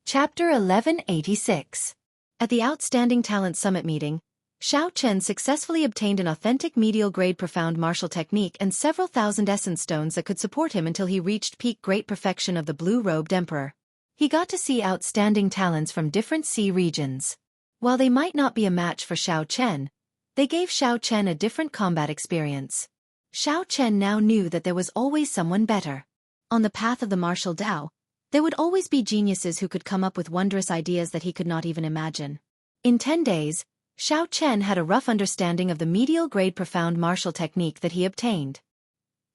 Chapter 1186. At the Outstanding Talent Summit meeting, Xiao Chen successfully obtained an authentic medial-grade profound martial technique and several thousand essence stones that could support him until he reached peak great perfection of the blue-robed emperor. He got to see outstanding talents from different sea regions. While they might not be a match for Xiao Chen, they gave Xiao Chen a different combat experience. Xiao Chen now knew that there was always someone better. On the path of the martial Tao, there would always be geniuses who could come up with wondrous ideas that he could not even imagine. In 10 days, Xiao Chen had a rough understanding of the medial-grade profound martial technique that he obtained.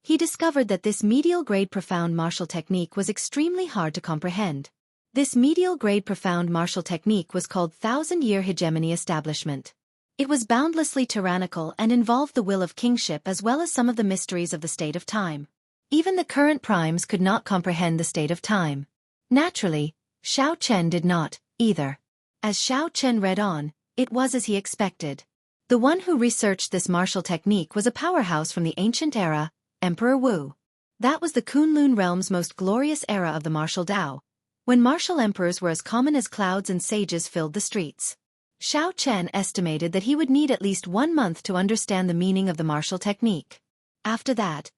He discovered that this medial-grade profound martial technique was extremely hard to comprehend. This medial-grade profound martial technique was called Thousand-Year Hegemony Establishment. It was boundlessly tyrannical and involved the will of kingship as well as some of the mysteries of the state of time. Even the current primes could not comprehend the state of time. Naturally, Xiao Chen did not, either. As Xiao Chen read on, it was as he expected. The one who researched this martial technique was a powerhouse from the ancient era, Emperor Wu. That was the Kunlun realm's most glorious era of the martial Tao, when martial emperors were as common as clouds and sages filled the streets. Xiao Chen estimated that he would need at least 1 month to understand the meaning of the martial technique. After that,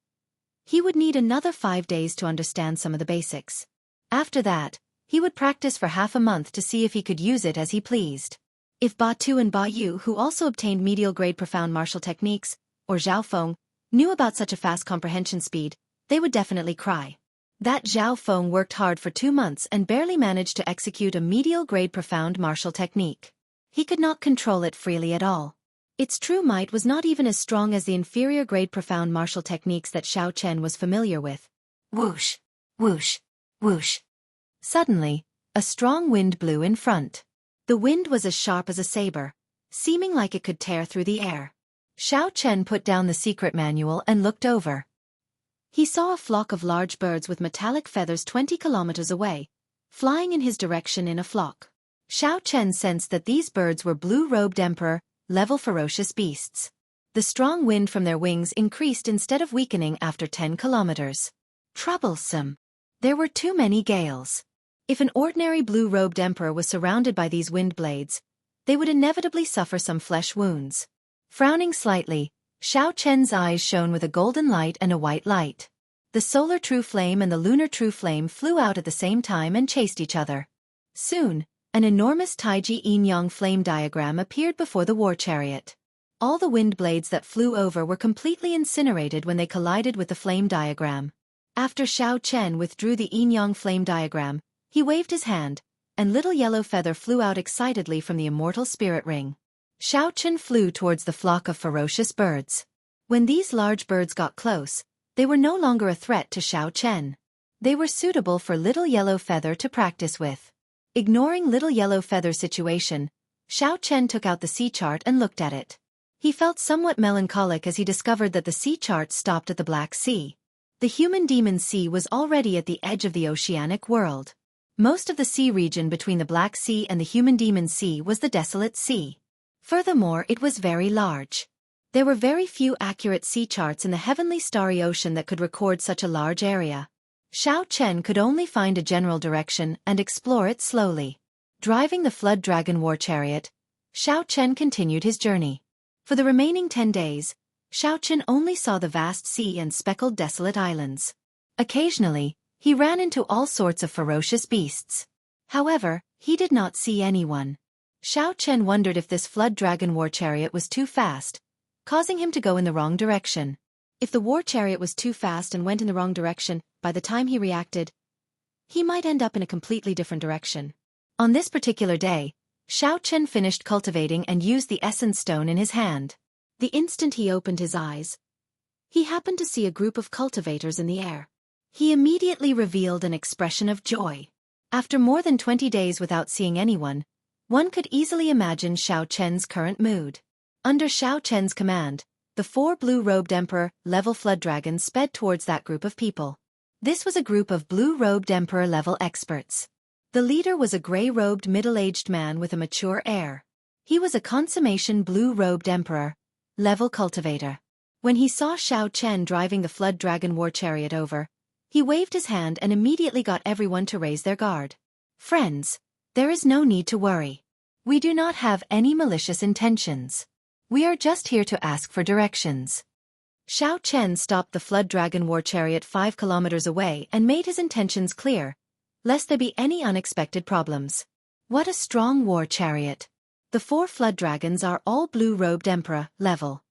he would need another 5 days to understand some of the basics. After that, he would practice for half a month to see if he could use it as he pleased. If Ba Tu and Ba Yu, who also obtained medial-grade profound martial techniques, or Zhao Feng, knew about such a fast comprehension speed, they would definitely cry. That Zhao Feng worked hard for 2 months and barely managed to execute a medial-grade profound martial technique. He could not control it freely at all. Its true might was not even as strong as the inferior-grade profound martial techniques that Xiao Chen was familiar with. Whoosh! Whoosh! Whoosh! Suddenly, a strong wind blew in front. The wind was as sharp as a saber, seeming like it could tear through the air. Xiao Chen put down the secret manual and looked over. He saw a flock of large birds with metallic feathers 20 kilometers away, flying in his direction in a flock. Xiao Chen sensed that these birds were blue-robed emperor-level ferocious beasts. The strong wind from their wings increased instead of weakening after 10 kilometers. Troublesome. There were too many gales. If an ordinary blue-robed emperor was surrounded by these wind blades, they would inevitably suffer some flesh wounds. Frowning slightly, Xiao Chen's eyes shone with a golden light and a white light. The solar true flame and the lunar true flame flew out at the same time and chased each other. Soon, an enormous Taiji yin-yang flame diagram appeared before the war chariot. All the wind blades that flew over were completely incinerated when they collided with the flame diagram. After Xiao Chen withdrew the yin-yang flame diagram, he waved his hand, and little yellow feather flew out excitedly from the immortal spirit ring. Xiao Chen flew towards the flock of ferocious birds. When these large birds got close, they were no longer a threat to Xiao Chen. They were suitable for little yellow feather to practice with. Ignoring little yellow feather's situation, Xiao Chen took out the sea chart and looked at it. He felt somewhat melancholic as he discovered that the sea chart stopped at the Black Sea. The human demon sea was already at the edge of the oceanic world. Most of the sea region between the Black Sea and the human demon sea was the Desolate Sea. Furthermore, it was very large. There were very few accurate sea charts in the heavenly starry ocean that could record such a large area. Xiao Chen could only find a general direction and explore it slowly. Driving the Flood Dragon war chariot, Xiao Chen continued his journey. For the remaining 10 days, Xiao Chen only saw the vast sea and speckled desolate islands. Occasionally, he ran into all sorts of ferocious beasts. However, he did not see anyone. Xiao Chen wondered if this Flood Dragon war chariot was too fast, causing him to go in the wrong direction. If the war chariot was too fast and went in the wrong direction, by the time he reacted, he might end up in a completely different direction. On this particular day, Xiao Chen finished cultivating and used the essence stone in his hand. The instant he opened his eyes, he happened to see a group of cultivators in the air. He immediately revealed an expression of joy. After more than 20 days without seeing anyone, one could easily imagine Xiao Chen's current mood. Under Xiao Chen's command, the 4 blue-robed emperor-level flood dragons sped towards that group of people. This was a group of blue-robed emperor-level experts. The leader was a gray-robed middle-aged man with a mature air. He was a consummation blue-robed emperor-level cultivator. When he saw Xiao Chen driving the flood dragon war chariot over, he waved his hand and immediately got everyone to raise their guard. Friends, there is no need to worry. We do not have any malicious intentions. We are just here to ask for directions. Xiao Chen stopped the Flood Dragon war chariot 5 kilometers away and made his intentions clear, lest there be any unexpected problems. What a strong war chariot. The 4 flood dragons are all blue-robed emperor level.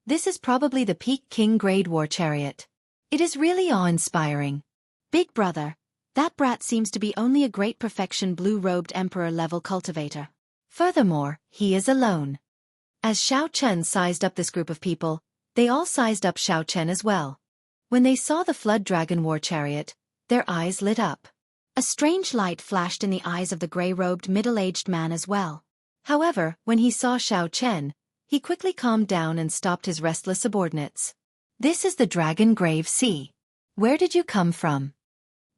This is probably the peak king grade war chariot. It is really awe-inspiring. Big brother, that brat seems to be only a great perfection blue-robed emperor level cultivator. Furthermore, he is alone. As Xiao Chen sized up this group of people, they all sized up Xiao Chen as well. When they saw the Flood Dragon war chariot, their eyes lit up. A strange light flashed in the eyes of the gray-robed middle-aged man as well. However, when he saw Xiao Chen, he quickly calmed down and stopped his restless subordinates. This is the Dragon Grave Sea. Where did you come from?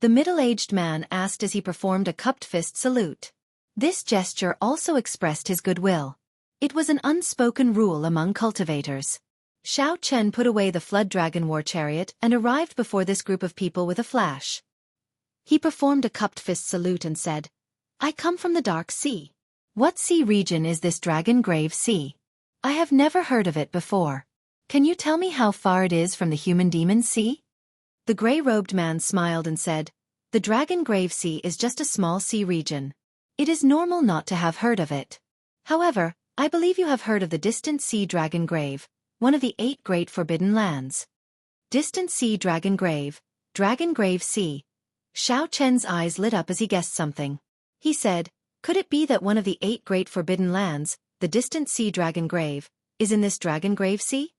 The middle-aged man asked as he performed a cupped fist salute. This gesture also expressed his goodwill. It was an unspoken rule among cultivators. Xiao Chen put away the Flood Dragon war chariot and arrived before this group of people with a flash. He performed a cupped fist salute and said, I come from the Dark Sea. What sea region is this Dragon Grave Sea? I have never heard of it before. Can you tell me how far it is from the Human Demon Sea? The gray-robed man smiled and said, The Dragon Grave Sea is just a small sea region. It is normal not to have heard of it. However, I believe you have heard of the Distant Sea Dragon Grave, one of the 8 great forbidden lands. Distant Sea Dragon Grave Sea. Xiao Chen's eyes lit up as he guessed something. He said, Could it be that one of the 8 great forbidden lands, the Distant Sea Dragon Grave, is in this Dragon Grave Sea?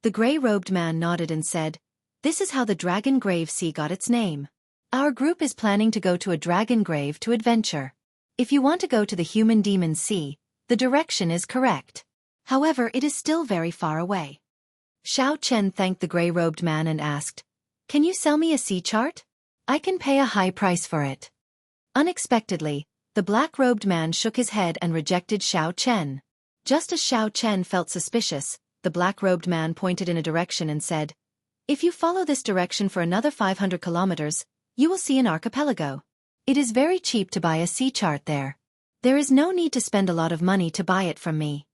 The gray-robed man nodded and said, This is how the Dragon Grave Sea got its name. Our group is planning to go to a dragon grave to adventure. If you want to go to the Human Demon Sea, the direction is correct. However, it is still very far away. Xiao Chen thanked the gray-robed man and asked, Can you sell me a sea chart? I can pay a high price for it. Unexpectedly, the black-robed man shook his head and rejected Xiao Chen. Just as Xiao Chen felt suspicious, the black-robed man pointed in a direction and said, If you follow this direction for another 500 kilometers, you will see an archipelago. It is very cheap to buy a sea chart there. There is no need to spend a lot of money to buy it from me.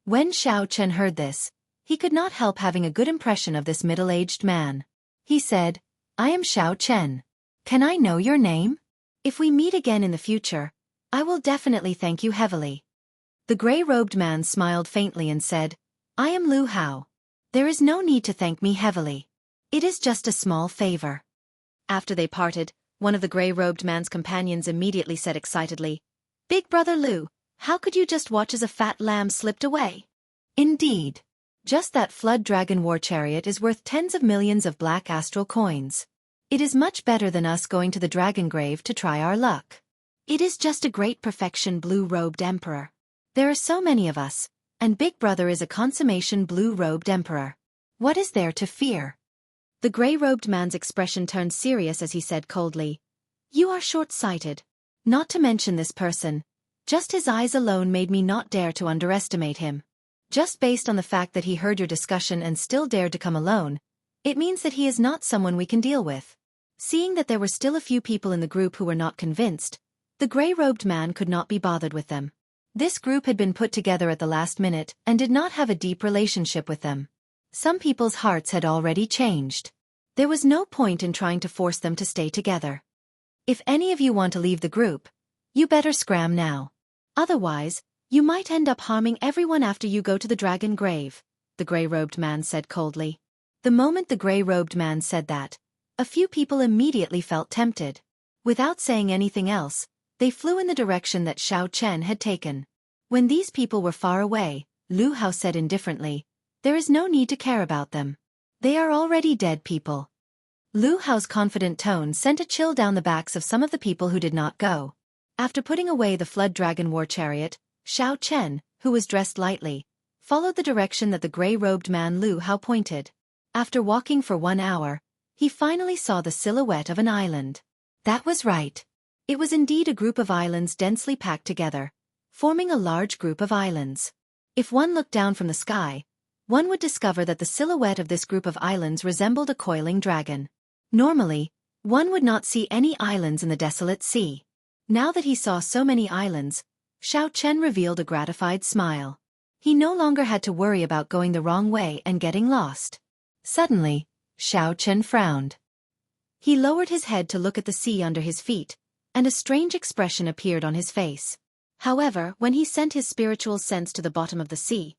When Xiao Chen heard this, he could not help having a good impression of this middle-aged man. He said, I am Xiao Chen. Can I know your name? If we meet again in the future, I will definitely thank you heavily. The gray-robed man smiled faintly and said, I am Lu Hao. There is no need to thank me heavily. It is just a small favor. After they parted, one of the gray-robed man's companions immediately said excitedly, Big brother Lu, how could you just watch as a fat lamb slipped away? Indeed. Just that Flood Dragon war chariot is worth tens of millions of black astral coins. It is much better than us going to the Dragon Grave to try our luck. It is just a great perfection blue-robed emperor. There are so many of us, and Big Brother is a consummation blue-robed emperor. What is there to fear? The gray-robed man's expression turned serious as he said coldly, You are short-sighted. Not to mention this person. Just his eyes alone made me not dare to underestimate him. Just based on the fact that he heard your discussion and still dared to come alone, it means that he is not someone we can deal with. Seeing that there were still a few people in the group who were not convinced, the gray-robed man could not be bothered with them. This group had been put together at the last minute and did not have a deep relationship with them. Some people's hearts had already changed. There was no point in trying to force them to stay together. If any of you want to leave the group, you better scram now. Otherwise, you might end up harming everyone after you go to the Dragon Grave, the gray-robed man said coldly. The moment the gray-robed man said that, a few people immediately felt tempted. Without saying anything else, they flew in the direction that Xiao Chen had taken. When these people were far away, Lu Hao said indifferently, There is no need to care about them. They are already dead people. Lu Hao's confident tone sent a chill down the backs of some of the people who did not go. After putting away the Flood Dragon war chariot, Xiao Chen, who was dressed lightly, followed the direction that the gray-robed man Lu Hao pointed. After walking for 1 hour, he finally saw the silhouette of an island. That was right. It was indeed a group of islands densely packed together, forming a large group of islands. If one looked down from the sky, one would discover that the silhouette of this group of islands resembled a coiling dragon. Normally, one would not see any islands in the desolate sea. Now that he saw so many islands, Xiao Chen revealed a gratified smile. He no longer had to worry about going the wrong way and getting lost. Suddenly, Xiao Chen frowned. He lowered his head to look at the sea under his feet, and a strange expression appeared on his face. However, when he sent his spiritual sense to the bottom of the sea,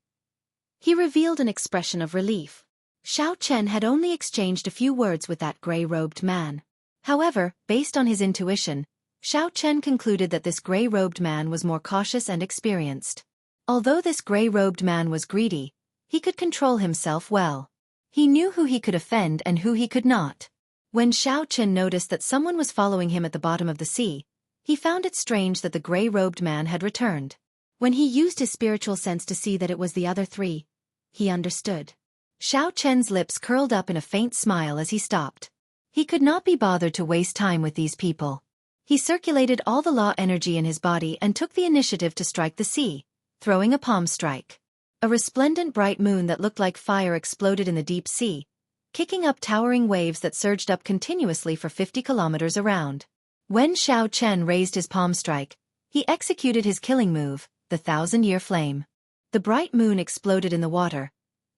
he revealed an expression of relief. Xiao Chen had only exchanged a few words with that gray-robed man. However, based on his intuition, Xiao Chen concluded that this gray-robed man was more cautious and experienced. Although this gray-robed man was greedy, he could control himself well. He knew who he could offend and who he could not. When Xiao Chen noticed that someone was following him at the bottom of the sea, he found it strange that the gray-robed man had returned. When he used his spiritual sense to see that it was the other three, he understood. Xiao Chen's lips curled up in a faint smile as he stopped. He could not be bothered to waste time with these people. He circulated all the law energy in his body and took the initiative to strike the sea, throwing a palm strike. A resplendent bright moon that looked like fire exploded in the deep sea, kicking up towering waves that surged up continuously for 50 kilometers around. When Xiao Chen raised his palm strike, he executed his killing move, the 1,000-year flame. The bright moon exploded in the water,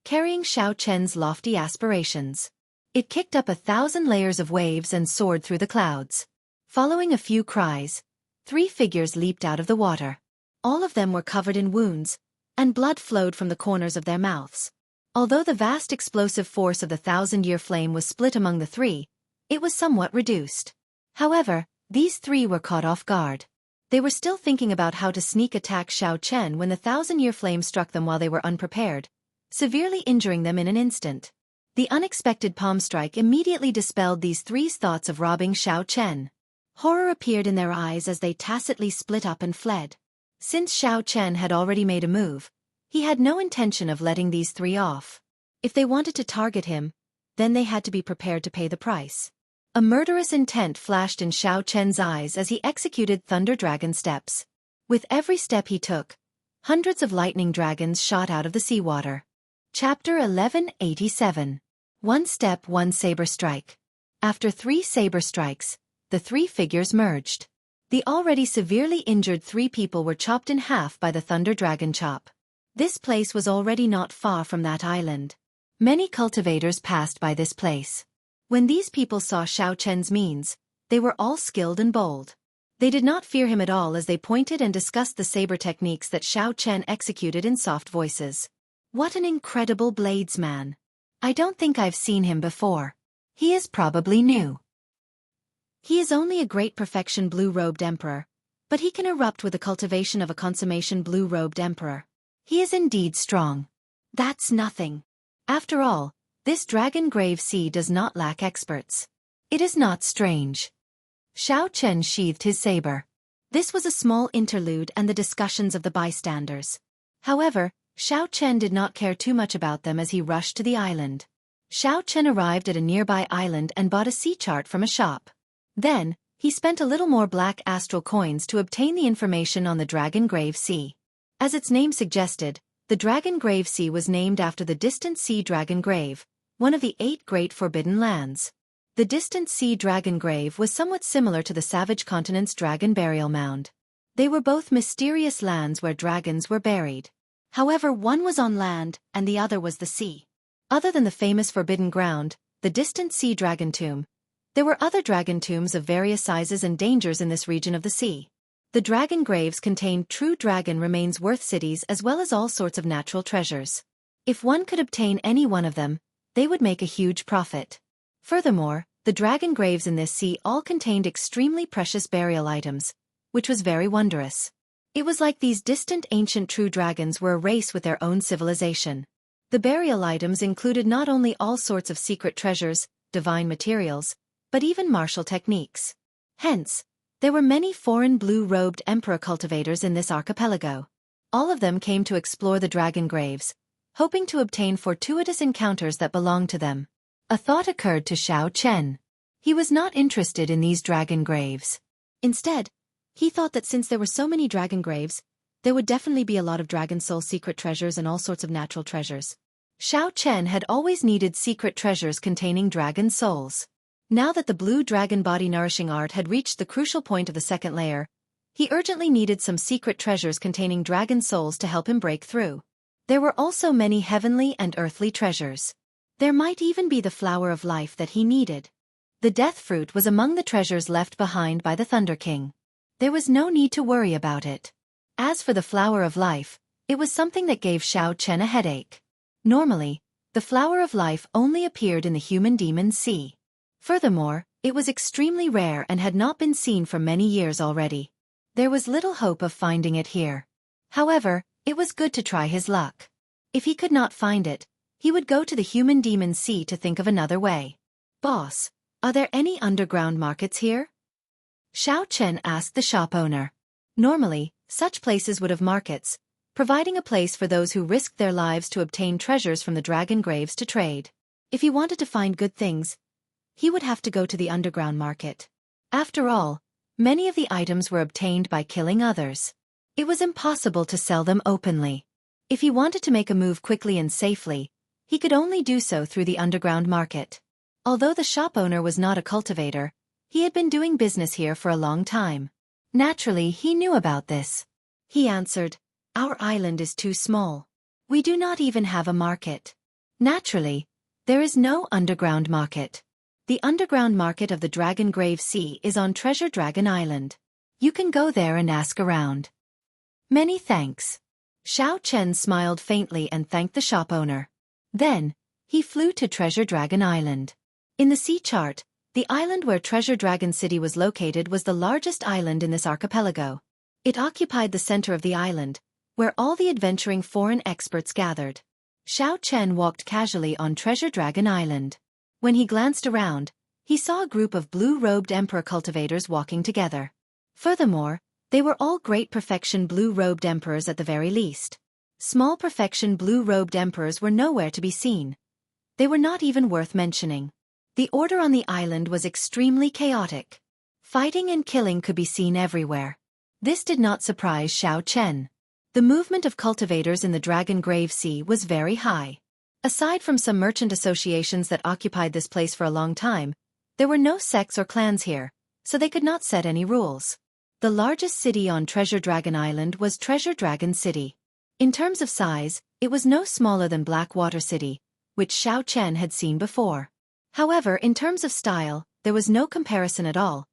carrying Xiao Chen's lofty aspirations. It kicked up 1,000 layers of waves and soared through the clouds. Following a few cries, 3 figures leaped out of the water. All of them were covered in wounds, and blood flowed from the corners of their mouths. Although the vast explosive force of the 1,000-year flame was split among the 3, it was somewhat reduced. However, these 3 were caught off guard. They were still thinking about how to sneak attack Xiao Chen when the 1,000-year flame struck them while they were unprepared, severely injuring them in an instant. The unexpected palm strike immediately dispelled these 3's thoughts of robbing Xiao Chen. Horror appeared in their eyes as they tacitly split up and fled. Since Xiao Chen had already made a move, he had no intention of letting these 3 off. If they wanted to target him, then they had to be prepared to pay the price. A murderous intent flashed in Xiao Chen's eyes as he executed Thunder Dragon steps. With every step he took, hundreds of lightning dragons shot out of the seawater. Chapter 1187. One step, one saber strike. After 3 saber strikes, the 3 figures merged. The already severely injured 3 people were chopped in half by the Thunder Dragon chop. This place was already not far from that island. Many cultivators passed by this place. When these people saw Xiao Chen's means, they were all skilled and bold. They did not fear him at all as they pointed and discussed the saber techniques that Xiao Chen executed in soft voices. What an incredible bladesman! I don't think I've seen him before. He is probably new. He is only a great perfection blue-robed emperor, but he can erupt with the cultivation of a consummation blue-robed emperor. He is indeed strong. That's nothing. After all, this Dragon Grave Sea does not lack experts. It is not strange. Xiao Chen sheathed his saber. This was a small interlude and the discussions of the bystanders. However, Xiao Chen did not care too much about them as he rushed to the island. Xiao Chen arrived at a nearby island and bought a sea chart from a shop. Then, he spent a little more black astral coins to obtain the information on the Dragon Grave Sea. As its name suggested, the Dragon Grave Sea was named after the distant sea Dragon Grave, one of the 8 great forbidden lands. The distant sea Dragon Grave was somewhat similar to the savage continent's Dragon Burial Mound. They were both mysterious lands where dragons were buried. However, one was on land, and the other was the sea. Other than the famous Forbidden Ground, the distant sea Dragon Tomb, there were other dragon tombs of various sizes and dangers in this region of the sea. The dragon graves contained true dragon remains worth cities as well as all sorts of natural treasures. If one could obtain any one of them, they would make a huge profit. Furthermore, the dragon graves in this sea all contained extremely precious burial items, which was very wondrous. It was like these distant ancient true dragons were a race with their own civilization. The burial items included not only all sorts of secret treasures, divine materials, but even martial techniques. Hence, there were many foreign blue-robed emperor cultivators in this archipelago. All of them came to explore the dragon graves, hoping to obtain fortuitous encounters that belonged to them. A thought occurred to Xiao Chen. He was not interested in these dragon graves. Instead, he thought that since there were so many dragon graves, there would definitely be a lot of dragon soul secret treasures and all sorts of natural treasures. Xiao Chen had always needed secret treasures containing dragon souls. Now that the blue dragon body nourishing art had reached the crucial point of the second layer, He urgently needed some secret treasures containing dragon souls to help him break through. There were also many heavenly and earthly treasures. There might even be the flower of life that he needed. The death fruit was among the treasures left behind by the Thunder King. There was no need to worry about it. As for the flower of life, it was something that gave Xiao Chen a headache. Normally, the flower of life only appeared in the human demon sea. Furthermore, it was extremely rare and had not been seen for many years already. There was little hope of finding it here. However, it was good to try his luck. If he could not find it, he would go to the human demon sea to think of another way. "Boss, are there any underground markets here?" Xiao Chen asked the shop owner. Normally, such places would have markets, providing a place for those who risked their lives to obtain treasures from the dragon graves to trade. If he wanted to find good things, he would have to go to the underground market. After all, many of the items were obtained by killing others. It was impossible to sell them openly. If he wanted to make a move quickly and safely, he could only do so through the underground market. Although the shop owner was not a cultivator, he had been doing business here for a long time. Naturally, he knew about this. He answered, "Our island is too small. We do not even have a market. Naturally, there is no underground market. The underground market of the Dragon Grave Sea is on Treasure Dragon Island. You can go there and ask around." "Many thanks." Xiao Chen smiled faintly and thanked the shop owner. Then, he flew to Treasure Dragon Island. In the sea chart, the island where Treasure Dragon City was located was the largest island in this archipelago. It occupied the center of the island, where all the adventuring foreign experts gathered. Xiao Chen walked casually on Treasure Dragon Island. When he glanced around, he saw a group of blue-robed emperor cultivators walking together. Furthermore, they were all great perfection blue-robed emperors at the very least. Small perfection blue-robed emperors were nowhere to be seen. They were not even worth mentioning. The order on the island was extremely chaotic. Fighting and killing could be seen everywhere. This did not surprise Xiao Chen. The movement of cultivators in the Dragon Grave Sea was very high. Aside from some merchant associations that occupied this place for a long time, there were no sects or clans here, so they could not set any rules. The largest city on Treasure Dragon Island was Treasure Dragon City. In terms of size, it was no smaller than Blackwater City, which Xiao Chen had seen before. However, in terms of style, there was no comparison at all.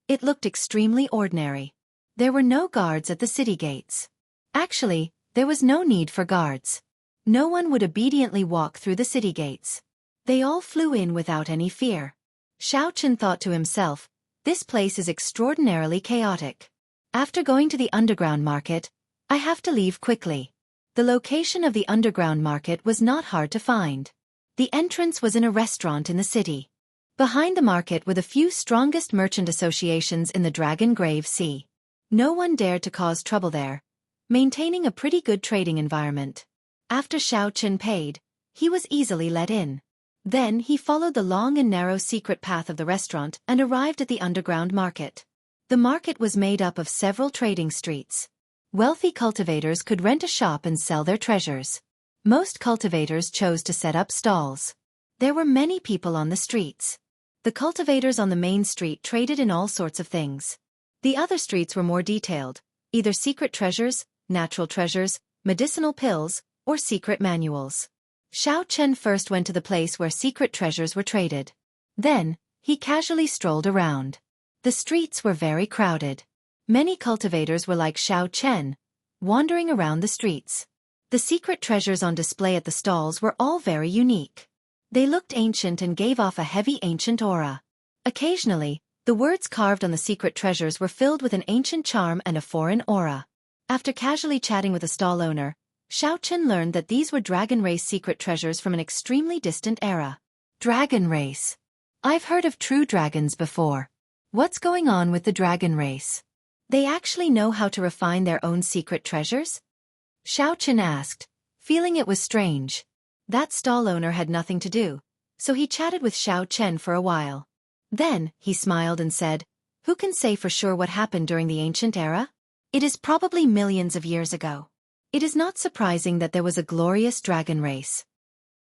It looked extremely ordinary. There were no guards at the city gates. Actually, there was no need for guards. No one would obediently walk through the city gates. They all flew in without any fear. Xiao Chen thought to himself, "This place is extraordinarily chaotic. After going to the underground market, I have to leave quickly." The location of the underground market was not hard to find. The entrance was in a restaurant in the city. Behind the market were the few strongest merchant associations in the Dragon Grave Sea. No one dared to cause trouble there, maintaining a pretty good trading environment. After Xiao Chen paid, he was easily let in. Then he followed the long and narrow secret path of the restaurant and arrived at the underground market. The market was made up of several trading streets. Wealthy cultivators could rent a shop and sell their treasures. Most cultivators chose to set up stalls. There were many people on the streets. The cultivators on the main street traded in all sorts of things. The other streets were more detailed, either secret treasures, natural treasures, medicinal pills, or secret manuals. Xiao Chen first went to the place where secret treasures were traded. Then, he casually strolled around. The streets were very crowded. Many cultivators were like Xiao Chen, wandering around the streets. The secret treasures on display at the stalls were all very unique. They looked ancient and gave off a heavy ancient aura. Occasionally, the words carved on the secret treasures were filled with an ancient charm and a foreign aura. After casually chatting with a stall owner, Xiao Chen learned that these were dragon race secret treasures from an extremely distant era. Dragon race. I've heard of true dragons before. What's going on with the dragon race? They actually know how to refine their own secret treasures? Xiao Chen asked, feeling it was strange. That stall owner had nothing to do, so he chatted with Xiao Chen for a while. Then, he smiled and said, "Who can say for sure what happened during the ancient era? It is probably millions of years ago. It is not surprising that there was a glorious dragon race.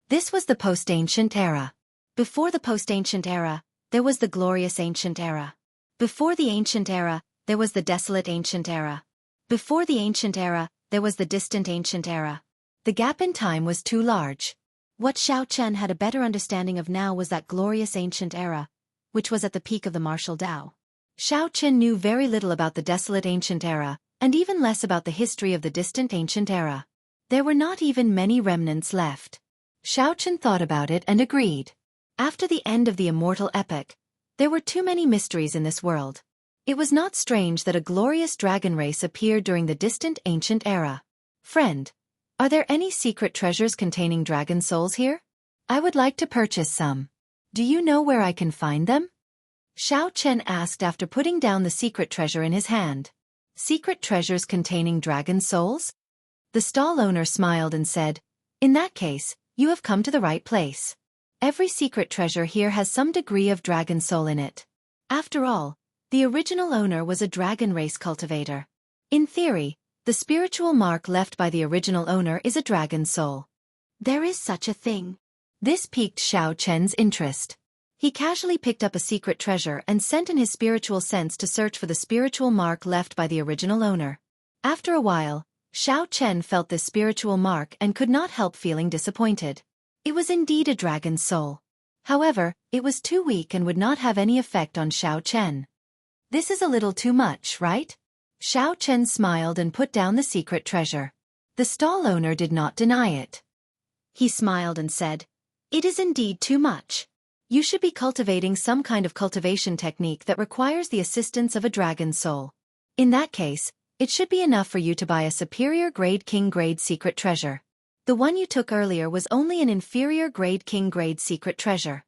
This was the post-ancient era. Before the post-ancient era, there was the glorious ancient era. Before the ancient era, there was the desolate ancient era. Before the ancient era, there was the distant ancient era. The gap in time was too large. What Xiao Chen had a better understanding of now was that glorious ancient era, which was at the peak of the martial Tao. Xiao Chen knew very little about the desolate ancient era, and even less about the history of the distant ancient era. There were not even many remnants left. Xiao Chen thought about it and agreed. After the end of the immortal epoch, there were too many mysteries in this world. It was not strange that a glorious dragon race appeared during the distant ancient era. Friend, are there any secret treasures containing dragon souls here? I would like to purchase some. Do you know where I can find them? Xiao Chen asked after putting down the secret treasure in his hand. Secret treasures containing dragon souls? The stall owner smiled and said, in that case, you have come to the right place. Every secret treasure here has some degree of dragon soul in it. After all, the original owner was a dragon race cultivator. In theory, the spiritual mark left by the original owner is a dragon soul. There is such a thing. This piqued Xiao Chen's interest. He casually picked up a secret treasure and sent in his spiritual sense to search for the spiritual mark left by the original owner. After a while, Xiao Chen felt this spiritual mark and could not help feeling disappointed. It was indeed a dragon's soul. However, it was too weak and would not have any effect on Xiao Chen. This is a little too much, right? Xiao Chen smiled and put down the secret treasure. The stall owner did not deny it. He smiled and said, it is indeed too much. You should be cultivating some kind of cultivation technique that requires the assistance of a dragon soul. In that case, it should be enough for you to buy a superior grade king grade secret treasure. The one you took earlier was only an inferior grade king grade secret treasure.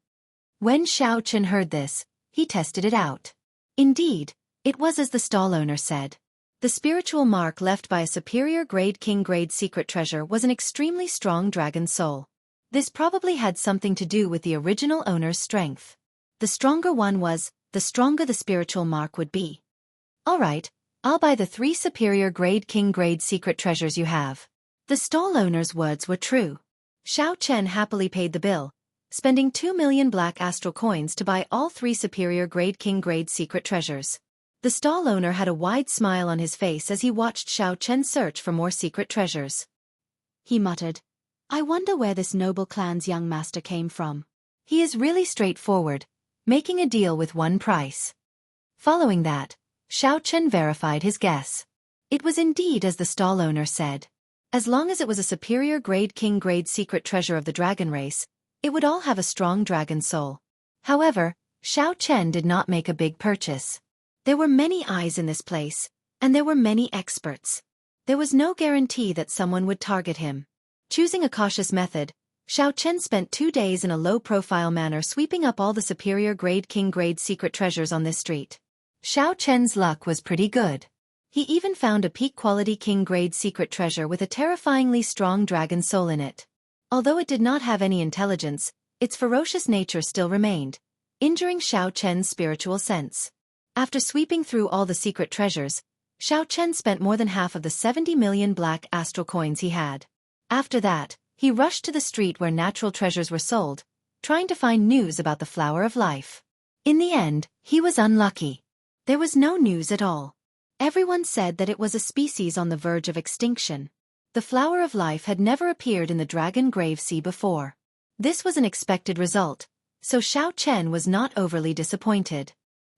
When Xiao Chen heard this, he tested it out. Indeed, it was as the stall owner said. The spiritual mark left by a superior grade king grade secret treasure was an extremely strong dragon soul. This probably had something to do with the original owner's strength. The stronger one was, the stronger the spiritual mark would be. Alright, I'll buy the 3 superior grade king grade secret treasures you have. The stall owner's words were true. Xiao Chen happily paid the bill, spending 2 million black astral coins to buy all 3 superior grade king grade secret treasures. The stall owner had a wide smile on his face as he watched Xiao Chen search for more secret treasures. He muttered, I wonder where this noble clan's young master came from. He is really straightforward, making a deal with one price. Following that, Xiao Chen verified his guess. It was indeed as the stall owner said. As long as it was a superior grade king grade secret treasure of the dragon race, it would all have a strong dragon soul. However, Xiao Chen did not make a big purchase. There were many eyes in this place, and there were many experts. There was no guarantee that someone would target him. Choosing a cautious method, Xiao Chen spent 2 days in a low-profile manner sweeping up all the superior grade king grade secret treasures on this street. Xiao Chen's luck was pretty good. He even found a peak-quality king grade secret treasure with a terrifyingly strong dragon soul in it. Although it did not have any intelligence, its ferocious nature still remained, injuring Xiao Chen's spiritual sense. After sweeping through all the secret treasures, Xiao Chen spent more than half of the 70 million black astral coins he had. After that, he rushed to the street where natural treasures were sold, trying to find news about the flower of life. In the end, he was unlucky. There was no news at all. Everyone said that it was a species on the verge of extinction. The flower of life had never appeared in the Dragon Grave Sea before. This was an expected result, so Xiao Chen was not overly disappointed.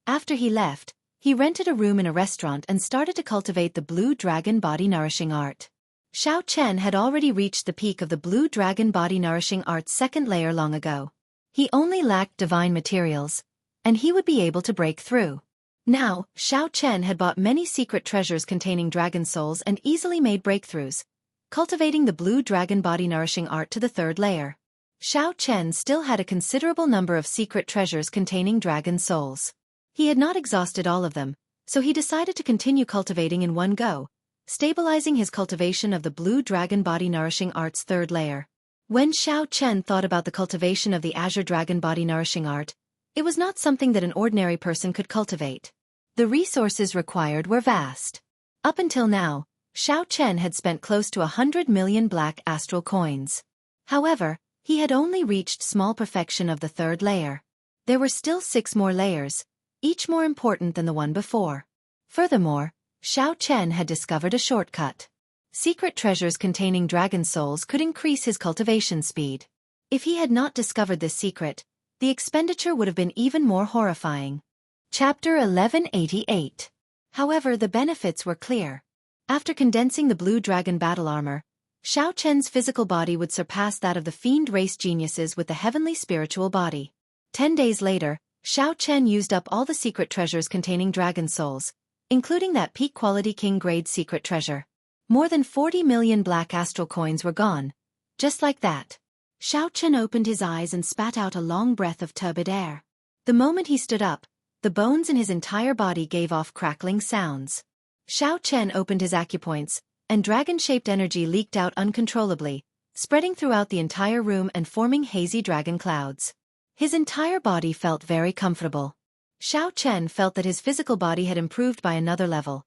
After he left, he rented a room in a restaurant and started to cultivate the blue dragon body nourishing art. Xiao Chen had already reached the peak of the blue dragon body nourishing art's 2nd layer long ago. He only lacked divine materials, and he would be able to break through. Now, Xiao Chen had bought many secret treasures containing dragon souls and easily made breakthroughs, cultivating the blue dragon body nourishing art to the 3rd layer. Xiao Chen still had a considerable number of secret treasures containing dragon souls. He had not exhausted all of them, so he decided to continue cultivating in one go, stabilizing his cultivation of the blue dragon body nourishing art's 3rd layer. When Xiao Chen thought about the cultivation of the azure dragon body nourishing art, it was not something that an ordinary person could cultivate. The resources required were vast. Up until now, Xiao Chen had spent close to 100 million black astral coins. However, he had only reached small perfection of the 3rd layer. There were still 6 more layers, each more important than the one before. Furthermore, Xiao Chen had discovered a shortcut. Secret treasures containing dragon souls could increase his cultivation speed. If he had not discovered this secret, the expenditure would have been even more horrifying. Chapter 1188. However, the benefits were clear. After condensing the blue dragon battle armor, Xiao Chen's physical body would surpass that of the fiend race geniuses with the heavenly spiritual body. 10 days later, Xiao Chen used up all the secret treasures containing dragon souls, including that peak-quality king-grade secret treasure. More than 40 million black astral coins were gone. Just like that. Xiao Chen opened his eyes and spat out a long breath of turbid air. The moment he stood up, the bones in his entire body gave off crackling sounds. Xiao Chen opened his acupoints, and dragon-shaped energy leaked out uncontrollably, spreading throughout the entire room and forming hazy dragon clouds. His entire body felt very comfortable. Xiao Chen felt that his physical body had improved by another level,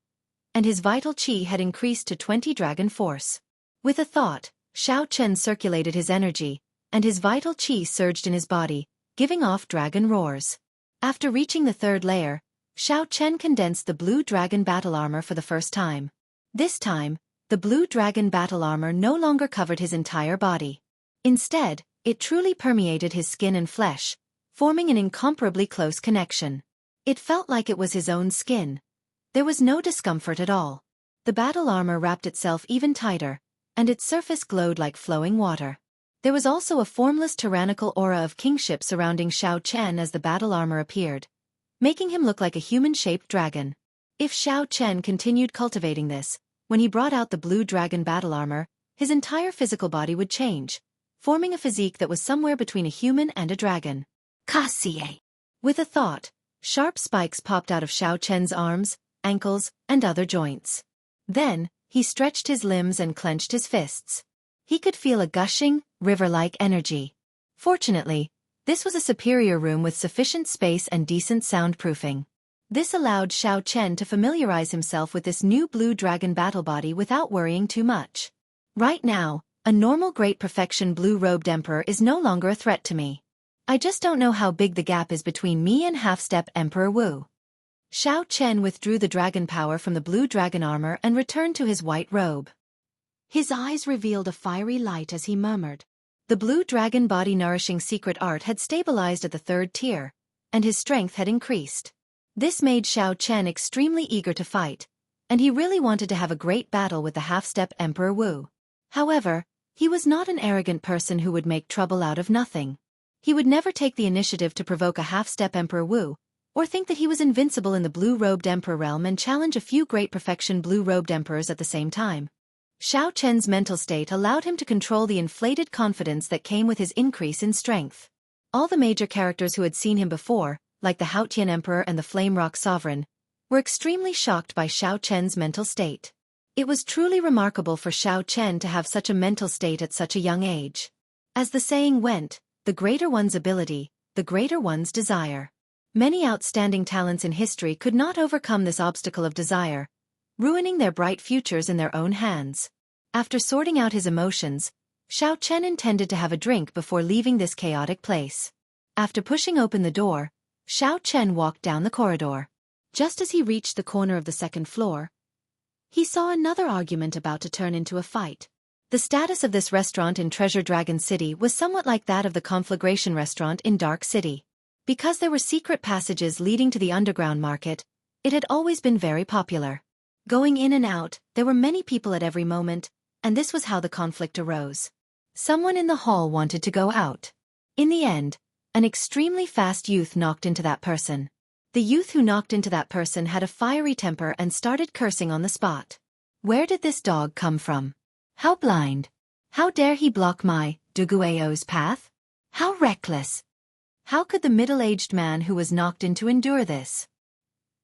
and his vital qi had increased to 20 dragon force. With a thought, Xiao Chen circulated his energy, and his vital qi surged in his body, giving off dragon roars. After reaching the third layer, Xiao Chen condensed the blue dragon battle armor for the first time. This time, the blue dragon battle armor no longer covered his entire body. Instead, it truly permeated his skin and flesh, forming an incomparably close connection. It felt like it was his own skin. There was no discomfort at all. The battle armor wrapped itself even tighter, and its surface glowed like flowing water. There was also a formless tyrannical aura of kingship surrounding Xiao Chen as the battle armor appeared, making him look like a human-shaped dragon. If Xiao Chen continued cultivating this, when he brought out the blue dragon battle armor, his entire physical body would change, forming a physique that was somewhere between a human and a dragon. Cassie. With a thought, sharp spikes popped out of Xiao Chen's arms, ankles, and other joints. Then, he stretched his limbs and clenched his fists. He could feel a gushing, river-like energy. Fortunately, this was a superior room with sufficient space and decent soundproofing. This allowed Xiao Chen to familiarize himself with this new blue dragon battle body without worrying too much. Right now, a normal great perfection blue-robed emperor is no longer a threat to me. I just don't know how big the gap is between me and half-step Emperor Wu. Xiao Chen withdrew the dragon power from the blue dragon armor and returned to his white robe. His eyes revealed a fiery light as he murmured. The blue dragon body nourishing secret art had stabilized at the third tier, and his strength had increased. This made Xiao Chen extremely eager to fight, and he really wanted to have a great battle with the half-step Emperor Wu. However, he was not an arrogant person who would make trouble out of nothing. He would never take the initiative to provoke a half-step Emperor Wu, or think that he was invincible in the blue-robed emperor realm and challenge a few great perfection blue-robed emperors at the same time. Xiao Chen's mental state allowed him to control the inflated confidence that came with his increase in strength. All the major characters who had seen him before, like the Haotian Emperor and the Flame Rock Sovereign, were extremely shocked by Xiao Chen's mental state. It was truly remarkable for Xiao Chen to have such a mental state at such a young age. As the saying went, the greater one's ability, the greater one's desire. Many outstanding talents in history could not overcome this obstacle of desire, ruining their bright futures in their own hands. After sorting out his emotions, Xiao Chen intended to have a drink before leaving this chaotic place. After pushing open the door, Xiao Chen walked down the corridor. Just as he reached the corner of the second floor, he saw another argument about to turn into a fight. The status of this restaurant in Treasure Dragon City was somewhat like that of the Conflagration restaurant in Dark City. Because there were secret passages leading to the underground market, it had always been very popular. Going in and out, there were many people at every moment, and this was how the conflict arose. Someone in the hall wanted to go out. In the end, an extremely fast youth knocked into that person. The youth who knocked into that person had a fiery temper and started cursing on the spot. Where did this dog come from? How blind! How dare he block my Duguayo's path? How reckless! How could the middle-aged man who was knocked into endure this?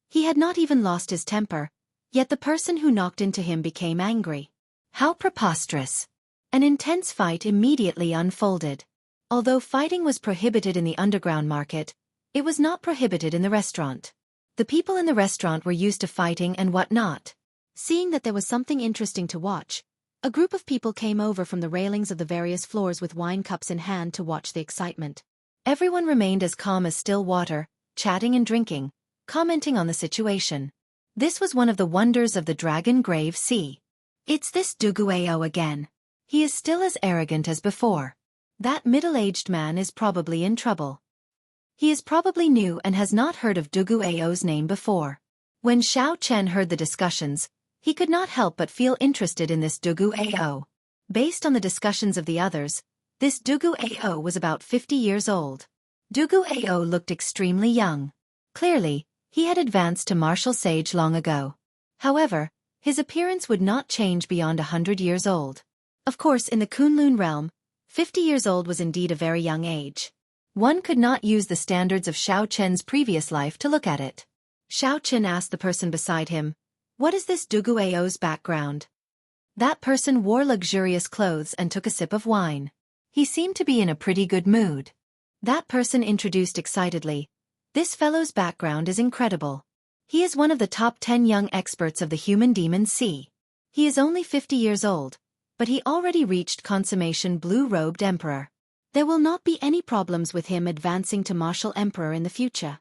He had not even lost his temper, yet the person who knocked into him became angry. How preposterous! An intense fight immediately unfolded. Although fighting was prohibited in the underground market, it was not prohibited in the restaurant. The people in the restaurant were used to fighting and whatnot. Seeing that there was something interesting to watch, a group of people came over from the railings of the various floors with wine cups in hand to watch the excitement. Everyone remained as calm as still water, chatting and drinking, commenting on the situation. This was one of the wonders of the Dragon Grave Sea. It's this Duguao again. He is still as arrogant as before. That middle-aged man is probably in trouble. He is probably new and has not heard of Duguao's name before. When Xiao Chen heard the discussions, he could not help but feel interested in this Duguao. Based on the discussions of the others, this Duguao was about 50 years old. Duguao looked extremely young. Clearly, he had advanced to martial sage long ago. However, his appearance would not change beyond 100 years old. Of course, in the Kunlun realm, 50 years old was indeed a very young age. One could not use the standards of Xiao Chen's previous life to look at it. Xiao Chen asked the person beside him, "What is this Duguao's background?" That person wore luxurious clothes and took a sip of wine. He seemed to be in a pretty good mood. That person introduced excitedly, "This fellow's background is incredible. He is one of the top 10 young experts of the human demon sea. He is only 50 years old, but he already reached consummation blue-robed emperor. There will not be any problems with him advancing to martial emperor in the future.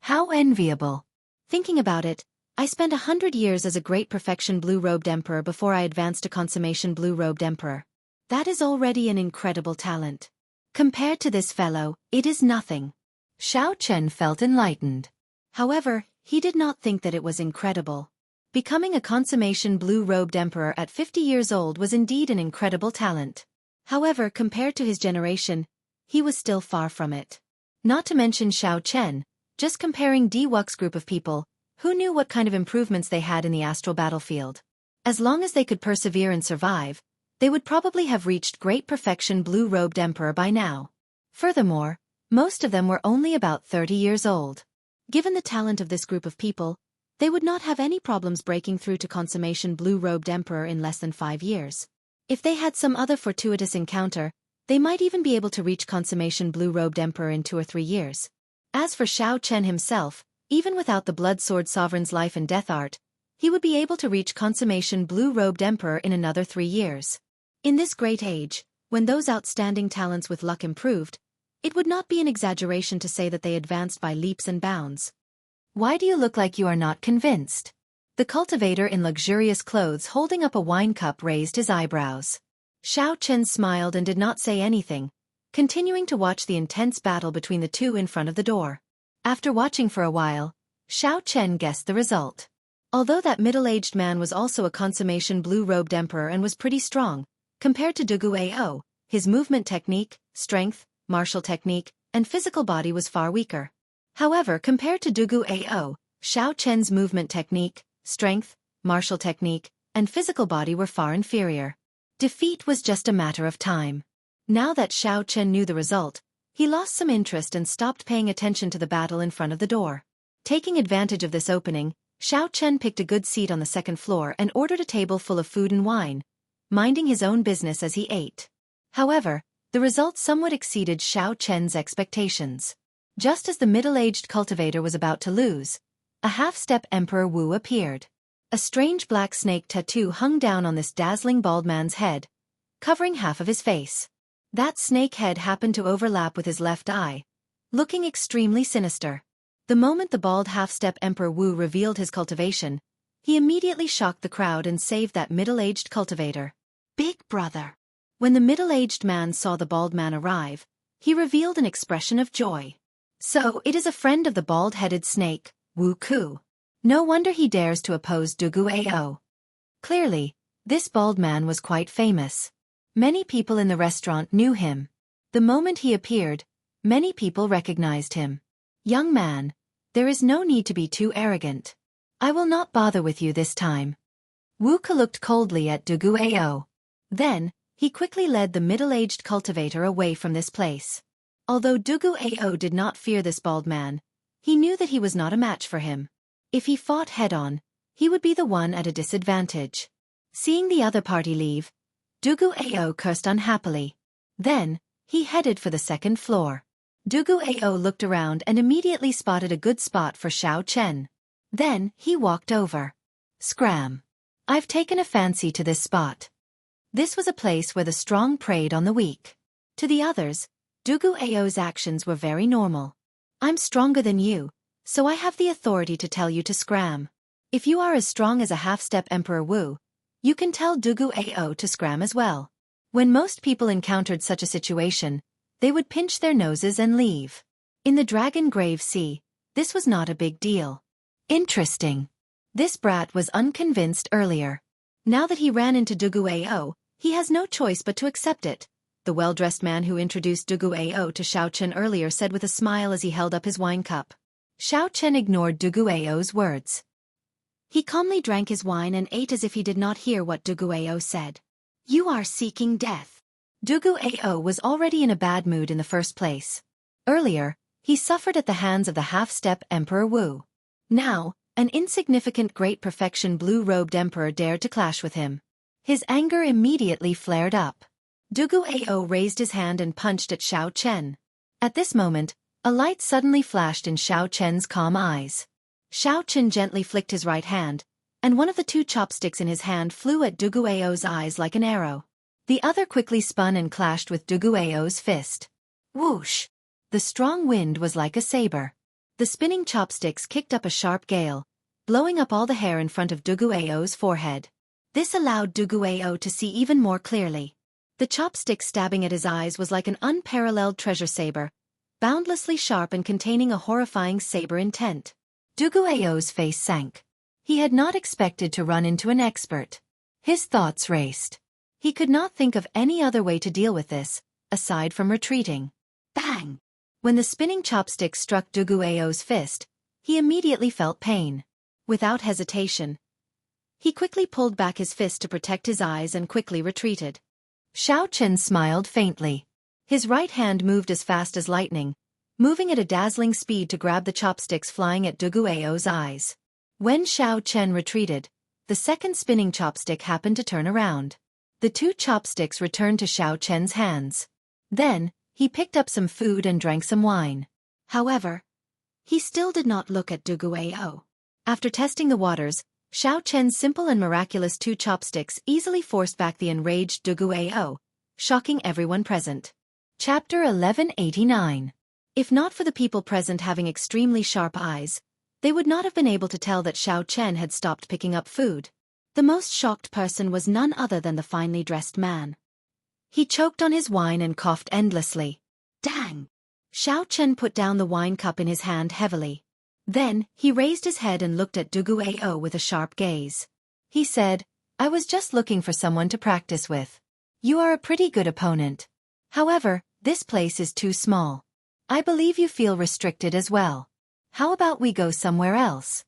How enviable. Thinking about it, I spent 100 years as a great perfection blue-robed emperor before I advanced to consummation blue-robed emperor. That is already an incredible talent. Compared to this fellow, it is nothing." Xiao Chen felt enlightened. However, he did not think that it was incredible. Becoming a consummation blue-robed emperor at 50 years old was indeed an incredible talent. However, compared to his generation, he was still far from it. Not to mention Xiao Chen, just comparing Wuxia group of people, who knew what kind of improvements they had in the astral battlefield. As long as they could persevere and survive, they would probably have reached great perfection blue-robed emperor by now. Furthermore, most of them were only about 30 years old. Given the talent of this group of people, they would not have any problems breaking through to consummation blue-robed emperor in less than 5 years. If they had some other fortuitous encounter, they might even be able to reach consummation blue-robed emperor in 2 or 3 years. As for Xiao Chen himself, even without the blood sword sovereign's life and death art, he would be able to reach consummation blue-robed emperor in another 3 years. In this great age, when those outstanding talents with luck improved, it would not be an exaggeration to say that they advanced by leaps and bounds. Why do you look like you are not convinced? The cultivator in luxurious clothes holding up a wine cup raised his eyebrows. Xiao Chen smiled and did not say anything, continuing to watch the intense battle between the two in front of the door. After watching for a while, Xiao Chen guessed the result. Although that middle-aged man was also a consummation blue-robed emperor and was pretty strong, compared to Duguao, his movement technique, strength, martial technique, and physical body was far weaker. However, compared to Duguao, Xiao Chen's movement technique, strength, martial technique, and physical body were far inferior. Defeat was just a matter of time. Now that Xiao Chen knew the result, he lost some interest and stopped paying attention to the battle in front of the door. Taking advantage of this opening, Xiao Chen picked a good seat on the second floor and ordered a table full of food and wine, minding his own business as he ate. However, the result somewhat exceeded Xiao Chen's expectations. Just as the middle-aged cultivator was about to lose, a half-step Emperor Wu appeared. A strange black snake tattoo hung down on this dazzling bald man's head, covering half of his face. That snake head happened to overlap with his left eye, looking extremely sinister. The moment the bald half-step Emperor Wu revealed his cultivation, he immediately shocked the crowd and saved that middle-aged cultivator. Big brother. When the middle-aged man saw the bald man arrive, he revealed an expression of joy. So, it is a friend of the bald-headed snake, Wu Ku. No wonder he dares to oppose Duguao. Clearly, this bald man was quite famous. Many people in the restaurant knew him. The moment he appeared, many people recognized him. Young man, there is no need to be too arrogant. I will not bother with you this time. Wu Ku looked coldly at Duguao. Then, he quickly led the middle-aged cultivator away from this place. Although Duguao did not fear this bald man, he knew that he was not a match for him. If he fought head-on, he would be the one at a disadvantage. Seeing the other party leave, Duguao cursed unhappily. Then, he headed for the second floor. Duguao looked around and immediately spotted a good spot for Xiao Chen. Then, he walked over. Scram. I've taken a fancy to this spot. This was a place where the strong preyed on the weak. To the others, Duguao's actions were very normal. I'm stronger than you, so I have the authority to tell you to scram. If you are as strong as a half-step Emperor Wu, you can tell Dugu Ao to scram as well. When most people encountered such a situation, they would pinch their noses and leave. In the Dragon Grave Sea, this was not a big deal. Interesting. This brat was unconvinced earlier. Now that he ran into Dugu Ao, he has no choice but to accept it, the well-dressed man who introduced Dugu Ao to Xiao Chen earlier said with a smile as he held up his wine cup. Xiao Chen ignored Dugu Ao's words. He calmly drank his wine and ate as if he did not hear what Dugu Ao said. You are seeking death. Dugu Ao was already in a bad mood in the first place. Earlier, he suffered at the hands of the half-step Emperor Wu. Now, an insignificant great perfection blue-robed emperor dared to clash with him. His anger immediately flared up. Dugu Ao raised his hand and punched at Xiao Chen. At this moment, a light suddenly flashed in Xiao Chen's calm eyes. Xiao Chen gently flicked his right hand, and one of the two chopsticks in his hand flew at Dugu Ao's eyes like an arrow. The other quickly spun and clashed with Dugu Ao's fist. Whoosh! The strong wind was like a saber. The spinning chopsticks kicked up a sharp gale, blowing up all the hair in front of Dugu Ao's forehead. This allowed Dugu Ao to see even more clearly. The chopstick stabbing at his eyes was like an unparalleled treasure saber, boundlessly sharp and containing a horrifying saber intent. Dugu Ao's face sank. He had not expected to run into an expert. His thoughts raced. He could not think of any other way to deal with this, aside from retreating. Bang! When the spinning chopstick struck Dugu Ao's fist, he immediately felt pain. Without hesitation, he quickly pulled back his fist to protect his eyes and quickly retreated. Xiao Chen smiled faintly. His right hand moved as fast as lightning, moving at a dazzling speed to grab the chopsticks flying at Dugu Ao's eyes. When Xiao Chen retreated, the second spinning chopstick happened to turn around. The two chopsticks returned to Xiao Chen's hands. Then, he picked up some food and drank some wine. However, he still did not look at Dugu Ao. After testing the waters, Xiao Chen's simple and miraculous two chopsticks easily forced back the enraged Dugu Ao, shocking everyone present. Chapter 1189. If not for the people present having extremely sharp eyes, they would not have been able to tell that Xiao Chen had stopped picking up food. The most shocked person was none other than the finely dressed man. He choked on his wine and coughed endlessly. Dang! Xiao Chen put down the wine cup in his hand heavily. Then, he raised his head and looked at Dugu Ao with a sharp gaze. He said, I was just looking for someone to practice with. You are a pretty good opponent. However, this place is too small. I believe you feel restricted as well. How about we go somewhere else?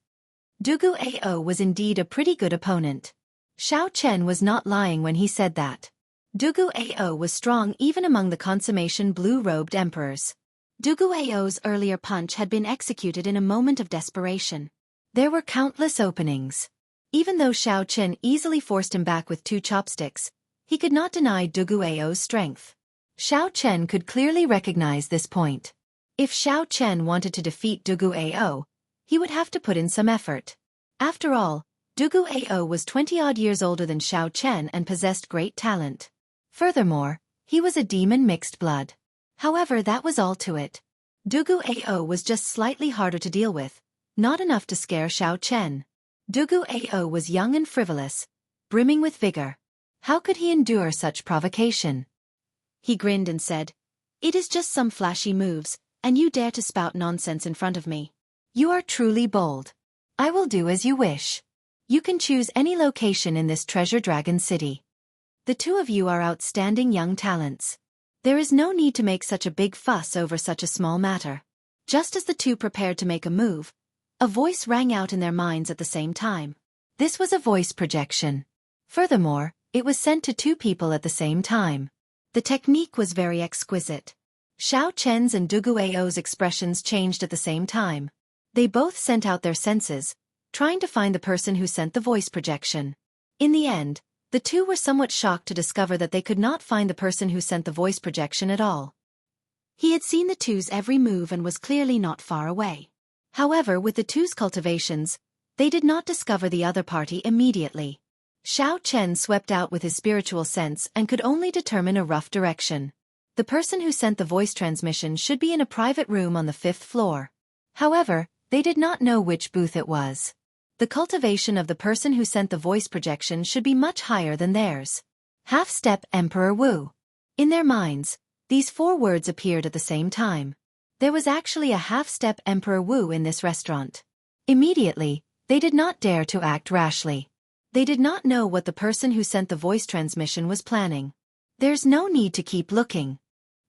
Dugu Ao was indeed a pretty good opponent. Xiao Chen was not lying when he said that. Dugu Ao was strong even among the consummation blue-robed emperors. Dugu Ao's earlier punch had been executed in a moment of desperation. There were countless openings. Even though Xiao Chen easily forced him back with two chopsticks, he could not deny Dugu Ao's strength. Xiao Chen could clearly recognize this point. If Xiao Chen wanted to defeat Dugu Ao, he would have to put in some effort. After all, Dugu Ao was 20-odd years older than Xiao Chen and possessed great talent. Furthermore, he was a demon mixed blood. However, that was all to it. Dugu Ao was just slightly harder to deal with, not enough to scare Xiao Chen. Dugu Ao was young and frivolous, brimming with vigor. How could he endure such provocation? He grinned and said, It is just some flashy moves, and you dare to spout nonsense in front of me. You are truly bold. I will do as you wish. You can choose any location in this treasure dragon city. The two of you are outstanding young talents. There is no need to make such a big fuss over such a small matter. Just as the two prepared to make a move, a voice rang out in their minds at the same time. This was a voice projection. Furthermore, it was sent to two people at the same time. The technique was very exquisite. Xiao Chen's and Dugu Ao's expressions changed at the same time. They both sent out their senses, trying to find the person who sent the voice projection. In the end, the two were somewhat shocked to discover that they could not find the person who sent the voice projection at all. He had seen the two's every move and was clearly not far away. However, with the two's cultivations, they did not discover the other party immediately. Xiao Chen swept out with his spiritual sense and could only determine a rough direction. The person who sent the voice transmission should be in a private room on the 5th floor. However, they did not know which booth it was. The cultivation of the person who sent the voice projection should be much higher than theirs. Half-step Emperor Wu. In their minds, these 4 words appeared at the same time. There was actually a half-step Emperor Wu in this restaurant. Immediately, they did not dare to act rashly. They did not know what the person who sent the voice transmission was planning. There's no need to keep looking.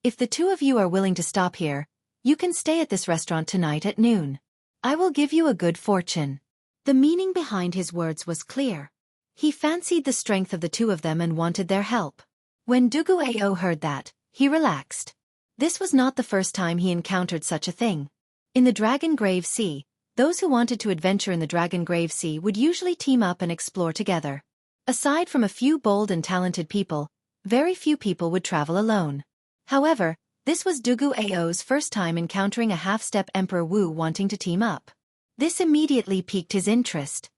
If the 2 of you are willing to stop here, you can stay at this restaurant tonight at noon. I will give you a good fortune. The meaning behind his words was clear. He fancied the strength of the 2 of them and wanted their help. When Duguao heard that, he relaxed. This was not the first time he encountered such a thing. In the Dragon Grave Sea, those who wanted to adventure in the Dragon Grave Sea would usually team up and explore together. Aside from a few bold and talented people, very few people would travel alone. However, this was Duguao's first time encountering a half-step Emperor Wu wanting to team up. This immediately piqued his interest.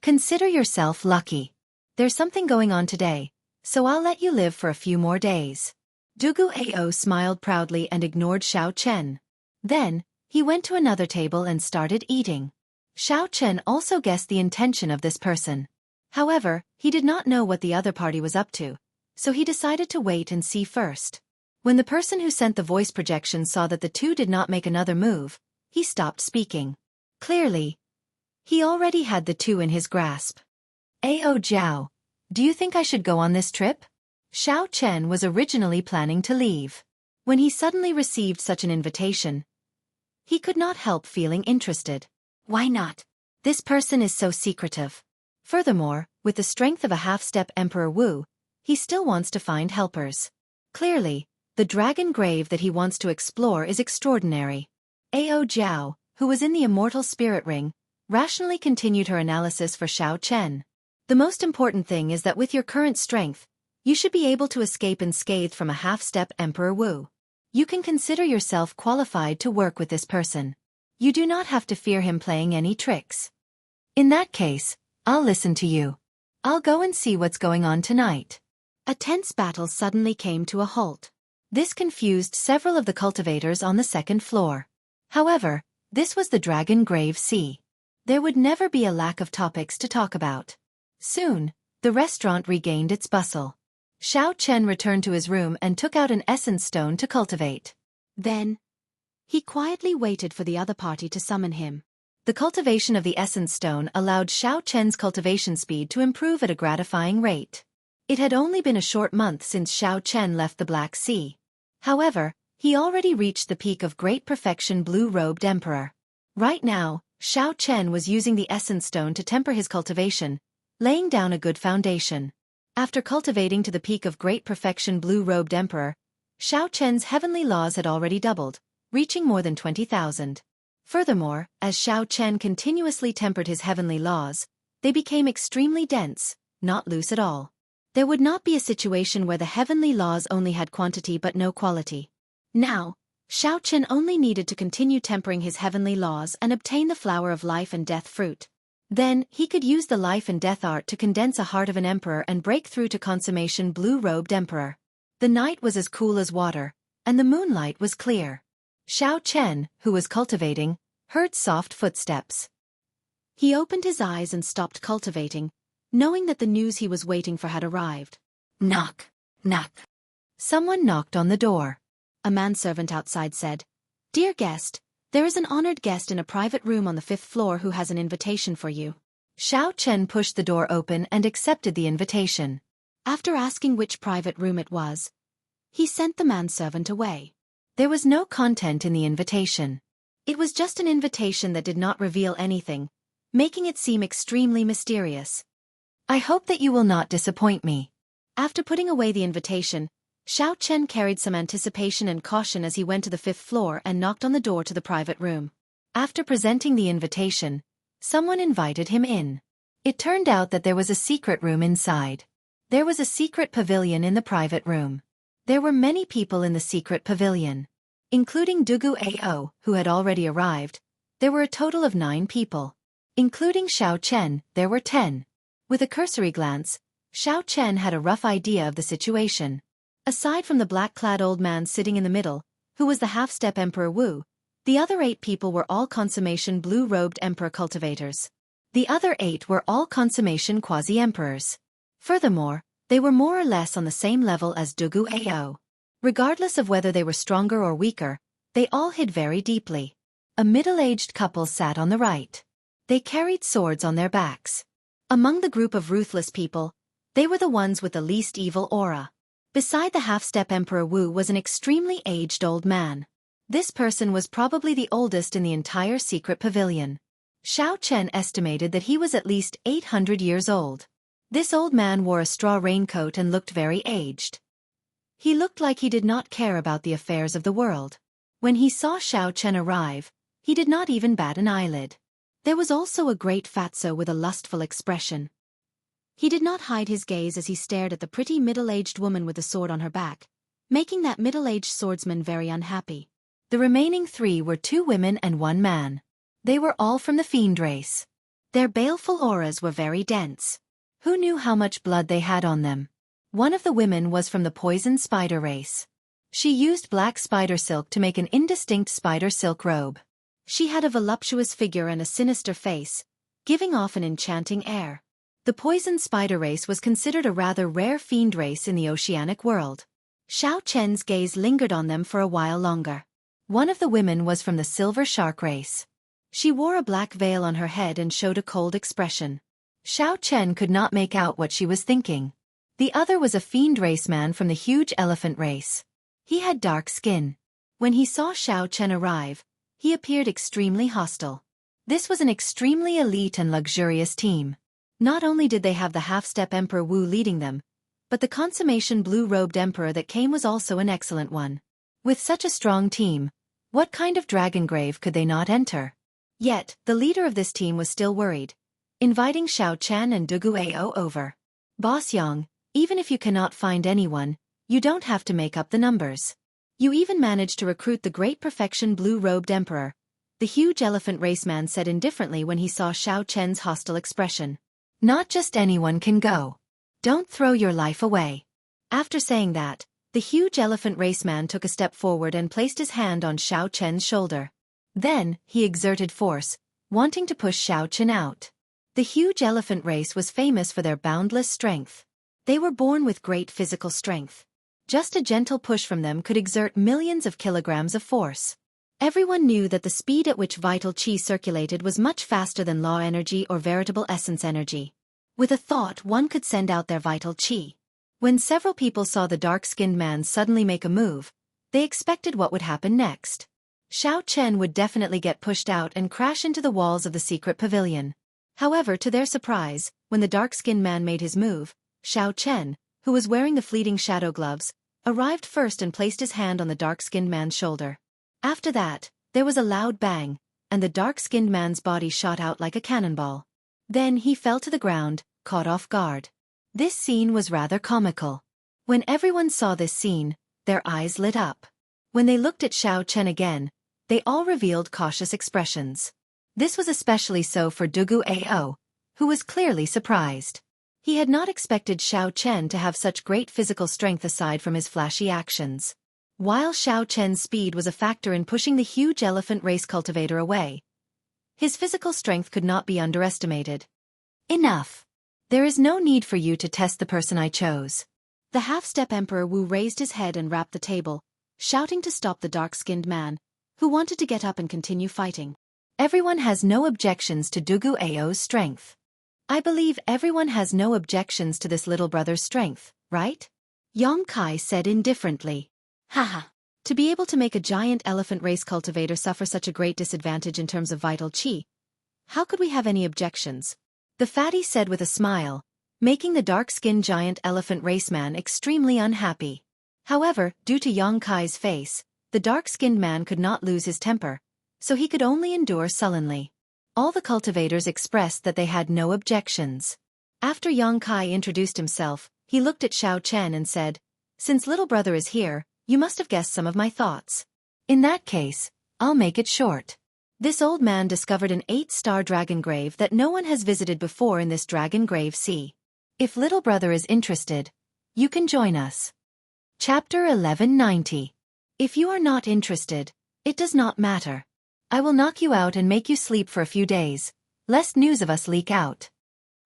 Consider yourself lucky. There's something going on today, so I'll let you live for a few more days. Duguao smiled proudly and ignored Xiao Chen. Then, he went to another table and started eating. Xiao Chen also guessed the intention of this person. However, he did not know what the other party was up to, so he decided to wait and see first. When the person who sent the voice projection saw that the 2 did not make another move, he stopped speaking. Clearly, he already had the 2 in his grasp. Ao Jiao, do you think I should go on this trip? Xiao Chen was originally planning to leave. When he suddenly received such an invitation, he could not help feeling interested. Why not? This person is so secretive. Furthermore, with the strength of a half-step Emperor Wu, he still wants to find helpers. Clearly, the dragon grave that he wants to explore is extraordinary. Ao Jiao, who was in the Immortal Spirit Ring, rationally continued her analysis for Xiao Chen. The most important thing is that with your current strength, you should be able to escape unscathed from a half-step Emperor Wu. You can consider yourself qualified to work with this person. You do not have to fear him playing any tricks. In that case, I'll listen to you. I'll go and see what's going on tonight. A tense battle suddenly came to a halt. This confused several of the cultivators on the 2nd floor. However, this was the Dragon Grave Sea. There would never be a lack of topics to talk about. Soon, the restaurant regained its bustle. Xiao Chen returned to his room and took out an essence stone to cultivate. Then, he quietly waited for the other party to summon him. The cultivation of the essence stone allowed Xiao Chen's cultivation speed to improve at a gratifying rate. It had only been a short month since Xiao Chen left the Black Sea. However, he already reached the peak of great perfection blue-robed emperor. Right now, Xiao Chen was using the essence stone to temper his cultivation, laying down a good foundation. After cultivating to the peak of great perfection blue-robed emperor, Xiao Chen's heavenly laws had already doubled, reaching more than 20,000. Furthermore, as Xiao Chen continuously tempered his heavenly laws, they became extremely dense, not loose at all. There would not be a situation where the heavenly laws only had quantity but no quality. Now, Xiao Chen only needed to continue tempering his heavenly laws and obtain the flower of life and death fruit. Then, he could use the life and death art to condense a heart of an emperor and break through to consummation blue-robed emperor. The night was as cool as water, and the moonlight was clear. Xiao Chen, who was cultivating, heard soft footsteps. He opened his eyes and stopped cultivating, knowing that the news he was waiting for had arrived. Knock, knock. Someone knocked on the door. A manservant outside said, "Dear guest, there is an honored guest in a private room on the 5th floor who has an invitation for you." Xiao Chen pushed the door open and accepted the invitation. After asking which private room it was, he sent the manservant away. There was no content in the invitation. It was just an invitation that did not reveal anything, making it seem extremely mysterious. "I hope that you will not disappoint me." After putting away the invitation, Xiao Chen carried some anticipation and caution as he went to the 5th floor and knocked on the door to the private room. After presenting the invitation, someone invited him in. It turned out that there was a secret room inside. There was a secret pavilion in the private room. There were many people in the secret pavilion. Including Duguao, who had already arrived, there were a total of 9 people. Including Xiao Chen, there were 10. With a cursory glance, Xiao Chen had a rough idea of the situation. Aside from the black-clad old man sitting in the middle, who was the half-step Emperor Wu, the other 8 people were all consummation blue-robed emperor cultivators. The other 8 were all consummation quasi-emperors. Furthermore, they were more or less on the same level as Dugu Ao. Regardless of whether they were stronger or weaker, they all hid very deeply. A middle-aged couple sat on the right. They carried swords on their backs. Among the group of ruthless people, they were the ones with the least evil aura. Beside the half-step Emperor Wu was an extremely aged old man. This person was probably the oldest in the entire secret pavilion. Xiao Chen estimated that he was at least 800 years old. This old man wore a straw raincoat and looked very aged. He looked like he did not care about the affairs of the world. When he saw Xiao Chen arrive, he did not even bat an eyelid. There was also a great fatso with a lustful expression. He did not hide his gaze as he stared at the pretty middle-aged woman with the sword on her back, making that middle-aged swordsman very unhappy. The remaining 3 were 2 women and 1 man. They were all from the fiend race. Their baleful auras were very dense. Who knew how much blood they had on them? One of the women was from the poison spider race. She used black spider silk to make an indistinct spider silk robe. She had a voluptuous figure and a sinister face, giving off an enchanting air. The poison spider race was considered a rather rare fiend race in the oceanic world. Xiao Chen's gaze lingered on them for a while longer. One of the women was from the silver shark race. She wore a black veil on her head and showed a cold expression. Xiao Chen could not make out what she was thinking. The other was a fiend race man from the huge elephant race. He had dark skin. When he saw Xiao Chen arrive, he appeared extremely hostile. This was an extremely elite and luxurious team. Not only did they have the half-step Emperor Wu leading them, but the consummation blue-robed emperor that came was also an excellent one. With such a strong team, what kind of dragon grave could they not enter? Yet, the leader of this team was still worried, inviting Xiao Chen and Dugu Ao over. Boss Yang, even if you cannot find anyone, you don't have to make up the numbers. You even managed to recruit the great perfection blue-robed emperor, the huge elephant raceman said indifferently when he saw Xiao Chen's hostile expression. Not just anyone can go. Don't throw your life away. After saying that, the huge elephant raceman took a step forward and placed his hand on Xiao Chen's shoulder. Then, he exerted force, wanting to push Xiao Chen out. The huge elephant race was famous for their boundless strength. They were born with great physical strength. Just a gentle push from them could exert millions of kilograms of force. Everyone knew that the speed at which vital qi circulated was much faster than law energy or veritable essence energy. With a thought, one could send out their vital qi. When several people saw the dark-skinned man suddenly make a move, they expected what would happen next. Xiao Chen would definitely get pushed out and crash into the walls of the secret pavilion. However, to their surprise, when the dark-skinned man made his move, Xiao Chen, who was wearing the fleeting shadow gloves, arrived first and placed his hand on the dark-skinned man's shoulder. After that, there was a loud bang, and the dark-skinned man's body shot out like a cannonball. Then he fell to the ground, caught off guard. This scene was rather comical. When everyone saw this scene, their eyes lit up. When they looked at Xiao Chen again, they all revealed cautious expressions. This was especially so for Dugu Ao, who was clearly surprised. He had not expected Xiao Chen to have such great physical strength aside from his flashy actions. While Xiao Chen's speed was a factor in pushing the huge elephant race cultivator away, his physical strength could not be underestimated. Enough. There is no need for you to test the person I chose. The half-step Emperor Wu raised his head and rapped the table, shouting to stop the dark-skinned man, who wanted to get up and continue fighting. Everyone has no objections to Dugu Ao's strength. I believe everyone has no objections to this little brother's strength, right? Yang Kai said indifferently. Haha. To be able to make a giant elephant race cultivator suffer such a great disadvantage in terms of vital qi, how could we have any objections? The fatty said with a smile, making the dark-skinned giant elephant raceman extremely unhappy. However, due to Yang Kai's face, the dark-skinned man could not lose his temper, so he could only endure sullenly. All the cultivators expressed that they had no objections. After Yang Kai introduced himself, he looked at Xiao Chen and said, "Since little brother is here, you must have guessed some of my thoughts. In that case, I'll make it short." This old man discovered an 8-star dragon grave that no one has visited before in this dragon grave sea. If little brother is interested, you can join us. Chapter 1190. If you are not interested, it does not matter. I will knock you out and make you sleep for a few days, lest news of us leak out.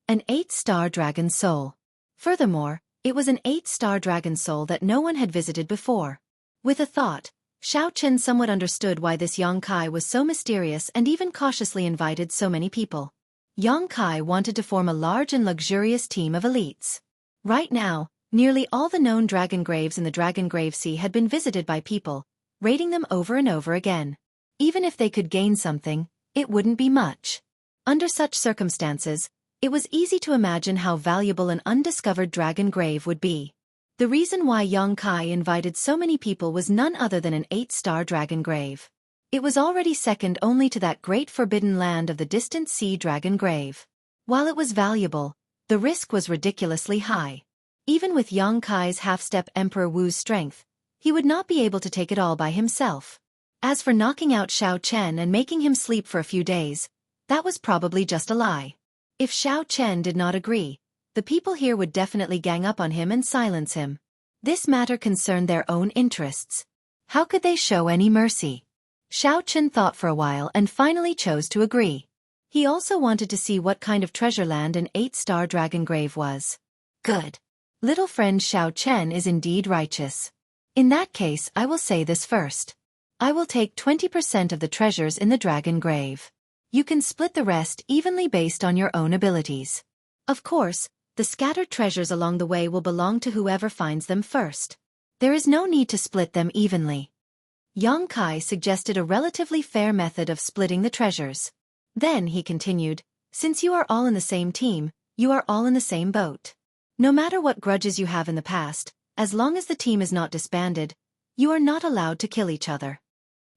An 8-star dragon soul. Furthermore, it was an 8-star dragon soul that no one had visited before. With a thought, Xianxia somewhat understood why this Yongkai was so mysterious and even cautiously invited so many people. Yongkai wanted to form a large and luxurious team of elites. Right now, nearly all the known dragon graves in the Dragon Grave Sea had been visited by people, raiding them over and over again. Even if they could gain something, it wouldn't be much. Under such circumstances, it was easy to imagine how valuable an undiscovered dragon grave would be. The reason why Yongkai invited so many people was none other than an 8-star dragon grave. It was already second only to that great forbidden land of the distant sea dragon grave. While it was valuable, the risk was ridiculously high. Even with Yongkai's half-step Emperor Wu's strength, he would not be able to take it all by himself. As for knocking out Xianxia and making him sleep for a few days, that was probably just a lie. If Xianxia did not agree, the people here would definitely gang up on him and silence him. This matter concerned their own interests. How could they show any mercy? Xianxia thought for a while and finally chose to agree. He also wanted to see what kind of treasure land an 8-star dragon grave was. Good. Little friend Xianxia is indeed righteous. In that case, I will say this first. I will take 20% of the treasures in the dragon grave. You can split the rest evenly based on your own abilities. Of course, the scattered treasures along the way will belong to whoever finds them first. There is no need to split them evenly. Yongkai suggested a relatively fair method of splitting the treasures. Then he continued, since you are all in the same team, you are all in the same boat. No matter what grudges you have in the past, as long as the team is not disbanded, you are not allowed to kill each other.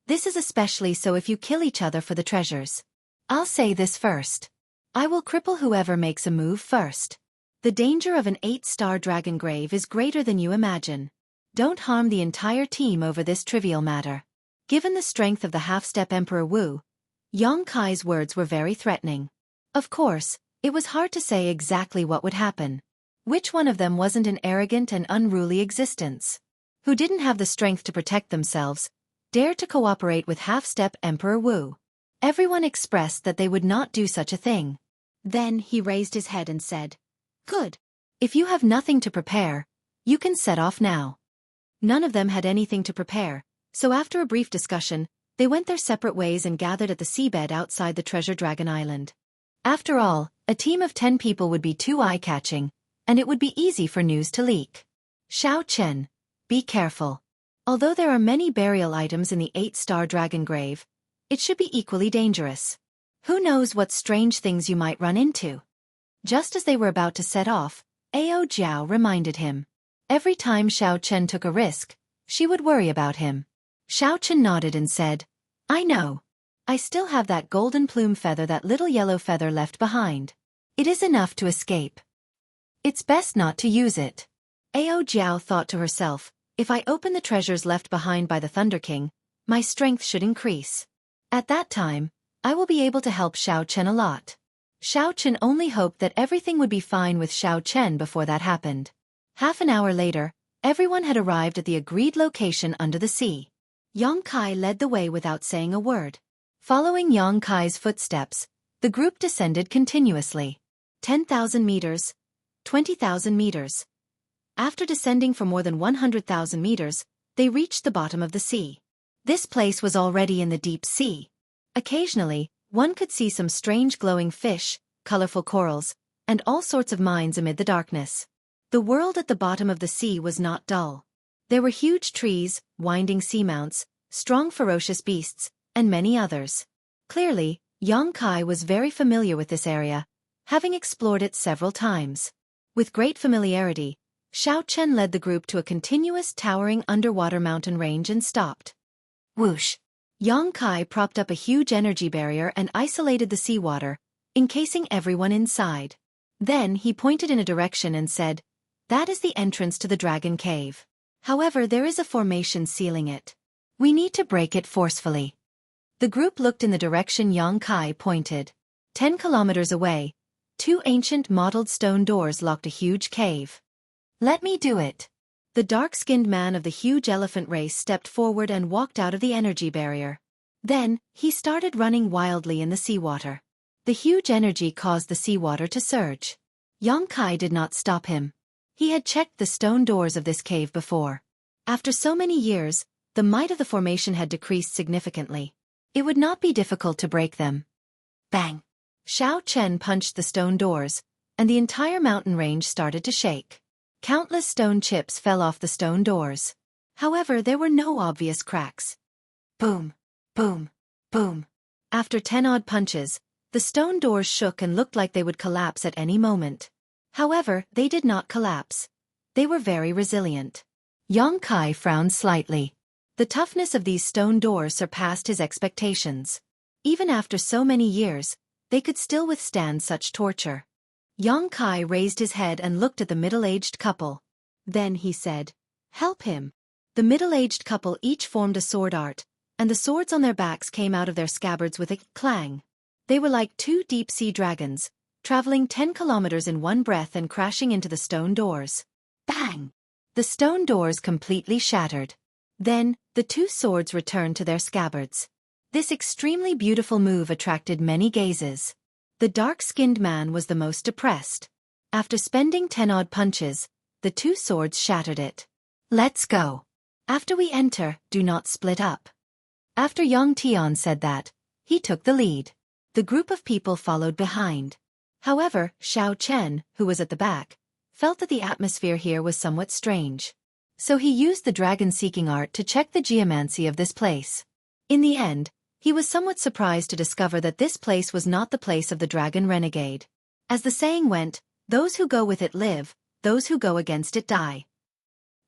This is especially so if you kill each other for the treasures. I'll say this first. I will cripple whoever makes a move first. The danger of an 8-star dragon grave is greater than you imagine. Don't harm the entire team over this trivial matter. Given the strength of the half-step Emperor Wu, Yongkai's words were very threatening. Of course, it was hard to say exactly what would happen. Which one of them wasn't an arrogant and unruly existence? Who didn't have the strength to protect themselves, dared to cooperate with half-step Emperor Wu? Everyone expressed that they would not do such a thing. Then he raised his head and said, Good. If you have nothing to prepare, you can set off now. None of them had anything to prepare, so after a brief discussion, they went their separate ways and gathered at the seabed outside the Treasure Dragon Island. After all, a team of 10 people would be too eye-catching, and it would be easy for news to leak. Xianxia, be careful. Although there are many burial items in the 8-star dragon grave, it should be equally dangerous. Who knows what strange things you might run into? Just as they were about to set off, Ao Jiao reminded him. Every time Xianxia took a risk, she would worry about him. Xianxia nodded and said, I know. I still have that golden plume feather, that little yellow feather left behind. It is enough to escape. It's best not to use it. Ao Jiao thought to herself, if I open the treasures left behind by the Thunder King, my strength should increase. At that time, I will be able to help Xianxia a lot. Xianxia only hoped that everything would be fine with Xianxia before that happened. Half an hour later, everyone had arrived at the agreed location under the sea. Yongkai led the way without saying a word. Following Yongkai's footsteps, the group descended continuously. 10,000 meters, 20,000 meters. After descending for more than 100,000 meters, they reached the bottom of the sea. This place was already in the deep sea. Occasionally, one could see some strange glowing fish, colorful corals, and all sorts of mines amid the darkness. The world at the bottom of the sea was not dull. There were huge trees, winding seamounts, strong ferocious beasts, and many others. Clearly, Yongkai was very familiar with this area, having explored it several times. With great familiarity, Xianxia led the group to a continuous towering underwater mountain range and stopped. Whoosh! Yongkai propped up a huge energy barrier and isolated the seawater, encasing everyone inside. Then he pointed in a direction and said, That is the entrance to the Dragon Cave. However, there is a formation sealing it. We need to break it forcefully. The group looked in the direction Yongkai pointed. 10 kilometers away, 2 ancient mottled stone doors locked a huge cave. Let me do it. The dark-skinned man of the huge elephant race stepped forward and walked out of the energy barrier. Then, he started running wildly in the seawater. The huge energy caused the seawater to surge. Xianxia did not stop him. He had checked the stone doors of this cave before. After so many years, the might of the formation had decreased significantly. It would not be difficult to break them. Bang! Xiao Chen punched the stone doors, and the entire mountain range started to shake. Countless stone chips fell off the stone doors. However, there were no obvious cracks. Boom! Boom! Boom! After 10 odd punches, the stone doors shook and looked like they would collapse at any moment. However, they did not collapse. They were very resilient. Xianxia frowned slightly. The toughness of these stone doors surpassed his expectations. Even after so many years, they could still withstand such torture. Xianxia raised his head and looked at the middle-aged couple. Then he said, "Help him." The middle-aged couple each formed a sword art, and the swords on their backs came out of their scabbards with a clang. They were like two deep-sea dragons, traveling 10 kilometers in one breath and crashing into the stone doors. Bang! The stone doors completely shattered. Then, the two swords returned to their scabbards. This extremely beautiful move attracted many gazes. The dark-skinned man was the most depressed. After spending 10 odd punches, the two swords shattered it. "Let's go. After we enter, do not split up." After Yang Tian said that, he took the lead. The group of people followed behind. However, Xiao Chen, who was at the back, felt that the atmosphere here was somewhat strange. So he used the dragon-seeking art to check the geomancy of this place. In the end, he was somewhat surprised to discover that this place was not the place of the dragon renegade. As the saying went, those who go with it live, those who go against it die.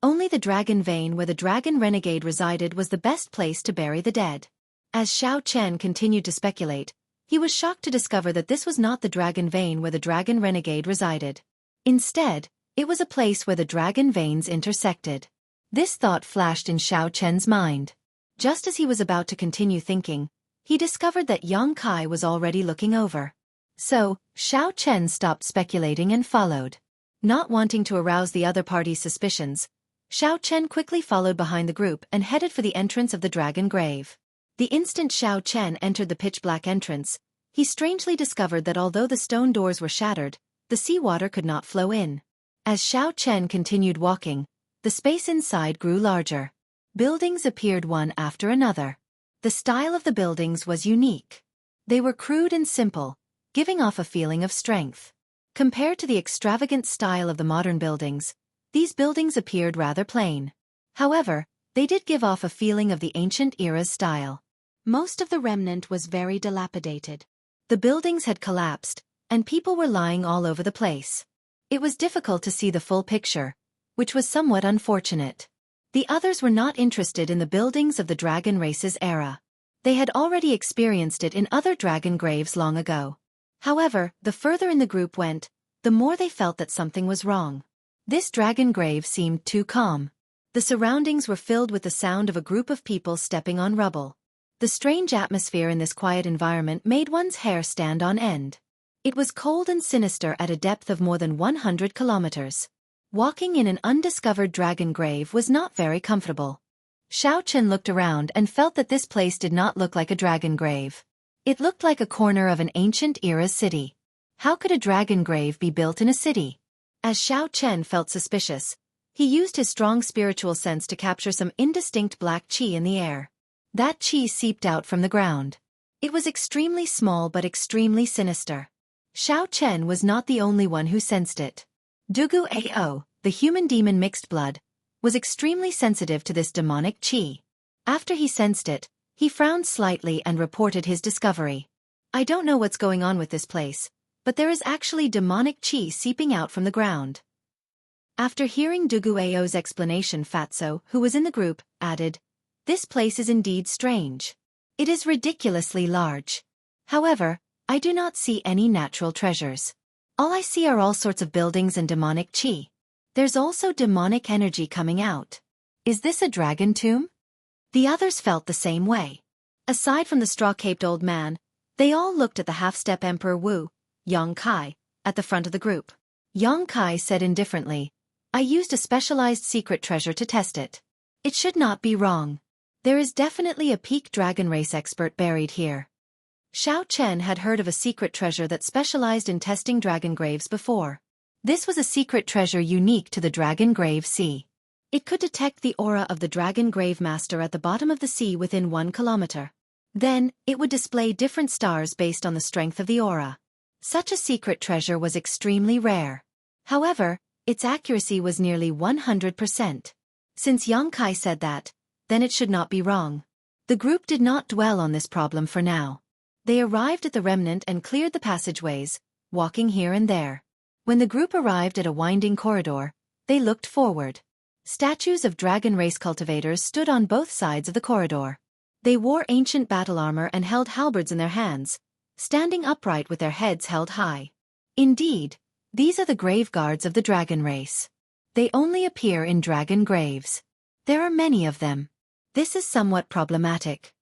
Only the dragon vein where the dragon renegade resided was the best place to bury the dead. As Xiao Chen continued to speculate, he was shocked to discover that this was not the dragon vein where the dragon renegade resided. Instead, it was a place where the dragon veins intersected. This thought flashed in Xiao Chen's mind. Just as he was about to continue thinking, he discovered that Xianxia was already looking over. So, Xiao Chen stopped speculating and followed. Not wanting to arouse the other party's suspicions, Xiao Chen quickly followed behind the group and headed for the entrance of the dragon grave. The instant Xiao Chen entered the pitch-black entrance, he strangely discovered that although the stone doors were shattered, the seawater could not flow in. As Xiao Chen continued walking, the space inside grew larger. Buildings appeared one after another. The style of the buildings was unique. They were crude and simple, giving off a feeling of strength. Compared to the extravagant style of the modern buildings, these buildings appeared rather plain. However, they did give off a feeling of the ancient era's style. Most of the remnant was very dilapidated. The buildings had collapsed, and people were lying all over the place. It was difficult to see the full picture, which was somewhat unfortunate. The others were not interested in the buildings of the dragon race's era. They had already experienced it in other dragon graves long ago. However, the further in the group went, the more they felt that something was wrong. This dragon grave seemed too calm. The surroundings were filled with the sound of a group of people stepping on rubble. The strange atmosphere in this quiet environment made one's hair stand on end. It was cold and sinister at a depth of more than 100 kilometers. Walking in an undiscovered dragon grave was not very comfortable. Xiao Chen looked around and felt that this place did not look like a dragon grave. It looked like a corner of an ancient era's city. How could a dragon grave be built in a city? As Xiao Chen felt suspicious, he used his strong spiritual sense to capture some indistinct black qi in the air. That qi seeped out from the ground. It was extremely small but extremely sinister. Xiao Chen was not the only one who sensed it. Ao, the human-demon mixed blood, was extremely sensitive to this demonic qi. After he sensed it, he frowned slightly and reported his discovery. "I don't know what's going on with this place, but there is actually demonic qi seeping out from the ground." After hearing Ao's explanation, Fatso, who was in the group, added, "This place is indeed strange. It is ridiculously large. However, I do not see any natural treasures. All I see are all sorts of buildings and demonic qi. There's also demonic energy coming out. Is this a dragon tomb?" The others felt the same way. Aside from the straw-caped old man, they all looked at the half-step Emperor Wu, Xianxia, at the front of the group. Xianxia said indifferently, "I used a specialized secret treasure to test it. It should not be wrong. There is definitely a peak dragon race expert buried here." Xiao Chen had heard of a secret treasure that specialized in testing dragon graves before. This was a secret treasure unique to the Dragon Grave Sea. It could detect the aura of the Dragon Grave Master at the bottom of the sea within 1 kilometer. Then, it would display different stars based on the strength of the aura. Such a secret treasure was extremely rare. However, its accuracy was nearly 100%. Since Xianxia said that, then it should not be wrong. The group did not dwell on this problem for now. They arrived at the remnant and cleared the passageways, walking here and there. When the group arrived at a winding corridor, they looked forward. Statues of dragon race cultivators stood on both sides of the corridor. They wore ancient battle armor and held halberds in their hands, standing upright with their heads held high. Indeed, these are the grave guards of the dragon race. They only appear in dragon graves. There are many of them. This is somewhat problematic.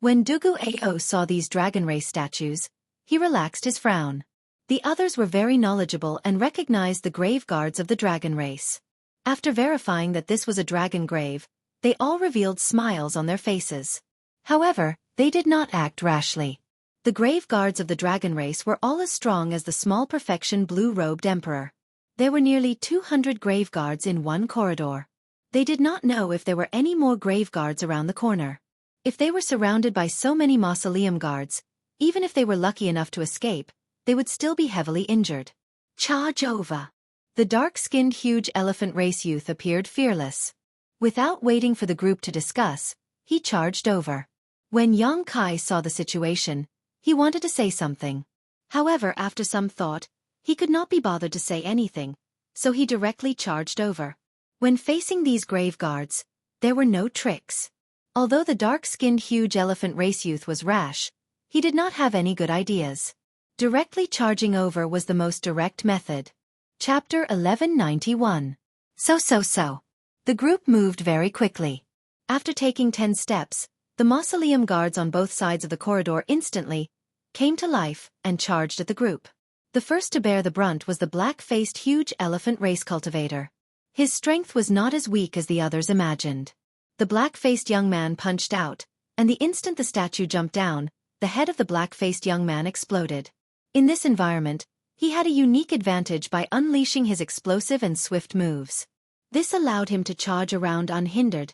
When Ao saw these dragon race statues, he relaxed his frown. The others were very knowledgeable and recognized the grave guards of the dragon race. After verifying that this was a dragon grave, they all revealed smiles on their faces. However, they did not act rashly. The grave guards of the dragon race were all as strong as the small perfection blue-robed emperor. There were nearly 200 grave guards in one corridor. They did not know if there were any more grave guards around the corner. If they were surrounded by so many mausoleum guards, even if they were lucky enough to escape, they would still be heavily injured. Charge over! The dark-skinned huge elephant race youth appeared fearless. Without waiting for the group to discuss, he charged over. When Xianxia saw the situation, he wanted to say something. However, after some thought, he could not be bothered to say anything, so he directly charged over. When facing these grave guards, there were no tricks. Although the dark-skinned huge elephant race youth was rash, he did not have any good ideas. Directly charging over was the most direct method. Chapter 1191. So. The group moved very quickly. After taking 10 steps, the mausoleum guards on both sides of the corridor instantly came to life and charged at the group. The first to bear the brunt was the black-faced huge elephant race cultivator. His strength was not as weak as the others imagined. The black-faced young man punched out, and the instant the statue jumped down, the head of the black-faced young man exploded. In this environment, he had a unique advantage by unleashing his explosive and swift moves. This allowed him to charge around unhindered,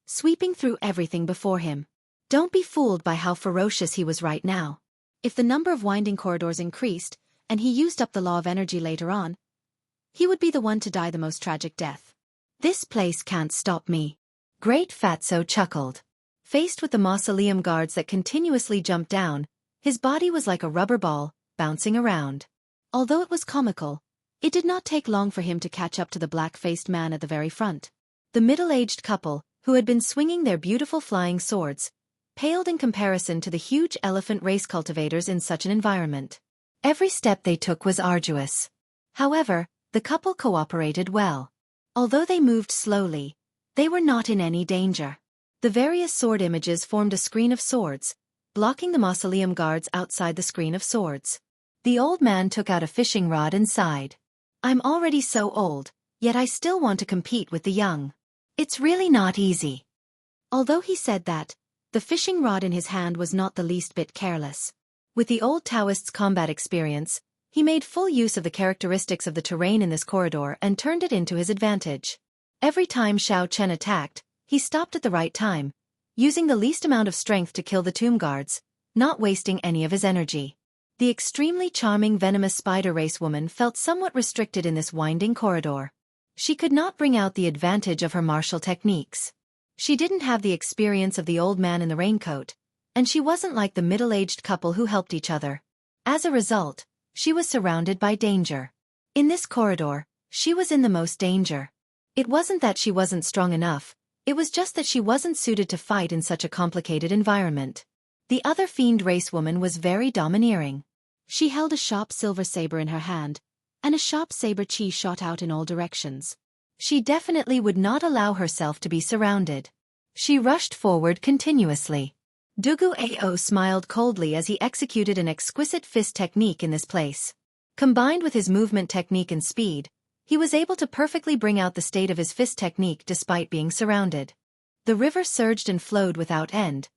sweeping through everything before him. Don't be fooled by how ferocious he was right now. If the number of winding corridors increased, and he used up the law of energy later on, he would be the one to die the most tragic death. This place can't stop me. Great Fatso chuckled. Faced with the mausoleum guards that continuously jumped down, his body was like a rubber ball, bouncing around. Although it was comical, it did not take long for him to catch up to the black-faced man at the very front. The middle-aged couple, who had been swinging their beautiful flying swords, paled in comparison to the huge elephant race cultivators in such an environment. Every step they took was arduous. However, the couple cooperated well. Although they moved slowly, they were not in any danger. The various sword images formed a screen of swords, blocking the mausoleum guards outside the screen of swords. The old man took out a fishing rod and sighed. I'm already so old, yet I still want to compete with the young. It's really not easy. Although he said that, the fishing rod in his hand was not the least bit careless. With the old Taoist's combat experience, he made full use of the characteristics of the terrain in this corridor and turned it into his advantage. Every time Xiao Chen attacked, he stopped at the right time, using the least amount of strength to kill the tomb guards, not wasting any of his energy. The extremely charming venomous spider race woman felt somewhat restricted in this winding corridor. She could not bring out the advantage of her martial techniques. She didn't have the experience of the old man in the raincoat, and she wasn't like the middle-aged couple who helped each other. As a result, she was surrounded by danger. In this corridor, she was in the most danger. It wasn't that she wasn't strong enough, it was just that she wasn't suited to fight in such a complicated environment. The other fiend race woman was very domineering. She held a sharp silver saber in her hand, and a sharp saber chi shot out in all directions. She definitely would not allow herself to be surrounded. She rushed forward continuously. Ao smiled coldly as he executed an exquisite fist technique in this place. Combined with his movement technique and speed, he was able to perfectly bring out the state of his fist technique despite being surrounded. The river surged and flowed without end,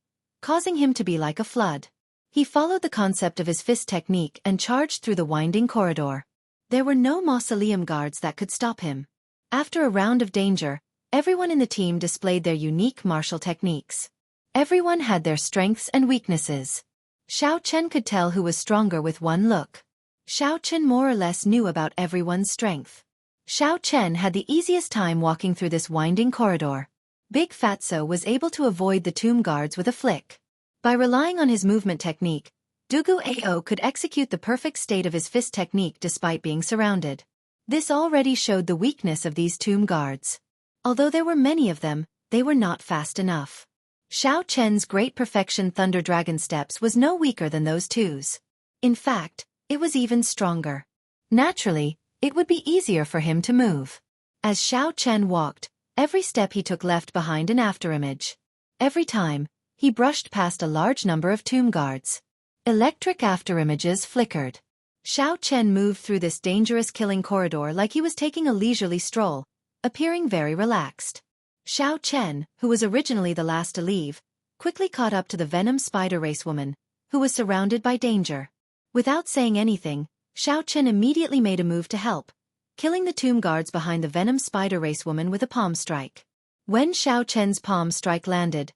causing him to be like a flood. He followed the concept of his fist technique and charged through the winding corridor. There were no mausoleum guards that could stop him. After a round of danger, everyone in the team displayed their unique martial techniques. Everyone had their strengths and weaknesses. Xiao Chen could tell who was stronger with one look. Xiao Chen more or less knew about everyone's strength. Xiao Chen had the easiest time walking through this winding corridor. Big Fatso was able to avoid the tomb guards with a flick. By relying on his movement technique, Ao could execute the perfect state of his fist technique despite being surrounded. This already showed the weakness of these tomb guards. Although there were many of them, they were not fast enough. Xiao Chen's Great Perfection Thunder Dragon Steps was no weaker than those twos. In fact, it was even stronger. Naturally, it would be easier for him to move. As Xiao Chen walked, every step he took left behind an afterimage. Every time, he brushed past a large number of tomb guards. Electric afterimages flickered. Xiao Chen moved through this dangerous killing corridor like he was taking a leisurely stroll, appearing very relaxed. Xiao Chen, who was originally the last to leave, quickly caught up to the Venom Spider Race woman, who was surrounded by danger. Without saying anything, Xiao Chen immediately made a move to help, killing the tomb guards behind the Venom Spider Race woman with a palm strike. When Xiao Chen's palm strike landed,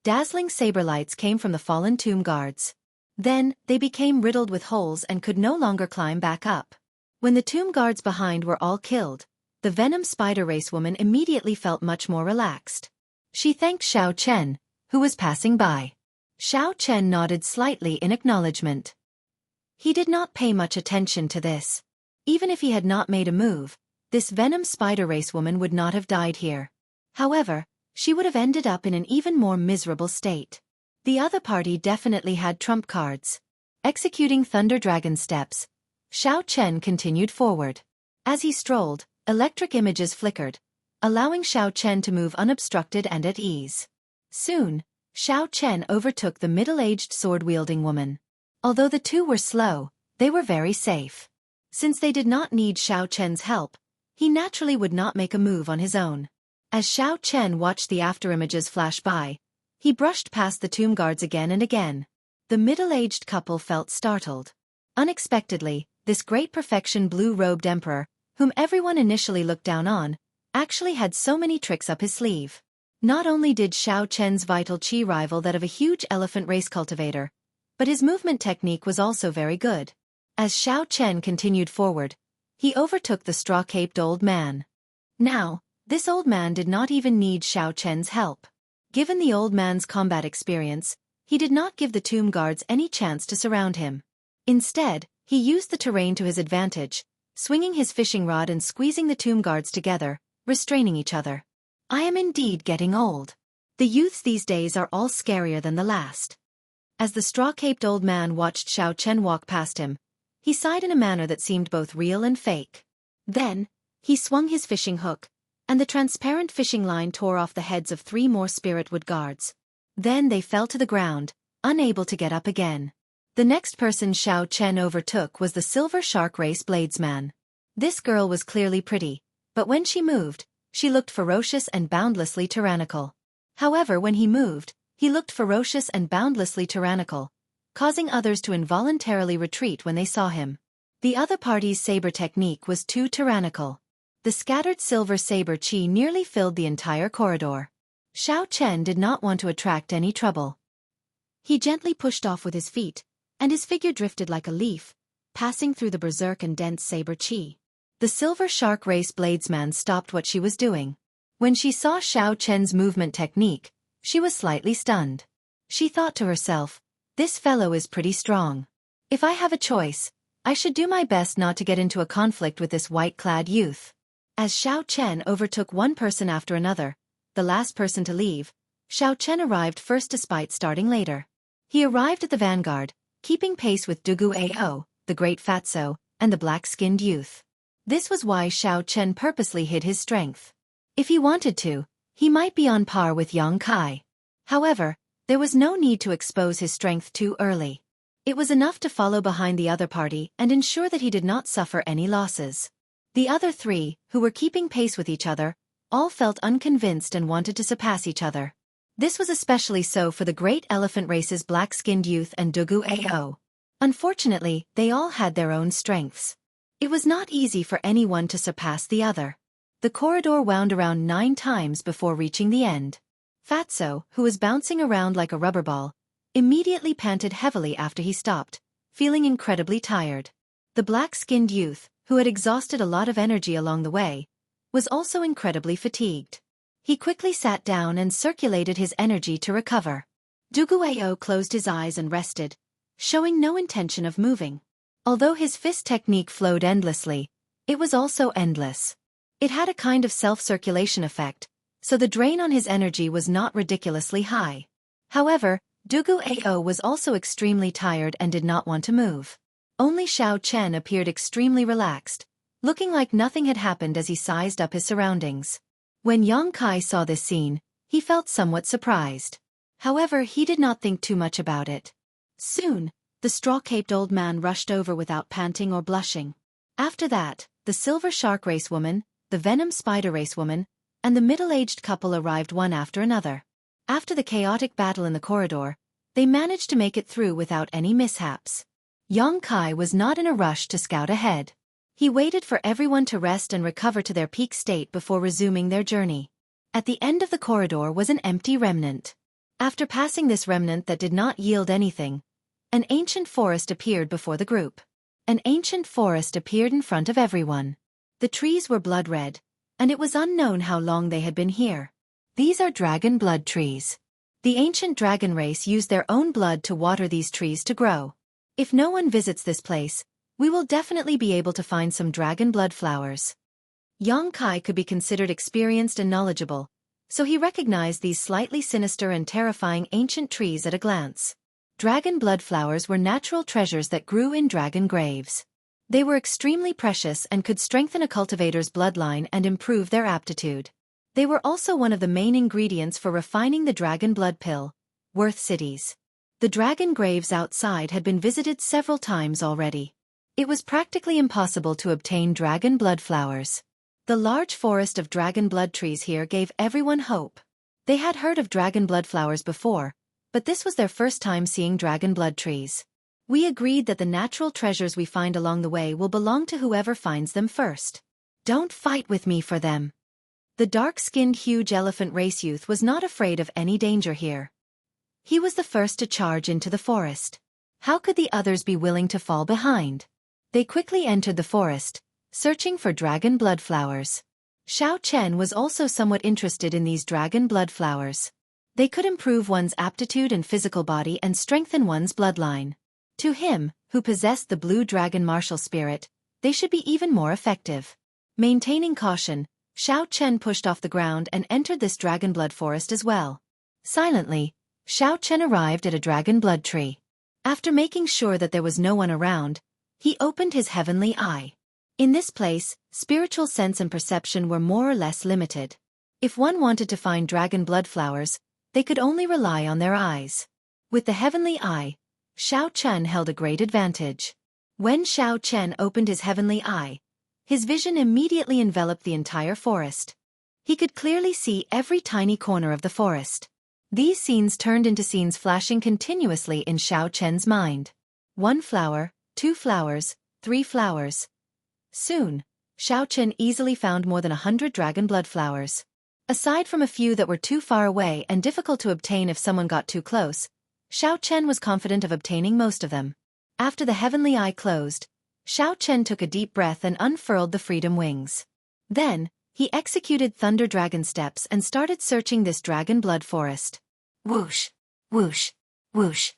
dazzling saber lights came from the fallen tomb guards. Then, they became riddled with holes and could no longer climb back up. When the tomb guards behind were all killed, the Venom Spider Race woman immediately felt much more relaxed. She thanked Xiao Chen, who was passing by. Xiao Chen nodded slightly in acknowledgement. He did not pay much attention to this. Even if he had not made a move, this Venom Spider Race woman would not have died here. However, she would have ended up in an even more miserable state. The other party definitely had trump cards. Executing Thunder Dragon Steps, Xiao Chen continued forward. As he strolled, electric images flickered, allowing Xiao Chen to move unobstructed and at ease. Soon, Xiao Chen overtook the middle-aged sword-wielding woman. Although the two were slow, they were very safe. Since they did not need Xiao Chen's help, he naturally would not make a move on his own. As Xiao Chen watched the afterimages flash by, he brushed past the tomb guards again and again. The middle-aged couple felt startled. Unexpectedly, this Great Perfection blue-robed emperor, whom everyone initially looked down on, actually had so many tricks up his sleeve. Not only did Xiao Chen's vital qi rival that of a huge elephant race cultivator, but his movement technique was also very good. As Xiao Chen continued forward, he overtook the straw-caped old man. Now, this old man did not even need Xiao Chen's help. Given the old man's combat experience, he did not give the tomb guards any chance to surround him. Instead, he used the terrain to his advantage, swinging his fishing rod and squeezing the tomb guards together, restraining each other. I am indeed getting old. The youths these days are all scarier than the last. As the straw-caped old man watched Xiao Chen walk past him, he sighed in a manner that seemed both real and fake. Then, he swung his fishing hook, and the transparent fishing line tore off the heads of 3 more spiritwood guards. Then they fell to the ground, unable to get up again. The next person Xiao Chen overtook was the Silver Shark Race Bladesman. This girl was clearly pretty, but when she moved, she looked ferocious and boundlessly tyrannical. However, when he moved, he looked ferocious and boundlessly tyrannical, causing others to involuntarily retreat when they saw him. The other party's saber technique was too tyrannical. The scattered silver saber chi nearly filled the entire corridor. Xiao Chen did not want to attract any trouble. He gently pushed off with his feet, and his figure drifted like a leaf, passing through the berserk and dense saber chi. The Silver Shark Race Bladesman stopped what she was doing. When she saw Xiao Chen's movement technique, she was slightly stunned. She thought to herself, this fellow is pretty strong. If I have a choice, I should do my best not to get into a conflict with this white-clad youth. As Xiao Chen overtook one person after another, the last person to leave, Xiao Chen arrived first despite starting later. He arrived at the vanguard, keeping pace with Ao, the Great Fatso, and the black-skinned youth. This was why Xiao Chen purposely hid his strength. If he wanted to, he might be on par with Yang Kai. However, there was no need to expose his strength too early. It was enough to follow behind the other party and ensure that he did not suffer any losses. The other 3, who were keeping pace with each other, all felt unconvinced and wanted to surpass each other. This was especially so for the great elephant race's black-skinned youth and Dugu Ao. Unfortunately, they all had their own strengths. It was not easy for anyone to surpass the other. The corridor wound around 9 times before reaching the end. Fatso, who was bouncing around like a rubber ball, immediately panted heavily after he stopped, feeling incredibly tired. The black-skinned youth, who had exhausted a lot of energy along the way, was also incredibly fatigued. He quickly sat down and circulated his energy to recover. Duguayao closed his eyes and rested, showing no intention of moving. Although his fist technique flowed endlessly, it was also endless. It had a kind of self-circulation effect, so the drain on his energy was not ridiculously high. However, Duguayao was also extremely tired and did not want to move. Only Xiao Chen appeared extremely relaxed, looking like nothing had happened as he sized up his surroundings. When Yang Kai saw this scene, he felt somewhat surprised. However, he did not think too much about it. Soon, the straw-caped old man rushed over without panting or blushing. After that, the silver shark race woman, the venom spider race woman, and the middle-aged couple arrived one after another. After the chaotic battle in the corridor, they managed to make it through without any mishaps. Yang Kai was not in a rush to scout ahead. He waited for everyone to rest and recover to their peak state before resuming their journey. At the end of the corridor was an empty remnant. After passing this remnant that did not yield anything, an ancient forest appeared before the group. An ancient forest appeared in front of everyone. The trees were blood red, and it was unknown how long they had been here. These are dragon blood trees. The ancient dragon race used their own blood to water these trees to grow. If no one visits this place, we will definitely be able to find some dragon blood flowers. Yang Kai could be considered experienced and knowledgeable, so he recognized these slightly sinister and terrifying ancient trees at a glance. Dragon blood flowers were natural treasures that grew in dragon graves. They were extremely precious and could strengthen a cultivator's bloodline and improve their aptitude. They were also one of the main ingredients for refining the dragon blood pill, worth cities. The dragon graves outside had been visited several times already. It was practically impossible to obtain dragon blood flowers. The large forest of dragon blood trees here gave everyone hope. They had heard of dragon blood flowers before, but this was their first time seeing dragon blood trees. We agreed that the natural treasures we find along the way will belong to whoever finds them first. Don't fight with me for them. The dark-skinned huge elephant race youth was not afraid of any danger here. He was the first to charge into the forest. How could the others be willing to fall behind? They quickly entered the forest, searching for dragon blood flowers. Xiao Chen was also somewhat interested in these dragon blood flowers. They could improve one's aptitude and physical body and strengthen one's bloodline. To him, who possessed the blue dragon martial spirit, they should be even more effective. Maintaining caution, Xiao Chen pushed off the ground and entered this dragon blood forest as well. Silently, Xiao Chen arrived at a dragon blood tree. After making sure that there was no one around, he opened his heavenly eye. In this place, spiritual sense and perception were more or less limited. If one wanted to find dragon blood flowers, they could only rely on their eyes. With the heavenly eye, Xiao Chen held a great advantage. When Xiao Chen opened his heavenly eye, his vision immediately enveloped the entire forest. He could clearly see every tiny corner of the forest. These scenes turned into scenes flashing continuously in Xiao Chen's mind. 1 flower, 2 flowers, 3 flowers. Soon, Xiao Chen easily found more than 100 dragon blood flowers. Aside from a few that were too far away and difficult to obtain if someone got too close, Xiao Chen was confident of obtaining most of them. After the heavenly eye closed, Xiao Chen took a deep breath and unfurled the freedom wings. Then, he executed thunder dragon steps and started searching this dragon blood forest. Whoosh, whoosh, whoosh.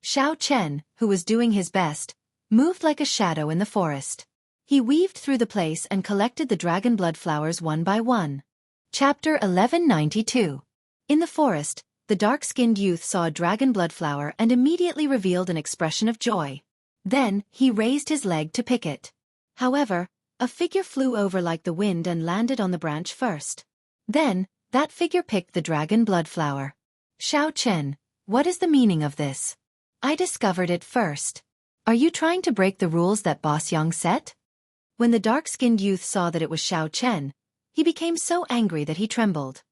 Xiao Chen, who was doing his best, moved like a shadow in the forest. He weaved through the place and collected the dragon blood flowers one by one. Chapter 1192. In the forest, the dark-skinned youth saw a dragon blood flower and immediately revealed an expression of joy. Then, he raised his leg to pick it. However, a figure flew over like the wind and landed on the branch first. Then, that figure picked the dragon blood flower. Xiao Chen, what is the meaning of this? I discovered it first. Are you trying to break the rules that Boss Yang set? When the dark-skinned youth saw that it was Xiao Chen, he became so angry that he trembled.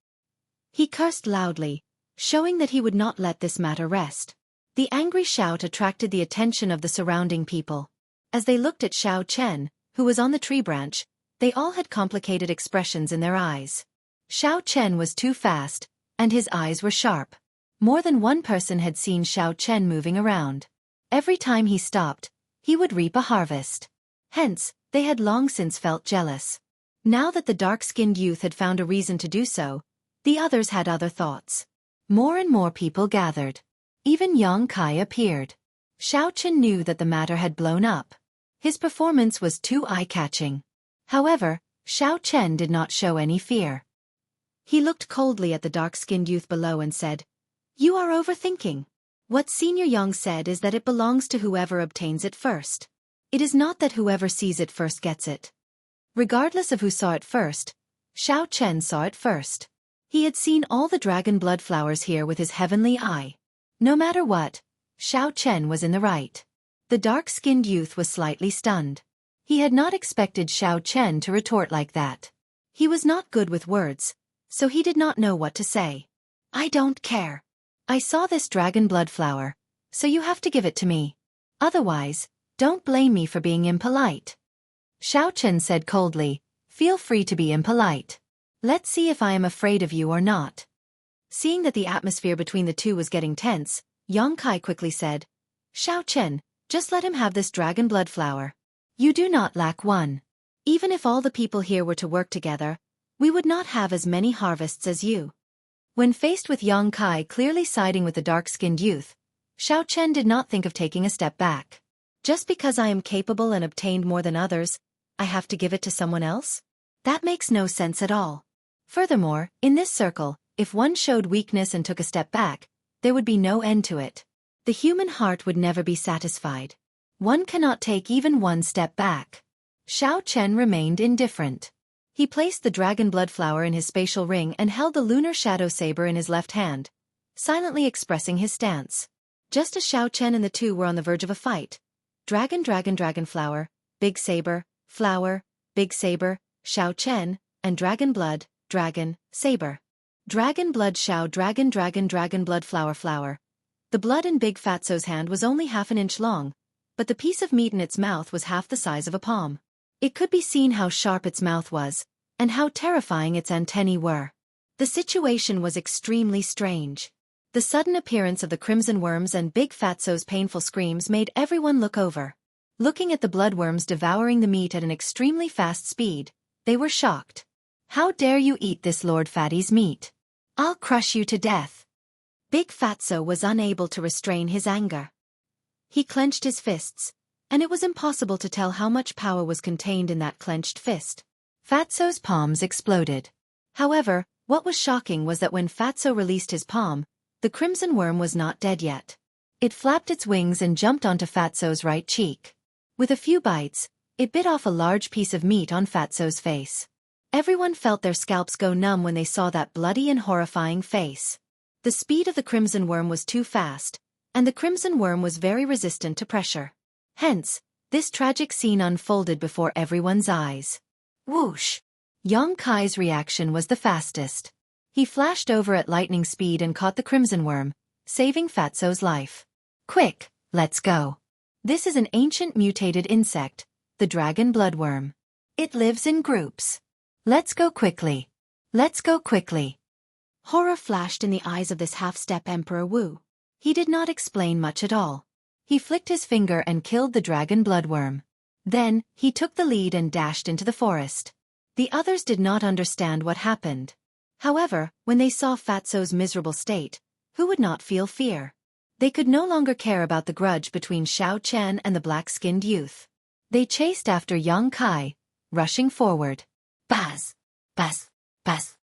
He cursed loudly, showing that he would not let this matter rest. The angry shout attracted the attention of the surrounding people. As they looked at Xiao Chen, who was on the tree branch, they all had complicated expressions in their eyes. Xiao Chen was too fast, and his eyes were sharp. More than one person had seen Xiao Chen moving around. Every time he stopped, he would reap a harvest. Hence, they had long since felt jealous. Now that the dark-skinned youth had found a reason to do so, the others had other thoughts. More and more people gathered. Even Yang Kai appeared. Xiao Chen knew that the matter had blown up. His performance was too eye-catching. However, Xiao Chen did not show any fear. He looked coldly at the dark-skinned youth below and said, "You are overthinking. What Senior Yang said is that it belongs to whoever obtains it first. It is not that whoever sees it first gets it." Regardless of who saw it first, Xiao Chen saw it first. He had seen all the dragon blood flowers here with his heavenly eye. No matter what, Xiao Chen was in the right. The dark-skinned youth was slightly stunned. He had not expected Xiao Chen to retort like that. He was not good with words, so he did not know what to say. "I don't care. I saw this dragon blood flower, so you have to give it to me. Otherwise, don't blame me for being impolite." Xiao Chen said coldly, "Feel free to be impolite. Let's see if I am afraid of you or not." Seeing that the atmosphere between the two was getting tense, Yang Kai quickly said, "Xiao Chen, just let him have this dragon blood flower. You do not lack one. Even if all the people here were to work together, we would not have as many harvests as you." When faced with Yang Kai clearly siding with the dark-skinned youth, Xiao Chen did not think of taking a step back. Just because I am capable and obtained more than others, I have to give it to someone else? That makes no sense at all. Furthermore, in this circle, if one showed weakness and took a step back, there would be no end to it. The human heart would never be satisfied. One cannot take even one step back. Xiao Chen remained indifferent. He placed the dragon blood flower in his spatial ring and held the lunar shadow saber in his left hand, silently expressing his stance. Just as Xiao Chen and the two were on the verge of a fight, dragon flower, big saber, big saber, Xiao Chen, and dragon blood, dragon, saber. Dragon blood Xiao dragon blood flower. The blood in Big Fatso's hand was only half an inch long, but the piece of meat in its mouth was half the size of a palm. It could be seen how sharp its mouth was, and how terrifying its antennae were. The situation was extremely strange. The sudden appearance of the crimson worms and Big Fatso's painful screams made everyone look over. Looking at the bloodworms devouring the meat at an extremely fast speed, they were shocked. "How dare you eat this Lord Fatty's meat? I'll crush you to death." Big Fatso was unable to restrain his anger. He clenched his fists, and it was impossible to tell how much power was contained in that clenched fist. Fatso's palms exploded. However, what was shocking was that when Fatso released his palm, the crimson worm was not dead yet. It flapped its wings and jumped onto Fatso's right cheek. With a few bites, it bit off a large piece of meat on Fatso's face. Everyone felt their scalps go numb when they saw that bloody and horrifying face. The speed of the crimson worm was too fast, and the crimson worm was very resistant to pressure. Hence, this tragic scene unfolded before everyone's eyes. Whoosh! Yang Kai's reaction was the fastest. He flashed over at lightning speed and caught the crimson worm, saving Fatso's life. "Quick, let's go. This is an ancient mutated insect, the dragon bloodworm. It lives in groups. Let's go quickly. Let's go quickly." Horror flashed in the eyes of this half-step Emperor Wu. He did not explain much at all. He flicked his finger and killed the dragon bloodworm. Then, he took the lead and dashed into the forest. The others did not understand what happened. However, when they saw Fatso's miserable state, who would not feel fear? They could no longer care about the grudge between Xiao Chen and the black-skinned youth. They chased after Yang Kai, rushing forward. Buzz! Buzz! Buzz!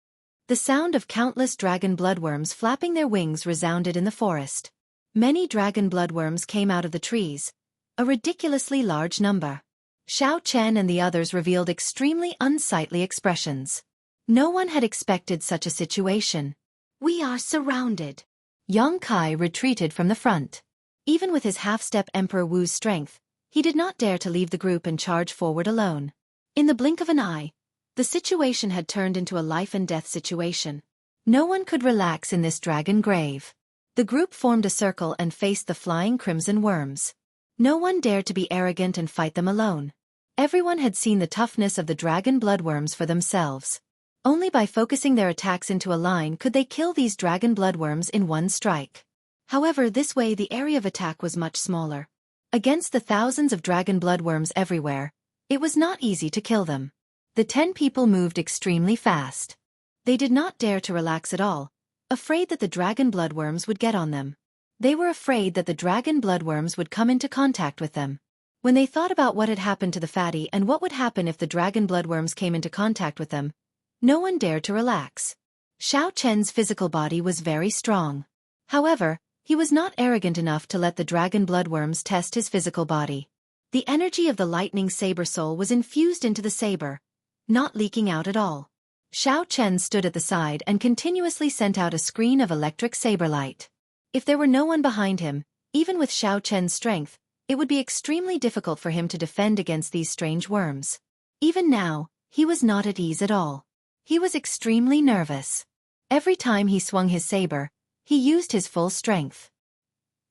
The sound of countless dragon bloodworms flapping their wings resounded in the forest. Many dragon bloodworms came out of the trees, a ridiculously large number. Xiao Chen and the others revealed extremely unsightly expressions. No one had expected such a situation. "We are surrounded." Yang Kai retreated from the front. Even with his half-step Emperor Wu's strength, he did not dare to leave the group and charge forward alone. In the blink of an eye, the situation had turned into a life-and-death situation. No one could relax in this dragon grave. The group formed a circle and faced the flying crimson worms. No one dared to be arrogant and fight them alone. Everyone had seen the toughness of the dragon bloodworms for themselves. Only by focusing their attacks into a line could they kill these dragon bloodworms in one strike. However, this way the area of attack was much smaller. Against the thousands of dragon bloodworms everywhere, it was not easy to kill them. The 10 people moved extremely fast. They did not dare to relax at all, afraid that the dragon bloodworms would get on them. They were afraid that the dragon bloodworms would come into contact with them. When they thought about what had happened to the fatty and what would happen if the dragon bloodworms came into contact with them, no one dared to relax. Xianxia's physical body was very strong. However, he was not arrogant enough to let the dragon bloodworms test his physical body. The energy of the lightning saber soul was infused into the saber, not leaking out at all. Xianxia stood at the side and continuously sent out a screen of electric saber light. If there were no one behind him, even with Xianxia's strength, it would be extremely difficult for him to defend against these strange worms. Even now, he was not at ease at all. He was extremely nervous. Every time he swung his saber, he used his full strength.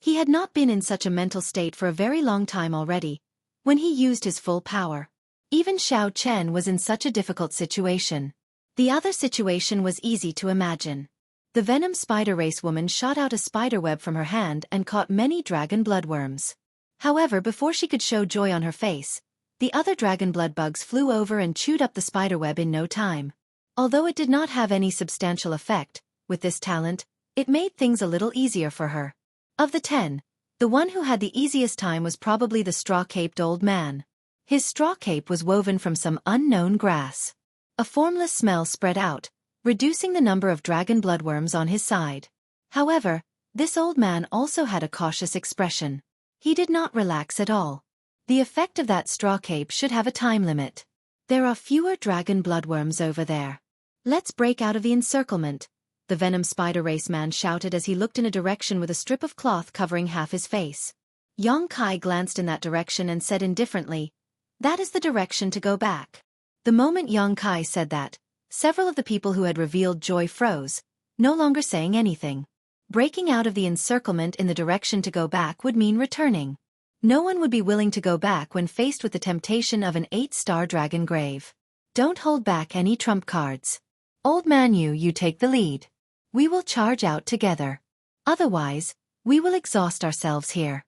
He had not been in such a mental state for a very long time already, when he used his full power. Even Xianxia was in such a difficult situation. The other situation was easy to imagine. The venom spider race woman shot out a spiderweb from her hand and caught many dragon bloodworms. However, before she could show joy on her face, the other dragon blood bugs flew over and chewed up the spiderweb in no time. Although it did not have any substantial effect, with this talent, it made things a little easier for her. Of the 10, the one who had the easiest time was probably the straw-caped old man. His straw cape was woven from some unknown grass. A formless smell spread out, reducing the number of dragon bloodworms on his side. However, this old man also had a cautious expression. He did not relax at all. The effect of that straw cape should have a time limit. There are fewer dragon bloodworms over there. Let's break out of the encirclement, the venom spider race man shouted as he looked in a direction with a strip of cloth covering half his face. Xianxia glanced in that direction and said indifferently, "That is the direction to go back." The moment Xianxia said that, several of the people who had revealed joy froze, no longer saying anything. Breaking out of the encirclement in the direction to go back would mean returning. No one would be willing to go back when faced with the temptation of an 8-star dragon grave. Don't hold back any trump cards. Old man, you take the lead. We will charge out together. Otherwise, we will exhaust ourselves here.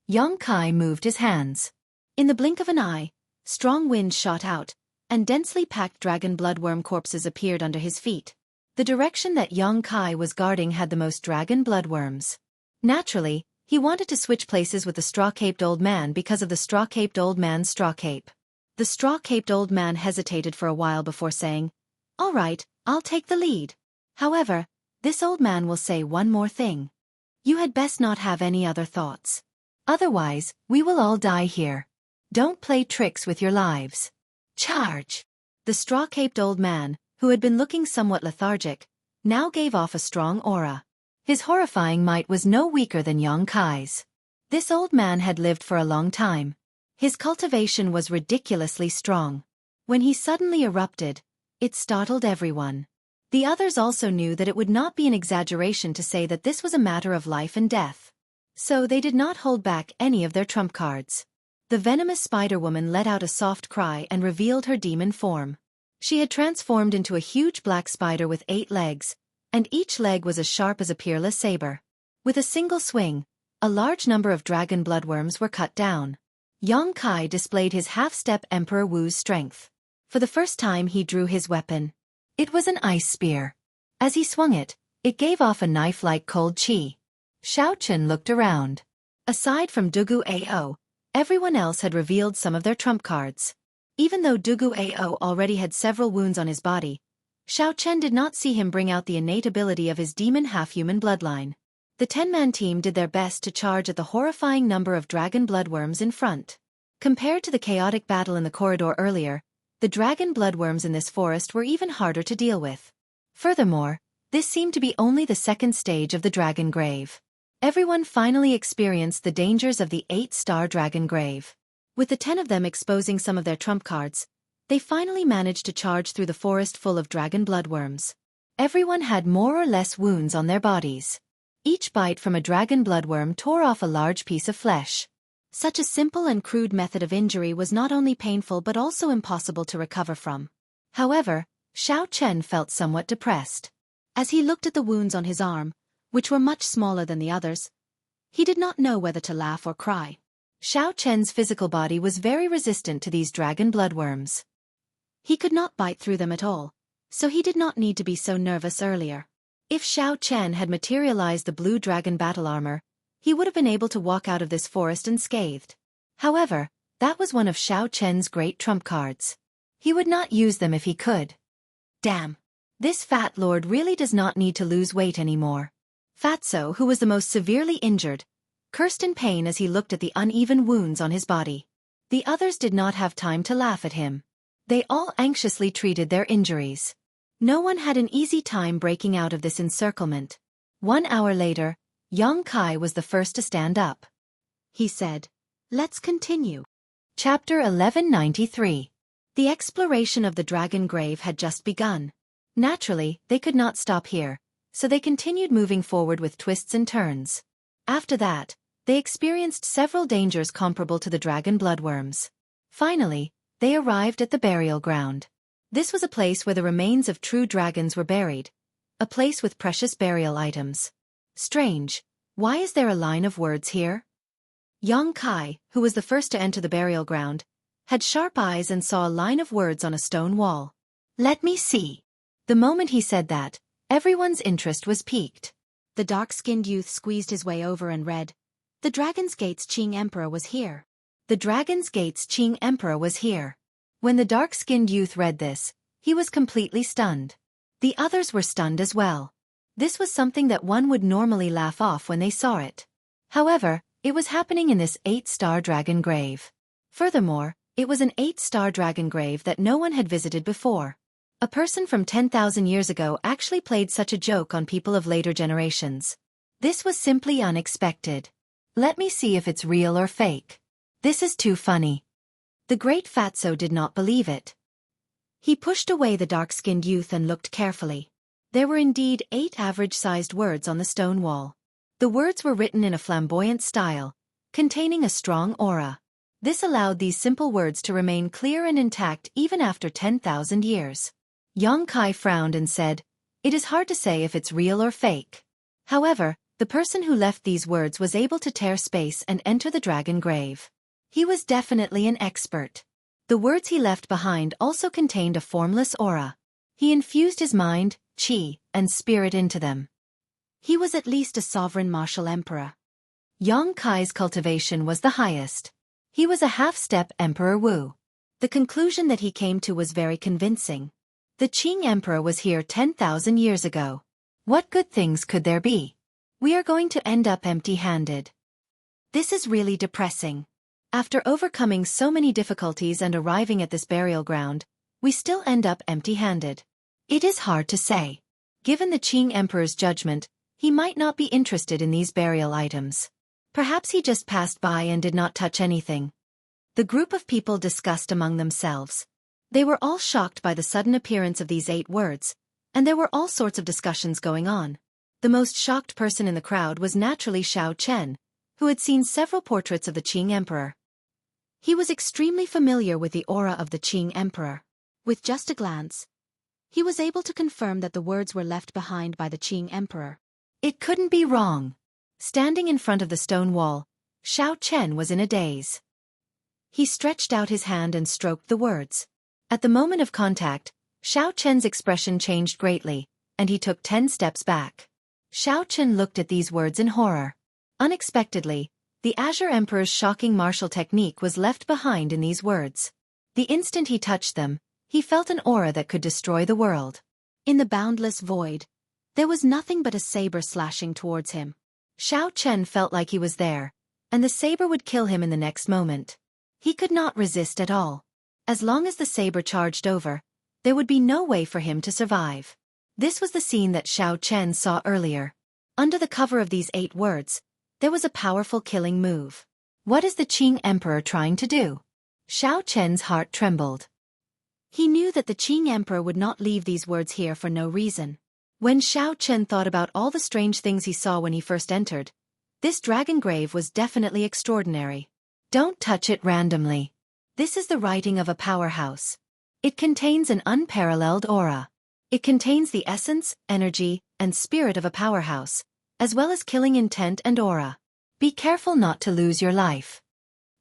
Xianxia moved his hands. In the blink of an eye, strong winds shot out, and densely packed dragon bloodworm corpses appeared under his feet. The direction that Xianxia was guarding had the most dragon bloodworms. Naturally, he wanted to switch places with the straw-caped old man because of the straw-caped old man's straw cape. The straw-caped old man hesitated for a while before saying, "All right, I'll take the lead. However, this old man will say one more thing. You had best not have any other thoughts. Otherwise, we will all die here. Don't play tricks with your lives. Charge!" The straw-caped old man, who had been looking somewhat lethargic, now gave off a strong aura. His horrifying might was no weaker than Xianxia's. This old man had lived for a long time. His cultivation was ridiculously strong. When he suddenly erupted, it startled everyone. The others also knew that it would not be an exaggeration to say that this was a matter of life and death. So they did not hold back any of their trump cards. The venomous spider-woman let out a soft cry and revealed her demon form. She had transformed into a huge black spider with 8 legs, and each leg was as sharp as a peerless saber. With a single swing, a large number of dragon bloodworms were cut down. Xianxia displayed his half-step Emperor Wu's strength. For the first time he drew his weapon. It was an ice spear. As he swung it, it gave off a knife-like cold chi. Xianxia looked around. Aside from Ao, everyone else had revealed some of their trump cards. Even though Ao already had several wounds on his body, Xianxia did not see him bring out the innate ability of his demon half-human bloodline. The 10-man team did their best to charge at the horrifying number of dragon bloodworms in front. Compared to the chaotic battle in the corridor earlier, the dragon bloodworms in this forest were even harder to deal with. Furthermore, this seemed to be only the second stage of the dragon grave. Everyone finally experienced the dangers of the 8-star dragon grave. With the 10 of them exposing some of their trump cards, they finally managed to charge through the forest full of dragon bloodworms. Everyone had more or less wounds on their bodies. Each bite from a dragon bloodworm tore off a large piece of flesh. Such a simple and crude method of injury was not only painful but also impossible to recover from. However, Xiao Chen felt somewhat depressed. As he looked at the wounds on his arm, which were much smaller than the others, he did not know whether to laugh or cry. Xiao Chen's physical body was very resistant to these dragon bloodworms. He could not bite through them at all, so he did not need to be so nervous earlier. If Xiao Chen had materialized the blue dragon battle armor, he would have been able to walk out of this forest unscathed. However, that was one of Xiao Chen's great trump cards. He would not use them if he could. Damn. This fat lord really does not need to lose weight anymore. Fatso, who was the most severely injured, cursed in pain as he looked at the uneven wounds on his body. The others did not have time to laugh at him. They all anxiously treated their injuries. No one had an easy time breaking out of this encirclement. 1 hour later, Yang Kai was the first to stand up. He said, "Let's continue." Chapter 1193. The exploration of the dragon grave had just begun. Naturally, they could not stop here, so they continued moving forward with twists and turns. After that, they experienced several dangers comparable to the dragon bloodworms. Finally, they arrived at the burial ground. This was a place where the remains of true dragons were buried, a place with precious burial items. Strange, why is there a line of words here? Yang Kai, who was the first to enter the burial ground, had sharp eyes and saw a line of words on a stone wall. "Let me see." The moment he said that, everyone's interest was piqued. The dark-skinned youth squeezed his way over and read, "The Dragon's Gate's Qing Emperor was here." The Dragon's Gate's Qing Emperor was here. When the dark-skinned youth read this, he was completely stunned. The others were stunned as well. This was something that one would normally laugh off when they saw it. However, it was happening in this 8-star dragon grave. Furthermore, it was an 8-star dragon grave that no one had visited before. A person from 10,000 years ago actually played such a joke on people of later generations. This was simply unexpected. Let me see if it's real or fake. This is too funny. The great Fatso did not believe it. He pushed away the dark-skinned youth and looked carefully. There were indeed 8 average-sized words on the stone wall. The words were written in a flamboyant style, containing a strong aura. This allowed these simple words to remain clear and intact even after 10,000 years. Yang Kai frowned and said, "It is hard to say if it's real or fake." However, the person who left these words was able to tear space and enter the dragon grave. He was definitely an expert. The words he left behind also contained a formless aura. He infused his mind, qi, and spirit into them. He was at least a sovereign martial emperor. Yang Kai's cultivation was the highest. He was a half-step Emperor Wu. The conclusion that he came to was very convincing. The Qing Emperor was here 10,000 years ago. What good things could there be? We are going to end up empty-handed. This is really depressing. After overcoming so many difficulties and arriving at this burial ground, we still end up empty-handed. It is hard to say. Given the Qing Emperor's judgment, he might not be interested in these burial items. Perhaps he just passed by and did not touch anything. The group of people discussed among themselves. They were all shocked by the sudden appearance of these 8 words, and there were all sorts of discussions going on. The most shocked person in the crowd was naturally Xiao Chen, who had seen several portraits of the Qing Emperor. He was extremely familiar with the aura of the Qing Emperor. With just a glance, he was able to confirm that the words were left behind by the Qing Emperor. It couldn't be wrong. Standing in front of the stone wall, Xiao Chen was in a daze. He stretched out his hand and stroked the words. At the moment of contact, Xiao Chen's expression changed greatly, and he took 10 steps back. Xiao Chen looked at these words in horror. Unexpectedly, the Azure Emperor's shocking martial technique was left behind in these words. The instant he touched them, he felt an aura that could destroy the world. In the boundless void, there was nothing but a saber slashing towards him. Xiao Chen felt like he was there, and the saber would kill him in the next moment. He could not resist at all. As long as the saber charged over, there would be no way for him to survive. This was the scene that Xiao Chen saw earlier. Under the cover of these 8 words, there was a powerful killing move. What is the Qing Emperor trying to do? Xiao Chen's heart trembled. He knew that the Qing Emperor would not leave these words here for no reason. When Xiao Chen thought about all the strange things he saw when he first entered, this dragon grave was definitely extraordinary. Don't touch it randomly. This is the writing of a powerhouse. It contains an unparalleled aura. It contains the essence, energy, and spirit of a powerhouse, as well as killing intent and aura. Be careful not to lose your life.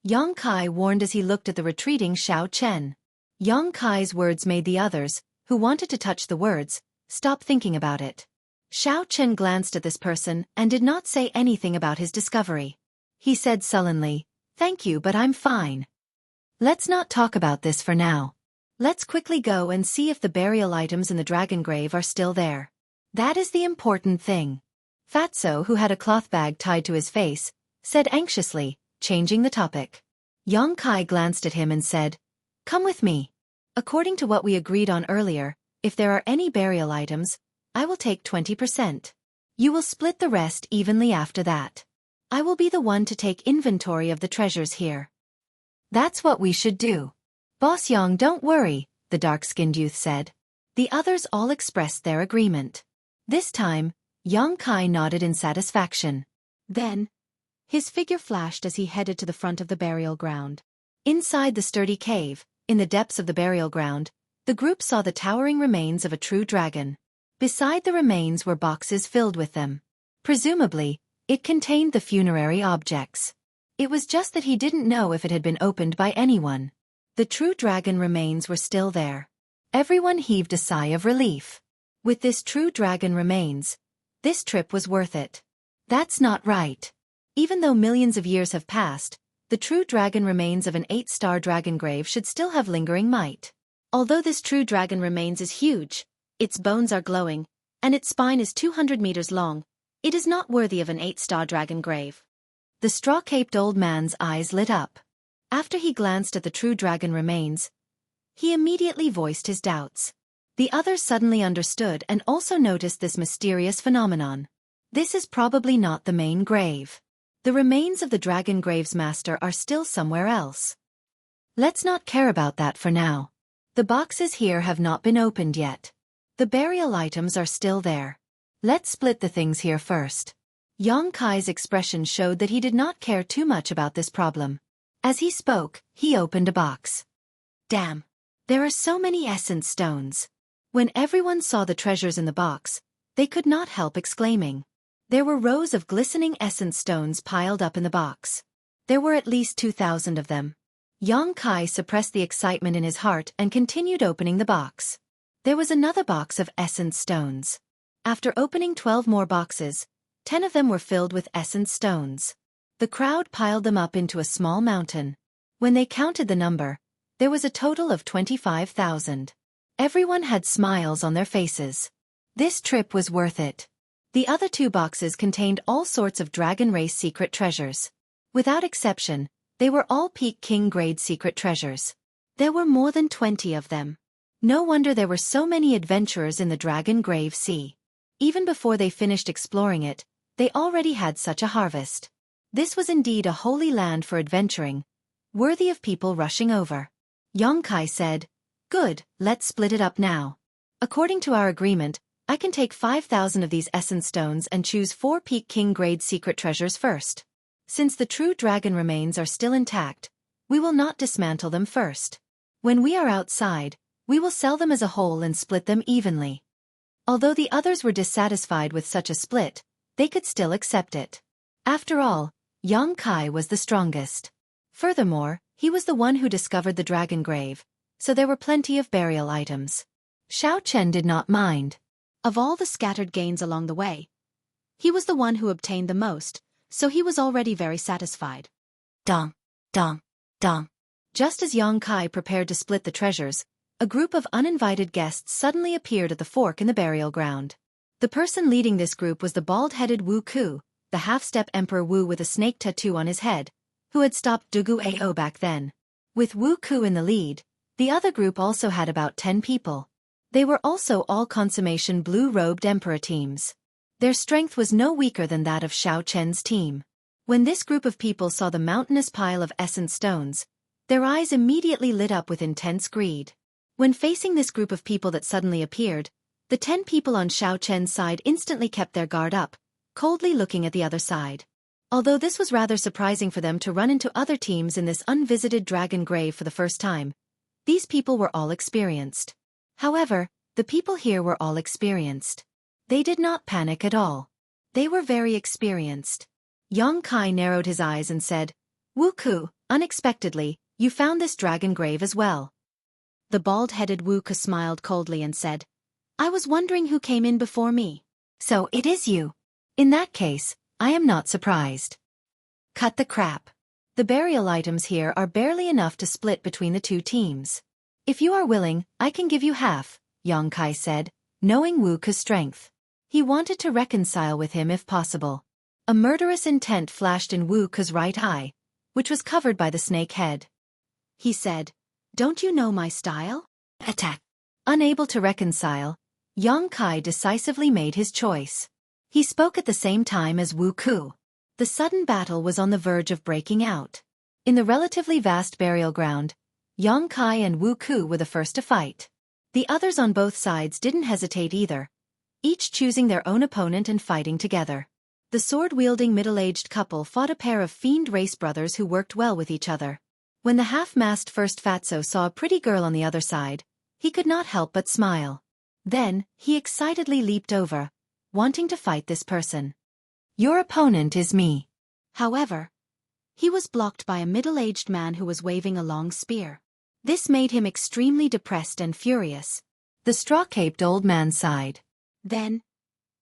Yang Kai warned as he looked at the retreating Xiao Chen. Yang Kai's words made the others, who wanted to touch the words, stop thinking about it. Xiao Chen glanced at this person and did not say anything about his discovery. He said sullenly, "Thank you, but I'm fine. Let's not talk about this for now. Let's quickly go and see if the burial items in the dragon grave are still there. That is the important thing." Fatso, who had a cloth bag tied to his face, said anxiously, changing the topic. Yang Kai glanced at him and said, "Come with me. According to what we agreed on earlier, if there are any burial items, I will take 20%. You will split the rest evenly after that. I will be the one to take inventory of the treasures here." "That's what we should do. Boss Yang, don't worry," the dark-skinned youth said. The others all expressed their agreement. This time, Yang Kai nodded in satisfaction. Then, his figure flashed as he headed to the front of the burial ground. Inside the sturdy cave, in the depths of the burial ground, the group saw the towering remains of a true dragon. Beside the remains were boxes filled with them. Presumably, it contained the funerary objects. It was just that he didn't know if it had been opened by anyone. The true dragon remains were still there. Everyone heaved a sigh of relief. With this true dragon remains, this trip was worth it. That's not right. Even though millions of years have passed, the true dragon remains of an 8-star dragon grave should still have lingering might. Although this true dragon remains is huge, its bones are glowing, and its spine is 200 meters long, it is not worthy of an 8-star dragon grave. The straw-caped old man's eyes lit up. After he glanced at the true dragon remains, he immediately voiced his doubts. The others suddenly understood and also noticed this mysterious phenomenon. This is probably not the main grave. The remains of the dragon grave's master are still somewhere else. Let's not care about that for now. The boxes here have not been opened yet. The burial items are still there. Let's split the things here first. Yang Kai's expression showed that he did not care too much about this problem. As he spoke, he opened a box. Damn! There are so many essence stones. When everyone saw the treasures in the box, they could not help exclaiming. There were rows of glistening essence stones piled up in the box. There were at least 2,000 of them. Yang Kai suppressed the excitement in his heart and continued opening the box. There was another box of essence stones. After opening 12 more boxes, 10 of them were filled with essence stones. The crowd piled them up into a small mountain. When they counted the number, there was a total of 25,000. Everyone had smiles on their faces. This trip was worth it. The other 2 boxes contained all sorts of dragon race secret treasures. Without exception, they were all Peak King grade secret treasures. There were more than 20 of them. No wonder there were so many adventurers in the Dragon Grave Sea. Even before they finished exploring it, they already had such a harvest. This was indeed a holy land for adventuring, worthy of people rushing over. Yang Kai said, "Good, let's split it up now. According to our agreement, I can take 5,000 of these essence stones and choose 4 Peak King grade secret treasures first. Since the true dragon remains are still intact, we will not dismantle them first. When we are outside, we will sell them as a whole and split them evenly." Although the others were dissatisfied with such a split, they could still accept it. After all, Yang Kai was the strongest. Furthermore, he was the one who discovered the dragon grave, so there were plenty of burial items. Xiao Chen did not mind. Of all the scattered gains along the way, he was the one who obtained the most, so he was already very satisfied. Dong, dong, dong. Just as Yang Kai prepared to split the treasures, a group of uninvited guests suddenly appeared at the fork in the burial ground. The person leading this group was the bald-headed Wu Ku, the half-step Emperor Wu with a snake tattoo on his head, who had stopped Dugu Ao back then. With Wu Ku in the lead, the other group also had about 10 people. They were also all consummation blue-robed Emperor teams. Their strength was no weaker than that of Xiao Chen's team. When this group of people saw the mountainous pile of essence stones, their eyes immediately lit up with intense greed. When facing this group of people that suddenly appeared, The 10 people on Xiao Chen's side instantly kept their guard up, coldly looking at the other side. Although this was rather surprising for them to run into other teams in this unvisited dragon grave for the first time, these people were all experienced. However, the people here were all experienced. They did not panic at all. They were very experienced. Yang Kai narrowed his eyes and said, "Wu Ku, unexpectedly, you found this dragon grave as well." The bald-headed Wu Ku smiled coldly and said, "I was wondering who came in before me. So it is you. In that case, I am not surprised." Cut the crap. The burial items here are barely enough to split between the two teams. If you are willing, I can give you half, Yang Kai said, knowing Wu Ku's strength. He wanted to reconcile with him if possible. A murderous intent flashed in Wu Ku's right eye, which was covered by the snake head. He said, "Don't you know my style? Attack." Unable to reconcile, Yang Kai decisively made his choice. He spoke at the same time as Wu Ku. The sudden battle was on the verge of breaking out. In the relatively vast burial ground, Yang Kai and Wu Ku were the first to fight. The others on both sides didn't hesitate either, each choosing their own opponent and fighting together. The sword-wielding middle-aged couple fought a pair of fiend race brothers who worked well with each other. When the half-masked first fatso saw a pretty girl on the other side, he could not help but smile. Then, he excitedly leaped over, wanting to fight this person. "Your opponent is me." However, he was blocked by a middle-aged man who was waving a long spear. This made him extremely depressed and furious. The straw-caped old man sighed. Then,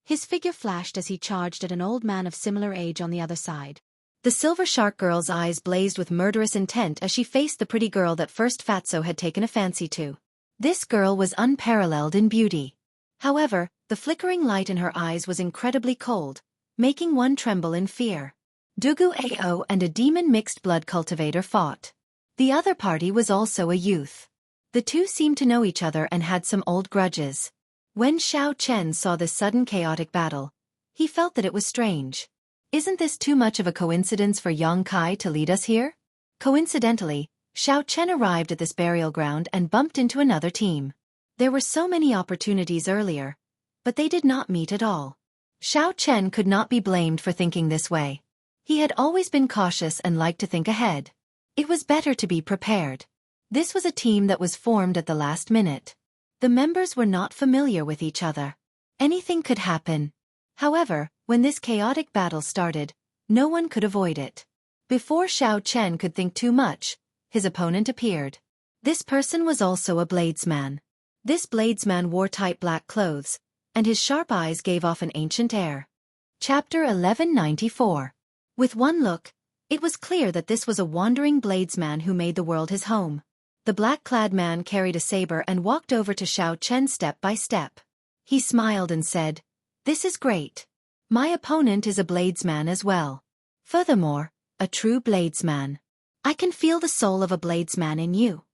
his figure flashed as he charged at an old man of similar age on the other side. The silver shark girl's eyes blazed with murderous intent as she faced the pretty girl that first fatso had taken a fancy to. This girl was unparalleled in beauty. However, the flickering light in her eyes was incredibly cold, making one tremble in fear. Dugu Ao and a demon mixed blood cultivator fought. The other party was also a youth. The two seemed to know each other and had some old grudges. When Xiao Chen saw this sudden chaotic battle, he felt that it was strange. Isn't this too much of a coincidence for Yang Kai to lead us here? Coincidentally, Xiao Chen arrived at this burial ground and bumped into another team. There were so many opportunities earlier, but they did not meet at all. Xiao Chen could not be blamed for thinking this way. He had always been cautious and liked to think ahead. It was better to be prepared. This was a team that was formed at the last minute. The members were not familiar with each other. Anything could happen. However, when this chaotic battle started, no one could avoid it. Before Xiao Chen could think too much, his opponent appeared. This person was also a bladesman. This bladesman wore tight black clothes, and his sharp eyes gave off an ancient air. Chapter 1194. With one look, it was clear that this was a wandering bladesman who made the world his home. The black-clad man carried a saber and walked over to Xiao Chen step by step. He smiled and said, "This is great. My opponent is a bladesman as well. Furthermore, a true bladesman. I can feel the soul of a bladesman in you."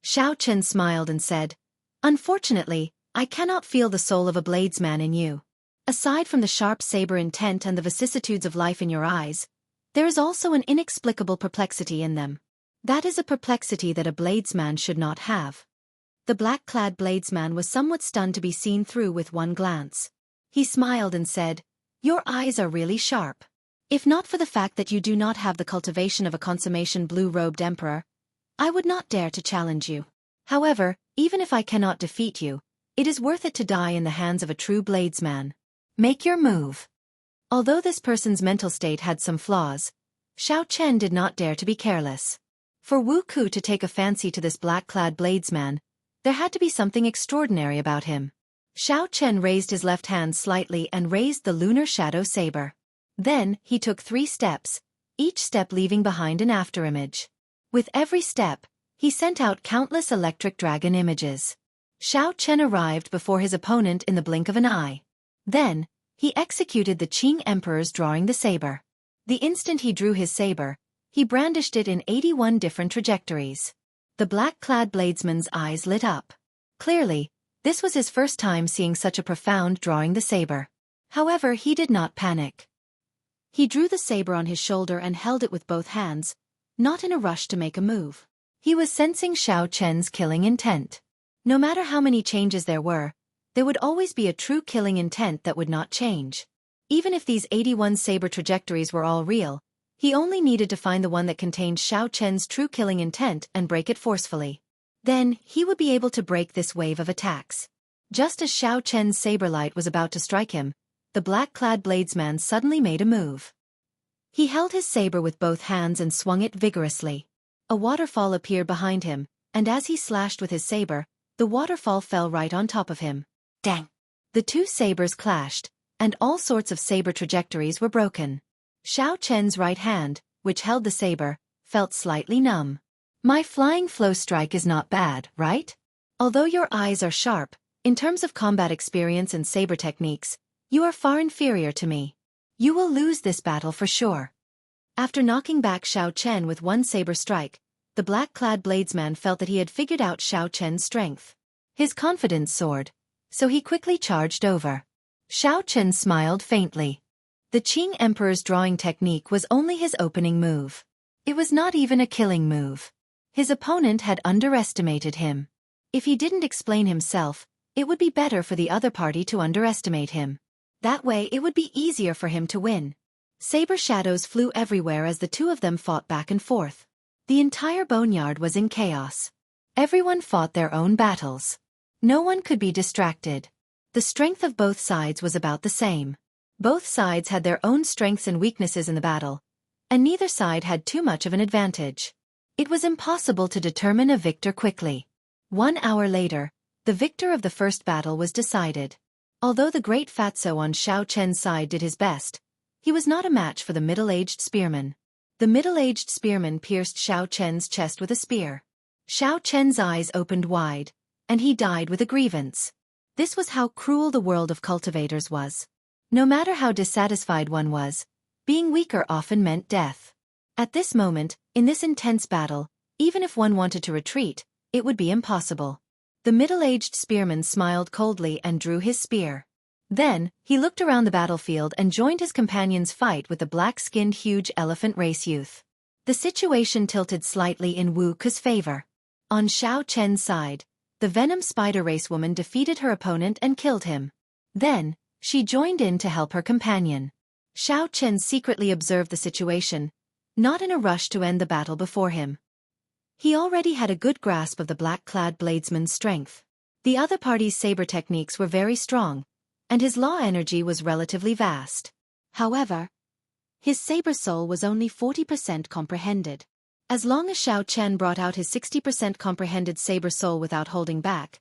Xiao Chen smiled and said, "Unfortunately, I cannot feel the soul of a bladesman in you. Aside from the sharp saber intent and the vicissitudes of life in your eyes, there is also an inexplicable perplexity in them. That is a perplexity that a bladesman should not have." The black-clad bladesman was somewhat stunned to be seen through with one glance. He smiled and said, "Your eyes are really sharp. If not for the fact that you do not have the cultivation of a consummation blue-robed emperor, I would not dare to challenge you. However, even if I cannot defeat you, it is worth it to die in the hands of a true bladesman. Make your move." Although this person's mental state had some flaws, Xiao Chen did not dare to be careless. For Wu Ku to take a fancy to this black-clad bladesman, there had to be something extraordinary about him. Xiao Chen raised his left hand slightly and raised the lunar shadow saber. Then, he took 3 steps, each step leaving behind an afterimage. With every step, he sent out countless electric dragon images. Xiao Chen arrived before his opponent in the blink of an eye. Then, he executed the Qing Emperor's drawing the saber. The instant he drew his saber, he brandished it in 81 different trajectories. The black-clad bladesman's eyes lit up. Clearly, this was his first time seeing such a profound drawing the saber. However, he did not panic. He drew the saber on his shoulder and held it with both hands, not in a rush to make a move. He was sensing Xiao Chen's killing intent. No matter how many changes there were, there would always be a true killing intent that would not change. Even if these 81 saber trajectories were all real, he only needed to find the one that contained Xiao Chen's true killing intent and break it forcefully. Then, he would be able to break this wave of attacks. Just as Xiao Chen's saber light was about to strike him, the black-clad bladesman suddenly made a move. He held his saber with both hands and swung it vigorously. A waterfall appeared behind him, and as he slashed with his saber, the waterfall fell right on top of him. Dang! The two sabers clashed, and all sorts of saber trajectories were broken. Xiao Chen's right hand, which held the saber, felt slightly numb. My flying flow strike is not bad, right? Although your eyes are sharp, in terms of combat experience and saber techniques, you are far inferior to me. You will lose this battle for sure. After knocking back Xiao Chen with one saber strike, the black-clad bladesman felt that he had figured out Xiao Chen's strength. His confidence soared, so he quickly charged over. Xiao Chen smiled faintly. The Qing Emperor's drawing technique was only his opening move. It was not even a killing move. His opponent had underestimated him. If he didn't explain himself, it would be better for the other party to underestimate him. That way it would be easier for him to win. Saber shadows flew everywhere as the two of them fought back and forth. The entire boneyard was in chaos. Everyone fought their own battles. No one could be distracted. The strength of both sides was about the same. Both sides had their own strengths and weaknesses in the battle, and neither side had too much of an advantage. It was impossible to determine a victor quickly. 1 hour later, the victor of the first battle was decided. Although the great fatso on Xiao Chen's side did his best, he was not a match for the middle-aged spearman. The middle-aged spearman pierced Xiao Chen's chest with a spear. Xiao Chen's eyes opened wide, and he died with a grievance. This was how cruel the world of cultivators was. No matter how dissatisfied one was, being weaker often meant death. At this moment, in this intense battle, even if one wanted to retreat, it would be impossible. The middle-aged spearman smiled coldly and drew his spear. Then, he looked around the battlefield and joined his companion's fight with the black-skinned huge elephant race youth. The situation tilted slightly in Wuxia's favor. On Xiao Chen's side, the venom spider race woman defeated her opponent and killed him. Then, she joined in to help her companion. Xiao Chen secretly observed the situation, not in a rush to end the battle before him. He already had a good grasp of the black-clad bladesman's strength. The other party's saber techniques were very strong, and his law energy was relatively vast. However, his saber soul was only 40% comprehended. As long as Xiao Chen brought out his 60% comprehended saber soul without holding back,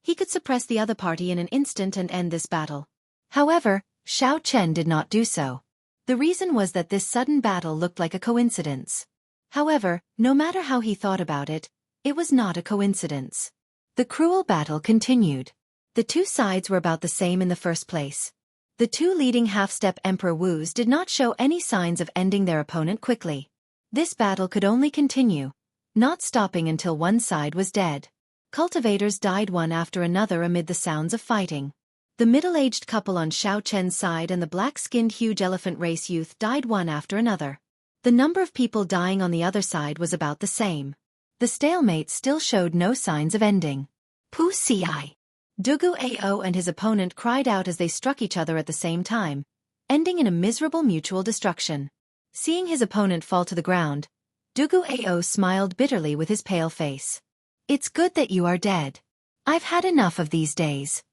he could suppress the other party in an instant and end this battle. However, Xiao Chen did not do so. The reason was that this sudden battle looked like a coincidence. However, no matter how he thought about it, it was not a coincidence. The cruel battle continued. The two sides were about the same in the first place. The two leading half-step Emperor Wus did not show any signs of ending their opponent quickly. This battle could only continue, not stopping until one side was dead. Cultivators died one after another amid the sounds of fighting. The middle-aged couple on Xiao Chen's side and the black-skinned huge elephant race youth died one after another. The number of people dying on the other side was about the same. The stalemate still showed no signs of ending. Pu Ci. Dugu Ao and his opponent cried out as they struck each other at the same time, ending in a miserable mutual destruction. Seeing his opponent fall to the ground, Dugu Ao smiled bitterly with his pale face. It's good that you are dead. I've had enough of these days.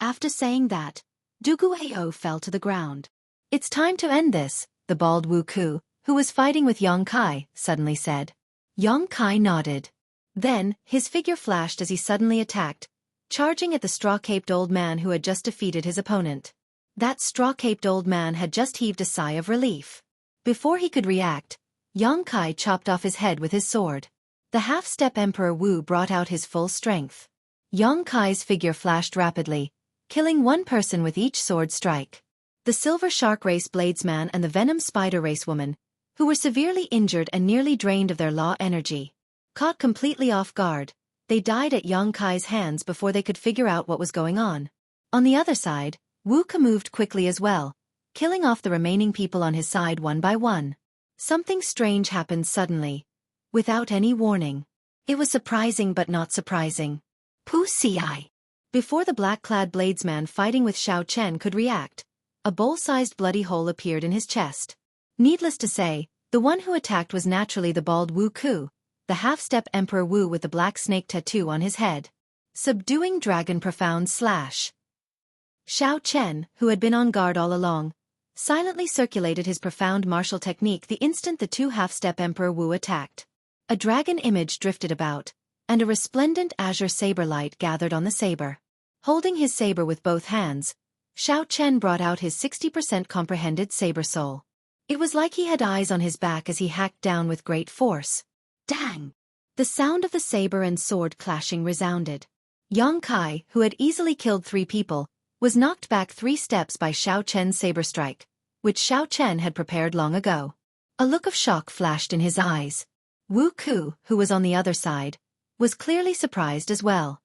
After saying that, Dugu Ao fell to the ground. It's time to end this, the bald Wuku, who was fighting with Yang Kai, suddenly said. Yang Kai nodded. Then, his figure flashed as he suddenly attacked, charging at the straw-caped old man who had just defeated his opponent. That straw-caped old man had just heaved a sigh of relief. Before he could react, Yang Kai chopped off his head with his sword. The half-step Emperor Wu brought out his full strength. Yang Kai's figure flashed rapidly, killing one person with each sword strike. The Silver Shark Race Bladesman and the Venom Spider Race Woman, who were severely injured and nearly drained of their law energy. Caught completely off guard, they died at Yang Kai's hands before they could figure out what was going on. On the other side, Wu Ke moved quickly as well, killing off the remaining people on his side one by one. Something strange happened suddenly, without any warning. It was surprising but not surprising. Pu Ci. Before the black-clad bladesman fighting with Xiao Chen could react, a bowl-sized bloody hole appeared in his chest. Needless to say, the one who attacked was naturally the bald Wu Ku, the half-step Emperor Wu with the black snake tattoo on his head. Subduing Dragon Profound Slash. Xiao Chen, who had been on guard all along, silently circulated his profound martial technique the instant the two half-step Emperor Wu attacked. A dragon image drifted about, and a resplendent azure saber light gathered on the saber. Holding his saber with both hands, Xiao Chen brought out his 60% comprehended saber soul. It was like he had eyes on his back as he hacked down with great force. Dang! The sound of the saber and sword clashing resounded. Yang Kai, who had easily killed 3 people, was knocked back 3 steps by Xiao Chen's saber strike, which Xiao Chen had prepared long ago. A look of shock flashed in his eyes. Wu Ku, who was on the other side, was clearly surprised as well.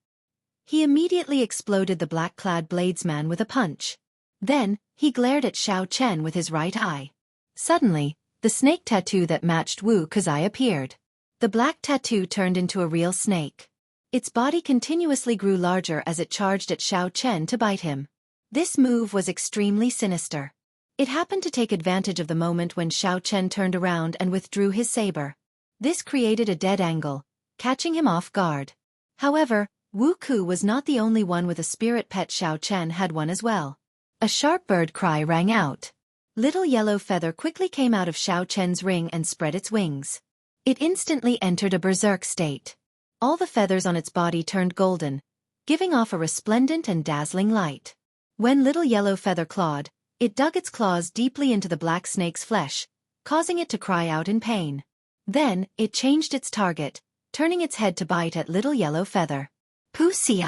He immediately exploded the black-clad bladesman with a punch. Then, he glared at Xiao Chen with his right eye. Suddenly, the snake tattoo that matched Wu Ku's eye appeared. The black tattoo turned into a real snake. Its body continuously grew larger as it charged at Xiao Chen to bite him. This move was extremely sinister. It happened to take advantage of the moment when Xiao Chen turned around and withdrew his saber. This created a dead angle, catching him off guard. However, Wu Ku was not the only one with a spirit pet. Xiao Chen had one as well. A sharp bird cry rang out. Little yellow feather quickly came out of Xiao Chen's ring and spread its wings. It instantly entered a berserk state. All the feathers on its body turned golden, giving off a resplendent and dazzling light. When little yellow feather clawed, it dug its claws deeply into the black snake's flesh, causing it to cry out in pain. Then, it changed its target, turning its head to bite at little yellow feather. Pussy.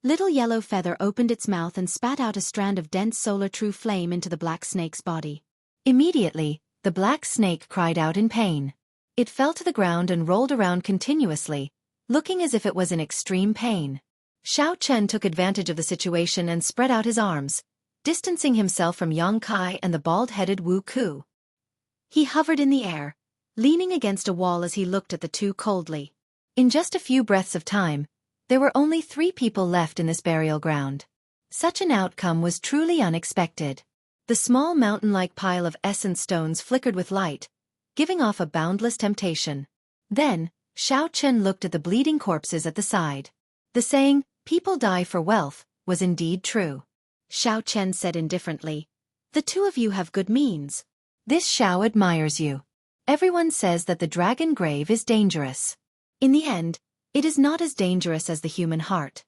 Little yellow feather opened its mouth and spat out a strand of dense solar true flame into the black snake's body. Immediately, the black snake cried out in pain. It fell to the ground and rolled around continuously, looking as if it was in extreme pain. Xiao Chen took advantage of the situation and spread out his arms, distancing himself from Yang Kai and the bald-headed Wu Ku. He hovered in the air, leaning against a wall as he looked at the two coldly. In just a few breaths of time, there were only 3 people left in this burial ground. Such an outcome was truly unexpected. The small mountain-like pile of essence stones flickered with light, giving off a boundless temptation. Then, Xiao Chen looked at the bleeding corpses at the side. The saying, "People die for wealth," was indeed true. Xiao Chen said indifferently, "The 2 of you have good means. This Xiao admires you. Everyone says that the dragon grave is dangerous. In the end, it is not as dangerous as the human heart."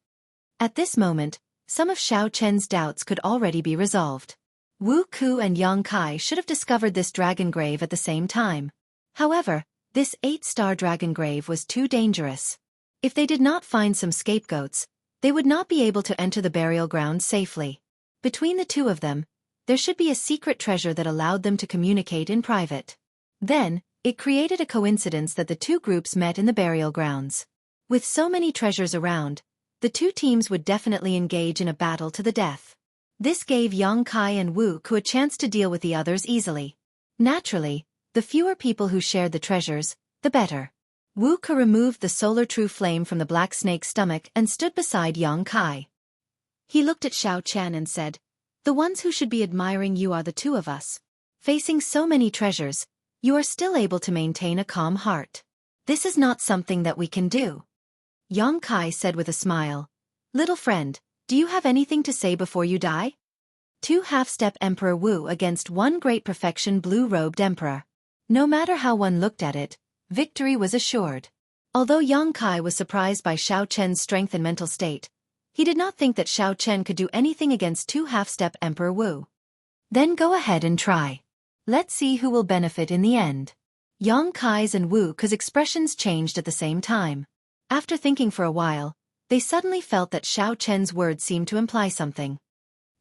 At this moment, some of Xiao Chen's doubts could already be resolved. Wu Ku and Yang Kai should have discovered this dragon grave at the same time. However, this 8-star dragon grave was too dangerous. If they did not find some scapegoats, they would not be able to enter the burial ground safely. Between the 2 of them, there should be a secret treasure that allowed them to communicate in private. Then, it created a coincidence that the 2 groups met in the burial grounds. With so many treasures around, the 2 teams would definitely engage in a battle to the death. This gave Yang Kai and Wu Ku a chance to deal with the others easily. Naturally, the fewer people who shared the treasures, the better. Wu Ku removed the solar true flame from the black snake's stomach and stood beside Yang Kai. He looked at Xiao Chen and said, "The ones who should be admiring you are the 2 of us. Facing so many treasures, you are still able to maintain a calm heart. This is not something that we can do." Yang Kai said with a smile, "Little friend, do you have anything to say before you die?" 2 half-step Emperor Wu against 1 great perfection blue-robed emperor. No matter how one looked at it, victory was assured. Although Yang Kai was surprised by Xiao Chen's strength and mental state, he did not think that Xiao Chen could do anything against 2 half-step Emperor Wu. Then go ahead and try. Let's see who will benefit in the end. Yang Kai's and Wu Ku's expressions changed at the same time. After thinking for a while, they suddenly felt that Xiao Chen's words seemed to imply something.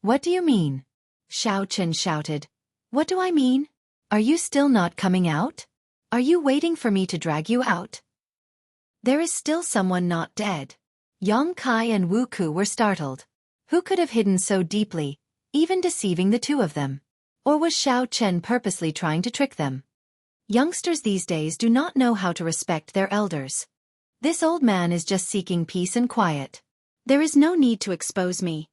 "What do you mean?" Xiao Chen shouted. "What do I mean? Are you still not coming out? Are you waiting for me to drag you out? There is still someone not dead." Yang Kai and Wu Ku were startled. Who could have hidden so deeply, even deceiving the 2 of them? Or was Xiao Chen purposely trying to trick them? Youngsters these days do not know how to respect their elders. This old man is just seeking peace and quiet. There is no need to expose me.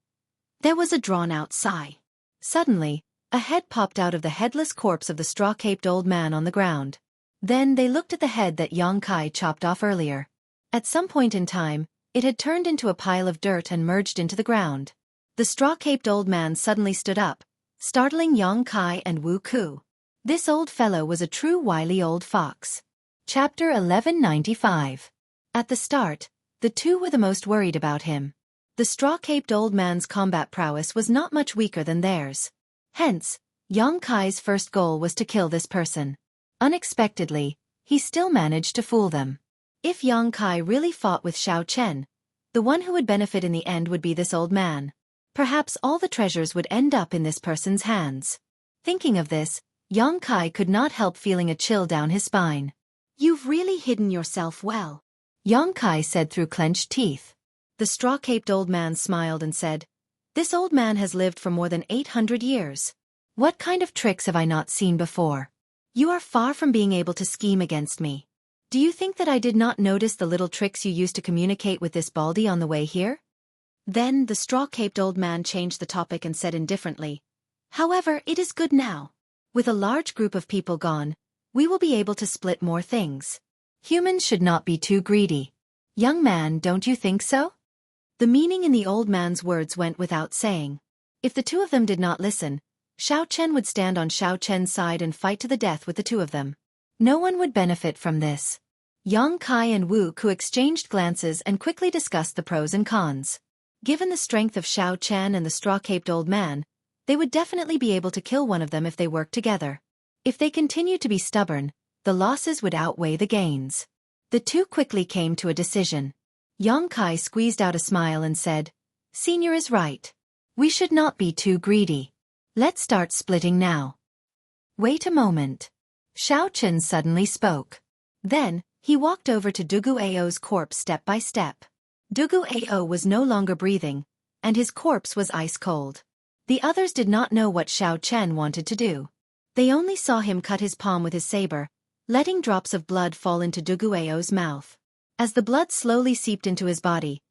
There was a drawn-out sigh. Suddenly, a head popped out of the headless corpse of the straw-caped old man on the ground. Then they looked at the head that Xianxia chopped off earlier. At some point in time, it had turned into a pile of dirt and merged into the ground. The straw-caped old man suddenly stood up, startling Xianxia and Wuxia. This old fellow was a true wily old fox. Chapter 1195. At the start, the two were the most worried about him. The straw-caped old man's combat prowess was not much weaker than theirs. Hence, Xianxia's first goal was to kill this person. Unexpectedly, he still managed to fool them. If Xianxia really fought with Xianxia, the one who would benefit in the end would be this old man. Perhaps all the treasures would end up in this person's hands. Thinking of this, Xianxia could not help feeling a chill down his spine. "You've really hidden yourself well," Xianxia said through clenched teeth. The straw-caped old man smiled and said, "This old man has lived for more than 800 years. What kind of tricks have I not seen before? You are far from being able to scheme against me. Do you think that I did not notice the little tricks you used to communicate with this baldy on the way here?" Then the straw-caped old man changed the topic and said indifferently, "However, it is good now. With a large group of people gone, we will be able to split more things. Humans should not be too greedy. Young man, don't you think so?" The meaning in the old man's words went without saying. If the two of them did not listen, Xianxia would stand on Xianxia's side and fight to the death with the two of them. No one would benefit from this. Xianxia and Wuxia exchanged glances and quickly discussed the pros and cons. Given the strength of Xianxia and the straw-caped old man, they would definitely be able to kill one of them if they worked together. If they continued to be stubborn, the losses would outweigh the gains. The two quickly came to a decision. Xianxia squeezed out a smile and said, "Senior is right. We should not be too greedy. Let's start splitting now." "Wait a moment." Xianxia suddenly spoke. Then, he walked over to Duguao's corpse step by step. Duguao was no longer breathing, and his corpse was ice cold. The others did not know what Xianxia wanted to do. They only saw him cut his palm with his saber, letting drops of blood fall into Duguao's mouth. As the blood slowly seeped into his body,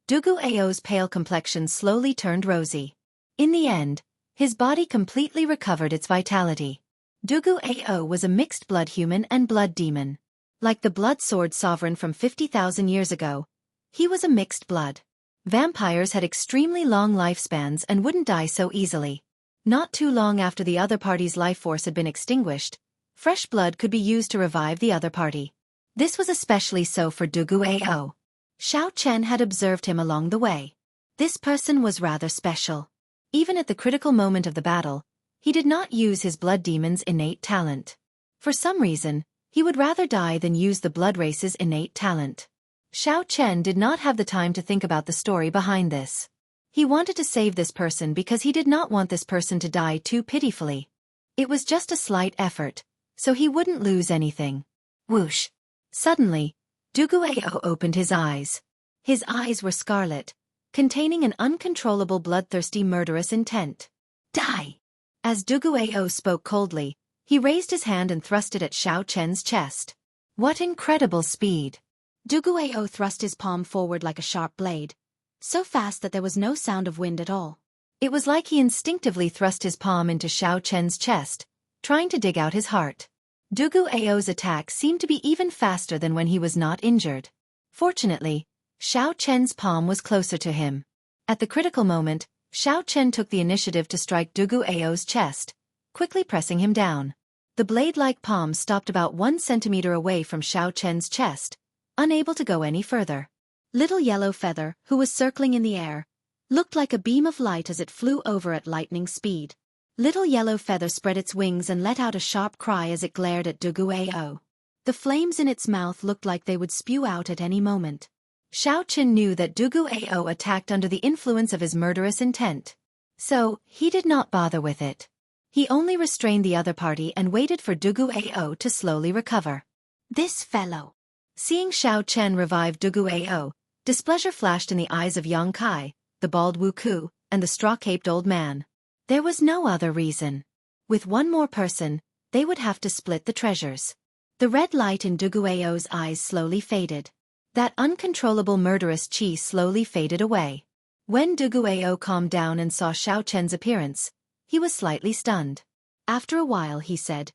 Duguao's pale complexion slowly turned rosy. In the end, his body completely recovered its vitality. Duguao was a mixed-blood human and blood demon. Like the blood sword sovereign from 50,000 years ago, he was a mixed blood. Vampires had extremely long lifespans and wouldn't die so easily. Not too long after the other party's life force had been extinguished, fresh blood could be used to revive the other party. This was especially so for Duguao. Xianxia had observed him along the way. This person was rather special. Even at the critical moment of the battle, he did not use his blood demon's innate talent. For some reason, he would rather die than use the blood race's innate talent. Xianxia did not have the time to think about the story behind this. He wanted to save this person because he did not want this person to die too pitifully. It was just a slight effort, so he wouldn't lose anything. Whoosh! Suddenly, Duguao opened his eyes. His eyes were scarlet, containing an uncontrollable bloodthirsty murderous intent. "Die!" As Duguao spoke coldly, he raised his hand and thrust it at Xianxia's chest. What incredible speed! Duguao thrust his palm forward like a sharp blade, so fast that there was no sound of wind at all. It was like he instinctively thrust his palm into Xianxia's chest, trying to dig out his heart. Duguao's attack seemed to be even faster than when he was not injured. Fortunately, Xianxia's palm was closer to him. At the critical moment, Xianxia took the initiative to strike Duguao's chest, quickly pressing him down. The blade-like palm stopped about 1 centimeter away from Xianxia's chest, unable to go any further. Little Yellow Feather, who was circling in the air, looked like a beam of light as it flew over at lightning speed. Little Yellow Feather spread its wings and let out a sharp cry as it glared at Duguao. The flames in its mouth looked like they would spew out at any moment. Xianxia knew that Duguao attacked under the influence of his murderous intent. So, he did not bother with it. He only restrained the other party and waited for Duguao to slowly recover. This fellow! Seeing Xianxia revive Duguao, displeasure flashed in the eyes of Xianxia, the bald Wuxia, and the straw-caped old man. There was no other reason. With one more person, they would have to split the treasures. The red light in Duguao's eyes slowly faded. That uncontrollable murderous chi slowly faded away. When Duguao calmed down and saw Xiao Chen's appearance, he was slightly stunned. After a while he said,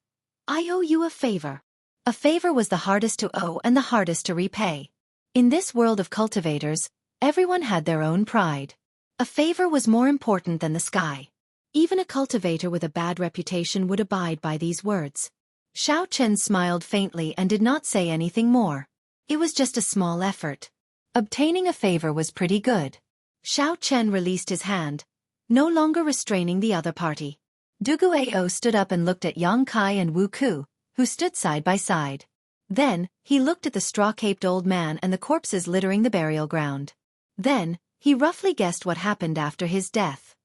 "I owe you a favor." A favor was the hardest to owe and the hardest to repay. In this world of cultivators, everyone had their own pride. A favor was more important than the sky. Even a cultivator with a bad reputation would abide by these words. Xiao Chen smiled faintly and did not say anything more. It was just a small effort. Obtaining a favor was pretty good. Xiao Chen released his hand, no longer restraining the other party. Duguao stood up and looked at Yang Kai and Wu Ku, who stood side by side. Then, he looked at the straw-caped old man and the corpses littering the burial ground. Then, he roughly guessed what happened after his death.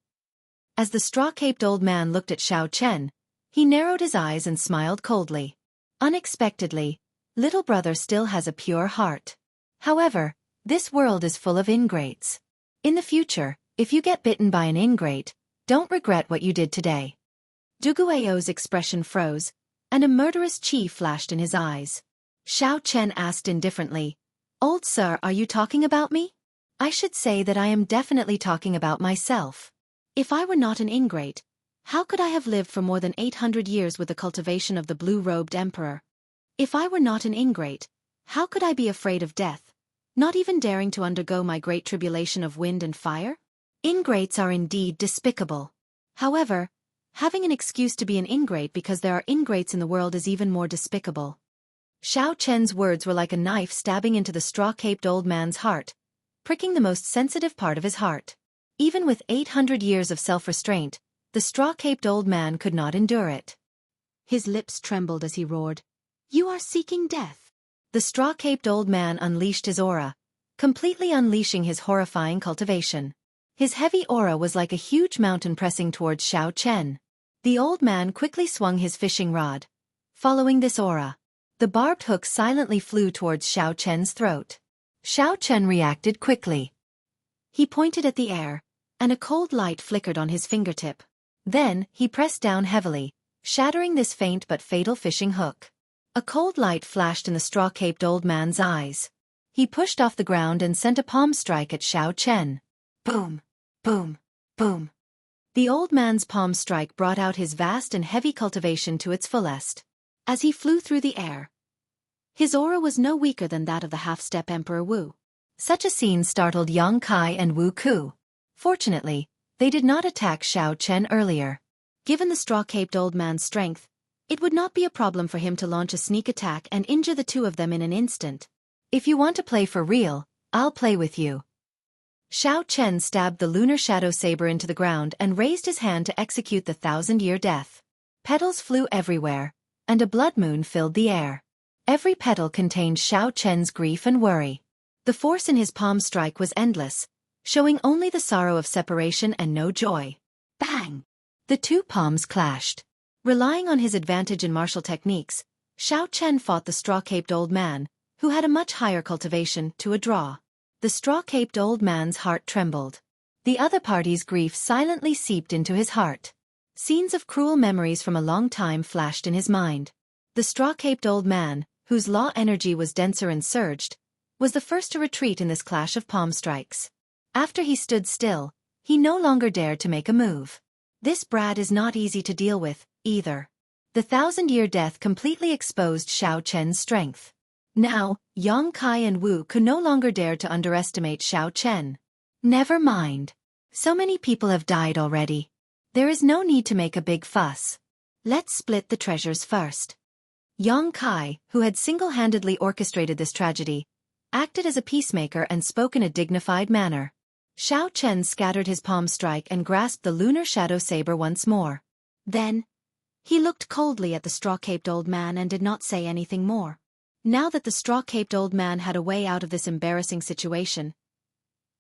As the straw-caped old man looked at Xiao Chen, he narrowed his eyes and smiled coldly. Unexpectedly, little brother still has a pure heart. However, this world is full of ingrates. In the future, if you get bitten by an ingrate, don't regret what you did today. Duguao's expression froze, and a murderous chi flashed in his eyes. Xiao Chen asked indifferently, "Old sir, are you talking about me?" "I should say that I am definitely talking about myself. If I were not an ingrate, how could I have lived for more than 800 years with the cultivation of the blue-robed emperor? If I were not an ingrate, how could I be afraid of death, not even daring to undergo my great tribulation of wind and fire? Ingrates are indeed despicable. However, having an excuse to be an ingrate because there are ingrates in the world is even more despicable." Xiao Chen's words were like a knife stabbing into the straw-caped old man's heart, pricking the most sensitive part of his heart. Even with 800 years of self-restraint, the straw-caped old man could not endure it. His lips trembled as he roared, "You are seeking death." The straw-caped old man unleashed his aura, completely unleashing his horrifying cultivation. His heavy aura was like a huge mountain pressing towards Xiao Chen. The old man quickly swung his fishing rod. Following this aura, the barbed hook silently flew towards Xiao Chen's throat. Xiao Chen reacted quickly. He pointed at the air, and a cold light flickered on his fingertip. Then, he pressed down heavily, shattering this faint but fatal fishing hook. A cold light flashed in the straw-caped old man's eyes. He pushed off the ground and sent a palm strike at Xiao Chen. Boom! Boom! Boom! The old man's palm strike brought out his vast and heavy cultivation to its fullest. As he flew through the air, his aura was no weaker than that of the half-step Emperor Wu. Such a scene startled Yang Kai and Wu Ku. Fortunately, they did not attack Xiao Chen earlier. Given the straw-caped old man's strength, it would not be a problem for him to launch a sneak attack and injure the two of them in an instant. "If you want to play for real, I'll play with you." Xiao Chen stabbed the lunar shadow saber into the ground and raised his hand to execute the 1,000-year death. Petals flew everywhere, and a blood moon filled the air. Every petal contained Xiao Chen's grief and worry. The force in his palm strike was endless, showing only the sorrow of separation and no joy. Bang! The two palms clashed. Relying on his advantage in martial techniques, Xiao Chen fought the straw-caped old man, who had a much higher cultivation, to a draw. The straw-caped old man's heart trembled. The other party's grief silently seeped into his heart. Scenes of cruel memories from a long time flashed in his mind. The straw-caped old man, whose law energy was denser and surged, was the first to retreat in this clash of palm strikes. After he stood still, he no longer dared to make a move. This brat is not easy to deal with, either. The 1,000-year death completely exposed Xiao Chen's strength. Now, Yang Kai and Wu could no longer dare to underestimate Xiao Chen. Never mind. So many people have died already. There is no need to make a big fuss. Let's split the treasures first. Yang Kai, who had single-handedly orchestrated this tragedy, acted as a peacemaker and spoke in a dignified manner. Xiao Chen scattered his palm strike and grasped the lunar shadow saber once more. Then, he looked coldly at the straw-caped old man and did not say anything more. Now that the straw-caped old man had a way out of this embarrassing situation,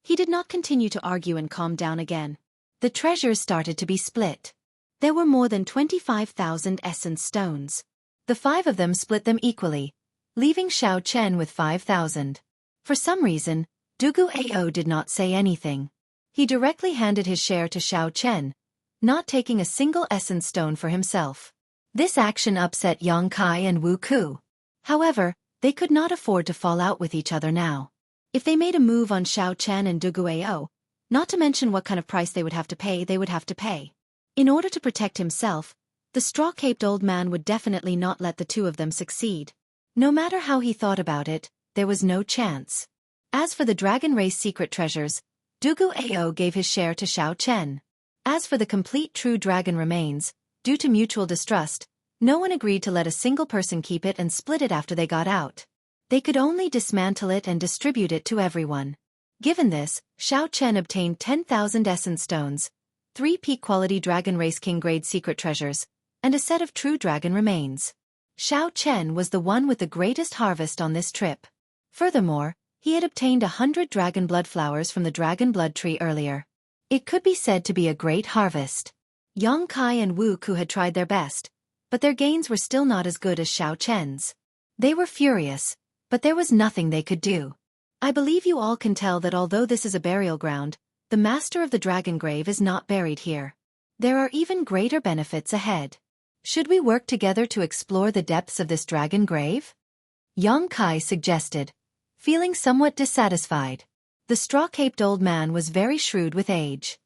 he did not continue to argue and calm down again. The treasures started to be split. There were more than 25,000 essence stones. The 5 of them split them equally, leaving Xiao Chen with 5,000. For some reason, Duguao did not say anything. He directly handed his share to Xiao Chen, not taking a single essence stone for himself. This action upset Yang Kai and Wu Ku. However, They could not afford to fall out with each other now. If they made a move on Xiao Chen and Duguao, not to mention what kind of price they would have to pay. In order to protect himself, the straw-caped old man would definitely not let the two of them succeed. No matter how he thought about it, there was no chance. As for the dragon race secret treasures, Duguao gave his share to Xiao Chen. As for the complete true dragon remains, due to mutual distrust, no one agreed to let a single person keep it and split it after they got out. They could only dismantle it and distribute it to everyone. Given this, Xiao Chen obtained 10,000 essence stones, 3 peak-quality dragon race king-grade secret treasures, and a set of true dragon remains. Xiao Chen was the one with the greatest harvest on this trip. Furthermore, he had obtained 100 dragon blood flowers from the dragon blood tree earlier. It could be said to be a great harvest. Yang Kai and Wu Ku had tried their best, but their gains were still not as good as Xiao Chen's. They were furious, but there was nothing they could do. I believe you all can tell that although this is a burial ground, the master of the dragon grave is not buried here. There are even greater benefits ahead. Should we work together to explore the depths of this dragon grave? Yang Kai suggested, feeling somewhat dissatisfied. The straw-caped old man was very shrewd with age.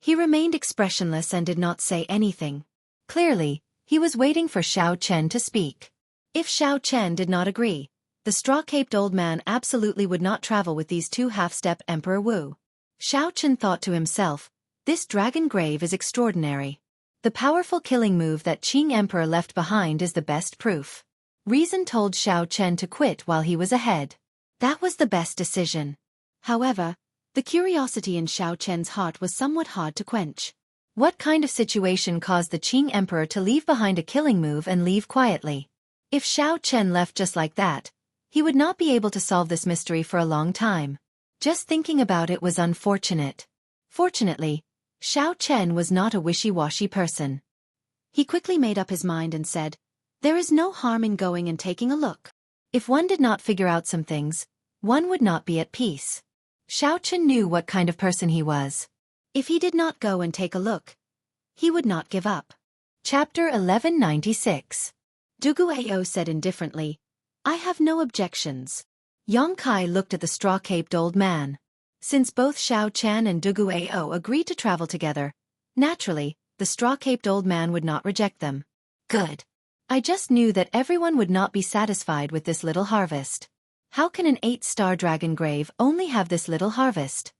He remained expressionless and did not say anything. Clearly, he was waiting for Xiao Chen to speak. If Xiao Chen did not agree, the straw-caped old man absolutely would not travel with these two half-step Emperor Wu. Xiao Chen thought to himself, this dragon grave is extraordinary. The powerful killing move that Qing Emperor left behind is the best proof. Reason told Xiao Chen to quit while he was ahead. That was the best decision. However, the curiosity in Xiao Chen's heart was somewhat hard to quench. What kind of situation caused the Qing Emperor to leave behind a killing move and leave quietly? If Xiao Chen left just like that, he would not be able to solve this mystery for a long time. Just thinking about it was unfortunate. Fortunately, Xiao Chen was not a wishy-washy person. He quickly made up his mind and said, there is no harm in going and taking a look. If one did not figure out some things, one would not be at peace. Xiao Chen knew what kind of person he was. If he did not go and take a look, he would not give up. Chapter 1196. Duguao said indifferently, I have no objections. Yang Kai looked at the straw-caped old man. Since both Xiao Chen and Duguao agreed to travel together, naturally, the straw-caped old man would not reject them. Good. I just knew that everyone would not be satisfied with this little harvest. How can an 8-star dragon grave only have this little harvest?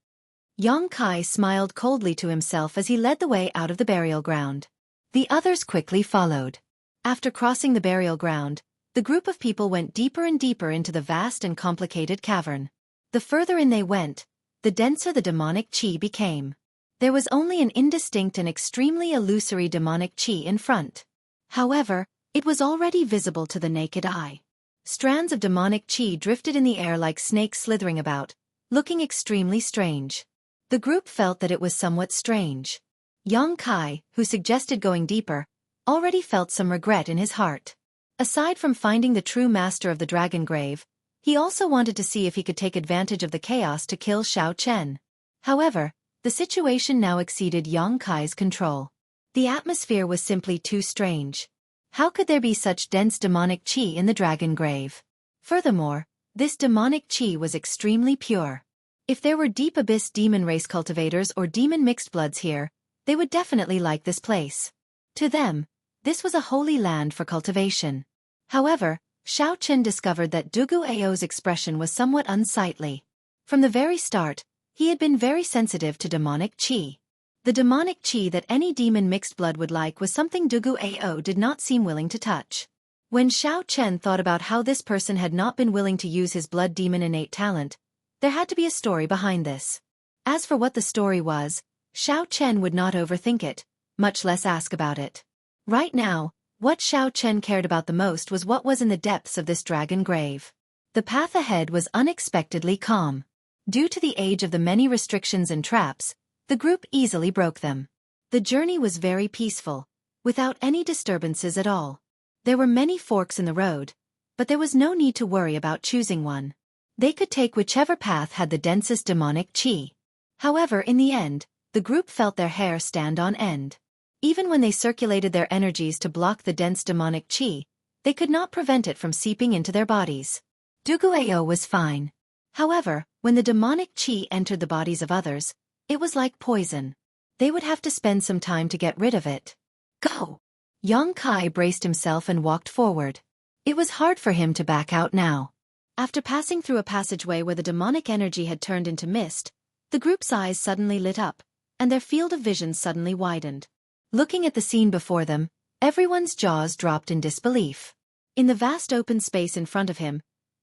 Yang Kai smiled coldly to himself as he led the way out of the burial ground. The others quickly followed. After crossing the burial ground, the group of people went deeper and deeper into the vast and complicated cavern. The further in they went, the denser the demonic qi became. There was only an indistinct and extremely illusory demonic qi in front. However, it was already visible to the naked eye. Strands of demonic qi drifted in the air like snakes slithering about, looking extremely strange. The group felt that it was somewhat strange. Yang Kai, who suggested going deeper, already felt some regret in his heart. Aside from finding the true master of the dragon grave, he also wanted to see if he could take advantage of the chaos to kill Xiao Chen. However, the situation now exceeded Yang Kai's control. The atmosphere was simply too strange. How could there be such dense demonic qi in the dragon grave? Furthermore, this demonic qi was extremely pure. If there were deep abyss demon race cultivators or demon mixed bloods here, they would definitely like this place. To them, this was a holy land for cultivation. However, Xiao Chen discovered that Duguao's expression was somewhat unsightly. From the very start, he had been very sensitive to demonic qi. The demonic qi that any demon mixed blood would like was something Duguao did not seem willing to touch. When Xiao Chen thought about how this person had not been willing to use his blood demon innate talent, there had to be a story behind this. As for what the story was, Xiao Chen would not overthink it, much less ask about it. Right now, what Xiao Chen cared about the most was what was in the depths of this dragon grave. The path ahead was unexpectedly calm. Due to the age of the many restrictions and traps, the group easily broke them. The journey was very peaceful, without any disturbances at all. There were many forks in the road, but there was no need to worry about choosing one. They could take whichever path had the densest demonic qi. However, in the end, the group felt their hair stand on end. Even when they circulated their energies to block the dense demonic qi, they could not prevent it from seeping into their bodies. Duguayao was fine. However, when the demonic qi entered the bodies of others, it was like poison. They would have to spend some time to get rid of it. Go! Yang Kai braced himself and walked forward. It was hard for him to back out now. After passing through a passageway where the demonic energy had turned into mist, the group's eyes suddenly lit up, and their field of vision suddenly widened. Looking at the scene before them, everyone's jaws dropped in disbelief. In the vast open space in front of him,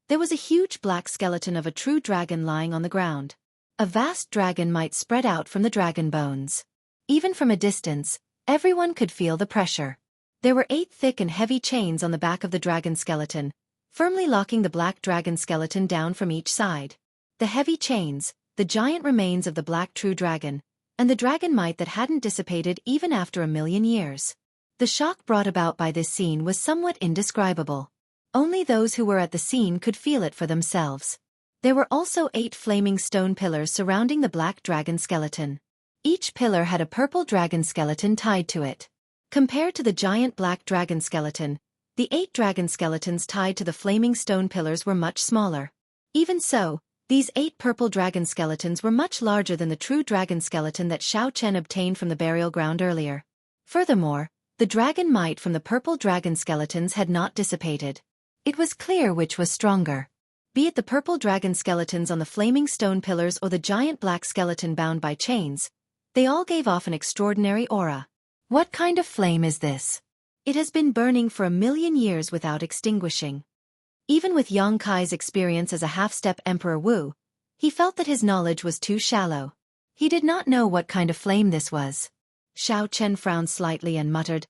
there was a huge black skeleton of a true dragon lying on the ground. A vast dragon might spread out from the dragon bones. Even from a distance, everyone could feel the pressure. There were 8 thick and heavy chains on the back of the dragon skeleton, firmly locking the black dragon skeleton down from each side. The heavy chains, the giant remains of the black true dragon, and the dragon might that hadn't dissipated even after 1,000,000 years. The shock brought about by this scene was somewhat indescribable. Only those who were at the scene could feel it for themselves. There were also 8 flaming stone pillars surrounding the black dragon skeleton. Each pillar had a purple dragon skeleton tied to it. Compared to the giant black dragon skeleton, the 8 dragon skeletons tied to the flaming stone pillars were much smaller. Even so, these 8 purple dragon skeletons were much larger than the true dragon skeleton that Xianxia obtained from the burial ground earlier. Furthermore, the dragon might from the purple dragon skeletons had not dissipated. It was clear which was stronger. Be it the purple dragon skeletons on the flaming stone pillars or the giant black skeleton bound by chains, they all gave off an extraordinary aura. What kind of flame is this? It has been burning for 1,000,000 years without extinguishing. Even with Yang Kai's experience as a half-step Emperor Wu, he felt that his knowledge was too shallow. He did not know what kind of flame this was. Xiaochen frowned slightly and muttered,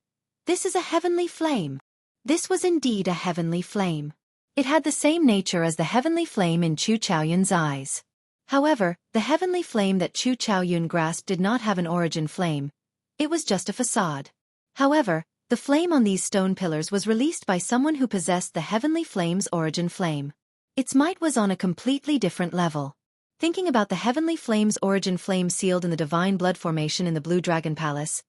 "This is a heavenly flame." This was indeed a heavenly flame. It had the same nature as the heavenly flame in Chu Chaoyun's eyes. However, the heavenly flame that Chu Chaoyun grasped did not have an origin flame. It was just a facade. However, the flame on these stone pillars was released by someone who possessed the heavenly flame's origin flame. Its might was on a completely different level. Thinking about the heavenly flame's origin flame sealed in the divine blood formation in the Blue Dragon Palace,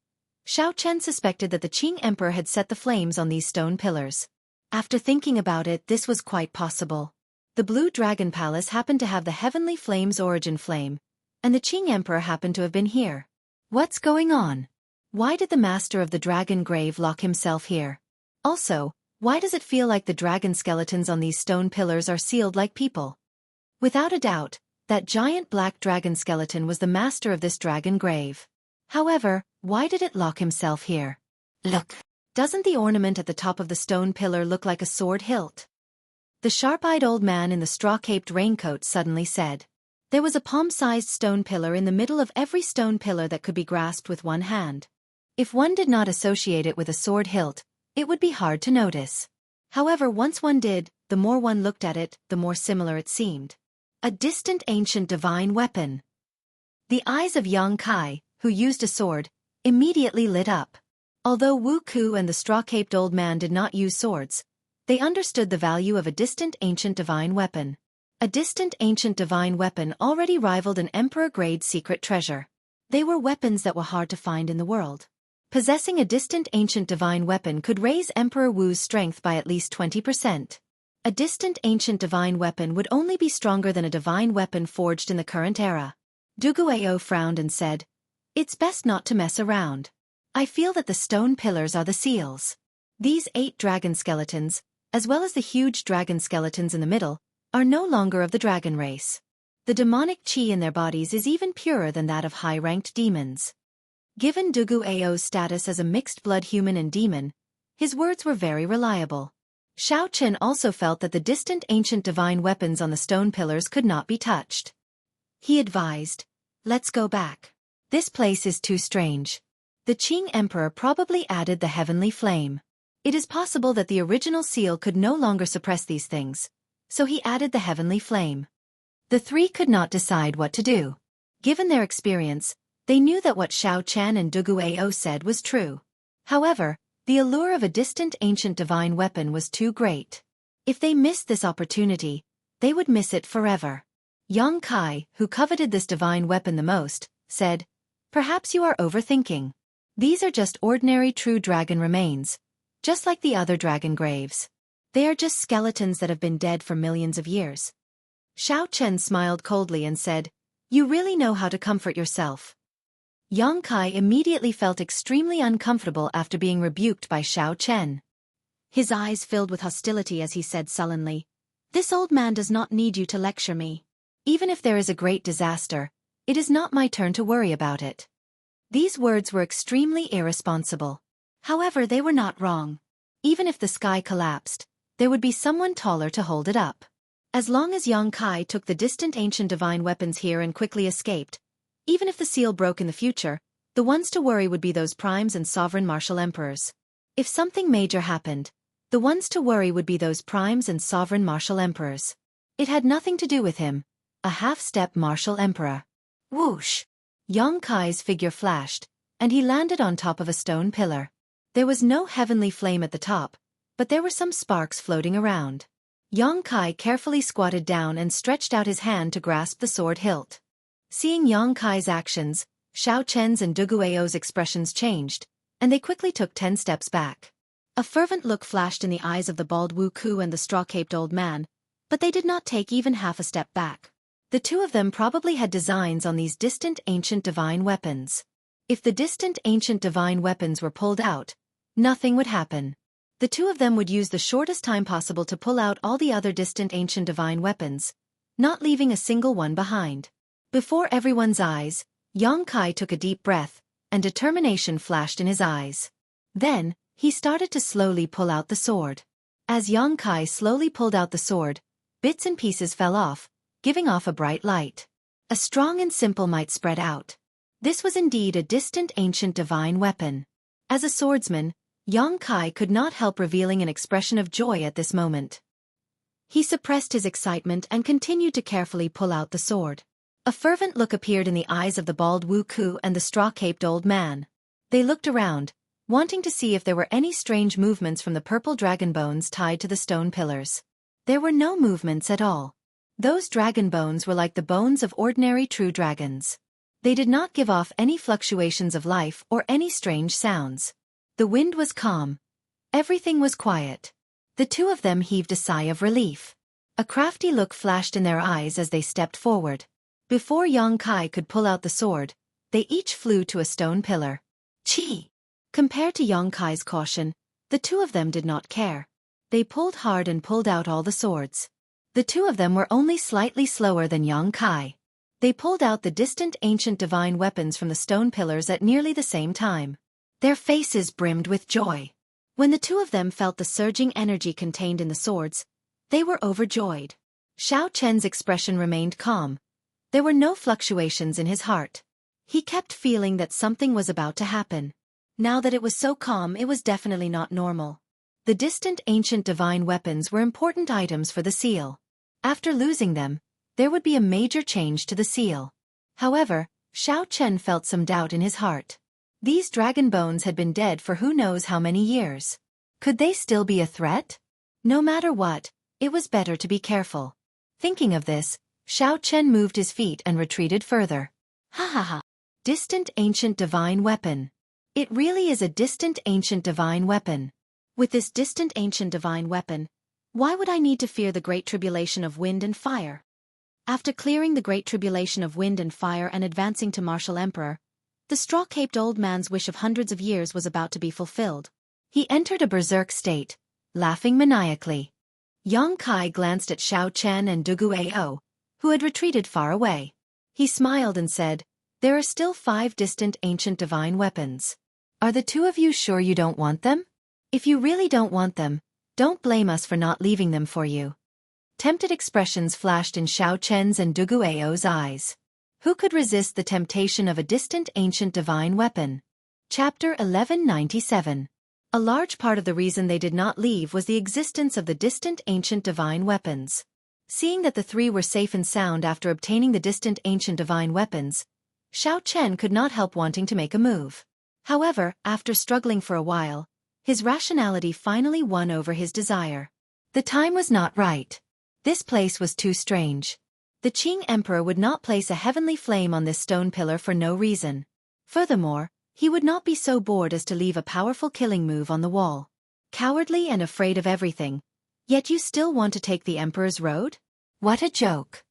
Xiaochen suspected that the Qing Emperor had set the flames on these stone pillars. After thinking about it, this was quite possible. The Blue Dragon Palace happened to have the heavenly flame's origin flame, and the Qing Emperor happened to have been here. What's going on? Why did the master of the dragon grave lock himself here? Also, why does it feel like the dragon skeletons on these stone pillars are sealed like people? Without a doubt, that giant black dragon skeleton was the master of this dragon grave. However, why did it lock himself here? Look. Doesn't the ornament at the top of the stone pillar look like a sword hilt? The sharp-eyed old man in the straw-caped raincoat suddenly said. There was a palm-sized stone pillar in the middle of every stone pillar that could be grasped with one hand. If one did not associate it with a sword hilt, it would be hard to notice. However, once one did, the more one looked at it, the more similar it seemed. A distant ancient divine weapon. The eyes of Yang Kai, who used a sword, immediately lit up. Although Wu Ku and the straw-caped old man did not use swords, they understood the value of a distant ancient divine weapon. A distant ancient divine weapon already rivaled an emperor-grade secret treasure. They were weapons that were hard to find in the world. Possessing a distant ancient divine weapon could raise Emperor Wu's strength by at least 20%. A distant ancient divine weapon would only be stronger than a divine weapon forged in the current era. Duguayao frowned and said, "It's best not to mess around. I feel that the stone pillars are the seals. These 8 dragon skeletons, as well as the huge dragon skeletons in the middle, are no longer of the dragon race. The demonic qi in their bodies is even purer than that of high-ranked demons." Given Duguao's status as a mixed-blood human and demon, his words were very reliable. Xiaochen also felt that the distant ancient divine weapons on the stone pillars could not be touched. He advised, "Let's go back. This place is too strange." The Qing Emperor probably added the heavenly flame. It is possible that the original seal could no longer suppress these things, so he added the heavenly flame. The 3 could not decide what to do. Given their experience, they knew that what Xiaochen and Duguayao said was true. However, the allure of a distant ancient divine weapon was too great. If they missed this opportunity, they would miss it forever. Yang Kai, who coveted this divine weapon the most, said, "Perhaps you are overthinking. These are just ordinary true dragon remains, just like the other dragon graves. They are just skeletons that have been dead for millions of years. Xiao Chen smiled coldly and said, "You really know how to comfort yourself." Yang Kai immediately felt extremely uncomfortable after being rebuked by Xiao Chen. His eyes filled with hostility as he said sullenly, "This old man does not need you to lecture me. Even if there is a great disaster, it is not my turn to worry about it." These words were extremely irresponsible. However, they were not wrong. Even if the sky collapsed, there would be someone taller to hold it up. As long as Yang Kai took the distant ancient divine weapons here and quickly escaped, even if the seal broke in the future, the ones to worry would be those primes and sovereign martial emperors. If something major happened, the ones to worry would be those primes and sovereign martial emperors. It had nothing to do with him, a half-step martial emperor. Whoosh! Yang Kai's figure flashed, and he landed on top of a stone pillar. There was no heavenly flame at the top, but there were some sparks floating around. Yang Kai carefully squatted down and stretched out his hand to grasp the sword hilt. Seeing Yang Kai's actions, Xiao Chen's and Du Guiao's expressions changed, and they quickly took 10 steps back. A fervent look flashed in the eyes of the bald Wu Ku and the straw-caped old man, but they did not take even half a step back. The two of them probably had designs on these distant ancient divine weapons. If the distant ancient divine weapons were pulled out, nothing would happen. The two of them would use the shortest time possible to pull out all the other distant ancient divine weapons, not leaving a single one behind. Before everyone's eyes, Yang Kai took a deep breath, and determination flashed in his eyes. Then, he started to slowly pull out the sword. As Yang Kai slowly pulled out the sword, bits and pieces fell off, giving off a bright light. A strong and simple might spread out. This was indeed a distant ancient divine weapon. As a swordsman, Yang Kai could not help revealing an expression of joy at this moment. He suppressed his excitement and continued to carefully pull out the sword. A fervent look appeared in the eyes of the bald Wu Ku and the straw-caped old man. They looked around, wanting to see if there were any strange movements from the purple dragon bones tied to the stone pillars. There were no movements at all. Those dragon bones were like the bones of ordinary true dragons. They did not give off any fluctuations of life or any strange sounds. The wind was calm. Everything was quiet. The two of them heaved a sigh of relief. A crafty look flashed in their eyes as they stepped forward. Before Yang Kai could pull out the sword, they each flew to a stone pillar. Chi! Compared to Yang Kai's caution, the two of them did not care. They pulled hard and pulled out all the swords. The two of them were only slightly slower than Yang Kai. They pulled out the distant ancient divine weapons from the stone pillars at nearly the same time. Their faces brimmed with joy. When the two of them felt the surging energy contained in the swords, they were overjoyed. Xiao Chen's expression remained calm. There were no fluctuations in his heart. He kept feeling that something was about to happen. Now that it was so calm, it was definitely not normal. The distant ancient divine weapons were important items for the seal. After losing them, there would be a major change to the seal. However, Xiao Chen felt some doubt in his heart. These dragon bones had been dead for who knows how many years. Could they still be a threat? No matter what, it was better to be careful. Thinking of this, Xiao Chen moved his feet and retreated further. Ha ha ha! Distant ancient divine weapon. It really is a distant ancient divine weapon. With this distant ancient divine weapon, why would I need to fear the great tribulation of wind and fire? After clearing the great tribulation of wind and fire and advancing to martial emperor, the straw-caped old man's wish of hundreds of years was about to be fulfilled. He entered a berserk state, laughing maniacally. Yang Kai glanced at Xiao Chen and Du Guiao, who had retreated far away. He smiled and said, "There are still 5 distant ancient divine weapons. Are the two of you sure you don't want them? If you really don't want them, don't blame us for not leaving them for you." Tempted expressions flashed in Xiao Chen's and Du Guiao's eyes. Who could resist the temptation of a distant ancient divine weapon? Chapter 1197. A large part of the reason they did not leave was the existence of the distant ancient divine weapons. Seeing that the three were safe and sound after obtaining the distant ancient divine weapons, Xiao Chen could not help wanting to make a move. However, after struggling for a while, his rationality finally won over his desire. The time was not right. This place was too strange. The Qing Emperor would not place a heavenly flame on this stone pillar for no reason. Furthermore, he would not be so bored as to leave a powerful killing move on the wall. Cowardly and afraid of everything, Yet you still want to take the Emperor's road? What a joke.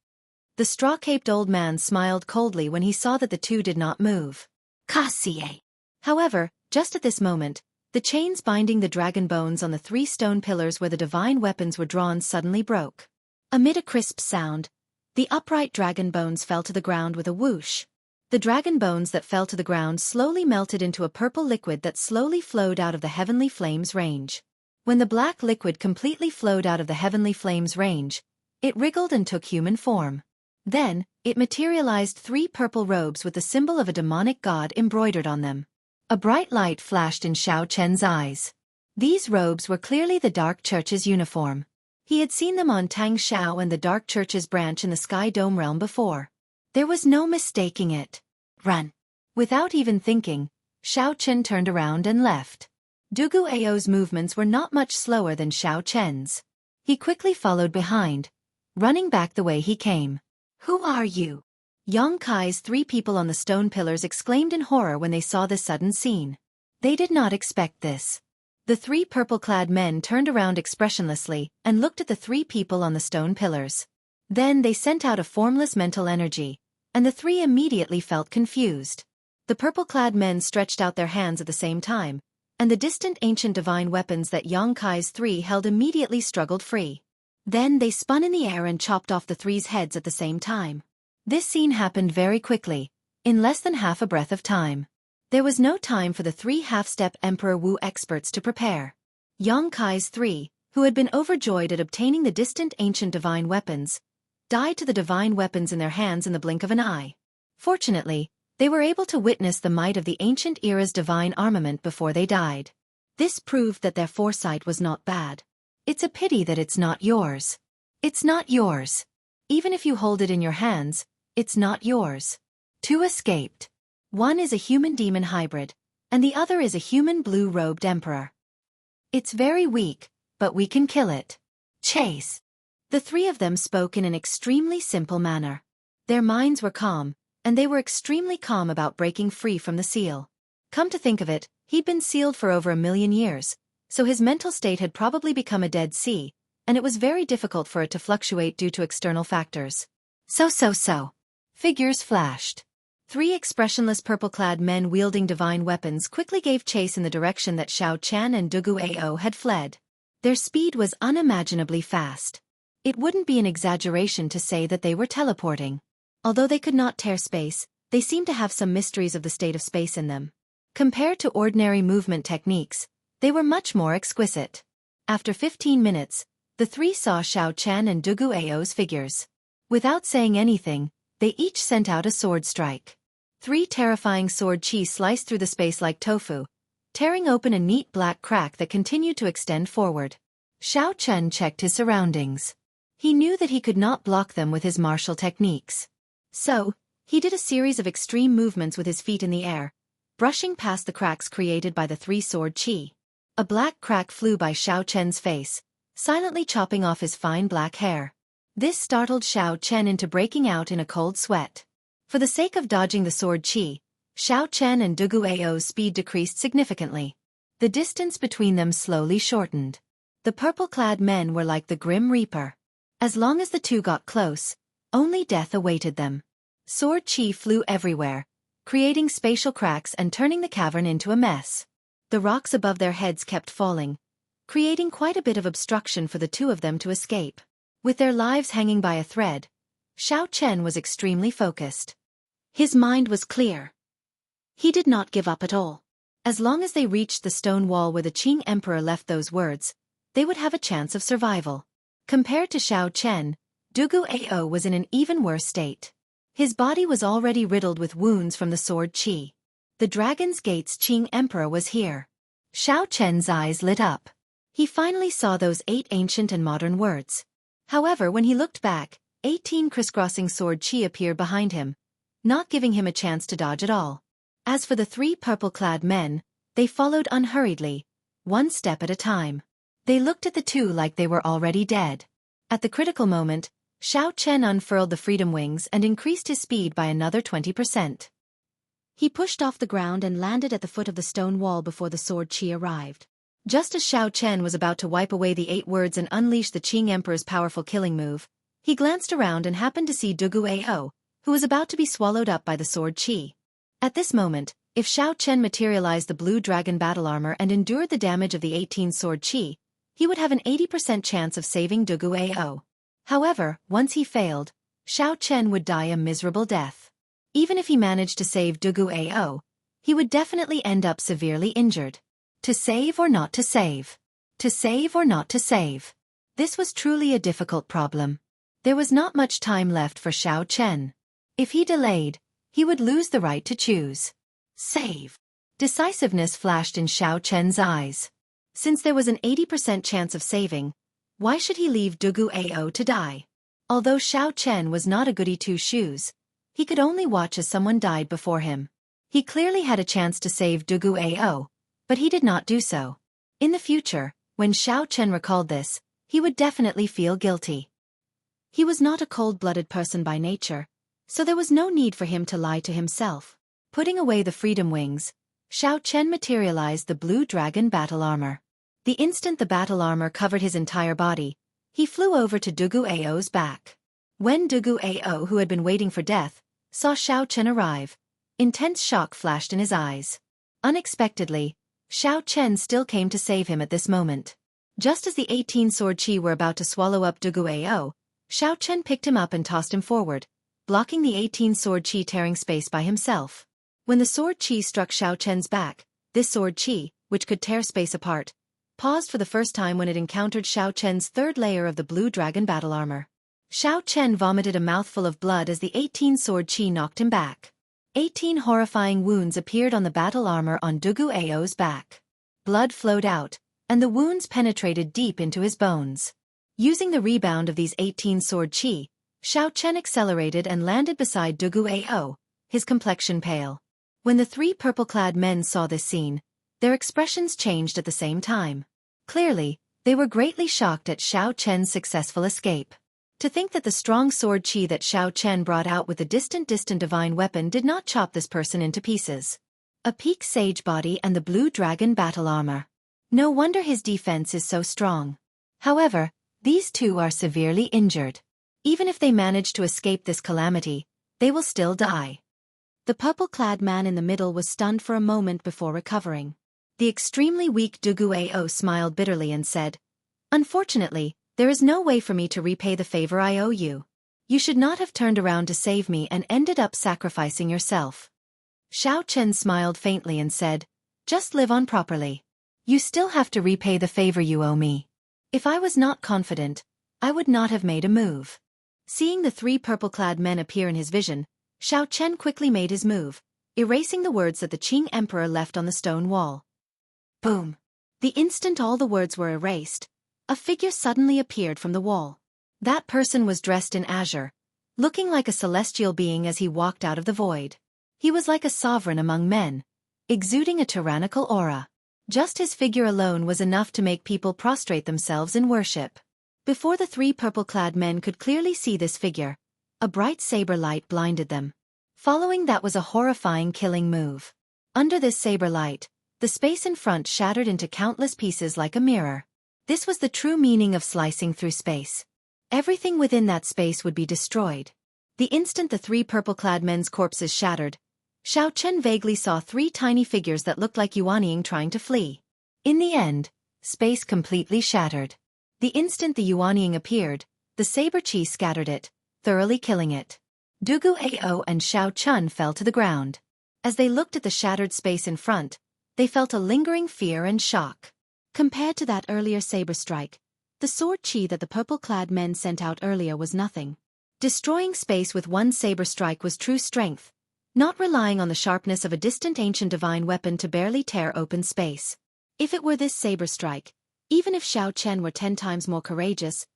The straw-caped old man smiled coldly when he saw that the two did not move. Cassie. However, just at this moment, the chains binding the dragon bones on the 3 stone pillars where the divine weapons were drawn suddenly broke. Amid a crisp sound, the upright dragon bones fell to the ground with a whoosh. The dragon bones that fell to the ground slowly melted into a purple liquid that slowly flowed out of the heavenly flames range. When the black liquid completely flowed out of the heavenly flames range, it wriggled and took human form. Then, it materialized 3 purple robes with the symbol of a demonic god embroidered on them. A bright light flashed in Xiao Chen's eyes. These robes were clearly the Dark Church's uniform. He had seen them on Tang Xiao and the Dark Church's branch in the Sky Dome realm before. There was no mistaking it. Run. Without even thinking, Xiao Chen turned around and left. Dugu Ao's movements were not much slower than Xiao Chen's. He quickly followed behind, running back the way he came. Who are you? Yang Kai's 3 people on the stone pillars exclaimed in horror when they saw this sudden scene. They did not expect this. The 3 purple-clad men turned around expressionlessly and looked at the 3 people on the stone pillars. Then they sent out a formless mental energy, and the 3 immediately felt confused. The purple-clad men stretched out their hands at the same time, and the distant ancient divine weapons that Yang Kai's 3 held immediately struggled free. Then they spun in the air and chopped off the 3's heads at the same time. This scene happened very quickly, in less than half a breath of time. There was no time for the 3 half-step Emperor Wu experts to prepare. Yang Kai's 3, who had been overjoyed at obtaining the distant ancient divine weapons, died to the divine weapons in their hands in the blink of an eye. Fortunately, they were able to witness the might of the ancient era's divine armament before they died. This proved that their foresight was not bad. It's a pity that it's not yours. It's not yours. Even if you hold it in your hands, it's not yours. 2 escaped. One is a human-demon hybrid, and the other is a human blue-robed emperor. It's very weak, but we can kill it. Chase. The 3 of them spoke in an extremely simple manner. Their minds were calm, and they were extremely calm about breaking free from the seal. Come to think of it, he'd been sealed for over 1,000,000 years, so his mental state had probably become a dead sea, and it was very difficult for it to fluctuate due to external factors. So. Figures flashed. 3 expressionless purple-clad men wielding divine weapons quickly gave chase in the direction that Xiao Chen and Dugu Ao had fled. Their speed was unimaginably fast. It wouldn't be an exaggeration to say that they were teleporting. Although they could not tear space, they seemed to have some mysteries of the state of space in them. Compared to ordinary movement techniques, they were much more exquisite. After 15 minutes, the 3 saw Xiao Chen and Dugu Ao's figures. Without saying anything, they each sent out a sword strike. 3 terrifying sword chi sliced through the space like tofu, tearing open a neat black crack that continued to extend forward. Xiao Chen checked his surroundings. He knew that he could not block them with his martial techniques. So, he did a series of extreme movements with his feet in the air, brushing past the cracks created by the 3 sword chi. A black crack flew by Xiao Chen's face, silently chopping off his fine black hair. This startled Xiao Chen into breaking out in a cold sweat. For the sake of dodging the sword chi, Xiao Chen and Dugu Ao's speed decreased significantly. The distance between them slowly shortened. The purple-clad men were like the Grim Reaper. As long as the 2 got close, only death awaited them. Sword chi flew everywhere, creating spatial cracks and turning the cavern into a mess. The rocks above their heads kept falling, creating quite a bit of obstruction for the 2 of them to escape. With their lives hanging by a thread, Xiao Chen was extremely focused. His mind was clear. He did not give up at all. As long as they reached the stone wall where the Qing Emperor left those words, they would have a chance of survival. Compared to Xiao Chen, Dugu Ao was in an even worse state. His body was already riddled with wounds from the sword chi. The Dragon's Gate's Qing Emperor was here. Xiao Chen's eyes lit up. He finally saw those 8 ancient and modern words. However, when he looked back, 18 crisscrossing sword chi appeared behind him, not giving him a chance to dodge at all. As for the 3 purple-clad men, they followed unhurriedly, 1 step at a time. They looked at the 2 like they were already dead. At the critical moment, Xiao Chen unfurled the freedom wings and increased his speed by another 20%. He pushed off the ground and landed at the foot of the stone wall before the sword chi arrived. Just as Xiao Chen was about to wipe away the 8 words and unleash the Qing Emperor's powerful killing move, he glanced around and happened to see Ao, who was about to be swallowed up by the sword qi. At this moment, if Xiao Chen materialized the blue dragon battle armor and endured the damage of the 18 sword qi, he would have an 80% chance of saving Ao. However, once he failed, Xiao Chen would die a miserable death. Even if he managed to save Ao, he would definitely end up severely injured. To save or not to save? To save or not to save? This was truly a difficult problem. There was not much time left for Xiao Chen. If he delayed, he would lose the right to choose. Save. Decisiveness flashed in Xiao Chen's eyes. Since there was an 80% chance of saving, why should he leave Ao to die? Although Xiao Chen was not a goody two-shoes, he could only watch as someone died before him. He clearly had a chance to save Ao, but he did not do so. In the future, when Xiao Chen recalled this, he would definitely feel guilty. He was not a cold-blooded person by nature, so there was no need for him to lie to himself. Putting away the freedom wings, Xiao Chen materialized the blue dragon battle armor. The instant the battle armor covered his entire body, he flew over to Ao's back. When Ao, who had been waiting for death, saw Xiao Chen arrive, intense shock flashed in his eyes. Unexpectedly, Xiao Chen still came to save him at this moment. Just as the 18 sword qi were about to swallow up Ao, Xiao Chen picked him up and tossed him forward, blocking the 18 sword qi tearing space by himself. When the sword qi struck Xiao Chen's back, this sword qi, which could tear space apart, paused for the first time when it encountered Xiao Chen's third layer of the blue dragon battle armor. Xiao Chen vomited a mouthful of blood as the 18 sword qi knocked him back. 18 horrifying wounds appeared on the battle armor on Ao's back. Blood flowed out, and the wounds penetrated deep into his bones. Using the rebound of these 18 sword qi, Xiao Chen accelerated and landed beside Ao, his complexion pale. When the 3 purple-clad men saw this scene, their expressions changed at the same time. Clearly, they were greatly shocked at Xiao Chen's successful escape. To think that the strong sword qi that Xiao Chen brought out with the distant divine weapon did not chop this person into pieces. A peak sage body and the blue dragon battle armor. No wonder his defense is so strong. However, these two are severely injured. Even if they manage to escape this calamity, they will still die. The purple-clad man in the middle was stunned for a moment before recovering. The extremely weak Ao smiled bitterly and said, "Unfortunately, there is no way for me to repay the favor I owe you. You should not have turned around to save me and ended up sacrificing yourself." Xiao Chen smiled faintly and said, "Just live on properly. You still have to repay the favor you owe me. If I was not confident, I would not have made a move." Seeing the 3 purple-clad men appear in his vision, Xiao Chen quickly made his move, erasing the words that the Qing Emperor left on the stone wall. Boom! The instant all the words were erased, a figure suddenly appeared from the wall. That person was dressed in azure, looking like a celestial being as he walked out of the void. He was like a sovereign among men, exuding a tyrannical aura. Just his figure alone was enough to make people prostrate themselves in worship. Before the 3 purple-clad men could clearly see this figure, a bright saber light blinded them. Following that was a horrifying killing move. Under this saber light, the space in front shattered into countless pieces like a mirror. This was the true meaning of slicing through space. Everything within that space would be destroyed. The instant the 3 purple-clad men's corpses shattered, Xiao Chen vaguely saw 3 tiny figures that looked like Yuanying trying to flee. In the end, space completely shattered. The instant the Yuanying appeared, the saber qi scattered it, thoroughly killing it. Ao and Xiao Chen fell to the ground. As they looked at the shattered space in front, they felt a lingering fear and shock. Compared to that earlier saber strike, the sword qi that the purple-clad men sent out earlier was nothing. Destroying space with one saber strike was true strength, not relying on the sharpness of a distant ancient divine weapon to barely tear open space. If it were this saber strike, even if Xiao Chen were 10 times more courageous,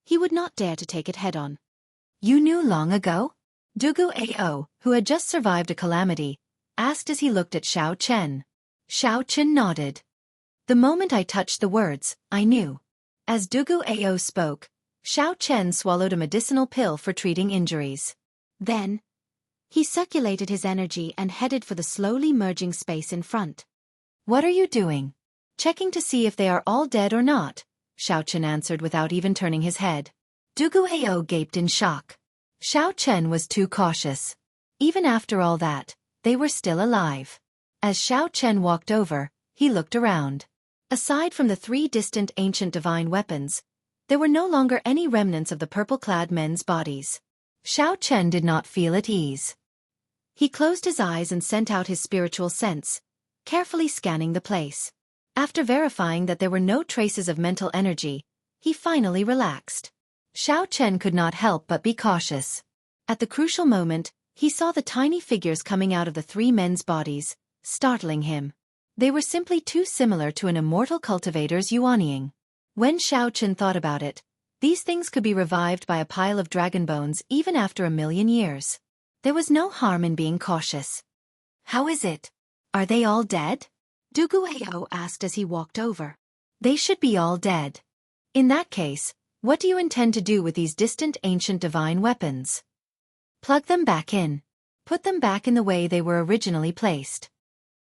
he would not dare to take it head-on. "You knew long ago?" Ao, who had just survived a calamity, asked as he looked at Xiao Chen. Xiao Chen nodded. "The moment I touched the words, I knew." As Ao spoke, Xiao Chen swallowed a medicinal pill for treating injuries. Then, he circulated his energy and headed for the slowly merging space in front. "What are you doing?" Checking to see if they are all dead or not, Xiao Chen answered without even turning his head. Dugu Ao gaped in shock. Xiao Chen was too cautious. Even after all that, they were still alive. As Xiao Chen walked over, he looked around. Aside from the 3 distant ancient divine weapons, there were no longer any remnants of the purple-clad men's bodies. Xiao Chen did not feel at ease. He closed his eyes and sent out his spiritual sense, carefully scanning the place. After verifying that there were no traces of mental energy, he finally relaxed. Xiao Chen could not help but be cautious. At the crucial moment, he saw the tiny figures coming out of the 3 men's bodies, startling him. They were simply too similar to an immortal cultivator's yuanying. When Xiao Chen thought about it, these things could be revived by a pile of dragon bones even after 1,000,000 years. There was no harm in being cautious. How is it? Are they all dead? Dugu Ao asked as he walked over. They should be all dead. In that case, what do you intend to do with these distant ancient divine weapons? Plug them back in. Put them back in the way they were originally placed.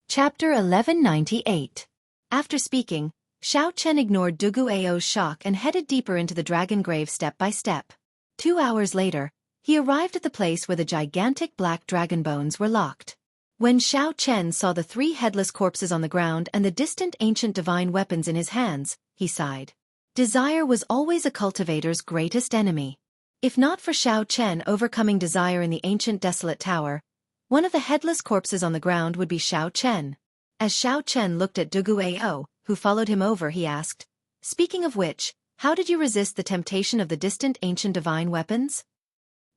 Chapter 1198. After speaking, Xiao Chen ignored Dugu Ao's shock and headed deeper into the dragon grave step by step. 2 hours later, he arrived at the place where the gigantic black dragon bones were locked. When Xiao Chen saw the 3 headless corpses on the ground and the distant ancient divine weapons in his hands, he sighed. Desire was always a cultivator's greatest enemy. If not for Xiao Chen overcoming desire in the ancient desolate tower, one of the headless corpses on the ground would be Xiao Chen. As Xiao Chen looked at Dugu Ao, who followed him over, he asked, "Speaking of which, how did you resist the temptation of the distant ancient divine weapons?"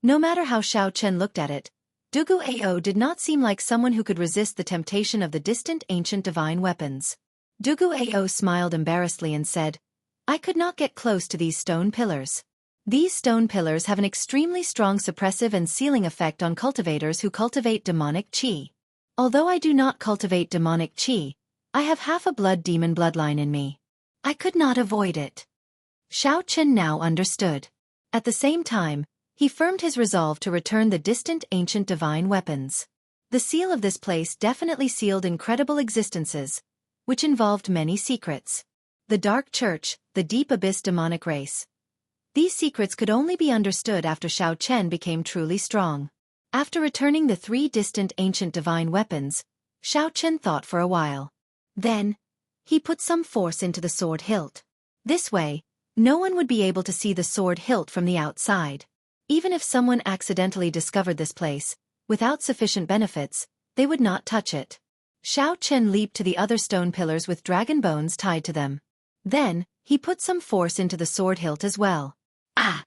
No matter how Xiao Chen looked at it, Dugu Ao did not seem like someone who could resist the temptation of the distant ancient divine weapons. Dugu Ao smiled embarrassedly and said, "I could not get close to these stone pillars. These stone pillars have an extremely strong suppressive and sealing effect on cultivators who cultivate demonic qi. Although I do not cultivate demonic qi, I have half a blood demon bloodline in me. I could not avoid it." Xiao Chen now understood. At the same time, he firmed his resolve to return the distant ancient divine weapons. The seal of this place definitely sealed incredible existences, which involved many secrets. The dark church, the deep abyss demonic race. These secrets could only be understood after Xiao Chen became truly strong. After returning the 3 distant ancient divine weapons, Xiao Chen thought for a while. Then, he put some force into the sword hilt. This way, no one would be able to see the sword hilt from the outside. Even if someone accidentally discovered this place, without sufficient benefits, they would not touch it. Xiao Chen leaped to the other stone pillars with dragon bones tied to them. Then, he put some force into the sword hilt as well. Ah!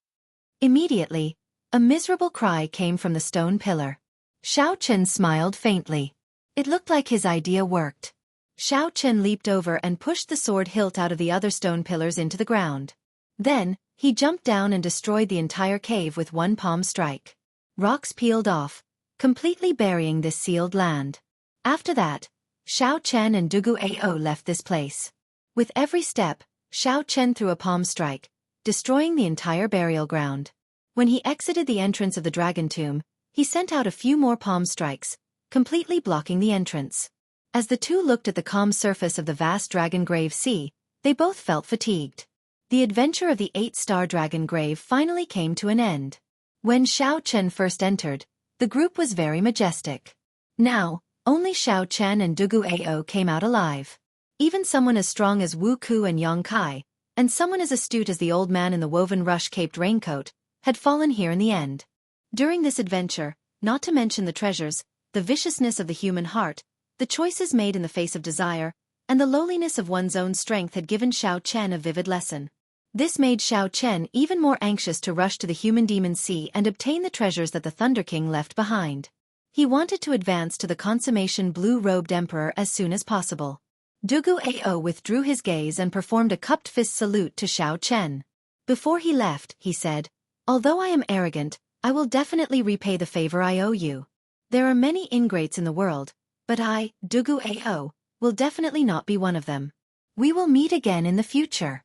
Immediately, a miserable cry came from the stone pillar. Xiao Chen smiled faintly. It looked like his idea worked. Xiao Chen leaped over and pushed the sword hilt out of the other stone pillars into the ground. Then, he jumped down and destroyed the entire cave with one palm strike. Rocks peeled off, completely burying this sealed land. After that, Xiao Chen and Dugu Ao left this place. With every step, Xiao Chen threw a palm strike, destroying the entire burial ground. When he exited the entrance of the dragon tomb, he sent out a few more palm strikes, completely blocking the entrance. As the 2 looked at the calm surface of the vast dragon grave sea, they both felt fatigued. The adventure of the 8-star dragon grave finally came to an end. When Xiao Chen first entered, the group was very majestic. Now, only Xiao Chen and Dugu Ao came out alive. Even someone as strong as Wu Ku and Yang Kai, and someone as astute as the old man in the woven rush-caped raincoat, had fallen here in the end. During this adventure, not to mention the treasures, the viciousness of the human heart, the choices made in the face of desire, and the lowliness of one's own strength had given Xiao Chen a vivid lesson. This made Xiao Chen even more anxious to rush to the human demon sea and obtain the treasures that the Thunder King left behind. He wanted to advance to the consummation blue-robed emperor as soon as possible. Dugu Ao withdrew his gaze and performed a cupped fist salute to Xiao Chen. Before he left, he said, "Although I am arrogant, I will definitely repay the favor I owe you. There are many ingrates in the world, but I, Dugu Ao, will definitely not be one of them. We will meet again in the future."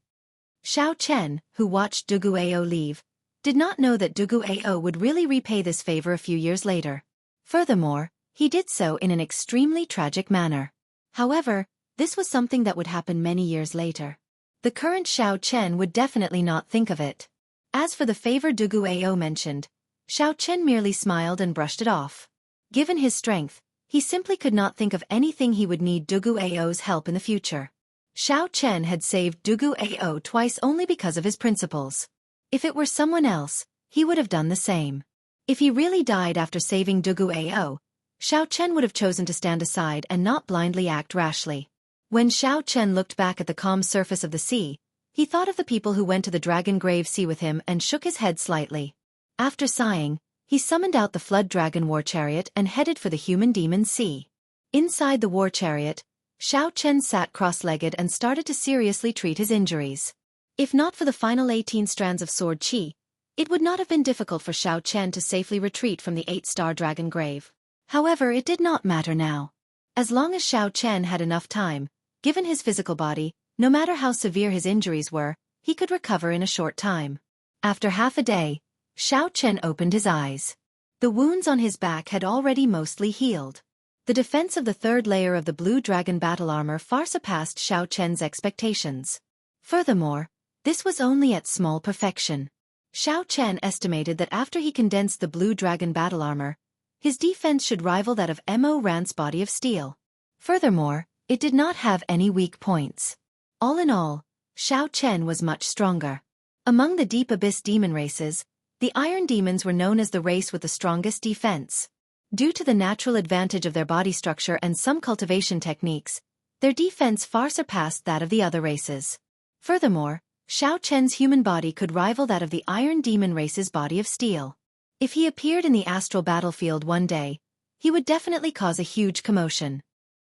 Xiao Chen, who watched Dugu Ao leave, did not know that Dugu Ao would really repay this favor a few years later. Furthermore, he did so in an extremely tragic manner. However, This was something that would happen many years later. The current Xiao Chen would definitely not think of it. As for the favor Dugu Ao mentioned, Xiao Chen merely smiled and brushed it off. Given his strength, he simply could not think of anything he would need Dugu Ao's help in the future. Xiao Chen had saved Dugu Ao twice only because of his principles. If it were someone else, he would have done the same. If he really died after saving Dugu Ao, Xiao Chen would have chosen to stand aside and not blindly act rashly. When Xiao Chen looked back at the calm surface of the sea, he thought of the people who went to the Dragon Grave Sea with him and shook his head slightly. After sighing, he summoned out the Flood Dragon War Chariot and headed for the Human Demon Sea. Inside the war chariot, Xiao Chen sat cross-legged and started to seriously treat his injuries. If not for the final 18 strands of sword qi, it would not have been difficult for Xiao Chen to safely retreat from the 8-star dragon grave. However, it did not matter now. As long as Xiao Chen had enough time, given his physical body, no matter how severe his injuries were, he could recover in a short time. After half a day, Xiao Chen opened his eyes. The wounds on his back had already mostly healed. The defense of the third layer of the blue dragon battle armor far surpassed Xiao Chen's expectations. Furthermore, this was only at small perfection. Xiao Chen estimated that after he condensed the blue dragon battle armor, his defense should rival that of Mo Rant's body of steel. Furthermore, it did not have any weak points. All in all, Xiao Chen was much stronger. Among the deep abyss demon races, the Iron Demons were known as the race with the strongest defense. Due to the natural advantage of their body structure and some cultivation techniques, their defense far surpassed that of the other races. Furthermore, Xiao Chen's human body could rival that of the Iron Demon race's body of steel. If he appeared in the astral battlefield one day, he would definitely cause a huge commotion.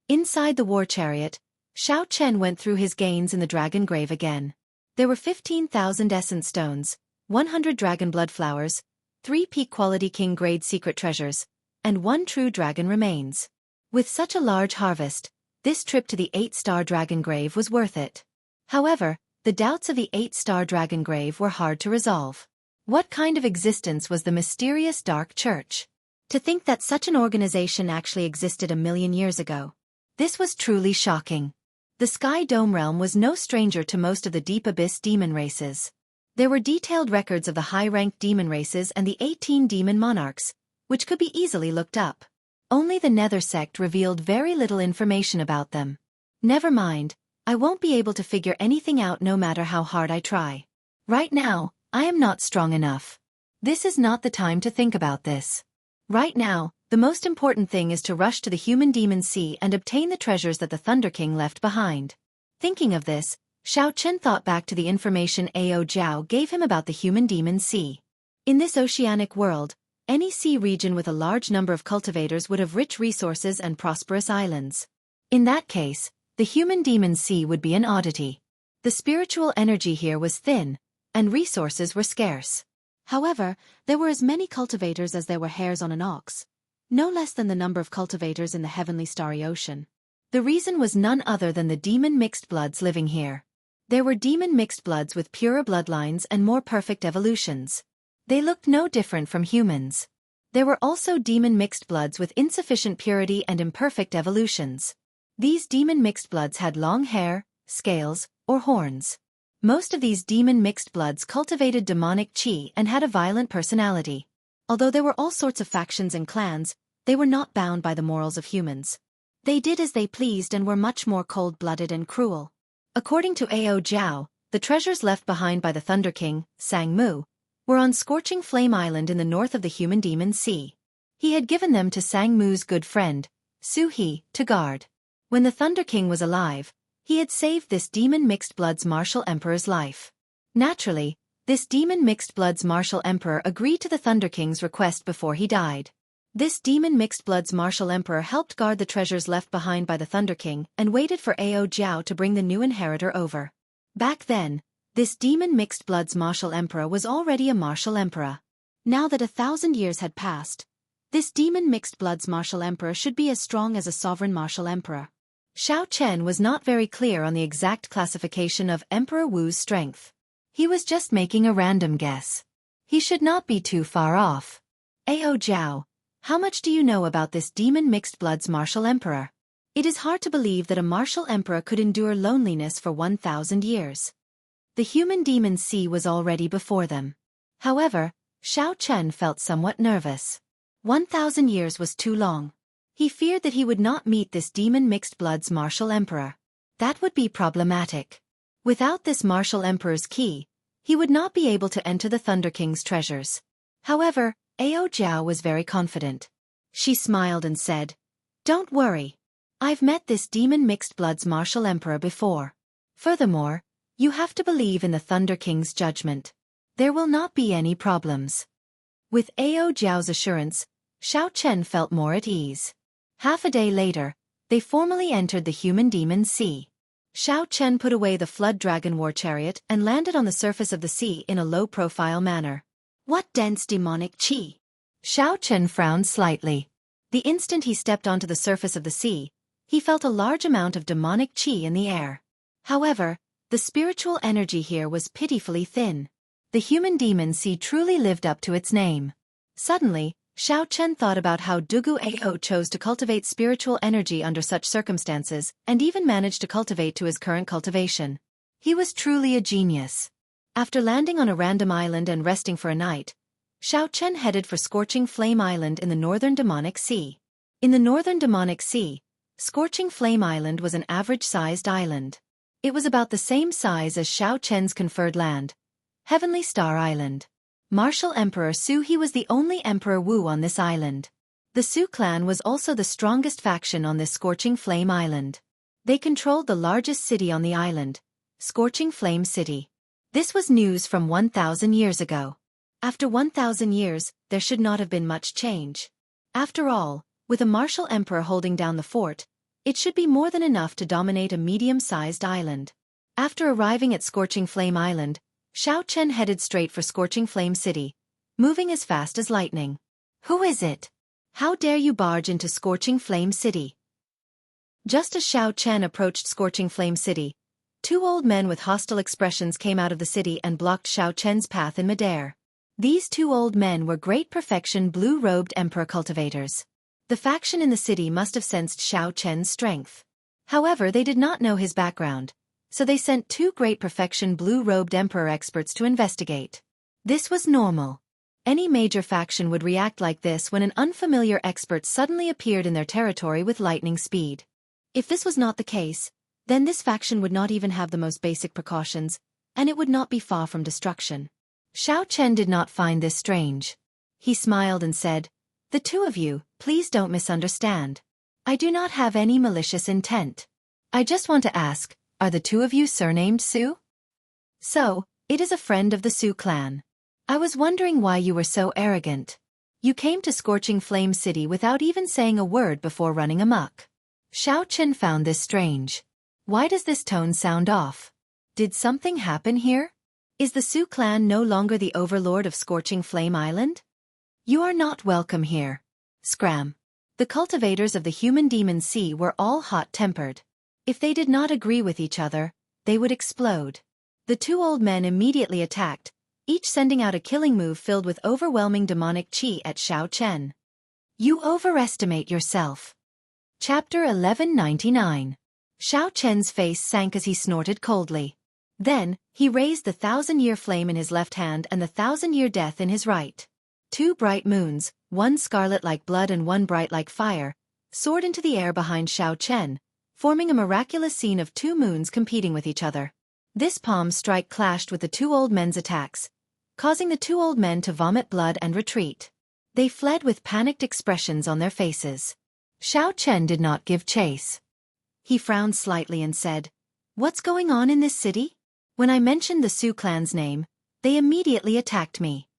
Inside the war chariot, Xiao Chen went through his gains in the dragon grave again. There were 15,000 essence stones, 100 dragon blood flowers, 3 peak quality king grade secret treasures, and 1 true dragon remains. With such a large harvest, this trip to the 8-star dragon grave was worth it. However, the doubts of the 8-star dragon grave were hard to resolve. What kind of existence was the mysterious Dark Church? To think that such an organization actually existed 1,000,000 years ago. This was truly shocking. The Sky Dome realm was no stranger to most of the deep abyss demon races. There were detailed records of the high-ranked demon races and the 18 demon monarchs, which could be easily looked up. Only the Nether sect revealed very little information about them. Never mind, I won't be able to figure anything out no matter how hard I try. Right now, I am not strong enough. This is not the time to think about this. Right now, the most important thing is to rush to the Human Demon Sea and obtain the treasures that the Thunder King left behind. Thinking of this, Xiao Chen thought back to the information Ao Zhao gave him about the Human Demon Sea. In this oceanic world, any sea region with a large number of cultivators would have rich resources and prosperous islands. In that case, the Human Demon Sea would be an oddity. The spiritual energy here was thin, and resources were scarce. However, there were as many cultivators as there were hairs on an ox, no less than the number of cultivators in the heavenly starry ocean. The reason was none other than the demon mixed bloods living here. There were demon mixed bloods with purer bloodlines and more perfect evolutions. They looked no different from humans. There were also demon mixed bloods with insufficient purity and imperfect evolutions. These demon mixed bloods had long hair, scales, or horns. Most of these demon mixed bloods cultivated demonic qi and had a violent personality. Although there were all sorts of factions and clans, they were not bound by the morals of humans. They did as they pleased and were much more cold-blooded and cruel. According to Ao Zhao, the treasures left behind by the Thunder King, Sang Mu, were on Scorching Flame Island in the north of the Human Demon Sea. He had given them to Sang Mu's good friend, Su He, to guard. When the Thunder King was alive, he had saved this demon mixed bloods martial emperor's life. Naturally, this demon mixed bloods martial emperor agreed to the Thunder King's request before he died. This demon mixed bloods martial emperor helped guard the treasures left behind by the Thunder King and waited for Ao Zhao to bring the new inheritor over. Back then, this demon mixed bloods martial emperor was already a martial emperor. Now that 1,000 years had passed, this demon mixed bloods martial emperor should be as strong as a sovereign martial emperor. Xiao Chen was not very clear on the exact classification of Emperor Wu's strength. He was just making a random guess. He should not be too far off. Ao Zhao, how much do you know about this demon mixed bloods martial emperor? It is hard to believe that a martial emperor could endure loneliness for 1,000 years. The human demon sea was already before them. However, Xiao Chen felt somewhat nervous. 1,000 years was too long. He feared that he would not meet this demon mixed blood's martial emperor. That would be problematic. Without this martial emperor's key, he would not be able to enter the Thunder King's treasures. However, Ao Jiao was very confident. She smiled and said, "Don't worry. I've met this demon mixed blood's martial emperor before. Furthermore, you have to believe in the Thunder King's judgment. There will not be any problems." With Ao Jiao's assurance, Xiao Chen felt more at ease. Half a day later, they formally entered the human demon sea. Xiao Chen put away the flood dragon war chariot and landed on the surface of the sea in a low-profile manner. What dense demonic qi! Xiao Chen frowned slightly. The instant he stepped onto the surface of the sea, he felt a large amount of demonic qi in the air. However, the spiritual energy here was pitifully thin. The human demon sea truly lived up to its name. Suddenly, Xiao Chen thought about how Dugu Ao chose to cultivate spiritual energy under such circumstances, and even managed to cultivate to his current cultivation. He was truly a genius. After landing on a random island and resting for a night, Xiao Chen headed for Scorching Flame Island in the Northern Demonic Sea. In the Northern Demonic Sea, Scorching Flame Island was an average-sized island. It was about the same size as Xiao Chen's conferred land, Heavenly Star Island. Martial Emperor Su He was the only Emperor Wu on this island. The Su clan was also the strongest faction on this Scorching Flame Island. They controlled the largest city on the island, Scorching Flame City. This was news from 1,000 years ago. After 1,000 years, there should not have been much change. After all, with a martial emperor holding down the fort, it should be more than enough to dominate a medium-sized island. After arriving at Scorching Flame Island, Xiao Chen headed straight for Scorching Flame City, moving as fast as lightning. "Who is it? How dare you barge into Scorching Flame City?" Just as Xiao Chen approached Scorching Flame City, two old men with hostile expressions came out of the city and blocked Xiao Chen's path in midair. These two old men were great perfection blue-robed emperor cultivators. The faction in the city must have sensed Xiao Chen's strength. However, they did not know his background, so they sent two great perfection blue-robed emperor experts to investigate. This was normal. Any major faction would react like this when an unfamiliar expert suddenly appeared in their territory with lightning speed. If this was not the case, then this faction would not even have the most basic precautions, and it would not be far from destruction. Xiao Chen did not find this strange. He smiled and said, "The two of you, please don't misunderstand. I do not have any malicious intent. I just want to ask, are the two of you surnamed Su?" "So, it is a friend of the Su clan. I was wondering why you were so arrogant. You came to Scorching Flame City without even saying a word before running amok." Xiao Chen found this strange. Why does this tone sound off? Did something happen here? Is the Su clan no longer the overlord of Scorching Flame Island? "You are not welcome here." Scram. The cultivators of the human demon sea were all hot-tempered. If they did not agree with each other, they would explode. The two old men immediately attacked, each sending out a killing move filled with overwhelming demonic qi at Xiao Chen. "You overestimate yourself." Chapter 1199. Xiao Chen's face sank as he snorted coldly. Then, he raised the 1,000-year flame in his left hand and the 1,000-year death in his right. Two bright moons, one scarlet like blood and one bright like fire, soared into the air behind Xiao Chen, forming a miraculous scene of two moons competing with each other. This palm strike clashed with the two old men's attacks, causing the two old men to vomit blood and retreat. They fled with panicked expressions on their faces. Xiao Chen did not give chase. He frowned slightly and said, "What's going on in this city? When I mentioned the Su clan's name, they immediately attacked me.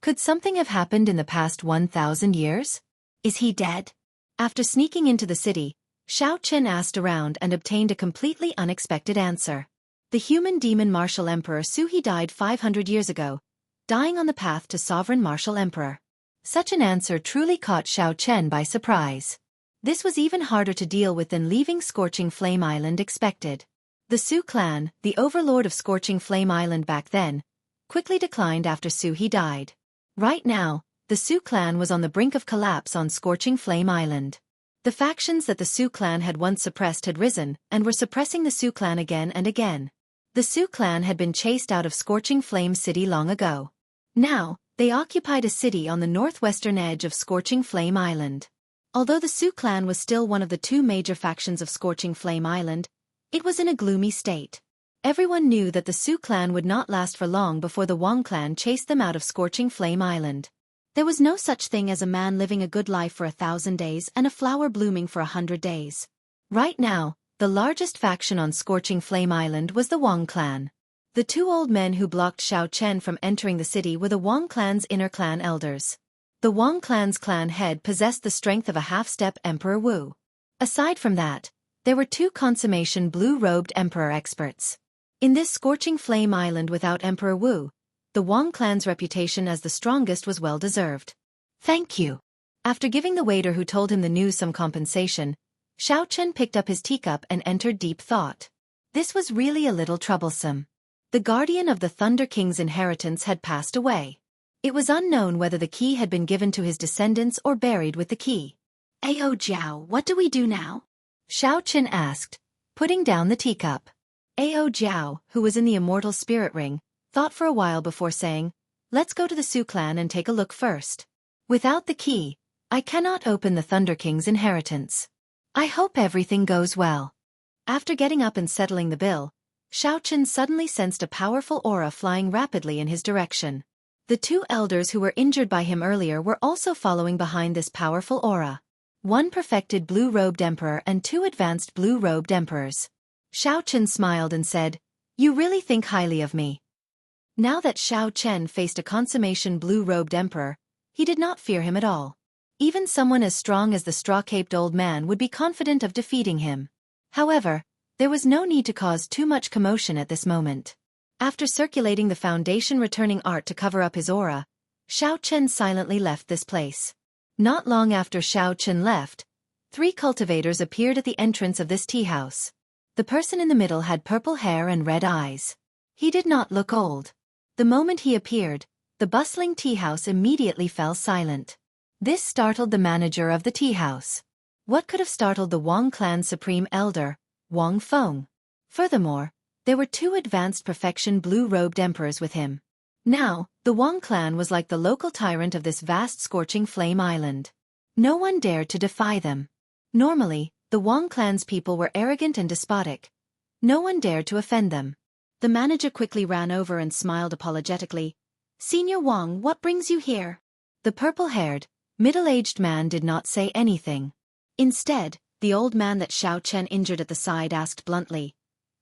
Could something have happened in the past 1,000 years? Is he dead?" After sneaking into the city, Xiao Chen asked around and obtained a completely unexpected answer. The human demon martial emperor Su He died 500 years ago, dying on the path to sovereign martial emperor. Such an answer truly caught Xiao Chen by surprise. This was even harder to deal with than leaving Scorching Flame Island expected. The Su clan, the overlord of Scorching Flame Island back then, quickly declined after Su He died. Right now, the Su clan was on the brink of collapse on Scorching Flame Island. The factions that the Su clan had once suppressed had risen and were suppressing the Su clan again and again. The Su clan had been chased out of Scorching Flame City long ago. Now, they occupied a city on the northwestern edge of Scorching Flame Island. Although the Su clan was still one of the two major factions of Scorching Flame Island, it was in a gloomy state. Everyone knew that the Su clan would not last for long before the Wang clan chased them out of Scorching Flame Island. There was no such thing as a man living a good life for 1,000 days and a flower blooming for 100 days. Right now, the largest faction on Scorching Flame Island was the Wang clan. The two old men who blocked Xiao Chen from entering the city were the Wang clan's inner clan elders. The Wang clan's clan head possessed the strength of a half-step Emperor Wu. Aside from that, there were two consummation blue-robed Emperor experts. In this Scorching Flame Island without Emperor Wu, the Wang clan's reputation as the strongest was well-deserved. Thank you. After giving the waiter who told him the news some compensation, Xiao Chen picked up his teacup and entered deep thought. This was really a little troublesome. The guardian of the Thunder King's inheritance had passed away. It was unknown whether the key had been given to his descendants or buried with the key. Ao Jiao, what do we do now? Xiao Chen asked, putting down the teacup. Ao Jiao, who was in the Immortal Spirit Ring, thought for a while before saying, let's go to the Su clan and take a look first. Without the key, I cannot open the Thunder King's inheritance. I hope everything goes well. After getting up and settling the bill, Xiao Chen suddenly sensed a powerful aura flying rapidly in his direction. The two elders who were injured by him earlier were also following behind this powerful aura. One perfected blue-robed emperor and two advanced blue-robed emperors. Xiao Chen smiled and said, you really think highly of me. Now that Xiao Chen faced a consummation blue-robed emperor, he did not fear him at all. Even someone as strong as the straw-caped old man would be confident of defeating him. However, there was no need to cause too much commotion at this moment. After circulating the foundation returning art to cover up his aura, Xiao Chen silently left this place. Not long after Xiao Chen left, 3 cultivators appeared at the entrance of this tea house. The person in the middle had purple hair and red eyes. He did not look old. The moment he appeared, the bustling tea house immediately fell silent. This startled the manager of the tea house. What could have startled the Wang clan's supreme elder, Wang Feng? Furthermore, there were 2 advanced perfection blue-robed emperors with him. Now, the Wang clan was like the local tyrant of this vast Scorching Flame Island. No one dared to defy them. Normally, the Wang clan's people were arrogant and despotic. No one dared to offend them. The manager quickly ran over and smiled apologetically. Senior Wang, what brings you here? The purple-haired, middle-aged man did not say anything. Instead, the old man that Xiao Chen injured at the side asked bluntly,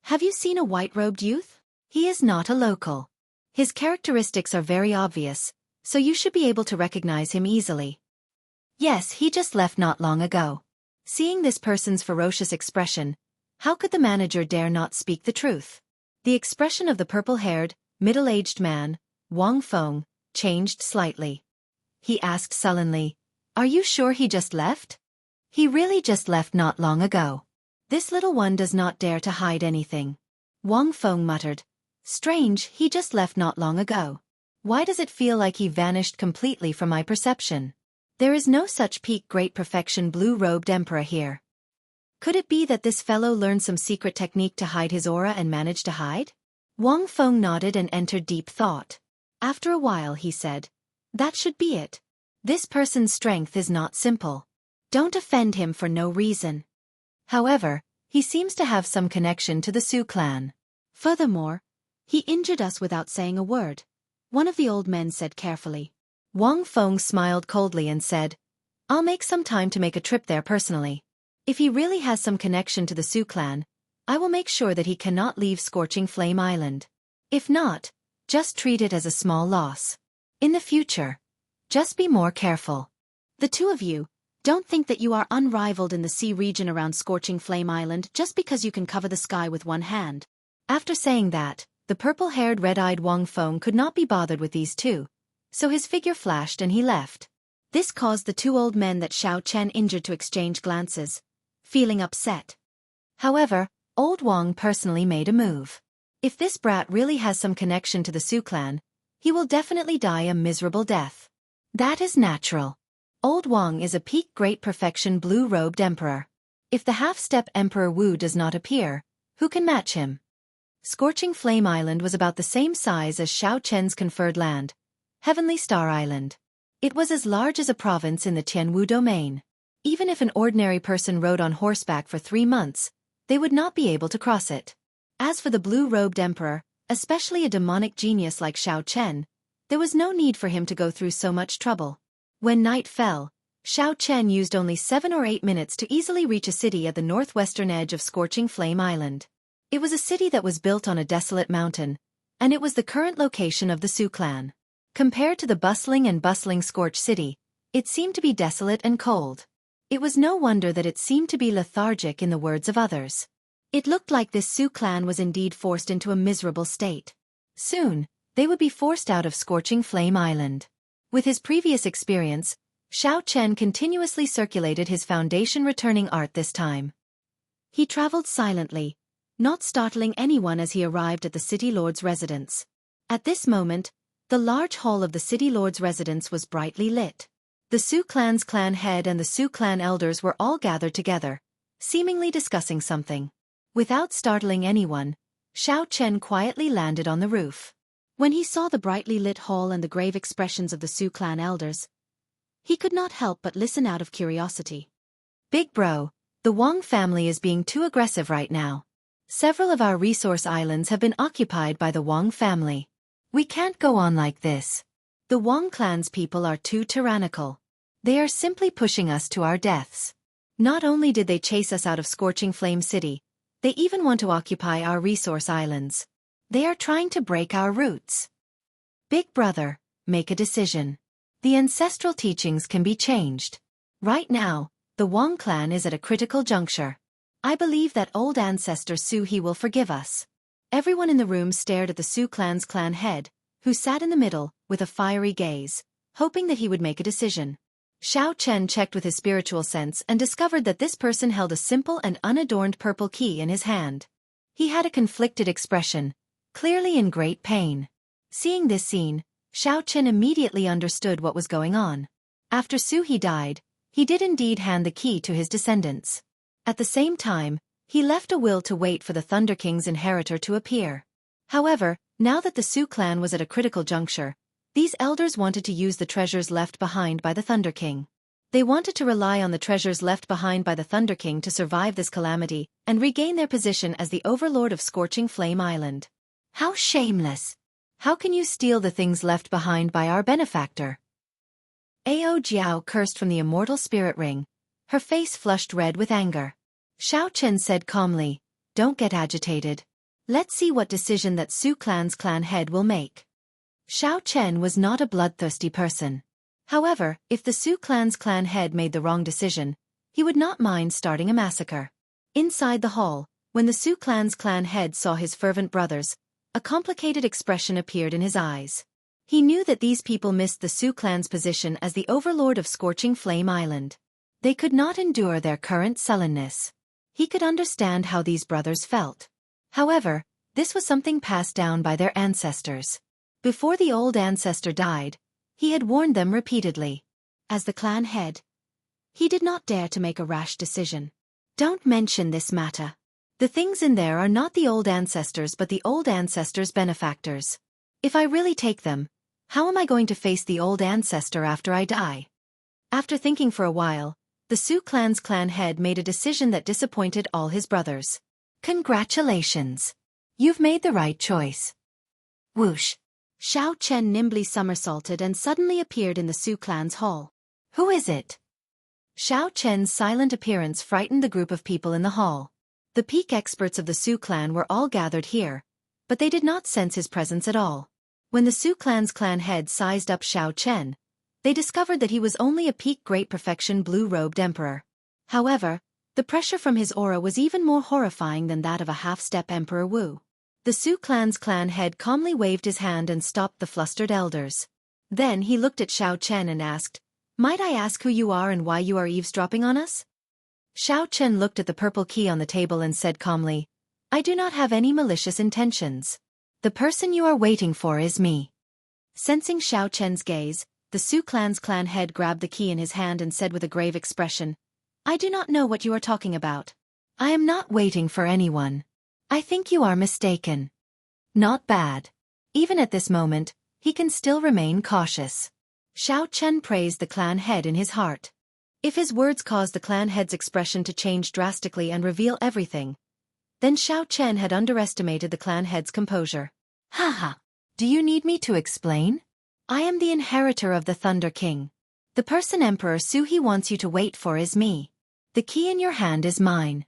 have you seen a white-robed youth? He is not a local. His characteristics are very obvious, so you should be able to recognize him easily. Yes, he just left not long ago. Seeing this person's ferocious expression, how could the manager dare not speak the truth? The expression of the purple-haired, middle-aged man, Wang Feng, changed slightly. He asked sullenly, are you sure he just left? He really just left not long ago. This little one does not dare to hide anything. Wang Feng muttered, strange, he just left not long ago. Why does it feel like he vanished completely from my perception? There is no such peak great perfection blue-robed emperor here. Could it be that this fellow learned some secret technique to hide his aura and managed to hide? Wang Feng nodded and entered deep thought. After a while he said, that should be it. This person's strength is not simple. Don't offend him for no reason. However, he seems to have some connection to the Su clan. Furthermore, he injured us without saying a word, one of the old men said carefully. Wang Feng smiled coldly and said, I'll make some time to make a trip there personally. If he really has some connection to the Su clan, I will make sure that he cannot leave Scorching Flame Island. If not, just treat it as a small loss. In the future, just be more careful. The two of you, don't think that you are unrivaled in the sea region around Scorching Flame Island just because you can cover the sky with one hand. After saying that, the purple-haired red-eyed Wang Feng could not be bothered with these two, so his figure flashed and he left. This caused the 2 old men that Xiao Chen injured to exchange glances, feeling upset. However, old Wang personally made a move. If this brat really has some connection to the Su clan, he will definitely die a miserable death. That is natural. Old Wang is a peak great perfection blue-robed emperor. If the half-step Emperor Wu does not appear, who can match him? Scorching Flame Island was about the same size as Xiao Chen's conferred land, Heavenly Star Island. It was as large as a province in the Tianwu domain. Even if an ordinary person rode on horseback for 3 months, they would not be able to cross it. As for the blue-robed emperor, especially a demonic genius like Xiao Chen, there was no need for him to go through so much trouble. When night fell, Xiao Chen used only 7 or 8 minutes to easily reach a city at the northwestern edge of Scorching Flame Island. It was a city that was built on a desolate mountain, and it was the current location of the Su clan. Compared to the bustling Scorch City, it seemed to be desolate and cold. It was no wonder that it seemed to be lethargic in the words of others. It looked like this Su clan was indeed forced into a miserable state. Soon, they would be forced out of Scorching Flame Island. With his previous experience, Xiao Chen continuously circulated his foundation returning art this time. He traveled silently, not startling anyone as he arrived at the city lord's residence. At this moment, the large hall of the city lord's residence was brightly lit. The Su clan's clan head and the Su clan elders were all gathered together, seemingly discussing something. Without startling anyone, Xiao Chen quietly landed on the roof. When he saw the brightly lit hall and the grave expressions of the Su clan elders, he could not help but listen out of curiosity. Big bro, the Wang family is being too aggressive right now. Several of our resource islands have been occupied by the Wang family. We can't go on like this. The Wang clan's people are too tyrannical. They are simply pushing us to our deaths. Not only did they chase us out of Scorching Flame City, they even want to occupy our resource islands. They are trying to break our roots. Big brother, make a decision. The ancestral teachings can be changed. Right now, the Wang clan is at a critical juncture. I believe that old ancestor Su He will forgive us. Everyone in the room stared at the Su clan's clan head, who sat in the middle, with a fiery gaze, hoping that he would make a decision. Xiao Chen checked with his spiritual sense and discovered that this person held a simple and unadorned purple key in his hand. He had a conflicted expression, clearly in great pain. Seeing this scene, Xiao Chen immediately understood what was going on. After Su He died, he did indeed hand the key to his descendants. At the same time, he left a will to wait for the Thunder King's inheritor to appear. However, now that the Su clan was at a critical juncture, these elders wanted to use the treasures left behind by the Thunder King. They wanted to rely on the treasures left behind by the Thunder King to survive this calamity and regain their position as the overlord of Scorching Flame Island. How shameless! How can you steal the things left behind by our benefactor? Ao Jiao cursed from the immortal spirit ring, her face flushed red with anger. Xiao Chen said calmly, "Don't get agitated. Let's see what decision that Su clan's clan head will make." Xiao Chen was not a bloodthirsty person. However, if the Su clan's clan head made the wrong decision, he would not mind starting a massacre. Inside the hall, when the Su clan's clan head saw his fervent brothers, a complicated expression appeared in his eyes. He knew that these people missed the Su clan's position as the overlord of Scorching Flame Island. They could not endure their current sullenness. He could understand how these brothers felt. However, this was something passed down by their ancestors. Before the old ancestor died, he had warned them repeatedly. As the clan head, he did not dare to make a rash decision. Don't mention this matter. The things in there are not the old ancestors but the old ancestors' benefactors. If I really take them, how am I going to face the old ancestor after I die? After thinking for a while, the Su clan's clan head made a decision that disappointed all his brothers. Congratulations! You've made the right choice. Whoosh! Xiao Chen nimbly somersaulted and suddenly appeared in the Su clan's hall. Who is it? Xiao Chen's silent appearance frightened the group of people in the hall. The peak experts of the Su clan were all gathered here, but they did not sense his presence at all. When the Su clan's clan head sized up Xiao Chen, they discovered that he was only a peak great perfection blue-robed emperor. However, the pressure from his aura was even more horrifying than that of a half-step Emperor Wu. The Su clan's clan head calmly waved his hand and stopped the flustered elders. Then he looked at Xiao Chen and asked, "Might I ask who you are and why you are eavesdropping on us?" Xiao Chen looked at the purple key on the table and said calmly, "I do not have any malicious intentions. The person you are waiting for is me." Sensing Xiao Chen's gaze, the the Su clan's clan head grabbed the key in his hand and said with a grave expression, "I do not know what you are talking about. I am not waiting for anyone. I think you are mistaken." Not bad. Even at this moment, he can still remain cautious. Xiao Chen praised the clan head in his heart. If his words caused the clan head's expression to change drastically and reveal everything, then Xiao Chen had underestimated the clan head's composure. Haha. Do you need me to explain? I am the inheritor of the Thunder King. The person Emperor Su He wants you to wait for is me. The key in your hand is mine.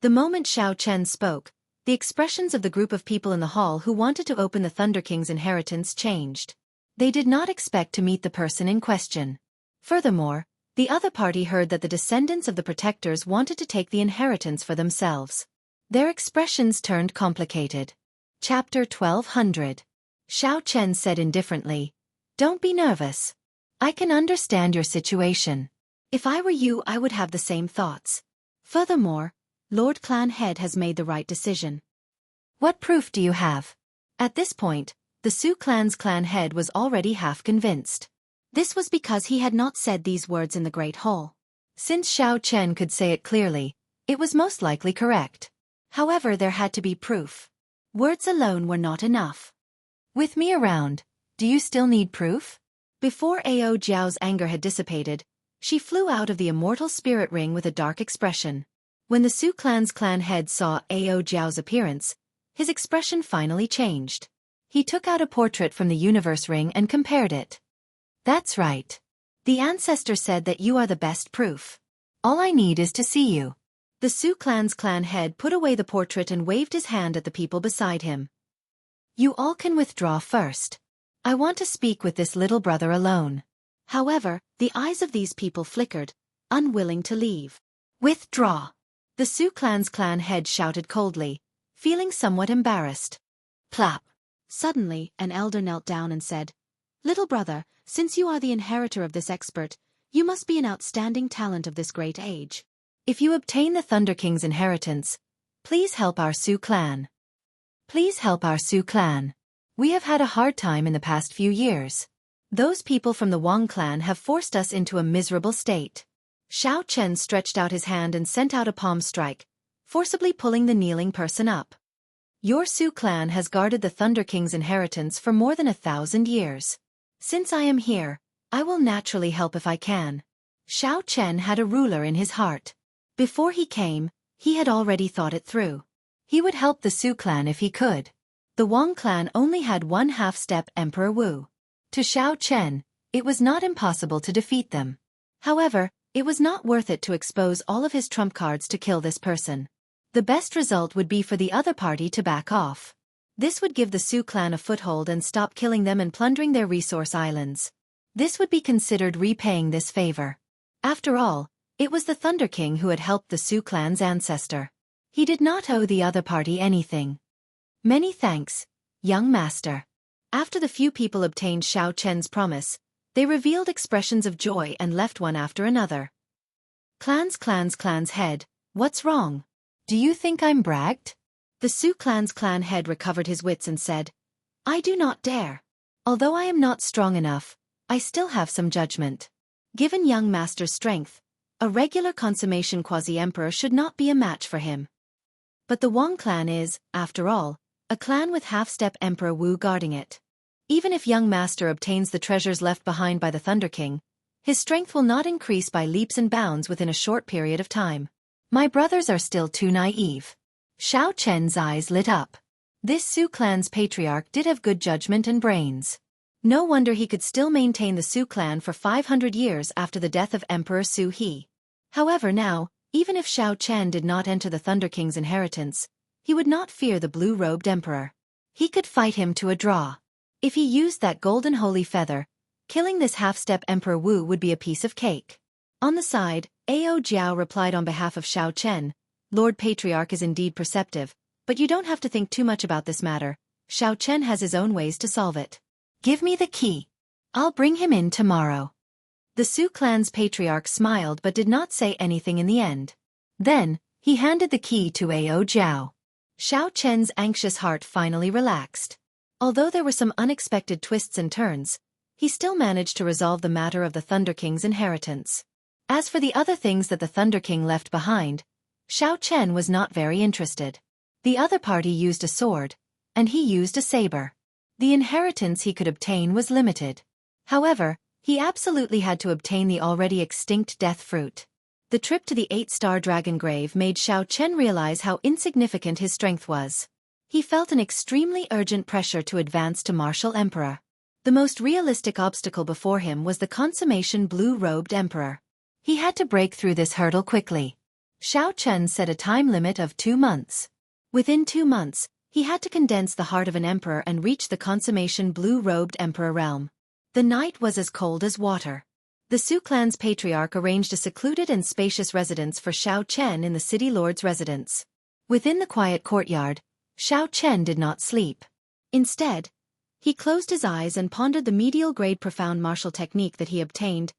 The moment Xiao Chen spoke, the expressions of the group of people in the hall who wanted to open the Thunder King's inheritance changed. They did not expect to meet the person in question. Furthermore, the other party heard that the descendants of the protectors wanted to take the inheritance for themselves. Their expressions turned complicated. Chapter 1200. Xiao Chen said indifferently, "Don't be nervous. I can understand your situation. If I were you, I would have the same thoughts. Furthermore, Lord Clan Head has made the right decision." "What proof do you have?" At this point, the Su clan's clan head was already half convinced. This was because he had not said these words in the Great Hall. Since Xiao Chen could say it clearly, it was most likely correct. However, there had to be proof. Words alone were not enough. "With me around, do you still need proof?" Before Ao Jiao's anger had dissipated, she flew out of the immortal spirit ring with a dark expression. When the Su clan's clan head saw Ao Jiao's appearance, his expression finally changed. He took out a portrait from the universe ring and compared it. "That's right. The ancestor said that you are the best proof. All I need is to see you." The Su clan's clan head put away the portrait and waved his hand at the people beside him. "You all can withdraw first. I want to speak with this little brother alone." However, the eyes of these people flickered, unwilling to leave. "Withdraw!" The Su clan's clan head shouted coldly, feeling somewhat embarrassed. Plap! Suddenly, an elder knelt down and said, "Little brother, since you are the inheritor of this expert, you must be an outstanding talent of this great age. If you obtain the Thunder King's inheritance, please help our Su clan. Please help our Su clan. We have had a hard time in the past few years. Those people from the Wang clan have forced us into a miserable state." Xiao Chen stretched out his hand and sent out a palm strike, forcibly pulling the kneeling person up. "Your Su clan has guarded the Thunder King's inheritance for more than 1,000 years. Since I am here, I will naturally help if I can." Xiao Chen had a ruler in his heart. Before he came, he had already thought it through. He would help the Su clan if he could. The Wang clan only had one half-step Emperor Wu. To Xiao Chen, it was not impossible to defeat them. However, it was not worth it to expose all of his trump cards to kill this person. The best result would be for the other party to back off. This would give the Su clan a foothold and stop killing them and plundering their resource islands. This would be considered repaying this favor. After all, it was the Thunder King who had helped the Su clan's ancestor. He did not owe the other party anything. "Many thanks, young master." After the few people obtained Xiao Chen's promise, they revealed expressions of joy and left one after another. Clan's head, what's wrong? Do you think I'm bragged? The Su clan's clan head recovered his wits and said, "I do not dare. Although I am not strong enough, I still have some judgment. Given young master's strength, a regular consummation quasi-emperor should not be a match for him. But the Wang clan is, after all, a clan with half-step Emperor Wu guarding it. Even if young master obtains the treasures left behind by the Thunder King, his strength will not increase by leaps and bounds within a short period of time. My brothers are still too naive." Xiao Chen's eyes lit up. This Su clan's patriarch did have good judgment and brains. No wonder he could still maintain the Su clan for 500 years after the death of Emperor Su He. However now, even if Xiao Chen did not enter the Thunder King's inheritance, he would not fear the blue-robed emperor. He could fight him to a draw. If he used that golden holy feather, killing this half-step Emperor Wu would be a piece of cake. On the side, Ao Jiao replied on behalf of Xiao Chen, "Lord Patriarch is indeed perceptive, but you don't have to think too much about this matter. Xiao Chen has his own ways to solve it. Give me the key. I'll bring him in tomorrow." The Su clan's patriarch smiled but did not say anything in the end. Then, he handed the key to Ao Jiao. Xiao Chen's anxious heart finally relaxed. Although there were some unexpected twists and turns, he still managed to resolve the matter of the Thunder King's inheritance. As for the other things that the Thunder King left behind, Xiao Chen was not very interested. The other party used a sword, and he used a saber. The inheritance he could obtain was limited. However, he absolutely had to obtain the already extinct death fruit. The trip to the 8-star dragon grave made Xiao Chen realize how insignificant his strength was. He felt an extremely urgent pressure to advance to Martial Emperor. The most realistic obstacle before him was the consummation blue-robed emperor. He had to break through this hurdle quickly. Xiao Chen set a time limit of 2 months. Within 2 months, he had to condense the heart of an emperor and reach the consummation blue-robed emperor realm. The night was as cold as water. The Su clan's patriarch arranged a secluded and spacious residence for Xiao Chen in the city lord's residence. Within the quiet courtyard, Xiao Chen did not sleep. Instead, he closed his eyes and pondered the medial-grade profound martial technique that he obtained,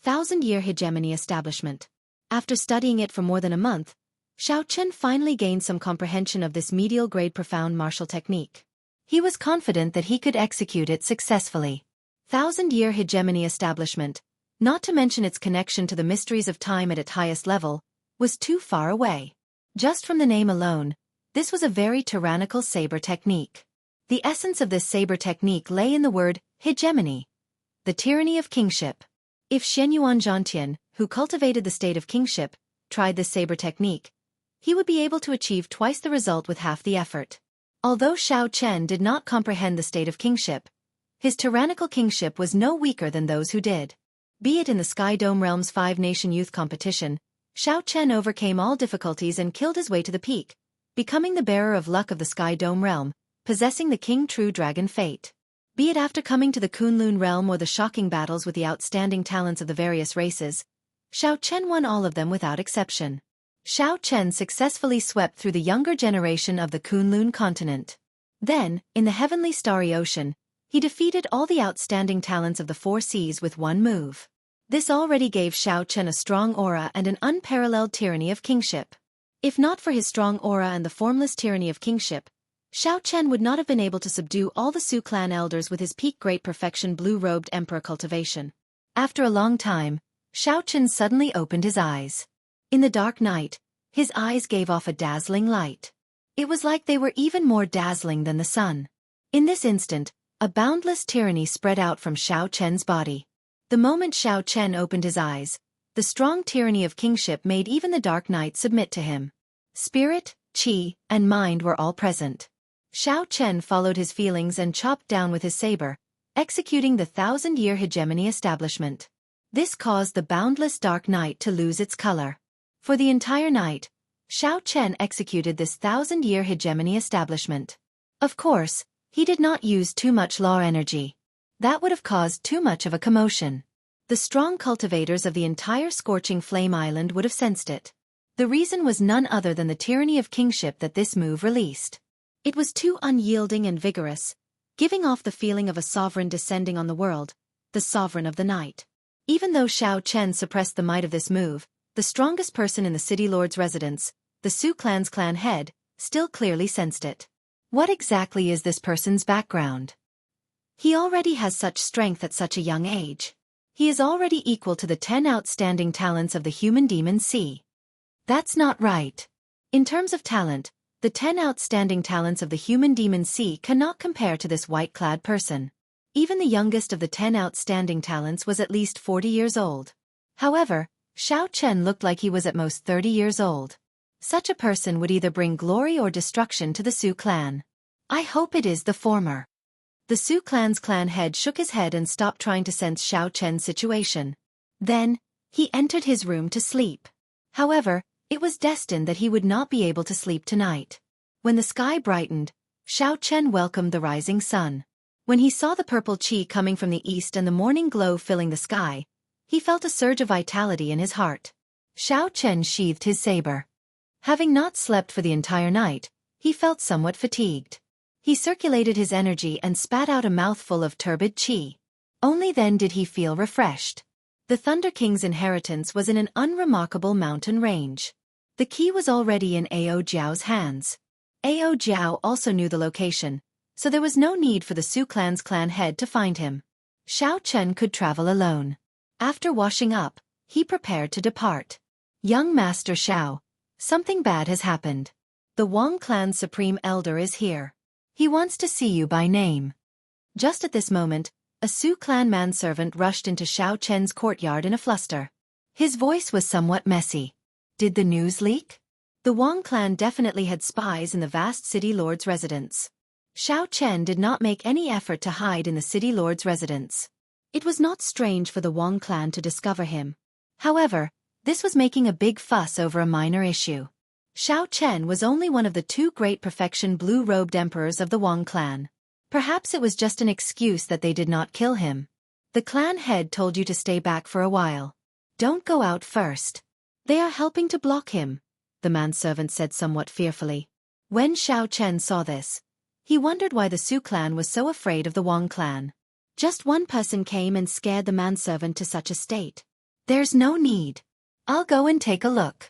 1,000-year hegemony establishment. After studying it for more than a month, Xiao Chen finally gained some comprehension of this medial-grade profound martial technique. He was confident that he could execute it successfully. 1,000-year hegemony establishment, not to mention its connection to the mysteries of time at its highest level, was too far away. Just from the name alone, this was a very tyrannical saber technique. The essence of this saber technique lay in the word hegemony, the tyranny of kingship. If Shenyuan Zhantian, who cultivated the state of kingship, tried this saber technique, he would be able to achieve twice the result with half the effort. Although Xiao Chen did not comprehend the state of kingship, his tyrannical kingship was no weaker than those who did. Be it in the Sky Dome Realm's 5-nation youth competition, Xiao Chen overcame all difficulties and killed his way to the peak, becoming the bearer of luck of the Sky Dome Realm, possessing the King True Dragon fate. Be it after coming to the Kunlun Realm or the shocking battles with the outstanding talents of the various races, Xiao Chen won all of them without exception. Xiao Chen successfully swept through the younger generation of the Kunlun continent. Then, in the heavenly starry ocean, he defeated all the outstanding talents of the 4 seas with one move. This already gave Xiao Chen a strong aura and an unparalleled tyranny of kingship. If not for his strong aura and the formless tyranny of kingship, Xiao Chen would not have been able to subdue all the Su clan elders with his peak great perfection blue-robed emperor cultivation. After a long time, Xiao Chen suddenly opened his eyes. In the dark night, his eyes gave off a dazzling light. It was like they were even more dazzling than the sun. In this instant, a boundless tyranny spread out from Xiao Chen's body. The moment Xiao Chen opened his eyes, the strong tyranny of kingship made even the dark night submit to him. Spirit, qi, and mind were all present. Xiao Chen followed his feelings and chopped down with his saber, executing the 1,000-year hegemony establishment. This caused the boundless dark night to lose its color. For the entire night, Xiao Chen executed this 1,000-year hegemony establishment. Of course, he did not use too much law energy. That would have caused too much of a commotion. The strong cultivators of the entire Scorching Flame Island would have sensed it. The reason was none other than the tyranny of kingship that this move released. It was too unyielding and vigorous, giving off the feeling of a sovereign descending on the world, the sovereign of the night. Even though Xiao Chen suppressed the might of this move, the strongest person in the city lord's residence, the Su clan's clan head, still clearly sensed it. What exactly is this person's background? He already has such strength at such a young age. He is already equal to the 10 outstanding talents of the human demon sea. That's not right. In terms of talent, the 10 outstanding talents of the human demon sea cannot compare to this white-clad person. Even the youngest of the 10 outstanding talents was at least 40 years old. However, Xiao Chen looked like he was at most 30 years old. Such a person would either bring glory or destruction to the Su clan. I hope it is the former. The Su clan's clan head shook his head and stopped trying to sense Xiao Chen's situation. Then, he entered his room to sleep. However, it was destined that he would not be able to sleep tonight. When the sky brightened, Xiao Chen welcomed the rising sun. When he saw the purple qi coming from the east and the morning glow filling the sky, he felt a surge of vitality in his heart. Xiao Chen sheathed his saber. Having not slept for the entire night, he felt somewhat fatigued. He circulated his energy and spat out a mouthful of turbid qi. Only then did he feel refreshed. The Thunder King's inheritance was in an unremarkable mountain range. The key was already in Ao Jiao's hands. Ao Jiao also knew the location, so there was no need for the Su clan's clan head to find him. Xiao Chen could travel alone. After washing up, he prepared to depart. Young Master Xiao, something bad has happened. The Wang clan's supreme elder is here. He wants to see you by name. Just at this moment, a Su clan manservant rushed into Xiao Chen's courtyard in a fluster. His voice was somewhat messy. Did the news leak? The Wang clan definitely had spies in the vast city lord's residence. Xiao Chen did not make any effort to hide in the city lord's residence. It was not strange for the Wang clan to discover him. However, this was making a big fuss over a minor issue. Xiao Chen was only one of the two great perfection blue-robed emperors of the Wang clan. Perhaps it was just an excuse that they did not kill him. The clan head told you to stay back for a while. Don't go out first. They are helping to block him, the manservant said somewhat fearfully. When Xiao Chen saw this, he wondered why the Su clan was so afraid of the Wang clan. Just one person came and scared the manservant to such a state. There's no need. I'll go and take a look.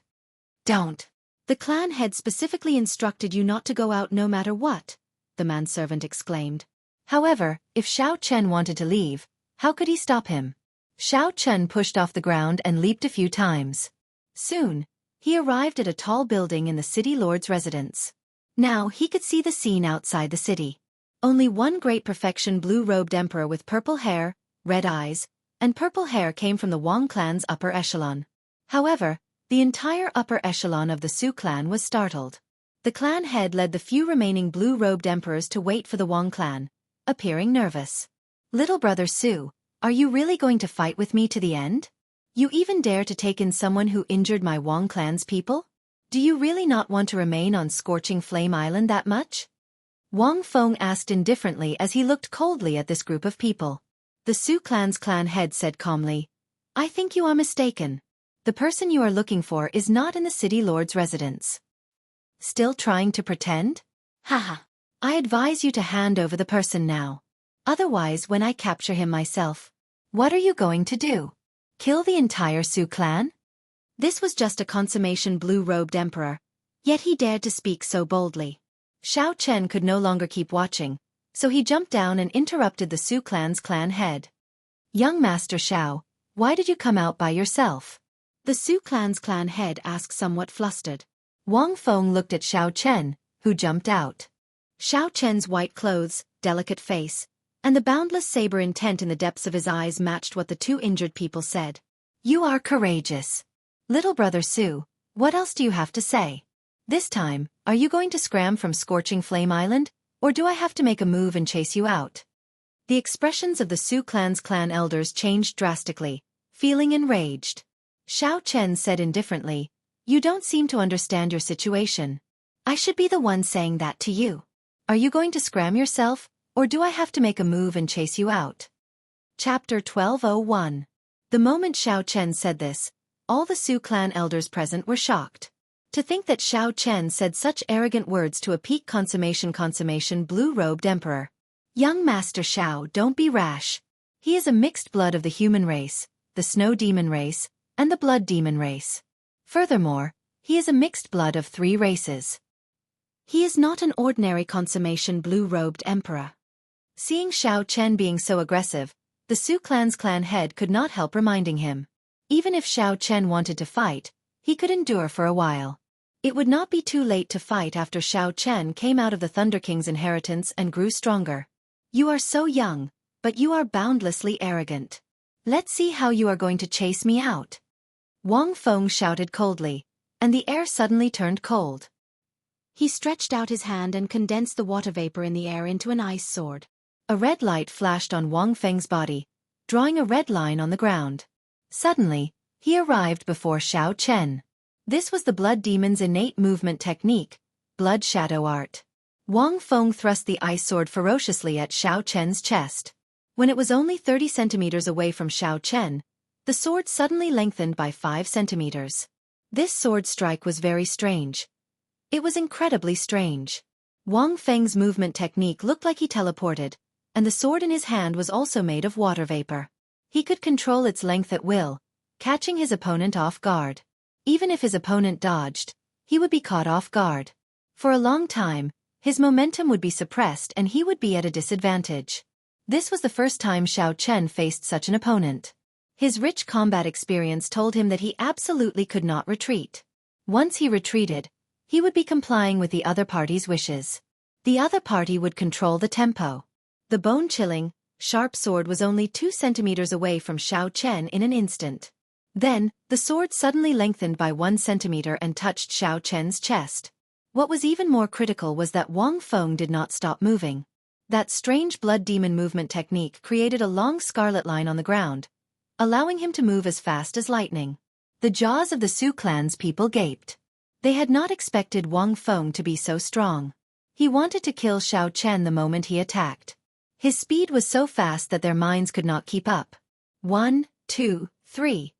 Don't. The clan head specifically instructed you not to go out no matter what, the manservant exclaimed. However, if Xiao Chen wanted to leave, how could he stop him? Xiao Chen pushed off the ground and leaped a few times. Soon, he arrived at a tall building in the city lord's residence. Now he could see the scene outside the city. Only one great perfection blue-robed emperor with purple hair, red eyes, and purple hair came from the Wang clan's upper echelon. However, the entire upper echelon of the Su clan was startled. The clan head led the few remaining blue-robed emperors to wait for the Wang clan, appearing nervous. Little brother Su, are you really going to fight with me to the end? You even dare to take in someone who injured my Wang clan's people? Do you really not want to remain on Scorching Flame Island that much? Wang Feng asked indifferently as he looked coldly at this group of people. The Su clan's clan head said calmly, I think you are mistaken. The person you are looking for is not in the city lord's residence. Still trying to pretend? Haha. I advise you to hand over the person now. Otherwise, when I capture him myself, what are you going to do? Kill the entire Su clan? This was just a consummation blue-robed emperor, yet he dared to speak so boldly. Xiao Chen could no longer keep watching, so he jumped down and interrupted the Su clan's clan head. Young Master Xiao, why did you come out by yourself? The Su clan's clan head asked somewhat flustered. Wang Feng looked at Xiao Chen, who jumped out. Xiao Chen's white clothes, delicate face, and the boundless saber intent in the depths of his eyes matched what the two injured people said. You are courageous. Little brother Su, what else do you have to say? This time, are you going to scram from Scorching Flame Island, or do I have to make a move and chase you out? The expressions of the Su clan's clan elders changed drastically, feeling enraged. Xiao Chen said indifferently, You don't seem to understand your situation. I should be the one saying that to you. Are you going to scram yourself, or do I have to make a move and chase you out? Chapter 1201. The moment Xiao Chen said this, all the Su clan elders present were shocked. To think that Xiao Chen said such arrogant words to a peak consummation blue-robed emperor. Young Master Xiao, don't be rash. He is a mixed blood of the human race, the snow demon race, and the blood demon race. Furthermore, he is a mixed blood of 3 races. He is not an ordinary consummation blue-robed emperor. Seeing Xiao Chen being so aggressive, the Su clan's clan head could not help reminding him. Even if Xiao Chen wanted to fight, he could endure for a while. It would not be too late to fight after Xiao Chen came out of the Thunder King's inheritance and grew stronger. You are so young, but you are boundlessly arrogant. Let's see how you are going to chase me out. Wang Feng shouted coldly, and the air suddenly turned cold. He stretched out his hand and condensed the water vapor in the air into an ice sword. A red light flashed on Wang Feng's body, drawing a red line on the ground. Suddenly, he arrived before Xiao Chen. This was the blood demon's innate movement technique, blood shadow art. Wang Feng thrust the ice sword ferociously at Xiao Chen's chest. When it was only 30 centimeters away from Xiao Chen, the sword suddenly lengthened by 5 centimeters. This sword strike was very strange. It was incredibly strange. Wang Feng's movement technique looked like he teleported, and the sword in his hand was also made of water vapor. He could control its length at will, catching his opponent off guard. Even if his opponent dodged, he would be caught off guard. For a long time, his momentum would be suppressed and he would be at a disadvantage. This was the first time Xiao Chen faced such an opponent. His rich combat experience told him that he absolutely could not retreat. Once he retreated, he would be complying with the other party's wishes. The other party would control the tempo. The bone-chilling, sharp sword was only 2 centimeters away from Xiao Chen in an instant. Then, the sword suddenly lengthened by 1 centimeter and touched Xiao Chen's chest. What was even more critical was that Wang Feng did not stop moving. That strange blood demon movement technique created a long scarlet line on the ground, allowing him to move as fast as lightning. The jaws of the Su clan's people gaped. They had not expected Wang Feng to be so strong. He wanted to kill Xiao Chen the moment he attacked. His speed was so fast that their minds could not keep up. 1, 2, 3.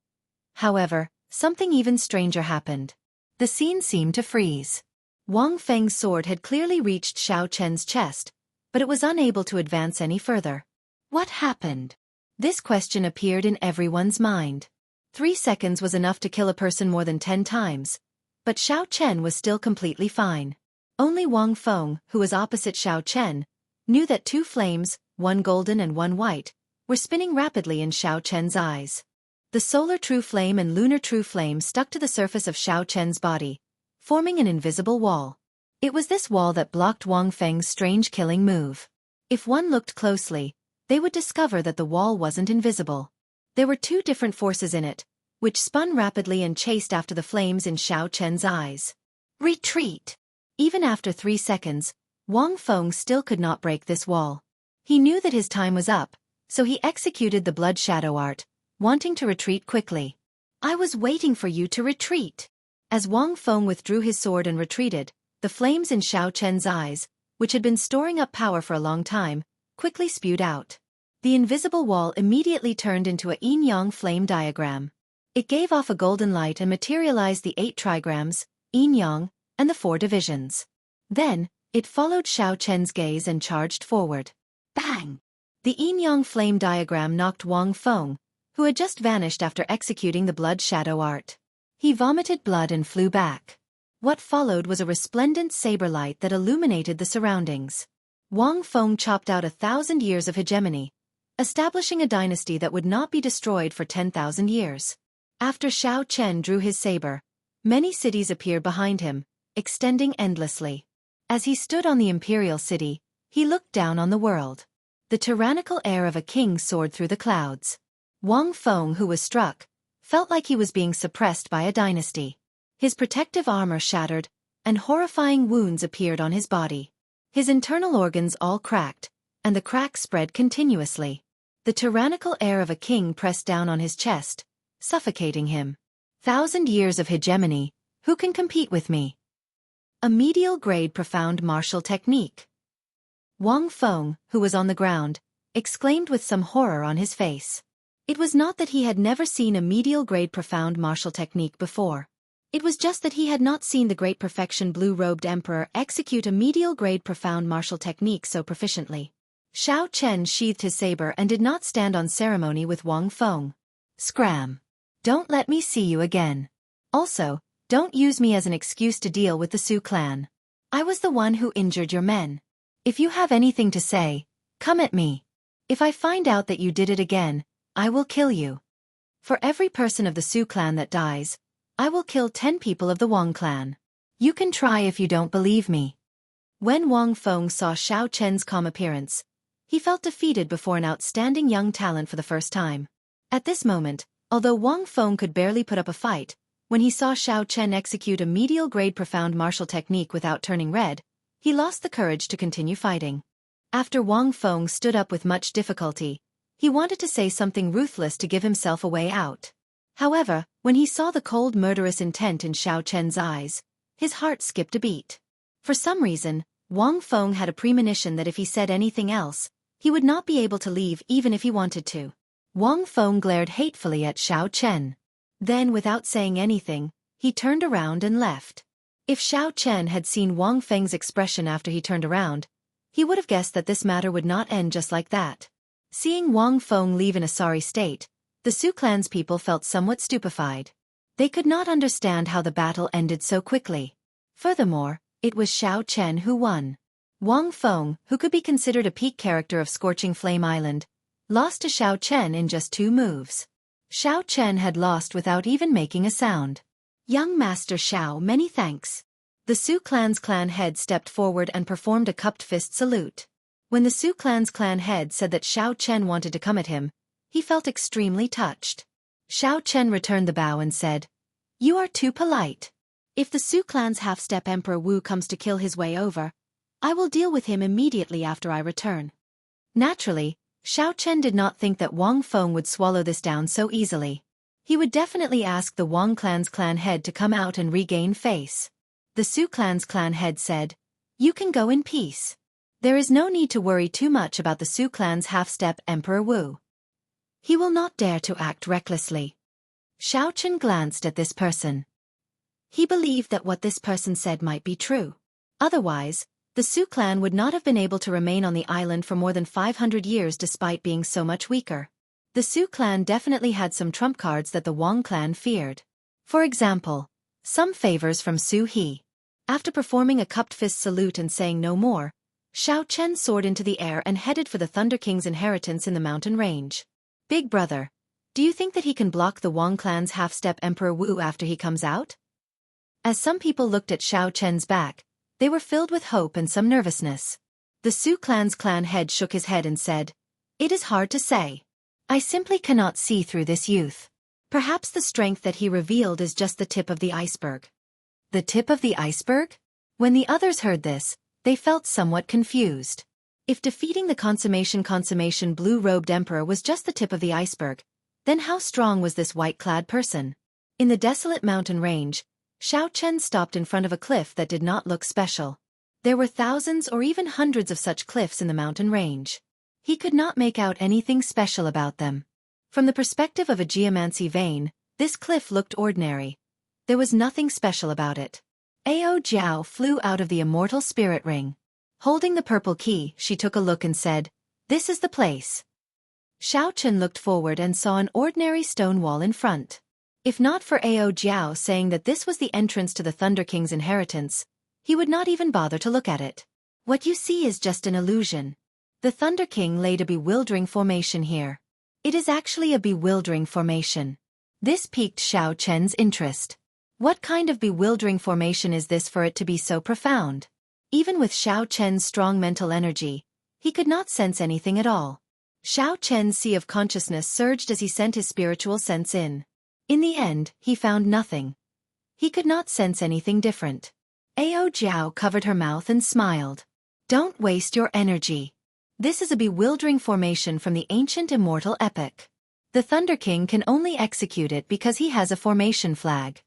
However, something even stranger happened. The scene seemed to freeze. Wang Feng's sword had clearly reached Xiao Chen's chest, but it was unable to advance any further. What happened? This question appeared in everyone's mind. 3 seconds was enough to kill a person more than 10 times, but Xiao Chen was still completely fine. Only Wang Feng, who was opposite Xiao Chen, knew that 2 flames, 1 golden and 1 white, were spinning rapidly in Xiao Chen's eyes. The solar true flame and lunar true flame stuck to the surface of Xiao Chen's body, forming an invisible wall. It was this wall that blocked Wang Feng's strange killing move. If one looked closely, they would discover that the wall wasn't invisible. There were 2 different forces in it, which spun rapidly and chased after the flames in Xiao Chen's eyes. Retreat! Even after 3 seconds, Wang Feng still could not break this wall. He knew that his time was up, so he executed the blood shadow art, wanting to retreat quickly. I was waiting for you to retreat. As Wang Feng withdrew his sword and retreated, the flames in Xiao Chen's eyes, which had been storing up power for a long time, quickly spewed out. The invisible wall immediately turned into a yin-yang flame diagram. It gave off a golden light and materialized the 8 trigrams, yin-yang, and the 4 divisions. Then, it followed Xiao Chen's gaze and charged forward. Bang! The yin-yang flame diagram knocked Wang Feng, who had just vanished after executing the blood shadow art. He vomited blood and flew back. What followed was a resplendent saber light that illuminated the surroundings. Wang Feng chopped out 1,000 years of hegemony, establishing a dynasty that would not be destroyed for 10,000 years. After Xiao Chen drew his saber, many cities appeared behind him, extending endlessly. As he stood on the imperial city, he looked down on the world. The tyrannical air of a king soared through the clouds. Wang Feng, who was struck, felt like he was being suppressed by a dynasty. His protective armor shattered, and horrifying wounds appeared on his body. His internal organs all cracked, and the cracks spread continuously. The tyrannical air of a king pressed down on his chest, suffocating him. 1,000 years of hegemony, who can compete with me? A medial grade profound martial technique. Wang Feng, who was on the ground, exclaimed with some horror on his face. It was not that he had never seen a medial grade profound martial technique before. It was just that he had not seen the great perfection blue-robed emperor execute a medial grade profound martial technique so proficiently. Xiao Chen sheathed his saber and did not stand on ceremony with Wang Feng. Scram! Don't let me see you again. Also, don't use me as an excuse to deal with the Su clan. I was the one who injured your men. If you have anything to say, come at me. If I find out that you did it again, I will kill you. For every person of the Su clan that dies, I will kill 10 people of the Wang clan. You can try if you don't believe me. When Wang Feng saw Xiao Chen's calm appearance, he felt defeated before an outstanding young talent for the first time. At this moment, although Wang Feng could barely put up a fight, when he saw Xiao Chen execute a medial grade profound martial technique without turning red, he lost the courage to continue fighting. After Wang Feng stood up with much difficulty, he wanted to say something ruthless to give himself a way out. However, when he saw the cold murderous intent in Xiao Chen's eyes, his heart skipped a beat. For some reason, Wang Feng had a premonition that if he said anything else, he would not be able to leave even if he wanted to. Wang Feng glared hatefully at Xiao Chen. Then, without saying anything, he turned around and left. If Xiao Chen had seen Wang Feng's expression after he turned around, he would have guessed that this matter would not end just like that. Seeing Wang Feng leave in a sorry state, the Su clan's people felt somewhat stupefied. They could not understand how the battle ended so quickly. Furthermore, it was Xiao Chen who won. Wang Feng, who could be considered a peak character of Scorching Flame Island, lost to Xiao Chen in just 2 moves. Xiao Chen had lost without even making a sound. Young Master Xiao, many thanks. The Su clan's clan head stepped forward and performed a cupped fist salute. When the Su clan's clan head said that Xiao Chen wanted to come at him, he felt extremely touched. Xiao Chen returned the bow and said, "You are too polite. If the Su clan's half-step Emperor Wu comes to kill his way over, I will deal with him immediately after I return." Naturally, Xiao Chen did not think that Wang Feng would swallow this down so easily. He would definitely ask the Wang clan's clan head to come out and regain face. The Su clan's clan head said, "You can go in peace. There is no need to worry too much about the Su clan's half-step Emperor Wu. He will not dare to act recklessly." Xiao Chen glanced at this person. He believed that what this person said might be true. Otherwise, the Su clan would not have been able to remain on the island for more than 500 years despite being so much weaker. The Su clan definitely had some trump cards that the Wang clan feared. For example, some favors from Su He. After performing a cupped fist salute and saying no more, Xiao Chen soared into the air and headed for the Thunder King's inheritance in the mountain range. "Big brother, do you think that he can block the Wang clan's half-step Emperor Wu after he comes out?" As some people looked at Xiao Chen's back, they were filled with hope and some nervousness. The Su clan's clan head shook his head and said, "It is hard to say. I simply cannot see through this youth. Perhaps the strength that he revealed is just the tip of the iceberg." The tip of the iceberg? When the others heard this, they felt somewhat confused. If defeating the consummation blue-robed emperor was just the tip of the iceberg, then how strong was this white-clad person? In the desolate mountain range, Xiao Chen stopped in front of a cliff that did not look special. There were thousands or even hundreds of such cliffs in the mountain range. He could not make out anything special about them. From the perspective of a geomancy vein, this cliff looked ordinary. There was nothing special about it. Ao Jiao flew out of the immortal spirit ring. Holding the purple key, she took a look and said, "This is the place." Xiao Chen looked forward and saw an ordinary stone wall in front. If not for Ao Jiao saying that this was the entrance to the Thunder King's inheritance, he would not even bother to look at it. "What you see is just an illusion." The Thunder King laid a bewildering formation here. It is actually a bewildering formation. This piqued Xiao Chen's interest. What kind of bewildering formation is this for it to be so profound? Even with Xiao Chen's strong mental energy, he could not sense anything at all. Xiao Chen's sea of consciousness surged as he sent his spiritual sense in. In the end, he found nothing. He could not sense anything different. Ao Jiao covered her mouth and smiled. "Don't waste your energy. This is a bewildering formation from the ancient immortal epic. The Thunder King can only execute it because he has a formation flag."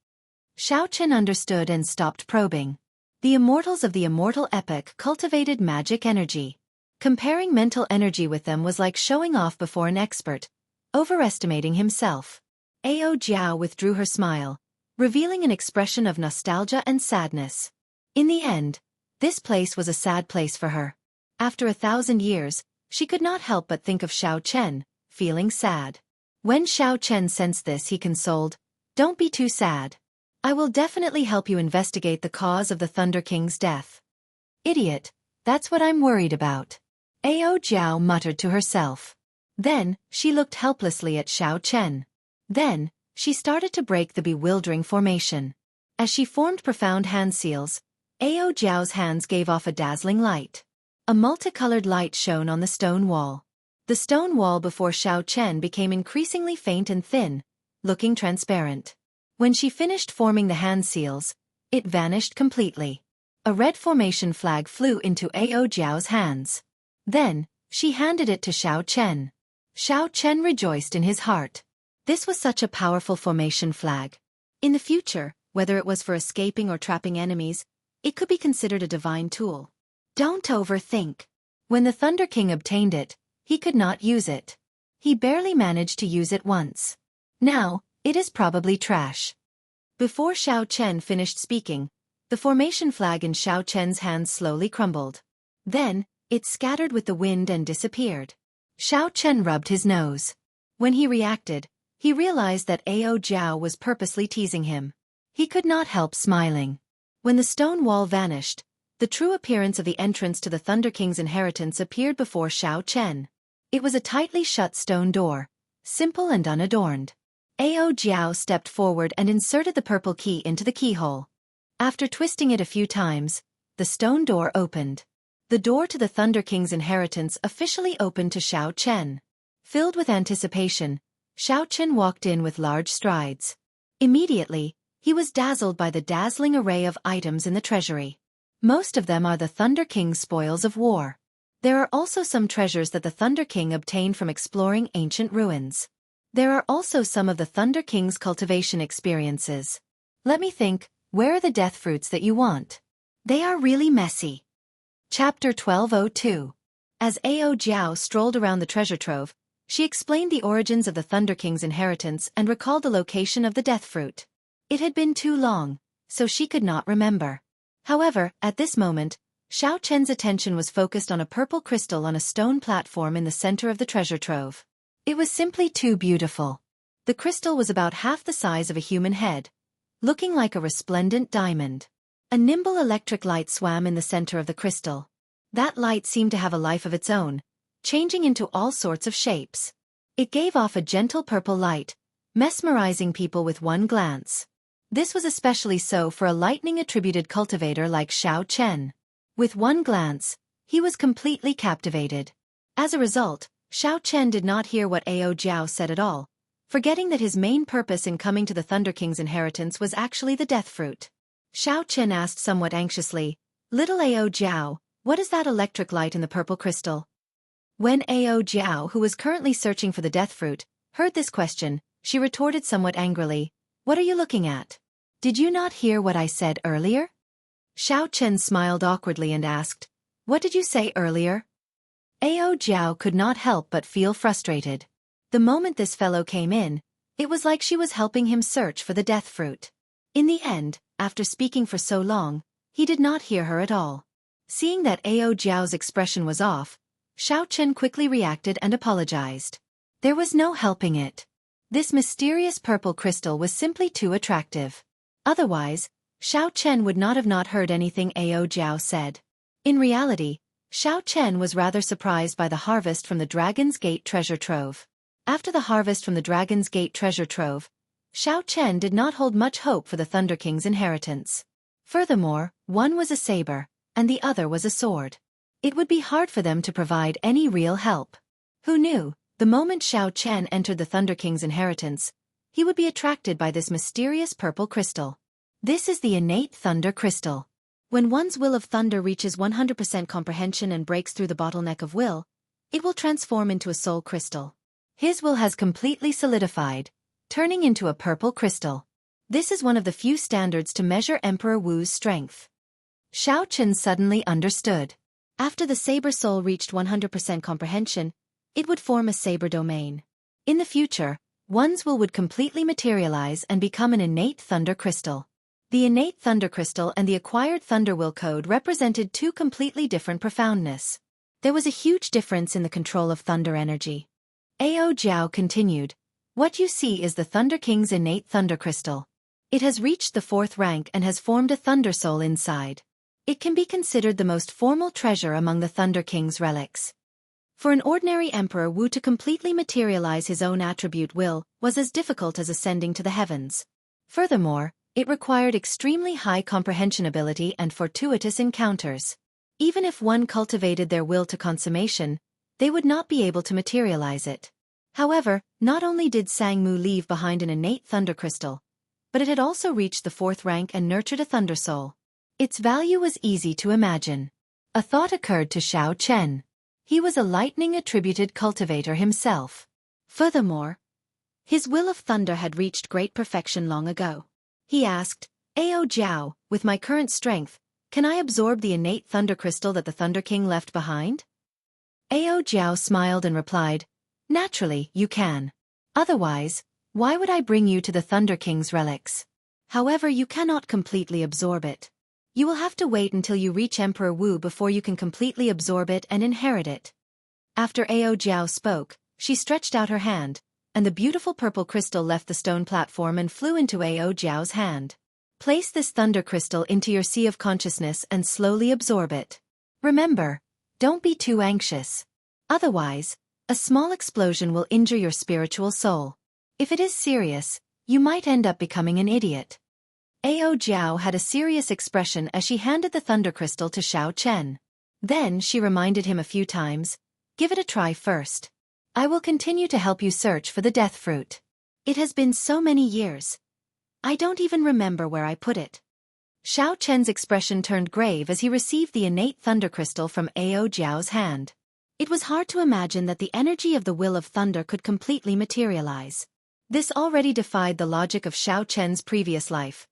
Xiao Chen understood and stopped probing. The immortals of the immortal epic cultivated magic energy. Comparing mental energy with them was like showing off before an expert, overestimating himself. Ao Jiao withdrew her smile, revealing an expression of nostalgia and sadness. In the end, this place was a sad place for her. After 1,000 years, she could not help but think of Xiao Chen, feeling sad. When Xiao Chen sensed this, he consoled, "Don't be too sad. I will definitely help you investigate the cause of the Thunder King's death." "Idiot, that's what I'm worried about," Ao Jiao muttered to herself. Then, she looked helplessly at Xiao Chen. Then, she started to break the bewildering formation. As she formed profound hand seals, Ao Jiao's hands gave off a dazzling light. A multicolored light shone on the stone wall. The stone wall before Xiao Chen became increasingly faint and thin, looking transparent. When she finished forming the hand seals, it vanished completely. A red formation flag flew into Ao Jiao's hands. Then, she handed it to Xiao Chen. Xiao Chen rejoiced in his heart. This was such a powerful formation flag. In the future, whether it was for escaping or trapping enemies, it could be considered a divine tool. Don't overthink. When the Thunder King obtained it, he could not use it. He barely managed to use it once. Now, it is probably trash. Before Xiao Chen finished speaking, the formation flag in Xiao Chen's hands slowly crumbled. Then, it scattered with the wind and disappeared. Xiao Chen rubbed his nose. When he reacted, he realized that Ao Jiao was purposely teasing him. He could not help smiling. When the stone wall vanished, the The true appearance of the entrance to the Thunder King's inheritance appeared before Xiao Chen. It was a tightly shut stone door, simple and unadorned. Ao Jiao stepped forward and inserted the purple key into the keyhole. After twisting it a few times, the stone door opened. The door to the Thunder King's inheritance officially opened to Xiao Chen. Filled with anticipation, Xiao Chen walked in with large strides. Immediately, he was dazzled by the dazzling array of items in the treasury. Most of them are the Thunder King's spoils of war. There are also some treasures that the Thunder King obtained from exploring ancient ruins. There are also some of the Thunder King's cultivation experiences. Let me think, where are the death fruits that you want? They are really messy. Chapter 1202. As Ao Jiao strolled around the treasure trove, she explained the origins of the Thunder King's inheritance and recalled the location of the death fruit. It had been too long, so she could not remember. However, at this moment, Xiao Chen's attention was focused on a purple crystal on a stone platform in the center of the treasure trove. It was simply too beautiful. The crystal was about half the size of a human head, looking like a resplendent diamond. A nimble electric light swam in the center of the crystal. That light seemed to have a life of its own, changing into all sorts of shapes. It gave off a gentle purple light, mesmerizing people with one glance. This was especially so for a lightning-attributed cultivator like Xiao Chen. With one glance, he was completely captivated. As a result, Xiao Chen did not hear what Ao Jiao said at all, forgetting that his main purpose in coming to the Thunder King's inheritance was actually the death fruit. Xiao Chen asked somewhat anxiously, "Little Ao Jiao, what is that electric light in the purple crystal?" When Ao Jiao, who was currently searching for the death fruit, heard this question, she retorted somewhat angrily, "What are you looking at? Did you not hear what I said earlier?" Xiao Chen smiled awkwardly and asked, "What did you say earlier?" Ao Jiao could not help but feel frustrated. The moment this fellow came in, it was like she was helping him search for the death fruit. In the end, after speaking for so long, he did not hear her at all. Seeing that Ao Jiao's expression was off, Xiao Chen quickly reacted and apologized. There was no helping it. This mysterious purple crystal was simply too attractive. Otherwise, Xiao Chen would not have not heard anything Ao Jiao said. In reality, Xiao Chen was rather surprised by the harvest from the Dragon's Gate treasure trove. After the harvest from the Dragon's Gate treasure trove, Xiao Chen did not hold much hope for the Thunder King's inheritance. Furthermore, one was a saber, and the other was a sword. It would be hard for them to provide any real help. Who knew, the moment Xiao Chen entered the Thunder King's inheritance, he would be attracted by this mysterious purple crystal. This is the innate thunder crystal. When one's will of thunder reaches 100% comprehension and breaks through the bottleneck of will, it will transform into a soul crystal. His will has completely solidified, turning into a purple crystal. This is one of the few standards to measure Emperor Wu's strength. Xiao Chen suddenly understood. After the saber soul reached 100% comprehension, it would form a saber domain. In the future, one's will would completely materialize and become an innate thunder crystal. The innate thunder crystal and the acquired thunder will code represented two completely different profoundness. There was a huge difference in the control of thunder energy. Ao Jiao continued, "What you see is the Thunder King's innate thunder crystal. It has reached the 4th rank and has formed a thunder soul inside. It can be considered the most formal treasure among the Thunder King's relics." For an ordinary Emperor Wu to completely materialize his own attribute will was as difficult as ascending to the heavens. Furthermore, it required extremely high comprehension ability and fortuitous encounters. Even if one cultivated their will to consummation, they would not be able to materialize it. However, not only did Sangmu leave behind an innate thunder crystal, but it had also reached the 4th rank and nurtured a thunder soul. Its value was easy to imagine. A thought occurred to Xiao Chen. He was a lightning-attributed cultivator himself. Furthermore, his will of thunder had reached great perfection long ago. He asked, "Ao Jiao, with my current strength, can I absorb the innate thunder crystal that the Thunder King left behind?" Ao Jiao smiled and replied, "Naturally, you can. Otherwise, why would I bring you to the Thunder King's relics? However, you cannot completely absorb it. You will have to wait until you reach Emperor Wu before you can completely absorb it and inherit it." After Ao Jiao spoke, she stretched out her hand, and the beautiful purple crystal left the stone platform and flew into Ao Jiao's hand. Place this thunder crystal into your sea of consciousness and slowly absorb it. Remember, don't be too anxious. Otherwise, a small explosion will injure your spiritual soul. If it is serious, you might end up becoming an idiot. Ao Jiao had a serious expression as she handed the thunder crystal to Xiao Chen. Then she reminded him a few times, "Give it a try first. I will continue to help you search for the death fruit. It has been so many years. I don't even remember where I put it." Xiao Chen's expression turned grave as he received the innate thunder crystal from Ao Jiao's hand. It was hard to imagine that the energy of the will of thunder could completely materialize. This already defied the logic of Xiao Chen's previous life.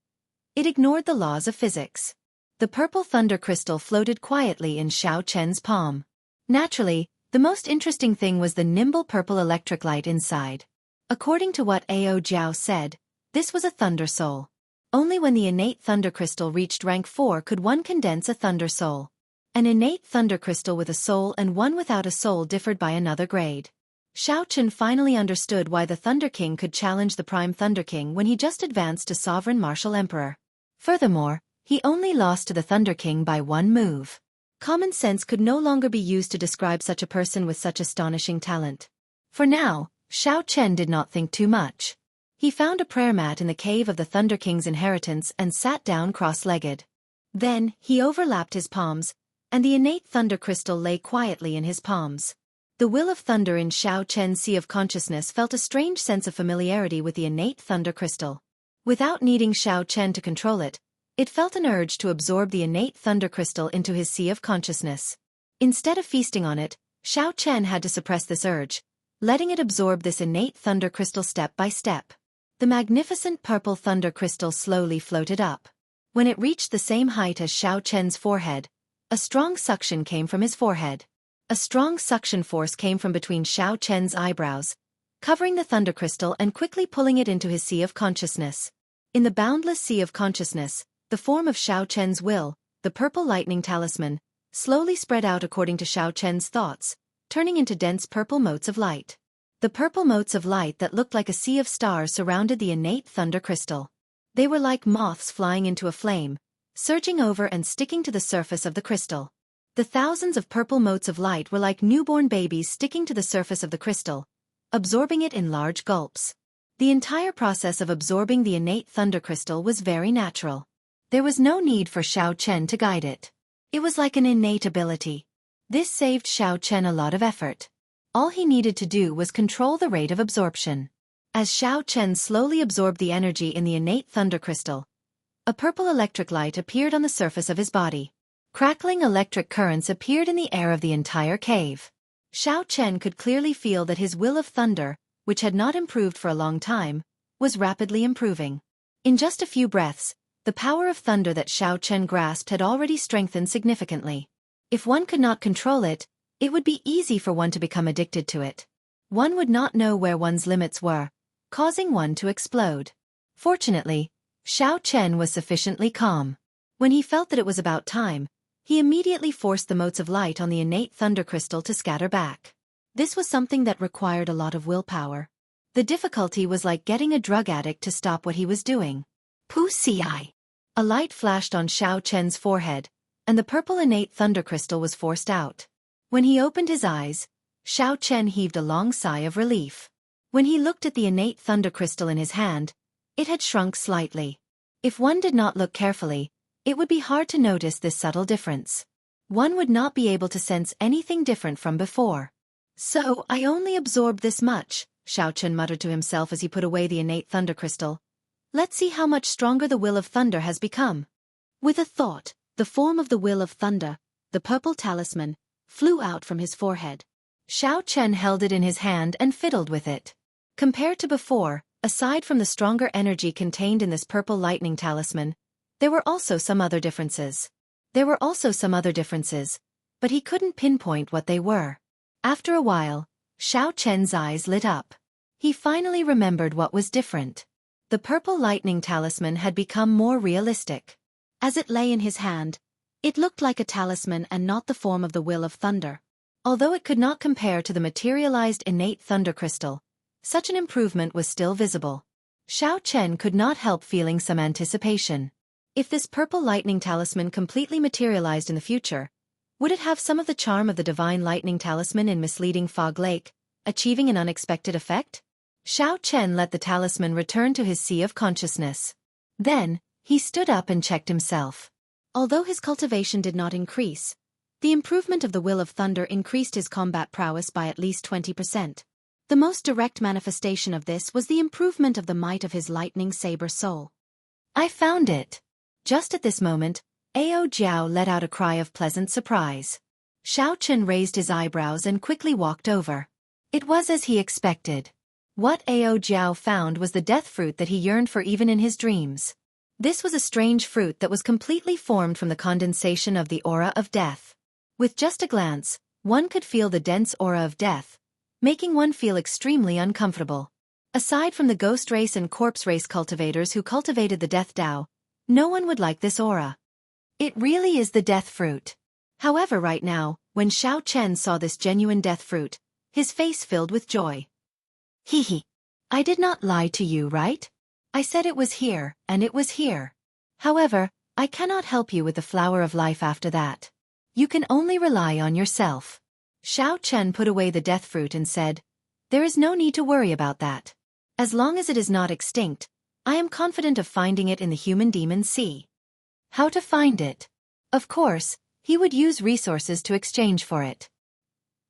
It ignored the laws of physics. The purple thunder crystal floated quietly in Xiao Chen's palm. Naturally, the most interesting thing was the nimble purple electric light inside. According to what Ao Jiao said, this was a thunder soul. Only when the innate thunder crystal reached rank 4 could one condense a thunder soul. An innate thunder crystal with a soul and one without a soul differed by another grade. Xiao Chen finally understood why the Thunder King could challenge the Prime Thunder King when he just advanced to Sovereign Martial Emperor. Furthermore, he only lost to the Thunder King by one move. Common sense could no longer be used to describe such a person with such astonishing talent. For now, Xiao Chen did not think too much. He found a prayer mat in the cave of the Thunder King's inheritance and sat down cross-legged. Then, he overlapped his palms, and the innate thunder crystal lay quietly in his palms. The will of thunder in Xiao Chen's sea of consciousness felt a strange sense of familiarity with the innate thunder crystal. Without needing Xiao Chen to control it, it felt an urge to absorb the innate thunder crystal into his sea of consciousness. Instead of feasting on it, Xiao Chen had to suppress this urge, letting it absorb this innate thunder crystal step by step. The magnificent purple thunder crystal slowly floated up. When it reached the same height as Xiao Chen's forehead, a strong suction came from his forehead. A strong suction force came from between Xiao Chen's eyebrows, covering the thunder crystal and quickly pulling it into his sea of consciousness. In the boundless sea of consciousness, the form of Xiao Chen's will, the purple lightning talisman, slowly spread out according to Xiao Chen's thoughts, turning into dense purple motes of light. The purple motes of light that looked like a sea of stars surrounded the innate thunder crystal. They were like moths flying into a flame, surging over and sticking to the surface of the crystal. The thousands of purple motes of light were like newborn babies sticking to the surface of the crystal, absorbing it in large gulps. The entire process of absorbing the innate thunder crystal was very natural. There was no need for Xiao Chen to guide it. It was like an innate ability. This saved Xiao Chen a lot of effort. All he needed to do was control the rate of absorption. As Xiao Chen slowly absorbed the energy in the innate thunder crystal, a purple electric light appeared on the surface of his body. Crackling electric currents appeared in the air of the entire cave. Xiao Chen could clearly feel that his will of thunder, which had not improved for a long time, was rapidly improving. In just a few breaths, the power of thunder that Xiao Chen grasped had already strengthened significantly. If one could not control it, it would be easy for one to become addicted to it. One would not know where one's limits were, causing one to explode. Fortunately, Xiao Chen was sufficiently calm. When he felt that it was about time, he immediately forced the motes of light on the innate thunder crystal to scatter back. This was something that required a lot of willpower. The difficulty was like getting a drug addict to stop what he was doing. Wuxia. A light flashed on Xiao Chen's forehead, and the purple innate thunder crystal was forced out. When he opened his eyes, Xiao Chen heaved a long sigh of relief. When he looked at the innate thunder crystal in his hand, it had shrunk slightly. If one did not look carefully, it would be hard to notice this subtle difference. One would not be able to sense anything different from before. So I only absorbed this much, Xiao Chen muttered to himself as he put away the innate thunder crystal. Let's see how much stronger the will of thunder has become. With a thought, the form of the will of thunder, the purple talisman, flew out from his forehead. Xiao Chen held it in his hand and fiddled with it. Compared to before, aside from the stronger energy contained in this purple lightning talisman, there were also some other differences. But he couldn't pinpoint what they were. After a while, Xiao Chen's eyes lit up. He finally remembered what was different. The purple lightning talisman had become more realistic. As it lay in his hand, it looked like a talisman and not the form of the will of thunder. Although it could not compare to the materialized innate thunder crystal, such an improvement was still visible. Xiao Chen could not help feeling some anticipation. If this purple lightning talisman completely materialized in the future, would it have some of the charm of the divine lightning talisman in misleading Fog Lake, achieving an unexpected effect? Xiao Chen let the talisman return to his sea of consciousness. Then, he stood up and checked himself. Although his cultivation did not increase, the improvement of the Will of Thunder increased his combat prowess by at least 20%. The most direct manifestation of this was the improvement of the might of his lightning saber soul. I found it! Just at this moment, Ao Jiao let out a cry of pleasant surprise. Xiao Chen raised his eyebrows and quickly walked over. It was as he expected. What Ao Jiao found was the death fruit that he yearned for even in his dreams. This was a strange fruit that was completely formed from the condensation of the aura of death. With just a glance, one could feel the dense aura of death, making one feel extremely uncomfortable. Aside from the ghost race and corpse race cultivators who cultivated the death Dao, no one would like this aura. It really is the death fruit. However, right now, when Xiao Chen saw this genuine death fruit, his face filled with joy. Hee. I did not lie to you, right? I said it was here, and it was here. However, I cannot help you with the flower of life after that. You can only rely on yourself. Xiao Chen put away the death fruit and said, there is no need to worry about that. As long as it is not extinct, I am confident of finding it in the human demon sea. How to find it? Of course, he would use resources to exchange for it.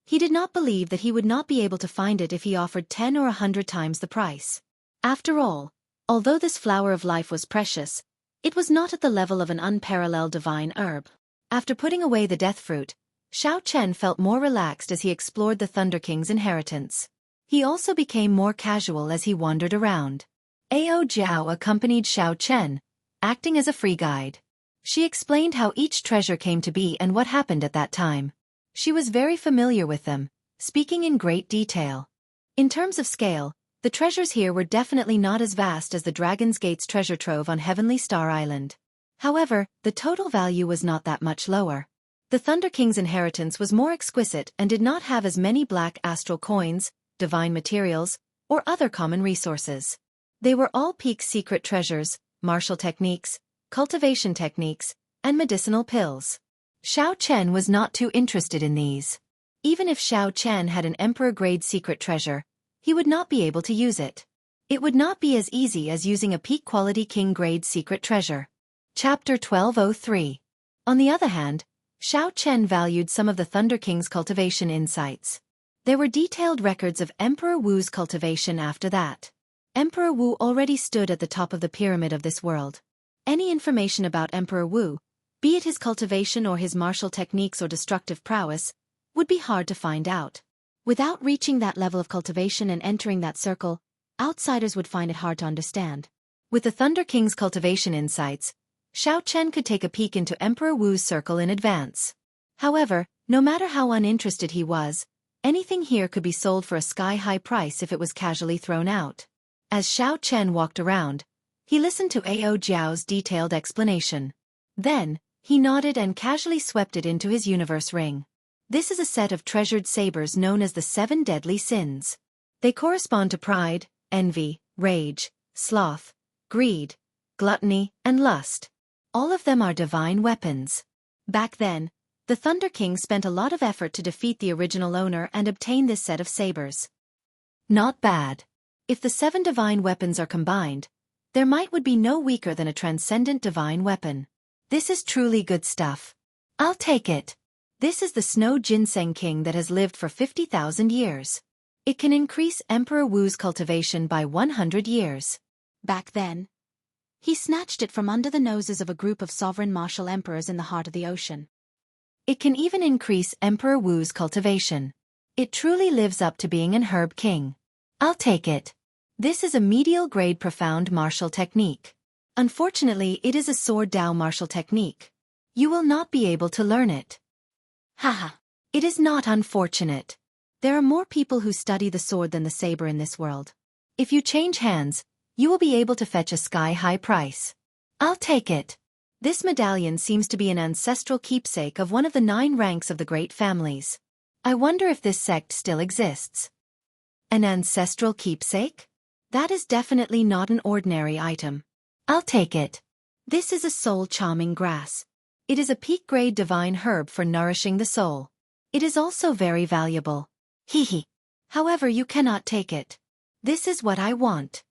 He did not believe that he would not be able to find it if he offered 10 or 100 times the price. After all, although this flower of life was precious, it was not at the level of an unparalleled divine herb. After putting away the death fruit, Xiao Chen felt more relaxed as he explored the Thunder King's inheritance. He also became more casual as he wandered around. Ao Jiao accompanied Xiao Chen, acting as a free guide. She explained how each treasure came to be and what happened at that time. She was very familiar with them, speaking in great detail. In terms of scale, the treasures here were definitely not as vast as the Dragon's Gate's treasure trove on Heavenly Star Island. However, the total value was not that much lower. The Thunder King's inheritance was more exquisite and did not have as many black astral coins, divine materials, or other common resources. They were all peak secret treasures, martial techniques, cultivation techniques, and medicinal pills. Xiao Chen was not too interested in these. Even if Xiao Chen had an emperor-grade secret treasure, he would not be able to use it. It would not be as easy as using a peak-quality king-grade secret treasure. Chapter 1203. On the other hand, Xiao Chen valued some of the Thunder King's cultivation insights. There were detailed records of Emperor Wu's cultivation after that. Emperor Wu already stood at the top of the pyramid of this world. Any information about Emperor Wu, be it his cultivation or his martial techniques or destructive prowess, would be hard to find out. Without reaching that level of cultivation and entering that circle, outsiders would find it hard to understand. With the Thunder King's cultivation insights, Xiao Chen could take a peek into Emperor Wu's circle in advance. However, no matter how uninterested he was, anything here could be sold for a sky-high price if it was casually thrown out. As Xiao Chen walked around, he listened to Ao Jiao's detailed explanation. Then, he nodded and casually swept it into his universe ring. This is a set of treasured sabers known as the 7 deadly sins. They correspond to pride, envy, rage, sloth, greed, gluttony, and lust. All of them are divine weapons. Back then, the Thunder King spent a lot of effort to defeat the original owner and obtain this set of sabers. Not bad. If the 7 divine weapons are combined, their might would be no weaker than a transcendent divine weapon. This is truly good stuff. I'll take it. This is the Snow Ginseng King that has lived for 50,000 years. It can increase Emperor Wu's cultivation by 100 years. Back then, he snatched it from under the noses of a group of sovereign martial emperors in the heart of the ocean. It can even increase Emperor Wu's cultivation. It truly lives up to being an herb king. I'll take it. This is a medial-grade profound martial technique. Unfortunately, it is a sword Dao martial technique. You will not be able to learn it. Haha. It is not unfortunate. There are more people who study the sword than the saber in this world. If you change hands, you will be able to fetch a sky-high price. I'll take it. This medallion seems to be an ancestral keepsake of one of the 9 ranks of the great families. I wonder if this sect still exists. An ancestral keepsake? That is definitely not an ordinary item. I'll take it. This is a soul-charming grass. It is a peak-grade divine herb for nourishing the soul. It is also very valuable. Hee. However, you cannot take it. This is what I want.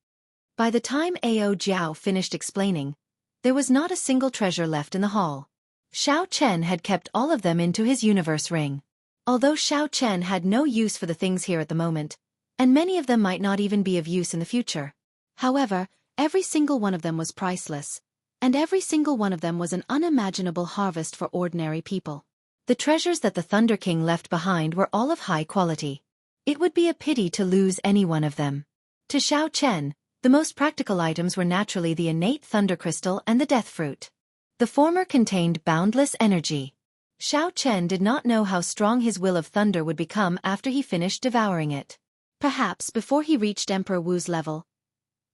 By the time Ao Jiao finished explaining, there was not a single treasure left in the hall. Xiao Chen had kept all of them into his universe ring. Although Xiao Chen had no use for the things here at the moment, and many of them might not even be of use in the future. However, every single one of them was priceless, and every single one of them was an unimaginable harvest for ordinary people. The treasures that the Thunder King left behind were all of high quality. It would be a pity to lose any one of them. To Xiao Chen, the most practical items were naturally the innate thunder crystal and the death fruit. The former contained boundless energy. Xiao Chen did not know how strong his will of thunder would become after he finished devouring it. Perhaps before he reached Emperor Wu's level,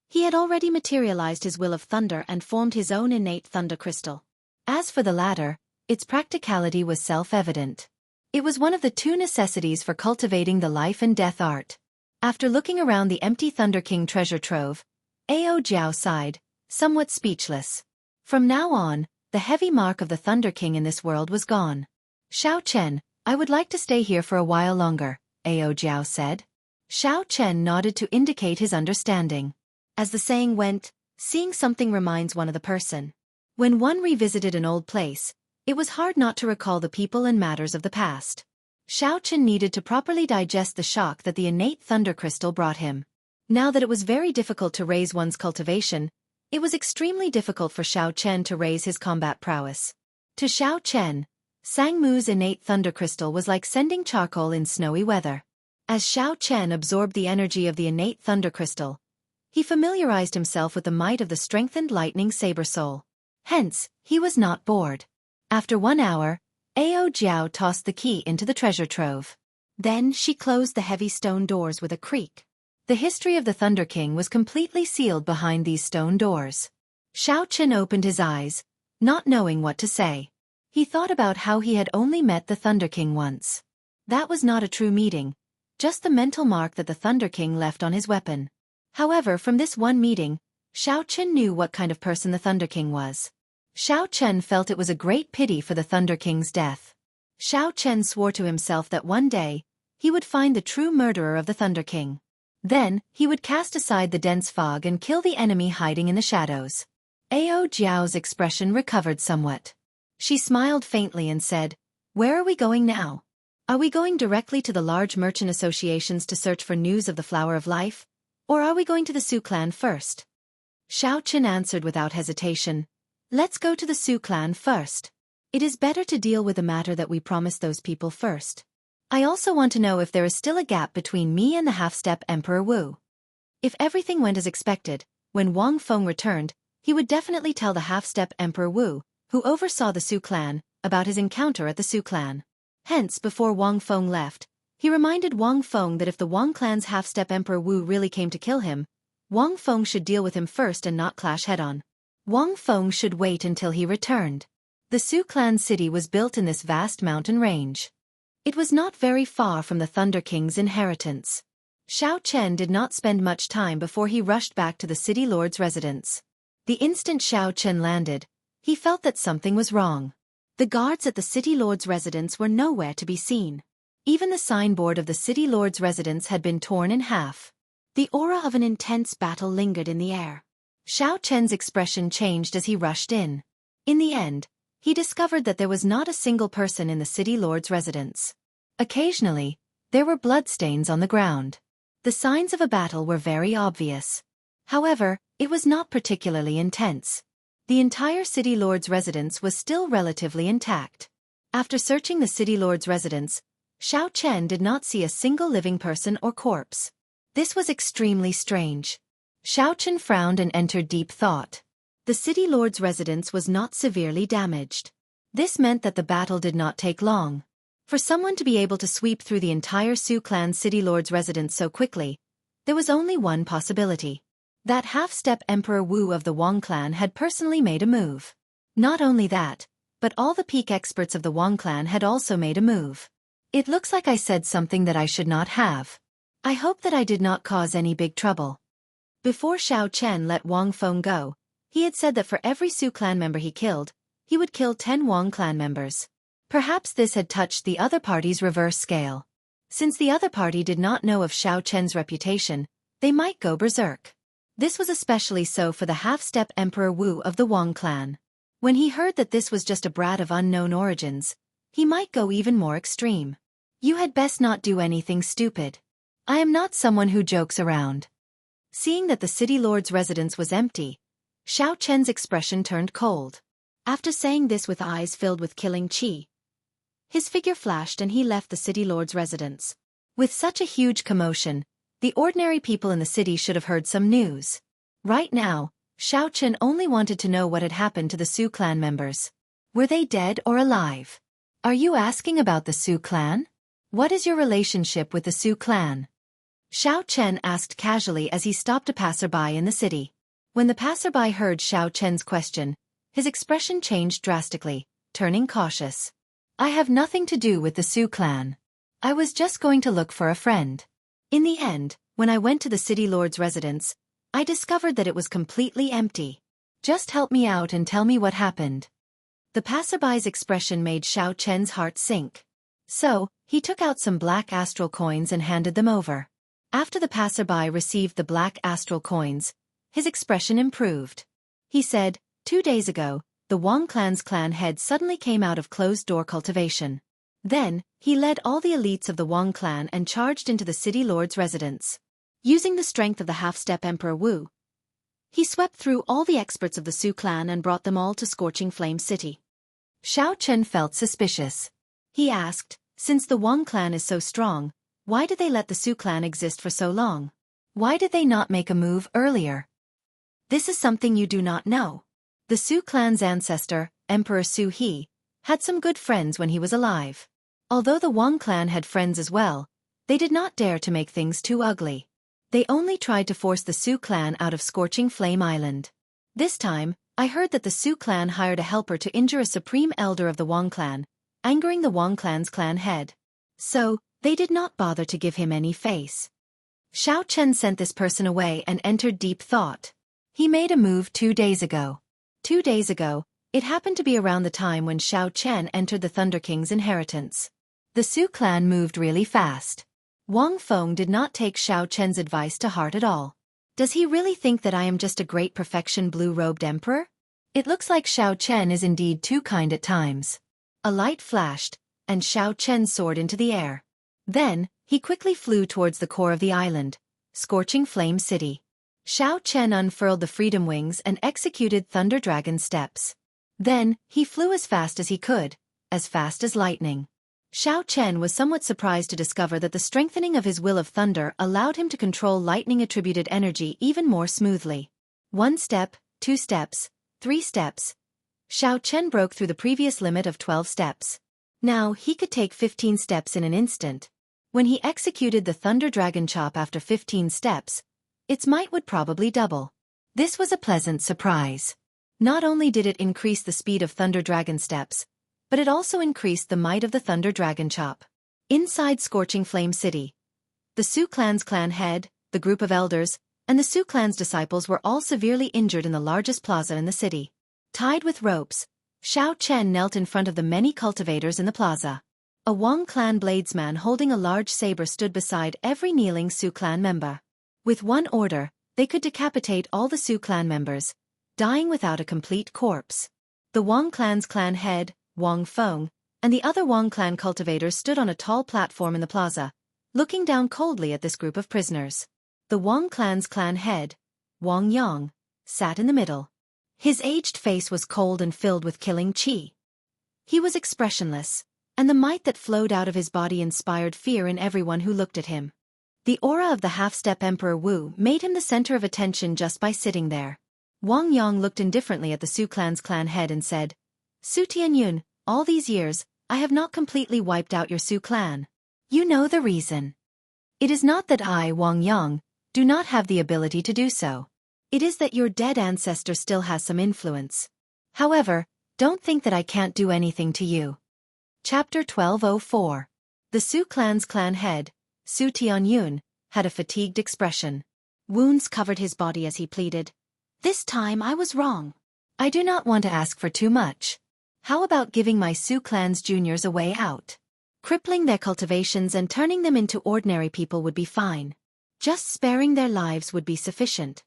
he had already materialized his will of thunder and formed his own innate thunder crystal. As for the latter, its practicality was self-evident. It was one of the two necessities for cultivating the life and death art. After looking around the empty Thunder King treasure trove, Ao Jiao sighed, somewhat speechless. From now on, the heavy mark of the Thunder King in this world was gone. Xiao Chen, I would like to stay here for a while longer, Ao Jiao said. Xiao Chen nodded to indicate his understanding. As the saying went, seeing something reminds one of the person. When one revisited an old place, it was hard not to recall the people and matters of the past. Xiao Chen needed to properly digest the shock that the innate thunder crystal brought him. Now that it was very difficult to raise one's cultivation, it was extremely difficult for Xiao Chen to raise his combat prowess. To Xiao Chen, Sangmu's innate thunder crystal was like sending charcoal in snowy weather. As Xiao Chen absorbed the energy of the innate thunder crystal, he familiarized himself with the might of the strengthened lightning saber soul. Hence, he was not bored. After 1 hour, Ao Jiao tossed the key into the treasure trove. Then she closed the heavy stone doors with a creak. The history of the Thunder King was completely sealed behind these stone doors. Xiao Chen opened his eyes, not knowing what to say. He thought about how he had only met the Thunder King once. That was not a true meeting, just the mental mark that the Thunder King left on his weapon. However, from this one meeting, Xiao Chen knew what kind of person the Thunder King was. Xiao Chen felt it was a great pity for the Thunder King's death. Xiao Chen swore to himself that one day, he would find the true murderer of the Thunder King. Then, he would cast aside the dense fog and kill the enemy hiding in the shadows. Ao Jiao's expression recovered somewhat. She smiled faintly and said, "Where are we going now? Are we going directly to the large merchant associations to search for news of the Flower of Life? Or are we going to the Su clan first?" Xiao Chen answered without hesitation, "Let's go to the Su clan first. It is better to deal with the matter that we promised those people first. I also want to know if there is still a gap between me and the half-step Emperor Wu." If everything went as expected, when Wang Feng returned, he would definitely tell the half-step Emperor Wu, who oversaw the Su clan, about his encounter at the Su clan. Hence, before Wang Feng left, he reminded Wang Feng that if the Wang clan's half-step Emperor Wu really came to kill him, Wang Feng should deal with him first and not clash head-on. Wang Feng should wait until he returned. The Su clan city was built in this vast mountain range. It was not very far from the Thunder King's inheritance. Xiao Chen did not spend much time before he rushed back to the city lord's residence. The instant Xiao Chen landed, he felt that something was wrong. The guards at the city lord's residence were nowhere to be seen. Even the signboard of the city lord's residence had been torn in half. The aura of an intense battle lingered in the air. Xiao Chen's expression changed as he rushed in. In the end, he discovered that there was not a single person in the city lord's residence. Occasionally, there were bloodstains on the ground. The signs of a battle were very obvious. However, it was not particularly intense. The entire city lord's residence was still relatively intact. After searching the city lord's residence, Xiao Chen did not see a single living person or corpse. This was extremely strange. Xiao Chen frowned and entered deep thought. The city lord's residence was not severely damaged. This meant that the battle did not take long. For someone to be able to sweep through the entire Su clan city lord's residence so quickly, there was only one possibility. That half-step Emperor Wu of the Wang clan had personally made a move. Not only that, but all the peak experts of the Wang clan had also made a move. It looks like I said something that I should not have. I hope that I did not cause any big trouble. Before Xiao Chen let Wang Feng go, He had said that for every Su clan member he killed, he would kill 10 Wang clan members. Perhaps this had touched the other party's reverse scale. Since the other party did not know of Xiao Chen's reputation, they might go berserk. This was especially so for the half-step Emperor Wu of the Wang clan. When he heard that this was just a brat of unknown origins, he might go even more extreme. You had best not do anything stupid. I am not someone who jokes around. Seeing that the city lord's residence was empty, Xiao Chen's expression turned cold. After saying this with eyes filled with killing chi, his figure flashed and he left the city lord's residence. With such a huge commotion, the ordinary people in the city should have heard some news. Right now, Xiao Chen only wanted to know what had happened to the Su clan members. Were they dead or alive? Are you asking about the Su clan? What is your relationship with the Su clan? Xiao Chen asked casually as he stopped a passerby in the city. When the passerby heard Xiao Chen's question, his expression changed drastically, turning cautious. I have nothing to do with the Su clan. I was just going to look for a friend. In the end, when I went to the city lord's residence, I discovered that it was completely empty. Just help me out and tell me what happened. The passerby's expression made Xiao Chen's heart sink. So, he took out some black astral coins and handed them over. After the passerby received the black astral coins, his expression improved. He said, 2 days ago, the Wang clan's clan head suddenly came out of closed-door cultivation. Then, he led all the elites of the Wang clan and charged into the city lord's residence. Using the strength of the half-step Emperor Wu, he swept through all the experts of the Su clan and brought them all to Scorching Flame City. Xiao Chen felt suspicious. He asked, since the Wang clan is so strong, why did they let the Su clan exist for so long? Why did they not make a move earlier? This is something you do not know. The Su clan's ancestor, Emperor Su He, had some good friends when he was alive. Although the Wang clan had friends as well, they did not dare to make things too ugly. They only tried to force the Su clan out of Scorching Flame Island. This time, I heard that the Su clan hired a helper to injure a supreme elder of the Wang clan, angering the Wang clan's clan head. So, they did not bother to give him any face. Xiao Chen sent this person away and entered deep thought. He made a move 2 days ago. 2 days ago, it happened to be around the time when Xiao Chen entered the Thunder King's inheritance. The Su clan moved really fast. Wang Feng did not take Xiao Chen's advice to heart at all. Does he really think that I am just a great perfection blue-robed emperor? It looks like Xiao Chen is indeed too kind at times. A light flashed, and Xiao Chen soared into the air. Then, he quickly flew towards the core of the island, Scorching Flame City. Xiao Chen unfurled the freedom wings and executed Thunder Dragon steps. Then, he flew as fast as lightning. Xiao Chen was somewhat surprised to discover that the strengthening of his will of thunder allowed him to control lightning-attributed energy even more smoothly. 1 step, 2 steps, 3 steps. Xiao Chen broke through the previous limit of 12 steps. Now, he could take 15 steps in an instant. When he executed the Thunder Dragon Chop after 15 steps, its might would probably double. This was a pleasant surprise. Not only did it increase the speed of Thunder Dragon steps, but it also increased the might of the Thunder Dragon Chop. Inside Scorching Flame City, the Su clan's clan head, the group of elders, and the Su clan's disciples were all severely injured in the largest plaza in the city. Tied with ropes, Xiao Chen knelt in front of the many cultivators in the plaza. A Wang clan bladesman holding a large saber stood beside every kneeling Su clan member. With one order, they could decapitate all the Su clan members, dying without a complete corpse. The Wang clan's clan head, Wang Feng, and the other Wang clan cultivators stood on a tall platform in the plaza, looking down coldly at this group of prisoners. The Wang clan's clan head, Wang Yang, sat in the middle. His aged face was cold and filled with killing chi. He was expressionless, and the might that flowed out of his body inspired fear in everyone who looked at him. The aura of the half-step Emperor Wu made him the center of attention just by sitting there. Wang Yang looked indifferently at the Su clan's clan head and said, Su Tianyun, all these years, I have not completely wiped out your Su clan. You know the reason. It is not that I, Wang Yang, do not have the ability to do so. It is that your dead ancestor still has some influence. However, don't think that I can't do anything to you. Chapter 1204. The Su clan's clan head, Su Tianyun, had a fatigued expression. Wounds covered his body as he pleaded, This time I was wrong. I do not want to ask for too much. How about giving my Su clan's juniors a way out? Crippling their cultivations and turning them into ordinary people would be fine. Just sparing their lives would be sufficient.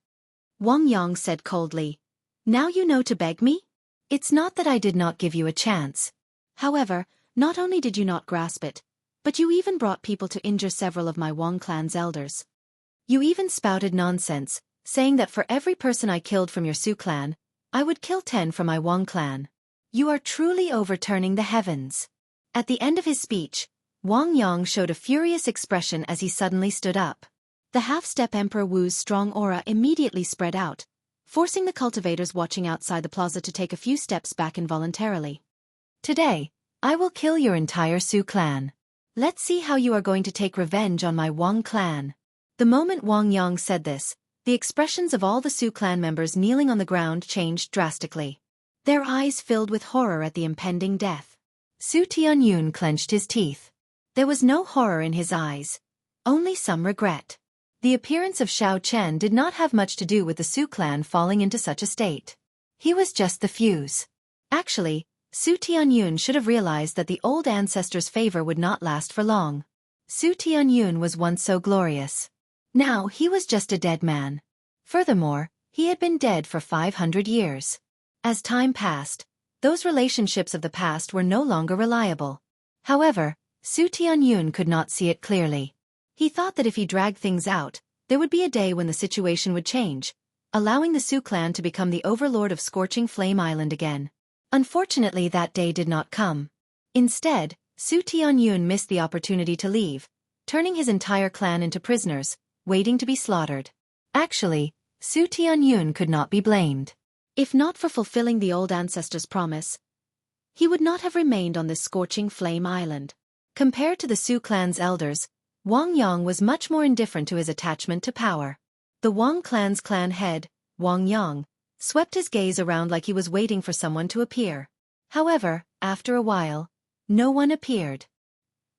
Wang Yang said coldly. Now you know to beg me? It's not that I did not give you a chance. However, not only did you not grasp it, but you even brought people to injure several of my Wang clan's elders. You even spouted nonsense, saying that for every person I killed from your Su clan, I would kill 10 from my Wang clan. You are truly overturning the heavens. At the end of his speech, Wang Yang showed a furious expression as he suddenly stood up. The half-step Emperor Wu's strong aura immediately spread out, forcing the cultivators watching outside the plaza to take a few steps back involuntarily. Today, I will kill your entire Su clan. Let's see how you are going to take revenge on my Wang clan. The moment Wang Yang said this, the expressions of all the Su clan members kneeling on the ground changed drastically. Their eyes filled with horror at the impending death. Su Tianyun clenched his teeth. There was no horror in his eyes, only some regret. The appearance of Xiao Chen did not have much to do with the Su clan falling into such a state. He was just the fuse. Actually, Su Tianyun should have realized that the old ancestor's favor would not last for long. Su Tianyun was once so glorious. Now he was just a dead man. Furthermore, he had been dead for 500 years. As time passed, those relationships of the past were no longer reliable. However, Su Tianyun could not see it clearly. He thought that if he dragged things out, there would be a day when the situation would change, allowing the Su clan to become the overlord of Scorching Flame Island again. Unfortunately, that day did not come. Instead, Su Tianyun missed the opportunity to leave, turning his entire clan into prisoners, waiting to be slaughtered. Actually, Su Tianyun could not be blamed. If not for fulfilling the old ancestor's promise, he would not have remained on this Scorching Flame Island. Compared to the Su clan's elders, Wang Yang was much more indifferent to his attachment to power. The Wang clan's clan head, Wang Yang, swept his gaze around like he was waiting for someone to appear. However, after a while, no one appeared.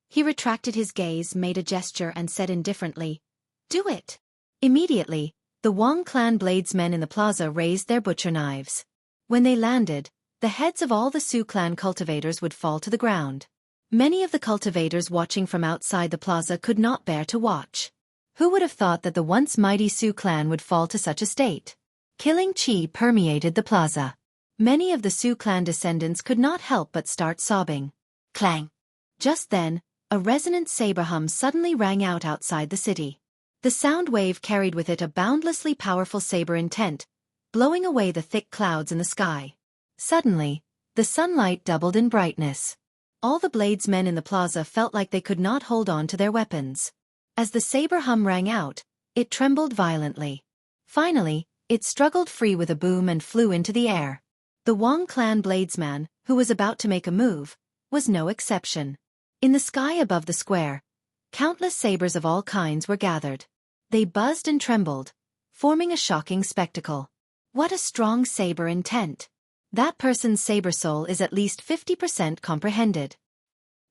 He retracted his gaze, made a gesture and said indifferently, "Do it." Immediately, the Wang clan bladesmen in the plaza raised their butcher knives. When they landed, the heads of all the Su clan cultivators would fall to the ground. Many of the cultivators watching from outside the plaza could not bear to watch. Who would have thought that the once mighty Su clan would fall to such a state? Killing chi permeated the plaza. Many of the Su clan descendants could not help but start sobbing. Clang! Just then, a resonant saber hum suddenly rang out outside the city. The sound wave carried with it a boundlessly powerful saber intent, blowing away the thick clouds in the sky. Suddenly, the sunlight doubled in brightness. All the bladesmen in the plaza felt like they could not hold on to their weapons. As the saber hum rang out, it trembled violently. Finally, it struggled free with a boom and flew into the air. The Wang clan bladesman, who was about to make a move, was no exception. In the sky above the square, countless sabers of all kinds were gathered. They buzzed and trembled, forming a shocking spectacle. What a strong saber intent! That person's saber soul is at least 50% comprehended.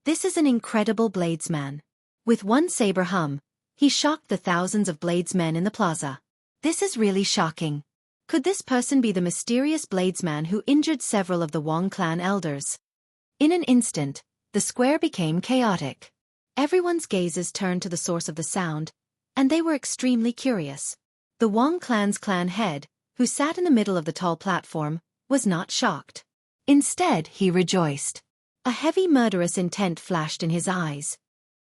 This is an incredible bladesman. With one saber hum, he shocked the thousands of bladesmen in the plaza. This is really shocking. Could this person be the mysterious bladesman who injured several of the Wang clan elders? In an instant, the square became chaotic. Everyone's gazes turned to the source of the sound, and they were extremely curious. The Wang clan's clan head, who sat in the middle of the tall platform, was not shocked. Instead, he rejoiced. A heavy murderous intent flashed in his eyes.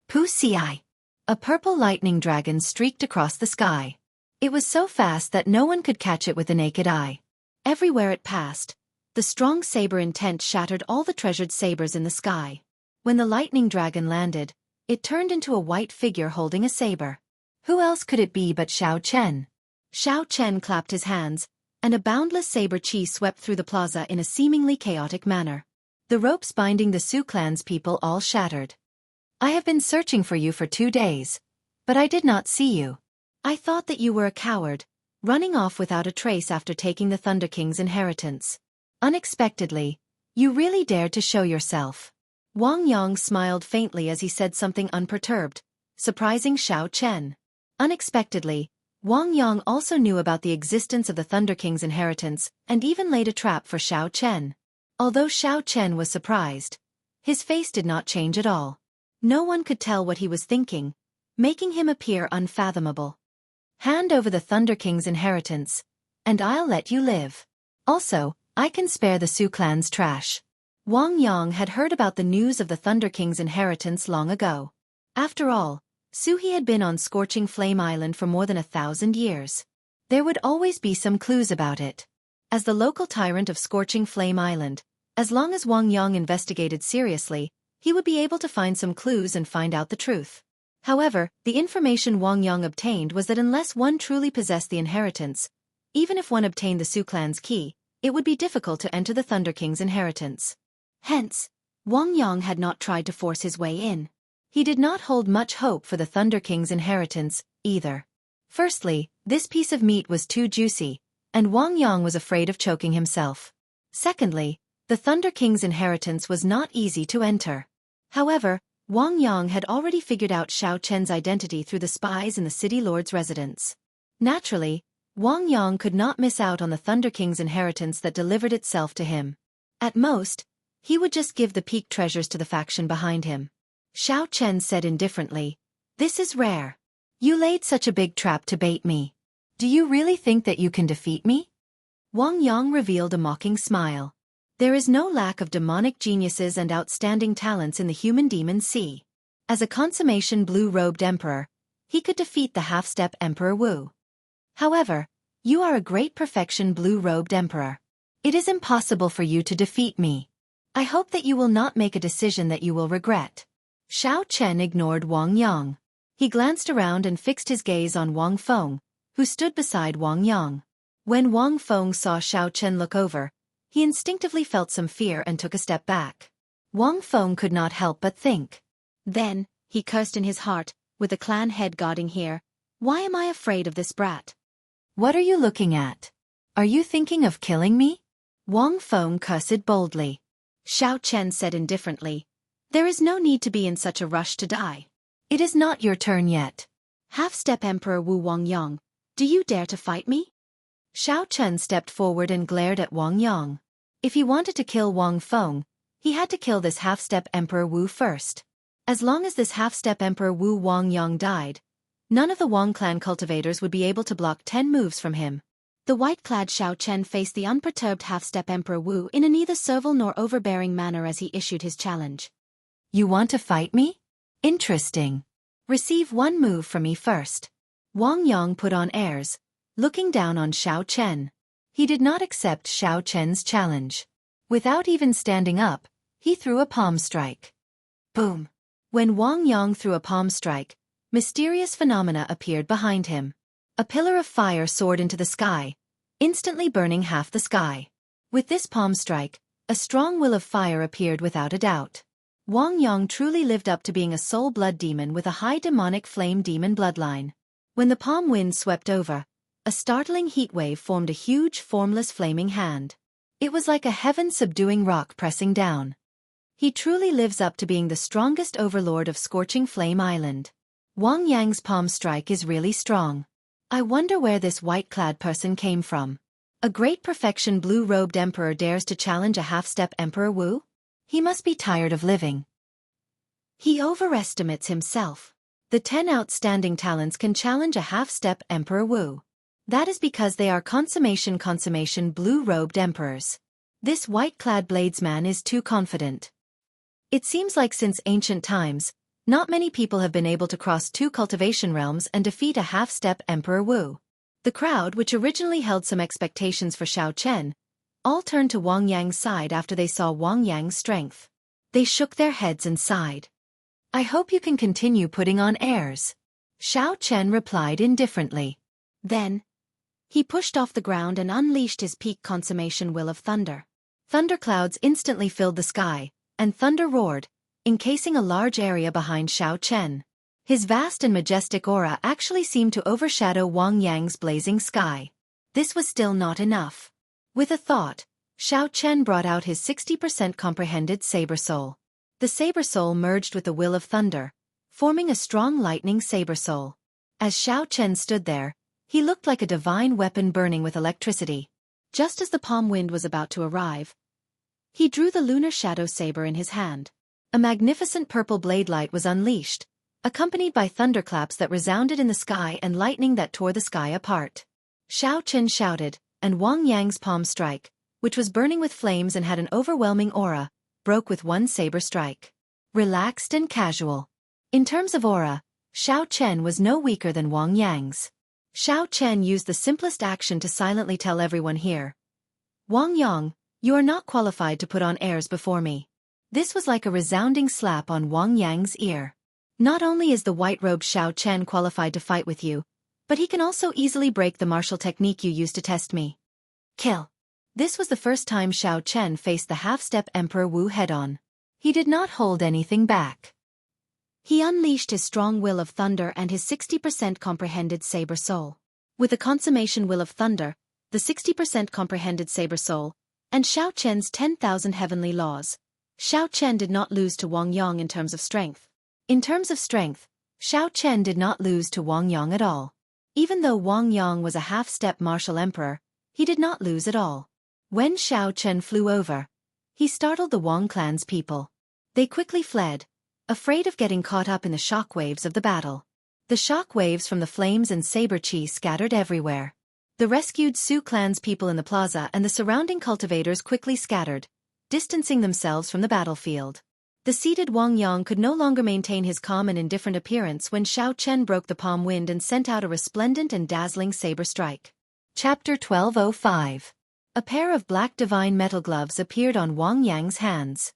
Puxia! A purple lightning dragon streaked across the sky. It was so fast that no one could catch it with the naked eye. Everywhere it passed, the strong saber intent shattered all the treasured sabers in the sky. When the lightning dragon landed, it turned into a white figure holding a saber. Who else could it be but Xiao Chen? Xiao Chen clapped his hands, and a boundless saber chi swept through the plaza in a seemingly chaotic manner. The ropes binding the Su clan's people all shattered. I have been searching for you for 2 days, but I did not see you. I thought that you were a coward, running off without a trace after taking the Thunder King's inheritance. Unexpectedly, you really dared to show yourself. Wang Yang smiled faintly as he said something unperturbed, surprising Xiao Chen. Unexpectedly, Wang Yang also knew about the existence of the Thunder King's inheritance and even laid a trap for Xiao Chen. Although Xiao Chen was surprised, his face did not change at all. No one could tell what he was thinking, making him appear unfathomable. Hand over the Thunder King's inheritance, and I'll let you live. Also, I can spare the Su clan's trash. Wang Yang had heard about the news of the Thunder King's inheritance long ago. After all, Su He had been on Scorching Flame Island for more than 1,000 years. There would always be some clues about it. As the local tyrant of Scorching Flame Island, as long as Wang Yang investigated seriously, he would be able to find some clues and find out the truth. However, the information Wang Yang obtained was that unless one truly possessed the inheritance, even if one obtained the Su clan's key, it would be difficult to enter the Thunder King's inheritance. Hence, Wang Yang had not tried to force his way in. He did not hold much hope for the Thunder King's inheritance, either. Firstly, this piece of meat was too juicy, and Wang Yang was afraid of choking himself. Secondly, the Thunder King's inheritance was not easy to enter. However, Wang Yang had already figured out Xiao Chen's identity through the spies in the city lord's residence. Naturally, Wang Yang could not miss out on the Thunder King's inheritance that delivered itself to him. At most, he would just give the peak treasures to the faction behind him. Xiao Chen said indifferently, "This is rare. You laid such a big trap to bait me. Do you really think that you can defeat me?" Wang Yang revealed a mocking smile. There is no lack of demonic geniuses and outstanding talents in the human demon sea. As a consummation blue-robed emperor, he could defeat the half-step Emperor Wu. However, you are a great perfection blue-robed emperor. It is impossible for you to defeat me. I hope that you will not make a decision that you will regret. Xiao Chen ignored Wang Yang. He glanced around and fixed his gaze on Wang Feng, who stood beside Wang Yang. When Wang Feng saw Xiao Chen look over, he instinctively felt some fear and took a step back. Wang Feng could not help but think. Then, he cursed in his heart, with the clan head guarding here, "Why am I afraid of this brat? What are you looking at? Are you thinking of killing me?" Wang Feng cursed boldly. Xiao Chen said indifferently, "There is no need to be in such a rush to die. It is not your turn yet. Half-step Emperor Wu Wang Yang, do you dare to fight me?" Xiao Chen stepped forward and glared at Wang Yang. If he wanted to kill Wang Feng, he had to kill this half-step Emperor Wu first. As long as this half-step Emperor Wu Wang Yang died, none of the Wang clan cultivators would be able to block 10 moves from him. The white-clad Xiao Chen faced the unperturbed half-step Emperor Wu in a neither servile nor overbearing manner as he issued his challenge. "You want to fight me? Interesting. Receive one move from me first." Wang Yang put on airs, looking down on Xiao Chen. He did not accept Xiao Chen's challenge. Without even standing up, he threw a palm strike. Boom! When Wang Yang threw a palm strike, mysterious phenomena appeared behind him. A pillar of fire soared into the sky, instantly burning half the sky. With this palm strike, a strong will of fire appeared without a doubt. Wang Yang truly lived up to being a soul blood demon with a high demonic flame demon bloodline. When the palm wind swept over, a startling heat wave formed a huge formless flaming hand. It was like a heaven-subduing rock pressing down. He truly lives up to being the strongest overlord of Scorching Flame Island. Wang Yang's palm strike is really strong. I wonder where this white-clad person came from. A great perfection blue-robed emperor dares to challenge a half-step Emperor Wu? He must be tired of living. He overestimates himself. The 10 outstanding talents can challenge a half-step Emperor Wu. That is because they are consummation blue-robed emperors. This white-clad bladesman is too confident. It seems like since ancient times, not many people have been able to cross 2 cultivation realms and defeat a half-step Emperor Wu. The crowd, which originally held some expectations for Xiao Chen, all turned to Wang Yang's side after they saw Wang Yang's strength. They shook their heads and sighed. "I hope you can continue putting on airs," Xiao Chen replied indifferently. Then, he pushed off the ground and unleashed his peak consummation will of thunder. Thunderclouds instantly filled the sky, and thunder roared, encasing a large area behind Xiao Chen. His vast and majestic aura actually seemed to overshadow Wang Yang's blazing sky. This was still not enough. With a thought, Xiao Chen brought out his 60% comprehended saber soul. The saber soul merged with the will of thunder, forming a strong lightning saber soul. As Xiao Chen stood there, He looked like a divine weapon burning with electricity. Just as the palm wind was about to arrive, he drew the lunar shadow saber in his hand. A magnificent purple blade light was unleashed, accompanied by thunderclaps that resounded in the sky and lightning that tore the sky apart. Xianxia shouted, and Wang Yang's palm strike, which was burning with flames and had an overwhelming aura, broke with one saber strike. Relaxed and casual. In terms of aura, Xianxia was no weaker than Wang Yang's. Xianxia used the simplest action to silently tell everyone here. Wang Yang, you are not qualified to put on airs before me. This was like a resounding slap on Wang Yang's ear. Not only is the white-robed Xianxia qualified to fight with you, but he can also easily break the martial technique you used to test me. Kill. This was the first time Xianxia faced the half-step Emperor Wu head-on. He did not hold anything back. He unleashed his strong will of thunder and his 60% comprehended saber soul. With the consummation will of thunder, the 60% comprehended saber soul, and Xianxia's 10,000 heavenly laws, Xianxia did not lose to Wang Yang in terms of strength. In terms of strength, Xianxia did not lose to Wang Yang at all. Even though Wang Yang was a half-step martial emperor, he did not lose at all. When Xianxia flew over, he startled the Wang clan's people. They quickly fled, afraid of getting caught up in the shock waves of the battle. The shock waves from the flames and saber chi scattered everywhere. The rescued Su clan's people in the plaza and the surrounding cultivators quickly scattered, distancing themselves from the battlefield. The seated Wang Yang could no longer maintain his calm and indifferent appearance when Xianxia broke the palm wind and sent out a resplendent and dazzling saber strike. Chapter 1205. A pair of black divine metal gloves appeared on Wang Yang's hands.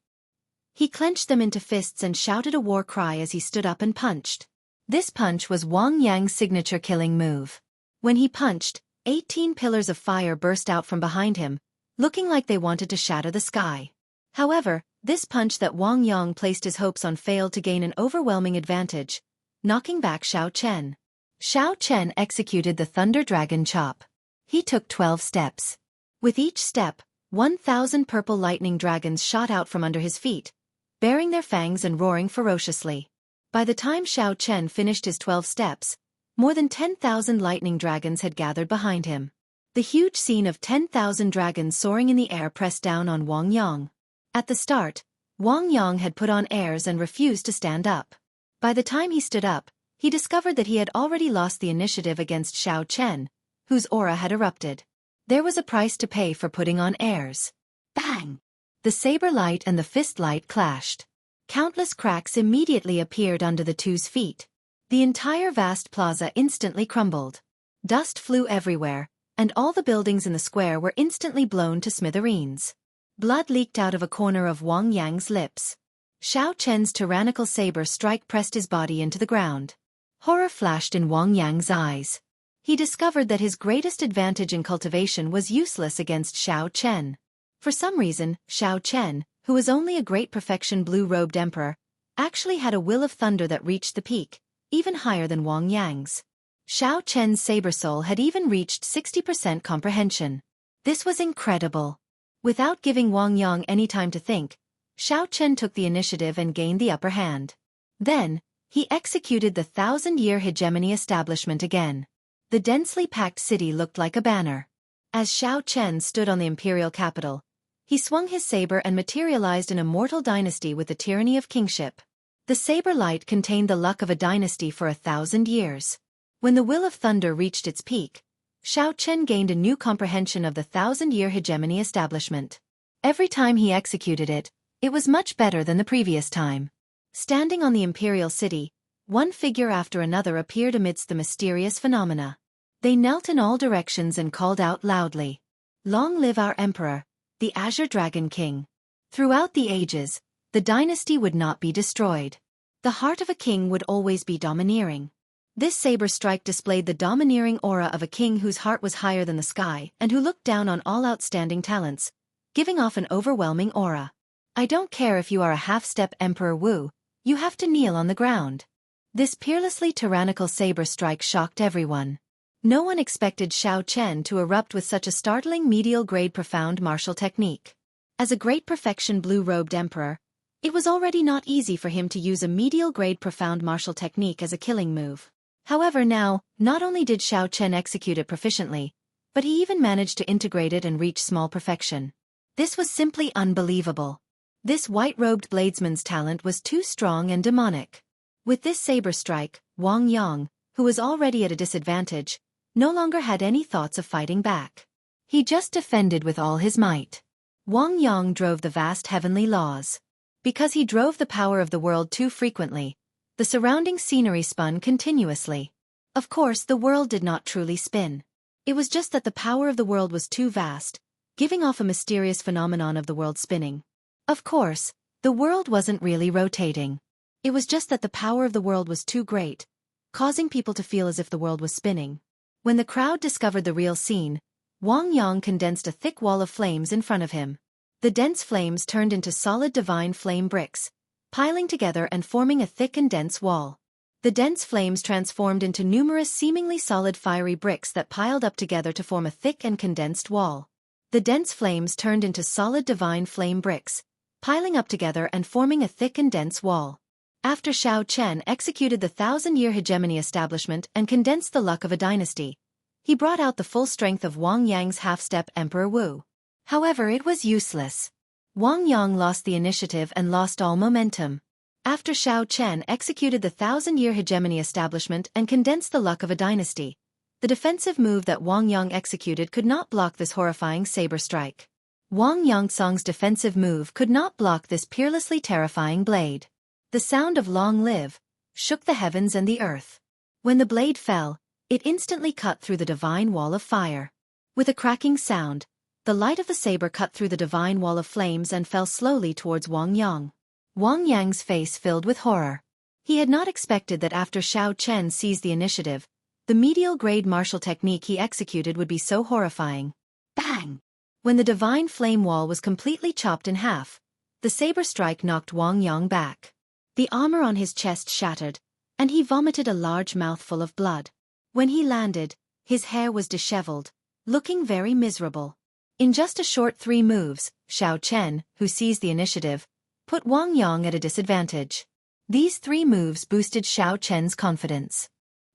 He clenched them into fists and shouted a war cry as he stood up and punched. This punch was Wang Yang's signature killing move. When he punched, 18 pillars of fire burst out from behind him, looking like they wanted to shatter the sky. However, this punch that Wang Yang placed his hopes on failed to gain an overwhelming advantage, knocking back Xianxia. Xianxia executed the Thunder Dragon Chop. He took 12 steps. With each step, 1,000 purple lightning dragons shot out from under his feet, baring their fangs and roaring ferociously. By the time Xianxia finished his 12 steps, more than 10,000 lightning dragons had gathered behind him. The huge scene of 10,000 dragons soaring in the air pressed down on Wang Yang. At the start, Wang Yang had put on airs and refused to stand up. By the time he stood up, he discovered that he had already lost the initiative against Xianxia, whose aura had erupted. There was a price to pay for putting on airs. Bang! The saber light and the fist light clashed. Countless cracks immediately appeared under the two's feet. The entire vast plaza instantly crumbled. Dust flew everywhere, and all the buildings in the square were instantly blown to smithereens. Blood leaked out of a corner of Wang Yang's lips. Xianxia's tyrannical saber strike pressed his body into the ground. Horror flashed in Wang Yang's eyes. He discovered that his greatest advantage in cultivation was useless against Xianxia. For some reason, Xianxia, who was only a great perfection blue-robed emperor, actually had a will of thunder that reached the peak, even higher than Wang Yang's. Xianxia's saber soul had even reached 60% comprehension. This was incredible. Without giving Wang Yang any time to think, Xianxia took the initiative and gained the upper hand. Then, he executed the 1,000-year hegemony establishment again. The densely packed city looked like a banner. As Xianxia stood on the imperial capital, he swung his saber and materialized an immortal dynasty with the tyranny of kingship. The saber light contained the luck of a dynasty for 1,000 years. When the will of thunder reached its peak, Xianxia gained a new comprehension of the 1,000-year hegemony establishment. Every time he executed it, it was much better than the previous time. Standing on the imperial city, one figure after another appeared amidst the mysterious phenomena. They knelt in all directions and called out loudly, "Long live our emperor, the Azure Dragon King." Throughout the ages, the dynasty would not be destroyed. The heart of a king would always be domineering. This saber strike displayed the domineering aura of a king whose heart was higher than the sky and who looked down on all outstanding talents, giving off an overwhelming aura. I don't care if you are a half-step Emperor Wu, you have to kneel on the ground. This peerlessly tyrannical saber strike shocked everyone. No one expected Xianxia to erupt with such a startling medial-grade profound martial technique. As a great perfection blue-robed emperor, it was already not easy for him to use a medial-grade profound martial technique as a killing move. However now, not only did Xiao Chen execute it proficiently, but he even managed to integrate it and reach small perfection. This was simply unbelievable. This white-robed bladesman's talent was too strong and demonic. With this saber strike, Wang Yang, who was already at a disadvantage, no longer had any thoughts of fighting back. He just defended with all his might. Wang Yang drove the vast heavenly laws. Because he drove the power of the world too frequently, the surrounding scenery spun continuously. Of course, the world did not truly spin. It was just that the power of the world was too vast, giving off a mysterious phenomenon of the world spinning. Of course, the world wasn't really rotating. It was just that the power of the world was too great, causing people to feel as if the world was spinning. When the crowd discovered the real scene, Wang Yang condensed a thick wall of flames in front of him. The dense flames turned into solid divine flame bricks, piling together and forming a thick and dense wall. The dense flames transformed into numerous seemingly solid fiery bricks that piled up together to form a thick and condensed wall. The dense flames turned into solid divine flame bricks, piling up together and forming a thick and dense wall. After Xiao Chen executed the 1,000-year hegemony establishment and condensed the luck of a dynasty, he brought out the full strength of Wang Yang's half-step Emperor Wu. However, it was useless. Wang Yang lost the initiative and lost all momentum. After Xiao Chen executed the 1,000-year hegemony establishment and condensed the luck of a dynasty, the defensive move that Wang Yang executed could not block this horrifying saber strike. Wang Yangsong's defensive move could not block this peerlessly terrifying blade. The sound of "Long Live" shook the heavens and the earth. When the blade fell, it instantly cut through the divine wall of fire. With a cracking sound, the light of the saber cut through the divine wall of flames and fell slowly towards Wang Yang. Wang Yang's face filled with horror. He had not expected that after Xiao Chen seized the initiative, the medial-grade martial technique he executed would be so horrifying. Bang! When the divine flame wall was completely chopped in half, the saber strike knocked Wang Yang back. The armor on his chest shattered, and he vomited a large mouthful of blood. When he landed, his hair was disheveled, looking very miserable. In just a short 3 moves, Xiao Chen, who seized the initiative, put Wang Yang at a disadvantage. These 3 moves boosted Xiao Chen's confidence.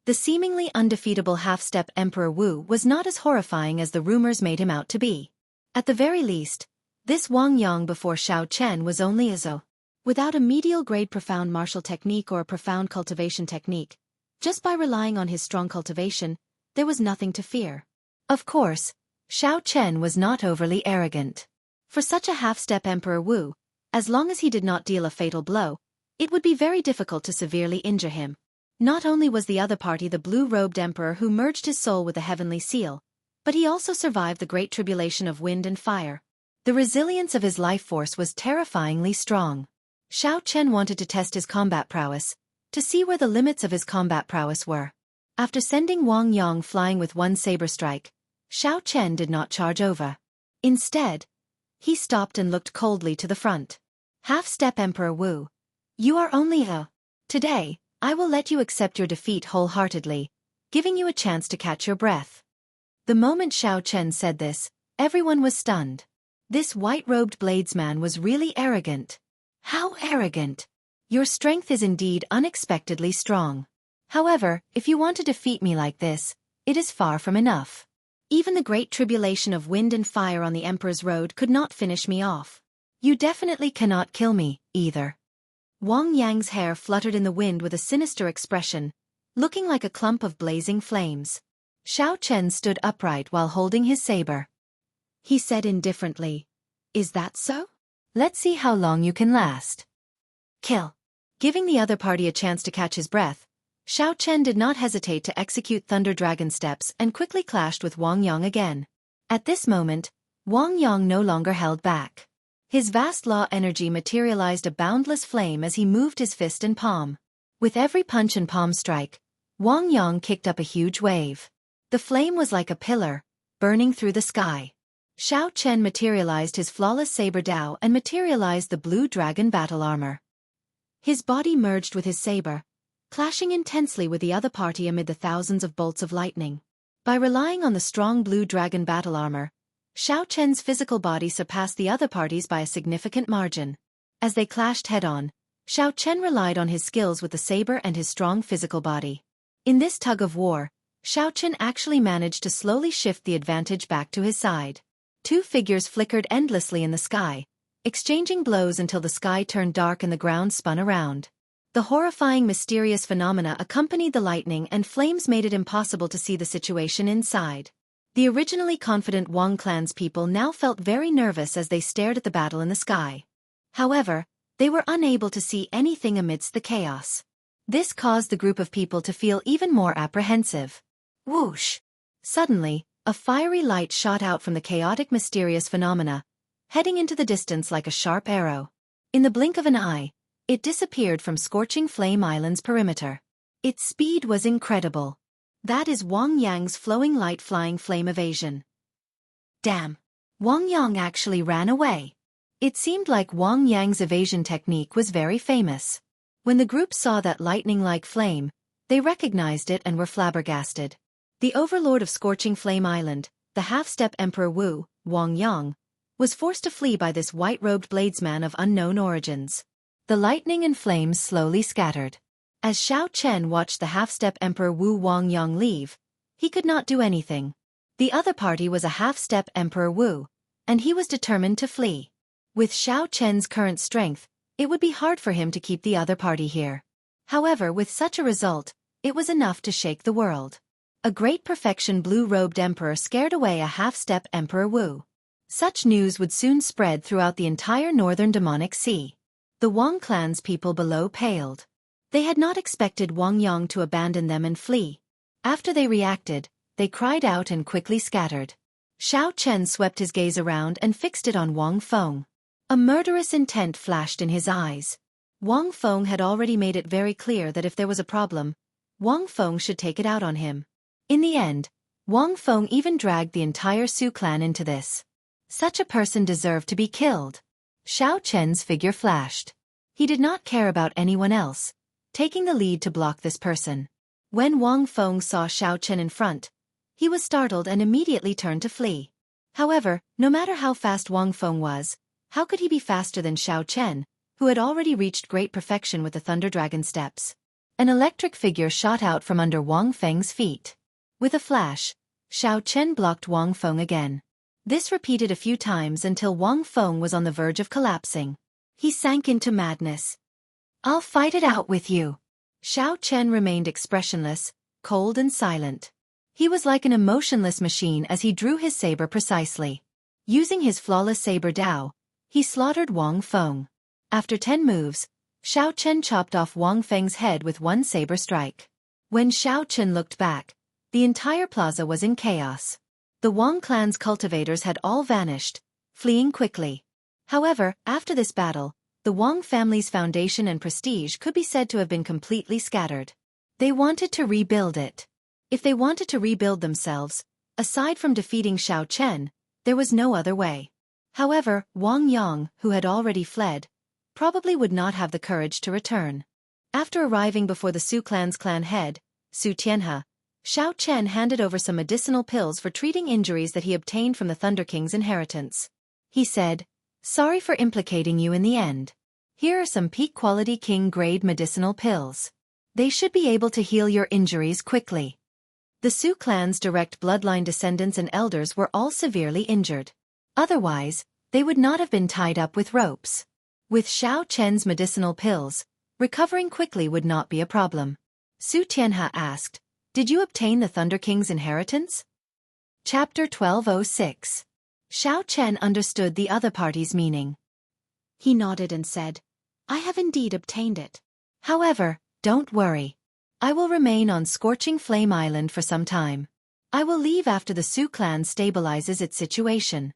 The seemingly undefeatable half-step Emperor Wu was not as horrifying as the rumors made him out to be. At the very least, this Wang Yang before Xiao Chen was only a zo. Without a medial-grade profound martial technique or a profound cultivation technique, just by relying on his strong cultivation, there was nothing to fear. Of course, Xiao Chen was not overly arrogant. For such a half-step Emperor Wu, as long as he did not deal a fatal blow, it would be very difficult to severely injure him. Not only was the other party the blue-robed emperor who merged his soul with the heavenly seal, but he also survived the great tribulation of wind and fire. The resilience of his life force was terrifyingly strong. Xiao Chen wanted to test his combat prowess, to see where the limits of his combat prowess were. After sending Wang Yang flying with 1 saber strike, Xiao Chen did not charge over. Instead, he stopped and looked coldly to the front. Half-step Emperor Wu, you are only a. Today, I will let you accept your defeat wholeheartedly, giving you a chance to catch your breath. The moment Xiao Chen said this, everyone was stunned. This white-robed bladesman was really arrogant. How arrogant! Your strength is indeed unexpectedly strong. However, if you want to defeat me like this, it is far from enough. Even the great tribulation of wind and fire on the Emperor's road could not finish me off. You definitely cannot kill me, either. Wang Yang's hair fluttered in the wind with a sinister expression, looking like a clump of blazing flames. Xiao Chen stood upright while holding his saber. He said indifferently, "Is that so? Let's see how long you can last." Kill. Giving the other party a chance to catch his breath, Xiao Chen did not hesitate to execute Thunder Dragon steps and quickly clashed with Wang Yang again. At this moment, Wang Yang no longer held back. His vast law energy materialized a boundless flame as he moved his fist and palm. With every punch and palm strike, Wang Yang kicked up a huge wave. The flame was like a pillar, burning through the sky. Xiao Chen materialized his flawless saber Dao and materialized the blue dragon battle armor. His body merged with his saber, clashing intensely with the other party amid the thousands of bolts of lightning. By relying on the strong blue dragon battle armor, Xiao Chen's physical body surpassed the other parties by a significant margin. As they clashed head-on, Xiao Chen relied on his skills with the saber and his strong physical body. In this tug of war, Xiaochen actually managed to slowly shift the advantage back to his side. Two figures flickered endlessly in the sky, exchanging blows until the sky turned dark and the ground spun around. The horrifying mysterious phenomena accompanied the lightning, and flames made it impossible to see the situation inside. The originally confident Wang clan's people now felt very nervous as they stared at the battle in the sky. However, they were unable to see anything amidst the chaos. This caused the group of people to feel even more apprehensive. Whoosh! Suddenly, a fiery light shot out from the chaotic mysterious phenomena, heading into the distance like a sharp arrow. In the blink of an eye, it disappeared from Scorching Flame Island's perimeter. Its speed was incredible. That is Wang Yang's flowing light flying flame evasion. Damn! Wang Yang actually ran away. It seemed like Wang Yang's evasion technique was very famous. When the group saw that lightning-like flame, they recognized it and were flabbergasted. The overlord of Scorching Flame Island, the half-step Emperor Wu, Wang Yang, was forced to flee by this white-robed bladesman of unknown origins. The lightning and flames slowly scattered. As Xiaochen watched the half-step Emperor Wu Wang Yang leave, he could not do anything. The other party was a half-step Emperor Wu, and he was determined to flee. With Xiaochen's current strength, it would be hard for him to keep the other party here. However, with such a result, it was enough to shake the world. A great perfection blue-robed emperor scared away a half-step Emperor Wu. Such news would soon spread throughout the entire northern demonic sea. The Wang clan's people below paled. They had not expected Wang Yang to abandon them and flee. After they reacted, they cried out and quickly scattered. Xiaochen swept his gaze around and fixed it on Wang Feng. A murderous intent flashed in his eyes. Wang Feng had already made it very clear that if there was a problem, Wang Feng should take it out on him. In the end, Wang Feng even dragged the entire Su clan into this. Such a person deserved to be killed. Xiaochen's figure flashed. He did not care about anyone else, taking the lead to block this person. When Wang Feng saw Xiaochen in front, he was startled and immediately turned to flee. However, no matter how fast Wang Feng was, how could he be faster than Xiaochen, who had already reached great perfection with the Thunder Dragon steps? An electric figure shot out from under Wang Feng's feet. With a flash, Xiaochen blocked Wang Feng again. This repeated a few times until Wang Feng was on the verge of collapsing. He sank into madness. "I'll fight it out with you." Xiaochen remained expressionless, cold and silent. He was like an emotionless machine as he drew his saber precisely. Using his flawless saber Dao, he slaughtered Wang Feng. After 10 moves, Xiaochen chopped off Wang Feng's head with one saber strike. When Xiaochen looked back, the entire plaza was in chaos. The Wang clan's cultivators had all vanished, fleeing quickly. However, after this battle, the Wang family's foundation and prestige could be said to have been completely scattered. They wanted to rebuild it. If they wanted to rebuild themselves, aside from defeating Xiaochen, there was no other way. However, Wang Yang, who had already fled, probably would not have the courage to return. After arriving before the Su clan's clan head, Su Tianhe, Xiaochen handed over some medicinal pills for treating injuries that he obtained from the Thunder King's inheritance. He said, "Sorry for implicating you in the end. Here are some peak-quality king-grade medicinal pills. They should be able to heal your injuries quickly." The Su clan's direct bloodline descendants and elders were all severely injured. Otherwise, they would not have been tied up with ropes. With Xiaochen's medicinal pills, recovering quickly would not be a problem. Su Tianhe asked, "Did you obtain the Thunder King's inheritance?" Chapter 1206. Xiaochen understood the other party's meaning. He nodded and said, "I have indeed obtained it. However, don't worry. I will remain on Scorching Flame Island for some time. I will leave after the Su clan stabilizes its situation."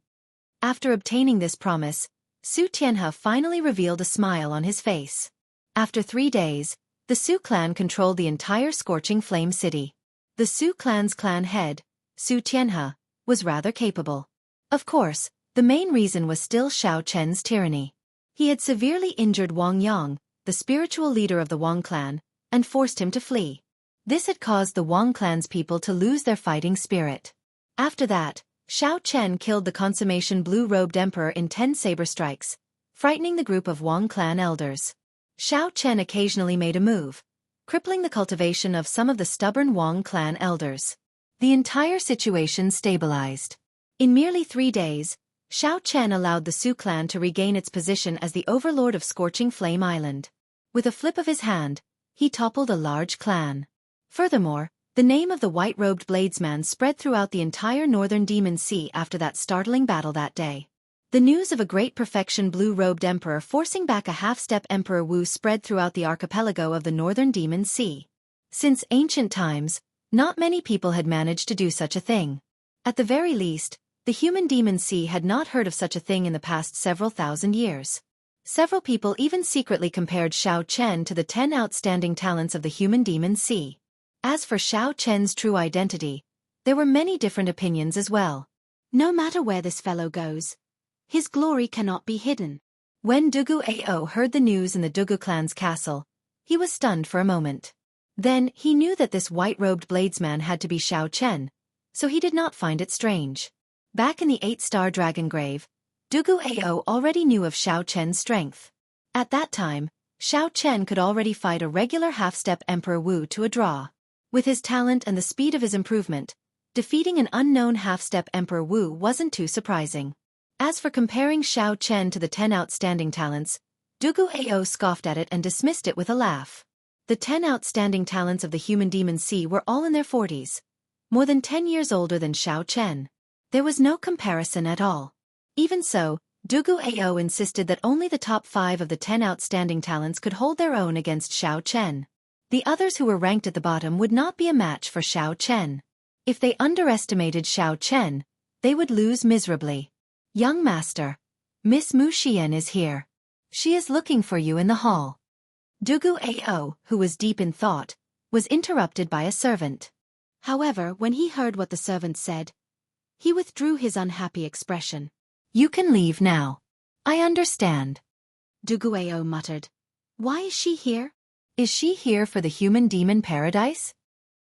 After obtaining this promise, Su Tianhe finally revealed a smile on his face. After 3 days, the Su clan controlled the entire Scorching Flame City. The Su clan's clan head, Su Tianhe, was rather capable. Of course, the main reason was still Xiaochen's tyranny. He had severely injured Wang Yang, the spiritual leader of the Wang clan, and forced him to flee. This had caused the Wang clan's people to lose their fighting spirit. After that, Xiaochen killed the consummation blue-robed emperor in 10 saber strikes, frightening the group of Wang clan elders. Xiaochen occasionally made a move, crippling the cultivation of some of the stubborn Wang clan elders. The entire situation stabilized. In merely 3 days, Xiao Chen allowed the Su clan to regain its position as the overlord of Scorching Flame Island. With a flip of his hand, he toppled a large clan. Furthermore, the name of the white-robed bladesman spread throughout the entire northern Demon Sea after that startling battle that day. The news of a great perfection blue-robed emperor forcing back a half-step Emperor Wu spread throughout the archipelago of the northern Demon Sea. Since ancient times, not many people had managed to do such a thing. At the very least, the human Demon Sea had not heard of such a thing in the past several thousand years. Several people even secretly compared Xiao Chen to the 10 outstanding talents of the human Demon Sea. As for Xiao Chen's true identity, there were many different opinions as well. No matter where this fellow goes, his glory cannot be hidden. When Dugu Ao heard the news in the Dugu clan's castle, he was stunned for a moment. Then he knew that this white-robed bladesman had to be Xiao Chen, so he did not find it strange. Back in the 8-star Dragon Grave, Dugu Ao already knew of Xiao Chen's strength. At that time, Xiao Chen could already fight a regular half-step Emperor Wu to a draw. With his talent and the speed of his improvement, defeating an unknown half-step Emperor Wu wasn't too surprising. As for comparing Xiao Chen to the 10 outstanding talents, Dugu Ao scoffed at it and dismissed it with a laugh. The 10 outstanding talents of the human Demon Sea were all in their 40s, more than 10 years older than Xiao Chen. There was no comparison at all. Even so, Dugu Ao insisted that only the top 5 of the 10 outstanding talents could hold their own against Xiao Chen. The others who were ranked at the bottom would not be a match for Xiao Chen. If they underestimated Xiao Chen, they would lose miserably. Young master, Miss Mu Xian is here. She is looking for you in the hall. Dugu Ao, who was deep in thought, was interrupted by a servant. However, when he heard what the servant said, he withdrew his unhappy expression. You can leave now. I understand. Dugu Ao muttered. Why is she here? Is she here for the human demon paradise?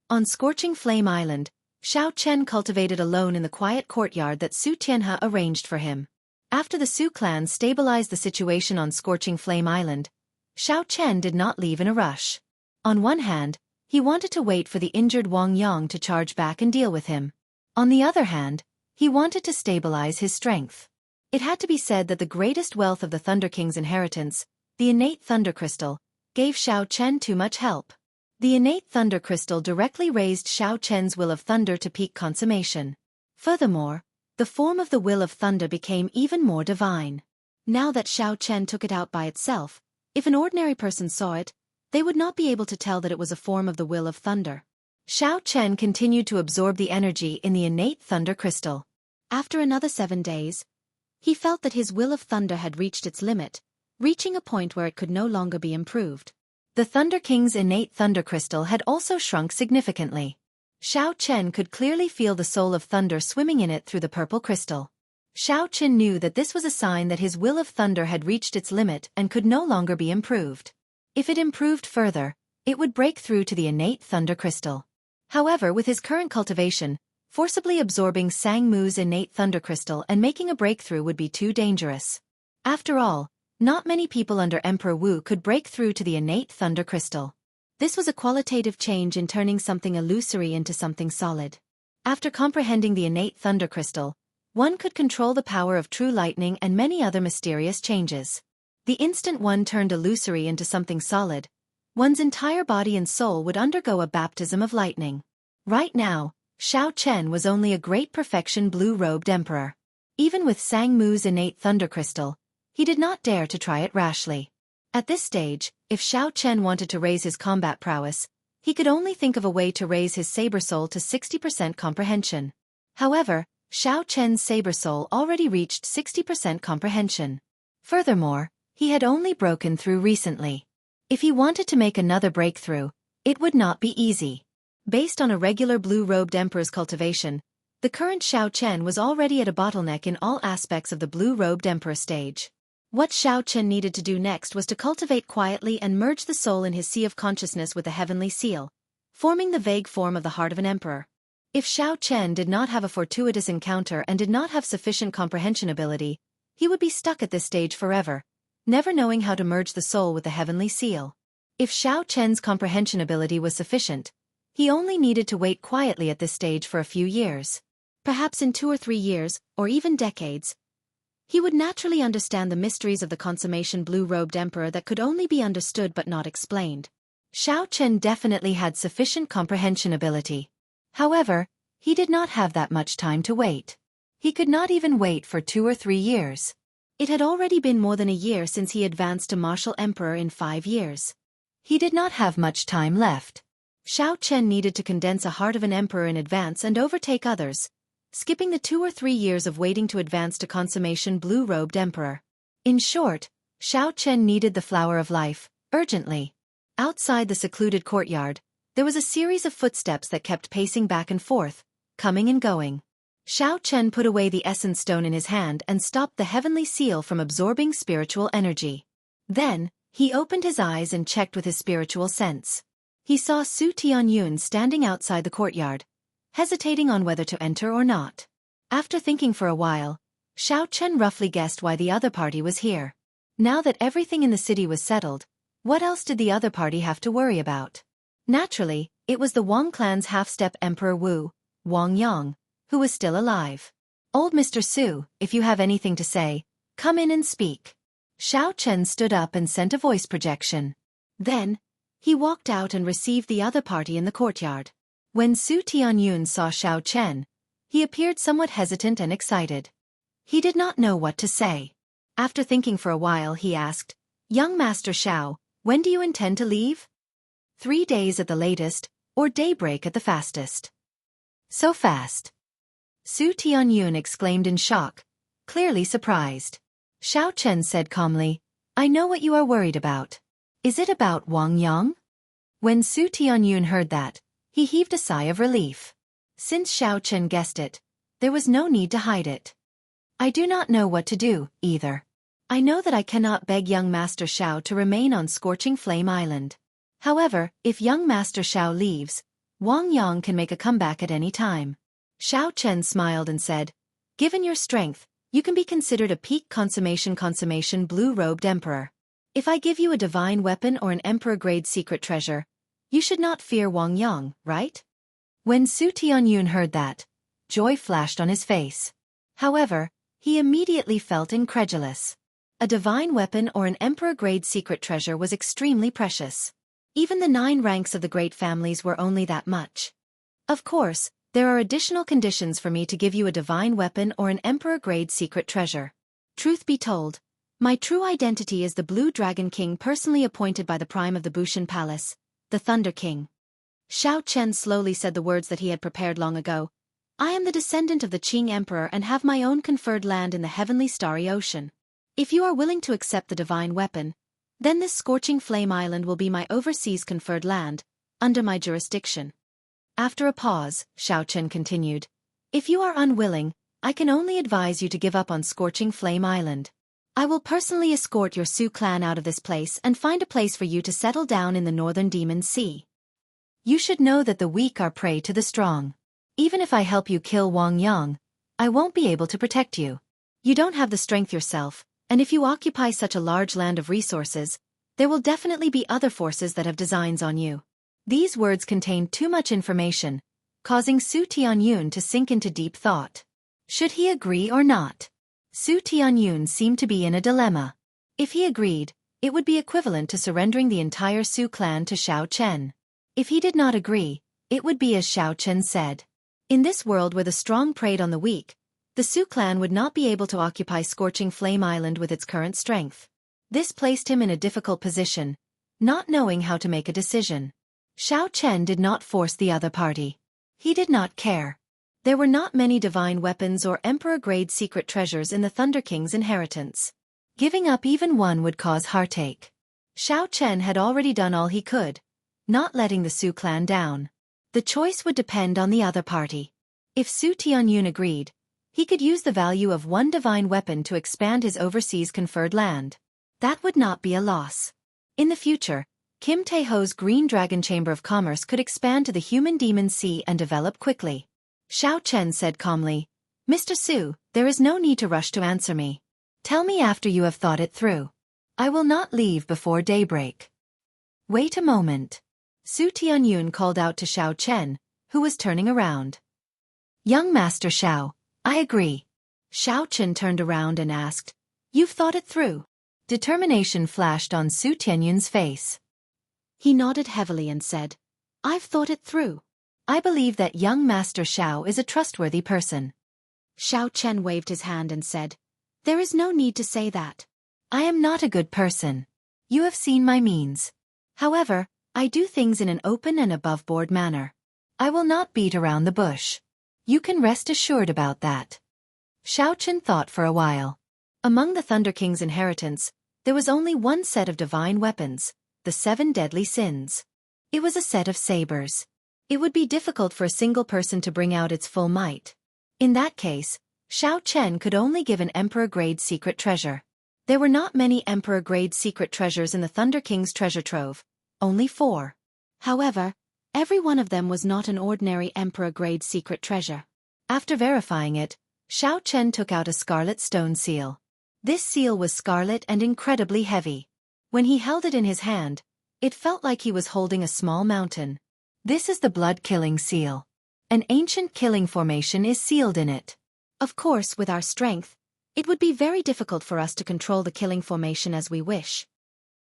On Scorching Flame Island, Xiao Chen cultivated alone in the quiet courtyard that Su Tianhe arranged for him. After the Su clan stabilized the situation on Scorching Flame Island, Xiao Chen did not leave in a rush. On one hand, he wanted to wait for the injured Wang Yang to charge back and deal with him. On the other hand, he wanted to stabilize his strength. It had to be said that the greatest wealth of the Thunder King's inheritance, the innate Thunder Crystal, gave Xiao Chen too much help. The innate Thunder Crystal directly raised Xiao Chen's will of thunder to peak consummation. Furthermore, the form of the will of thunder became even more divine. Now that Xiao Chen took it out by itself, if an ordinary person saw it, they would not be able to tell that it was a form of the will of thunder. Xiao Chen continued to absorb the energy in the innate Thunder Crystal. After another 7 days, he felt that his will of thunder had reached its limit, reaching a point where it could no longer be improved. The Thunder King's innate Thunder Crystal had also shrunk significantly. Xiao Chen could clearly feel the soul of thunder swimming in it through the purple crystal. Xiao Chen knew that this was a sign that his will of thunder had reached its limit and could no longer be improved. If it improved further, it would break through to the innate Thunder Crystal. However, with his current cultivation, forcibly absorbing Sang Mu's innate Thunder Crystal and making a breakthrough would be too dangerous. After all, not many people under Emperor Wu could break through to the innate Thunder Crystal. This was a qualitative change in turning something illusory into something solid. After comprehending the innate Thunder Crystal, one could control the power of true lightning and many other mysterious changes. The instant one turned illusory into something solid, one's entire body and soul would undergo a baptism of lightning. Right now, Xiao Chen was only a great perfection blue-robed emperor. Even with Sang Mu's innate Thunder Crystal, he did not dare to try it rashly. At this stage, if Xiao Chen wanted to raise his combat prowess, he could only think of a way to raise his saber soul to 60% comprehension. However, Xiao Chen's saber soul already reached 60% comprehension. Furthermore, he had only broken through recently. If he wanted to make another breakthrough, it would not be easy. Based on a regular blue-robed emperor's cultivation, the current Xiao Chen was already at a bottleneck in all aspects of the blue-robed emperor stage. What Xiao Chen needed to do next was to cultivate quietly and merge the soul in his sea of consciousness with the heavenly seal, forming the vague form of the heart of an emperor. If Xiao Chen did not have a fortuitous encounter and did not have sufficient comprehension ability, he would be stuck at this stage forever, never knowing how to merge the soul with the heavenly seal. If Xiao Chen's comprehension ability was sufficient, he only needed to wait quietly at this stage for a few years. Perhaps in 2 or 3 years, or even decades, he would naturally understand the mysteries of the consummation blue-robed emperor that could only be understood but not explained. Xiao Chen definitely had sufficient comprehension ability. However, he did not have that much time to wait. He could not even wait for 2 or 3 years. It had already been more than a year since he advanced to martial emperor in 5 years. He did not have much time left. Xiao Chen needed to condense a heart of an emperor in advance and overtake others, skipping the 2 or 3 years of waiting to advance to consummation blue-robed emperor. In short, Xiao Chen needed the flower of life, urgently. Outside the secluded courtyard, there was a series of footsteps that kept pacing back and forth, coming and going. Xiao Chen put away the essence stone in his hand and stopped the heavenly seal from absorbing spiritual energy. Then, he opened his eyes and checked with his spiritual sense. He saw Su Tianyun standing outside the courtyard, hesitating on whether to enter or not. After thinking for a while, Xiao Chen roughly guessed why the other party was here. Now that everything in the city was settled, what else did the other party have to worry about? Naturally, it was the Wang clan's half-step Emperor Wang Yang, who was still alive. "Old Mr. Su, if you have anything to say, come in and speak." Xiao Chen stood up and sent a voice projection. Then, he walked out and received the other party in the courtyard. When Su Tianyun saw Xiao Chen, he appeared somewhat hesitant and excited. He did not know what to say. After thinking for a while, he asked, "Young Master Xiao, when do you intend to leave?" 3 days at the latest, or daybreak at the fastest." "So fast?" Su Tianyun exclaimed in shock, clearly surprised. Xiao Chen said calmly, "I know what you are worried about. Is it about Wang Yang?" When Su Tianyun heard that, he heaved a sigh of relief. Since Xiao Chen guessed it, there was no need to hide it. "I do not know what to do, either. I know that I cannot beg young Master Xiao to remain on Scorching Flame Island. However, if young Master Xiao leaves, Wang Yang can make a comeback at any time." Xiao Chen smiled and said, "Given your strength, you can be considered a peak consummation blue-robed emperor. If I give you a divine weapon or an emperor-grade secret treasure, you should not fear Wang Yang, right?" When Su Tianyun heard that, joy flashed on his face. However, he immediately felt incredulous. A divine weapon or an emperor-grade secret treasure was extremely precious. Even the 9 ranks of the great families were only that much. "Of course, there are additional conditions for me to give you a divine weapon or an emperor-grade secret treasure. Truth be told, my true identity is the Blue Dragon King personally appointed by the Prime of the Bushan Palace, the Thunder King." Xiao Chen slowly said the words that he had prepared long ago. "I am the descendant of the Qing Emperor and have my own conferred land in the heavenly starry ocean. If you are willing to accept the divine weapon, then this Scorching Flame Island will be my overseas conferred land, under my jurisdiction." After a pause, Xiao Chen continued, "If you are unwilling, I can only advise you to give up on Scorching Flame Island. I will personally escort your Su clan out of this place and find a place for you to settle down in the Northern Demon Sea. You should know that the weak are prey to the strong. Even if I help you kill Wang Yang, I won't be able to protect you. You don't have the strength yourself, and if you occupy such a large land of resources, there will definitely be other forces that have designs on you." These words contained too much information, causing Su Tianyun to sink into deep thought. Should he agree or not? Su Tianyun seemed to be in a dilemma. If he agreed, it would be equivalent to surrendering the entire Su clan to Xiao Chen. If he did not agree, it would be as Xiao Chen said. In this world where the strong preyed on the weak, the Su clan would not be able to occupy Scorching Flame Island with its current strength. This placed him in a difficult position, not knowing how to make a decision. Xiao Chen did not force the other party. He did not care. There were not many divine weapons or emperor-grade secret treasures in the Thunder King's inheritance. Giving up even one would cause heartache. Xiao Chen had already done all he could, not letting the Su clan down. The choice would depend on the other party. If Su Tianyun agreed, he could use the value of one divine weapon to expand his overseas conferred land. That would not be a loss. In the future, Kim Taeho's Green Dragon Chamber of Commerce could expand to the Human Demon Sea and develop quickly. Xiao Chen said calmly, "Mr. Su, there is no need to rush to answer me. Tell me after you have thought it through. I will not leave before daybreak." Wait a moment. Su Tianyun called out to Xiao Chen, who was turning around. Young Master Xiao, I agree. Xiao Chen turned around and asked, You've thought it through? Determination flashed on Su Tianyun's face. He nodded heavily and said, I've thought it through. I believe that young Master Xiao is a trustworthy person. Xiao Chen waved his hand and said, There is no need to say that. I am not a good person. You have seen my means. However, I do things in an open and above-board manner. I will not beat around the bush. You can rest assured about that. Xiao Chen thought for a while. Among the Thunder King's inheritance, there was only one set of divine weapons, the 7 deadly sins. It was a set of sabers. It would be difficult for a single person to bring out its full might. In that case, Xiao Chen could only give an Emperor-grade secret treasure. There were not many Emperor-grade secret treasures in the Thunder King's treasure trove, only 4. However, every one of them was not an ordinary Emperor-grade secret treasure. After verifying it, Xiao Chen took out a scarlet stone seal. This seal was scarlet and incredibly heavy. When he held it in his hand, it felt like he was holding a small mountain. This is the blood-killing seal. An ancient killing formation is sealed in it. Of course, with our strength, it would be very difficult for us to control the killing formation as we wish.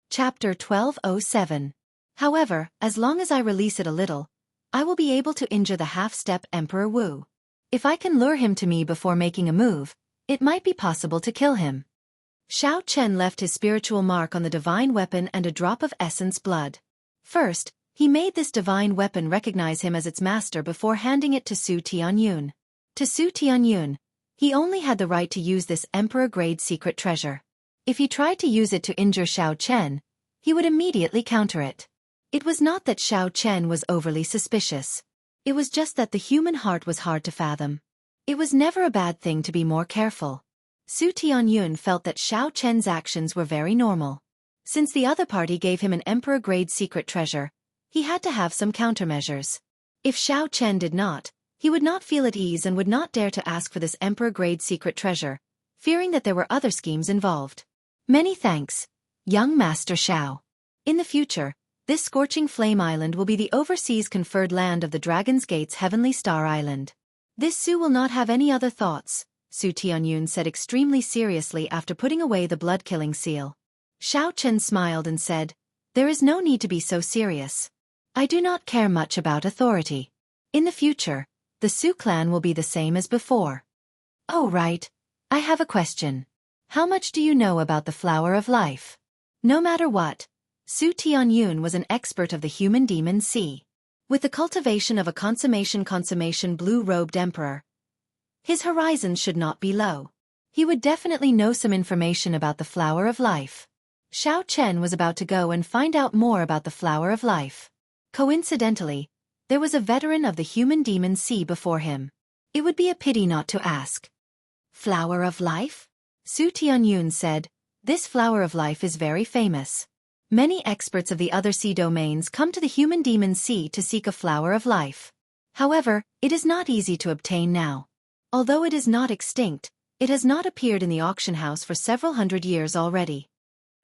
Chapter 1207. However, as long as I release it a little, I will be able to injure the half-step Emperor Wu. If I can lure him to me before making a move, it might be possible to kill him. Xiao Chen left his spiritual mark on the divine weapon and a drop of essence blood. First, he made this divine weapon recognize him as its master before handing it to Su Tianyun. To Su Tianyun, he only had the right to use this Emperor-grade secret treasure. If he tried to use it to injure Xiao Chen, he would immediately counter it. It was not that Xiao Chen was overly suspicious. It was just that the human heart was hard to fathom. It was never a bad thing to be more careful. Su Tianyun felt that Xiao Chen's actions were very normal. Since the other party gave him an Emperor-grade secret treasure, he had to have some countermeasures. If Xiao Chen did not, he would not feel at ease and would not dare to ask for this Emperor-grade secret treasure, fearing that there were other schemes involved. Many thanks, young Master Xiao. In the future, this scorching flame island will be the overseas conferred land of the Dragon's Gate's Heavenly Star Island. This Su will not have any other thoughts, Su Tianyun said extremely seriously after putting away the blood-killing seal. Xiao Chen smiled and said, There is no need to be so serious. I do not care much about authority. In the future, the Su clan will be the same as before. Oh right. I have a question. How much do you know about the Flower of Life? No matter what, Su Tianyun was an expert of the human demon sea. With the cultivation of a consummation blue-robed emperor, his horizons should not be low. He would definitely know some information about the Flower of Life. Xiao Chen was about to go and find out more about the Flower of Life. Coincidentally, there was a veteran of the human demon sea before him. It would be a pity not to ask. Flower of Life? Su Tianyun said, This Flower of Life is very famous. Many experts of the other sea domains come to the human demon sea to seek a Flower of Life. However, it is not easy to obtain now. Although it is not extinct, it has not appeared in the auction house for several hundred years already.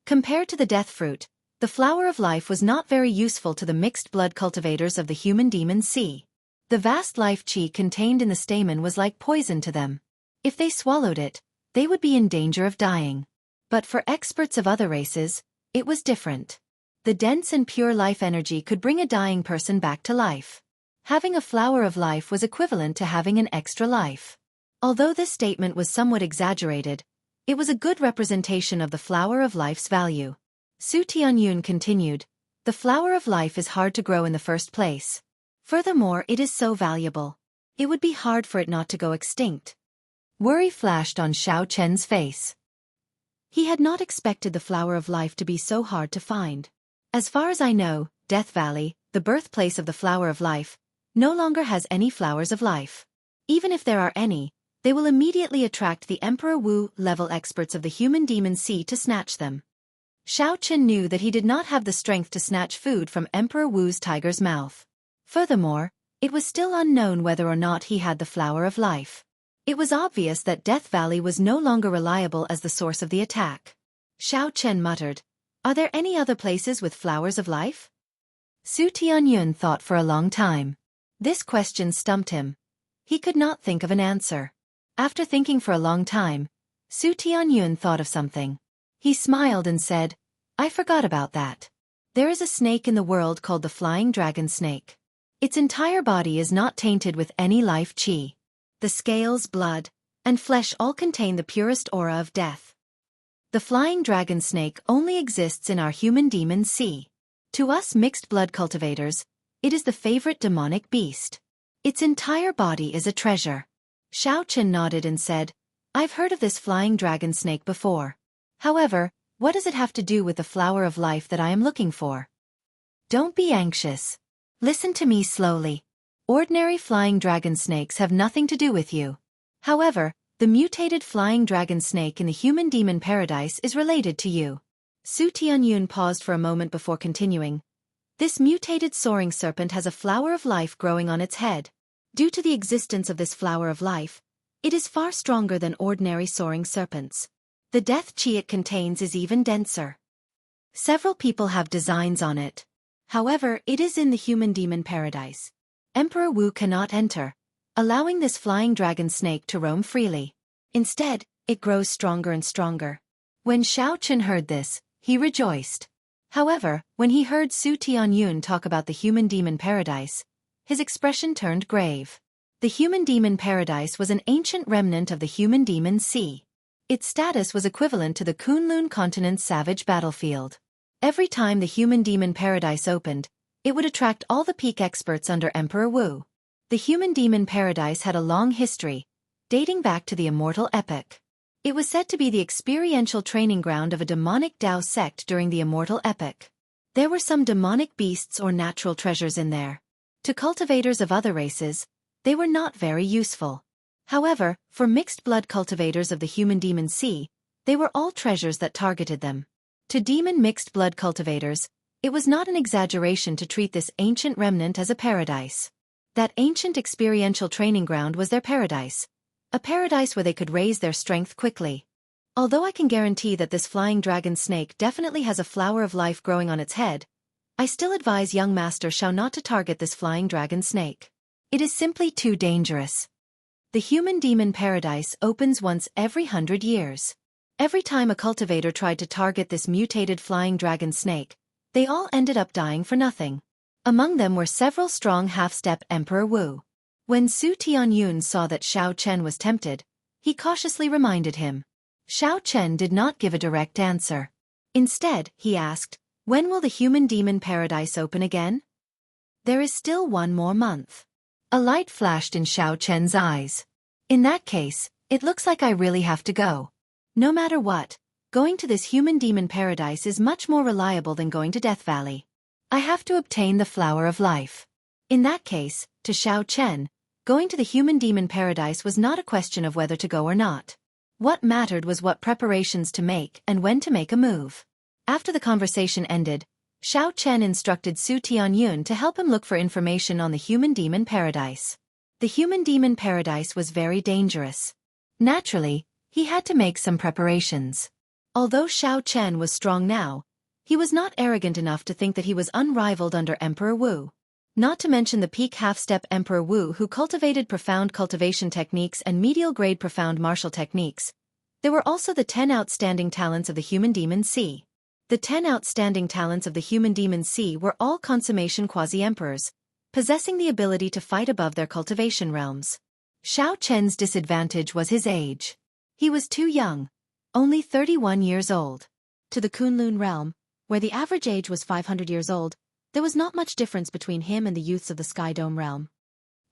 Compared to the death fruit, the Flower of Life was not very useful to the mixed blood cultivators of the human demon sea. The vast life chi contained in the stamen was like poison to them. If they swallowed it, they would be in danger of dying. But for experts of other races, it was different. The dense and pure life energy could bring a dying person back to life. Having a Flower of Life was equivalent to having an extra life. Although this statement was somewhat exaggerated, it was a good representation of the Flower of Life's value. Su Tianyun continued, The Flower of Life is hard to grow in the first place. Furthermore, it is so valuable. It would be hard for it not to go extinct. Worry flashed on Xiao Chen's face. He had not expected the Flower of Life to be so hard to find. As far as I know, Death Valley, the birthplace of the Flower of Life, no longer has any flowers of life. Even if there are any, they will immediately attract the Emperor Wu level experts of the human demon sea to snatch them. Xiao Chen knew that he did not have the strength to snatch food from Emperor Wu's tiger's mouth. Furthermore, it was still unknown whether or not he had the Flower of Life. It was obvious that Death Valley was no longer reliable as the source of the attack. Xiao Chen muttered, Are there any other places with flowers of life? Su Tianyun thought for a long time. This question stumped him. He could not think of an answer. After thinking for a long time, Su Tianyun thought of something. He smiled and said, I forgot about that. There is a snake in the world called the flying dragon snake. Its entire body is not tainted with any life qi. The scales, blood, and flesh all contain the purest aura of death. The flying dragon snake only exists in our human demon sea. To us mixed blood cultivators, it is the favorite demonic beast. Its entire body is a treasure. Xianxia nodded and said, I've heard of this flying dragon snake before. However, what does it have to do with the flower of life that I am looking for? Don't be anxious. Listen to me slowly. Ordinary flying dragon snakes have nothing to do with you. However, the mutated flying dragon snake in the human demon paradise is related to you. Su Tianyun paused for a moment before continuing. This mutated soaring serpent has a flower of life growing on its head. Due to the existence of this flower of life, it is far stronger than ordinary soaring serpents. The death qi it contains is even denser. Several people have designs on it. However, it is in the human demon paradise. Emperor Wu cannot enter, allowing this flying dragon snake to roam freely. Instead, it grows stronger and stronger. When Xianxia heard this, he rejoiced. However, when he heard Su Tianyun talk about the human demon paradise, his expression turned grave. The human demon paradise was an ancient remnant of the human demon sea. Its status was equivalent to the Kunlun continent's savage battlefield. Every time the human demon paradise opened, it would attract all the peak experts under Emperor Wu. The human demon paradise had a long history, dating back to the Immortal epoch. It was said to be the experiential training ground of a demonic Dao sect during the Immortal epoch. There were some demonic beasts or natural treasures in there. To cultivators of other races, they were not very useful. However, for mixed blood cultivators of the human demon sea, they were all treasures that targeted them. To demon mixed blood cultivators, it was not an exaggeration to treat this ancient remnant as a paradise. That ancient experiential training ground was their paradise. A paradise where they could raise their strength quickly. Although I can guarantee that this flying dragon snake definitely has a flower of life growing on its head, I still advise young Master Xiao not to target this flying dragon snake. It is simply too dangerous. The human demon paradise opens once every 100 years. Every time a cultivator tried to target this mutated flying dragon snake, they all ended up dying for nothing. Among them were several strong half-step Emperor Wu. When Su Tianyun saw that Xianxia was tempted, he cautiously reminded him. Xianxia did not give a direct answer. Instead, he asked, when will the human demon paradise open again? There is still 1 more month. A light flashed in Xianxia's eyes. In that case, it looks like I really have to go. No matter what, going to this human demon paradise is much more reliable than going to Death Valley. I have to obtain the flower of life. In that case, to Xianxia, going to the human demon paradise was not a question of whether to go or not. What mattered was what preparations to make and when to make a move. After the conversation ended, Xianxia instructed Su Tianyun to help him look for information on the human demon paradise. The human demon paradise was very dangerous. Naturally, he had to make some preparations. Although Xianxia was strong now, he was not arrogant enough to think that he was unrivaled under Emperor Wu. Not to mention the peak half-step Emperor Wu who cultivated profound cultivation techniques and medial-grade profound martial techniques. There were also the 10 outstanding talents of the human demon sea. The 10 outstanding talents of the human demon sea were all consummation quasi-emperors, possessing the ability to fight above their cultivation realms. Xianxia's disadvantage was his age. He was too young, only 31 years old. To the Kunlun realm, where the average age was 500 years old, there was not much difference between him and the youths of the Sky Dome realm.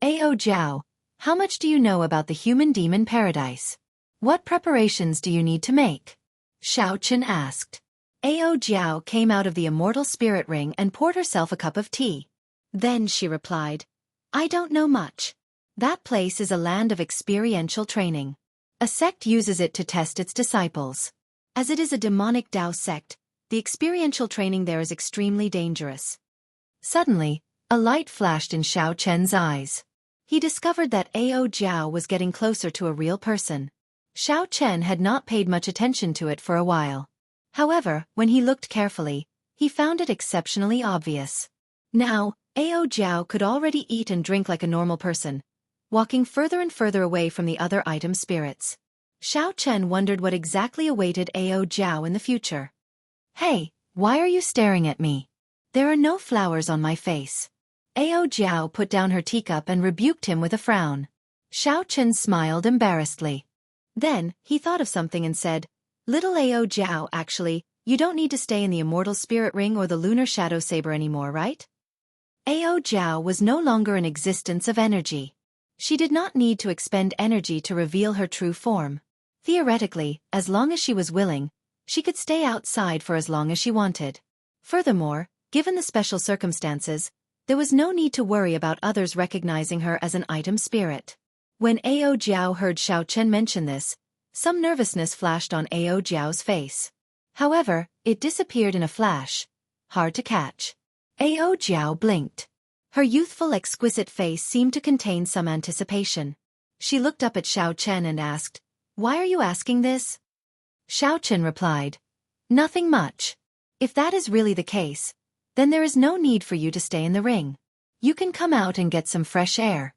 Ao Jiao, how much do you know about the human demon paradise? What preparations do you need to make? Xianxia asked. Ao Jiao came out of the immortal spirit ring and poured herself a cup of tea. Then she replied, I don't know much. That place is a land of experiential training. A sect uses it to test its disciples. As it is a demonic Dao sect, the experiential training there is extremely dangerous. Suddenly, a light flashed in Xianxia's eyes. He discovered that Ao Jiao was getting closer to a real person. Xianxia had not paid much attention to it for a while. However, when he looked carefully, he found it exceptionally obvious. Now, Ao Jiao could already eat and drink like a normal person, walking further and further away from the other item spirits. Xiao Chen wondered what exactly awaited Ao Jiao in the future. Hey, why are you staring at me? There are no flowers on my face. Ao Jiao put down her teacup and rebuked him with a frown. Xiao Chen smiled embarrassedly. Then, he thought of something and said, Little Ao Jiao, actually, you don't need to stay in the Immortal Spirit Ring or the Lunar Shadow Saber anymore, right? Ao Jiao was no longer an existence of energy. She did not need to expend energy to reveal her true form. Theoretically, as long as she was willing, she could stay outside for as long as she wanted. Furthermore, given the special circumstances, there was no need to worry about others recognizing her as an item spirit. When Ao Jiao heard Xiao Chen mention this, some nervousness flashed on Ao Jiao's face. However, it disappeared in a flash. Hard to catch. Ao Jiao blinked. Her youthful exquisite face seemed to contain some anticipation. She looked up at Xiao Chen and asked, Why are you asking this? Xiao Chen replied, Nothing much. If that is really the case, then there is no need for you to stay in the ring. You can come out and get some fresh air.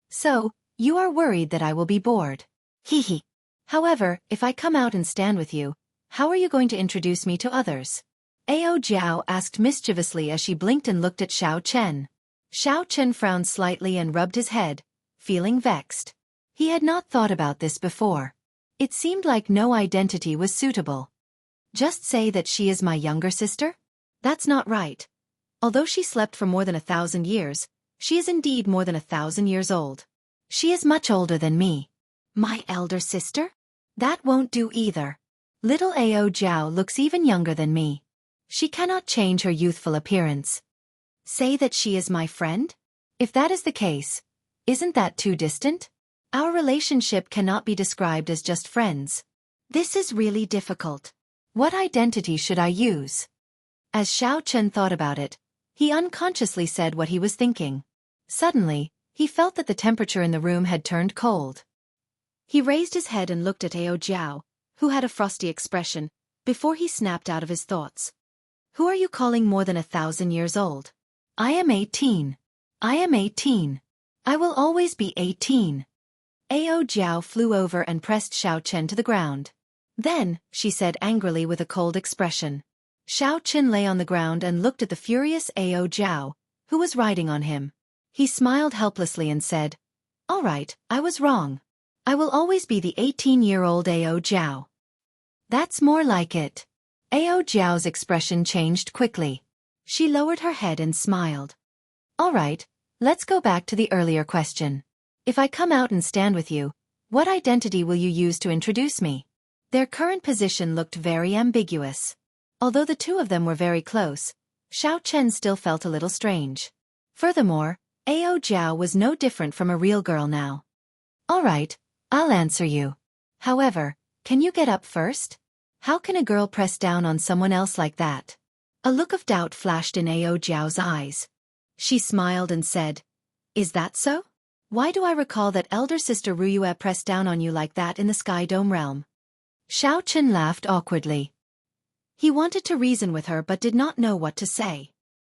So, you are worried that I will be bored. Hee. However, if I come out and stand with you, how are you going to introduce me to others? Ao Jiao asked mischievously as she blinked and looked at Xiao Chen. Xiao Chen frowned slightly and rubbed his head, feeling vexed. He had not thought about this before. It seemed like no identity was suitable. Just say that she is my younger sister? That's not right. Although she slept for more than 1,000 years, she is indeed more than 1,000 years old. She is much older than me. My elder sister? That won't do either. Little Ao Jiao looks even younger than me. She cannot change her youthful appearance. Say that she is my friend? If that is the case, isn't that too distant? Our relationship cannot be described as just friends. This is really difficult. What identity should I use? As Xiao Chen thought about it, he unconsciously said what he was thinking. Suddenly, he felt that the temperature in the room had turned cold. He raised his head and looked at Ao Jiao, who had a frosty expression, before he snapped out of his thoughts. Who are you calling more than 1,000 years old? I am 18. I am 18. I will always be 18. Ao Jiao flew over and pressed Xiao Chen to the ground. Then, she said angrily with a cold expression. Xiao Chen lay on the ground and looked at the furious Ao Jiao, who was riding on him. He smiled helplessly and said, All right, I was wrong. I will always be the 18-year-old Ao Jiao. That's more like it. Ao Jiao's expression changed quickly. She lowered her head and smiled. All right, let's go back to the earlier question. If I come out and stand with you, what identity will you use to introduce me? Their current position looked very ambiguous. Although the two of them were very close, Xiao Chen still felt a little strange. Furthermore, Ao Jiao was no different from a real girl now. All right, I'll answer you. However, can you get up first? How can a girl press down on someone else like that? A look of doubt flashed in Ao Jiao's eyes. She smiled and said, Is that so? Why do I recall that elder sister Ruyue pressed down on you like that in the Sky Dome realm? Xiao Chen laughed awkwardly. He wanted to reason with her but did not know what to say.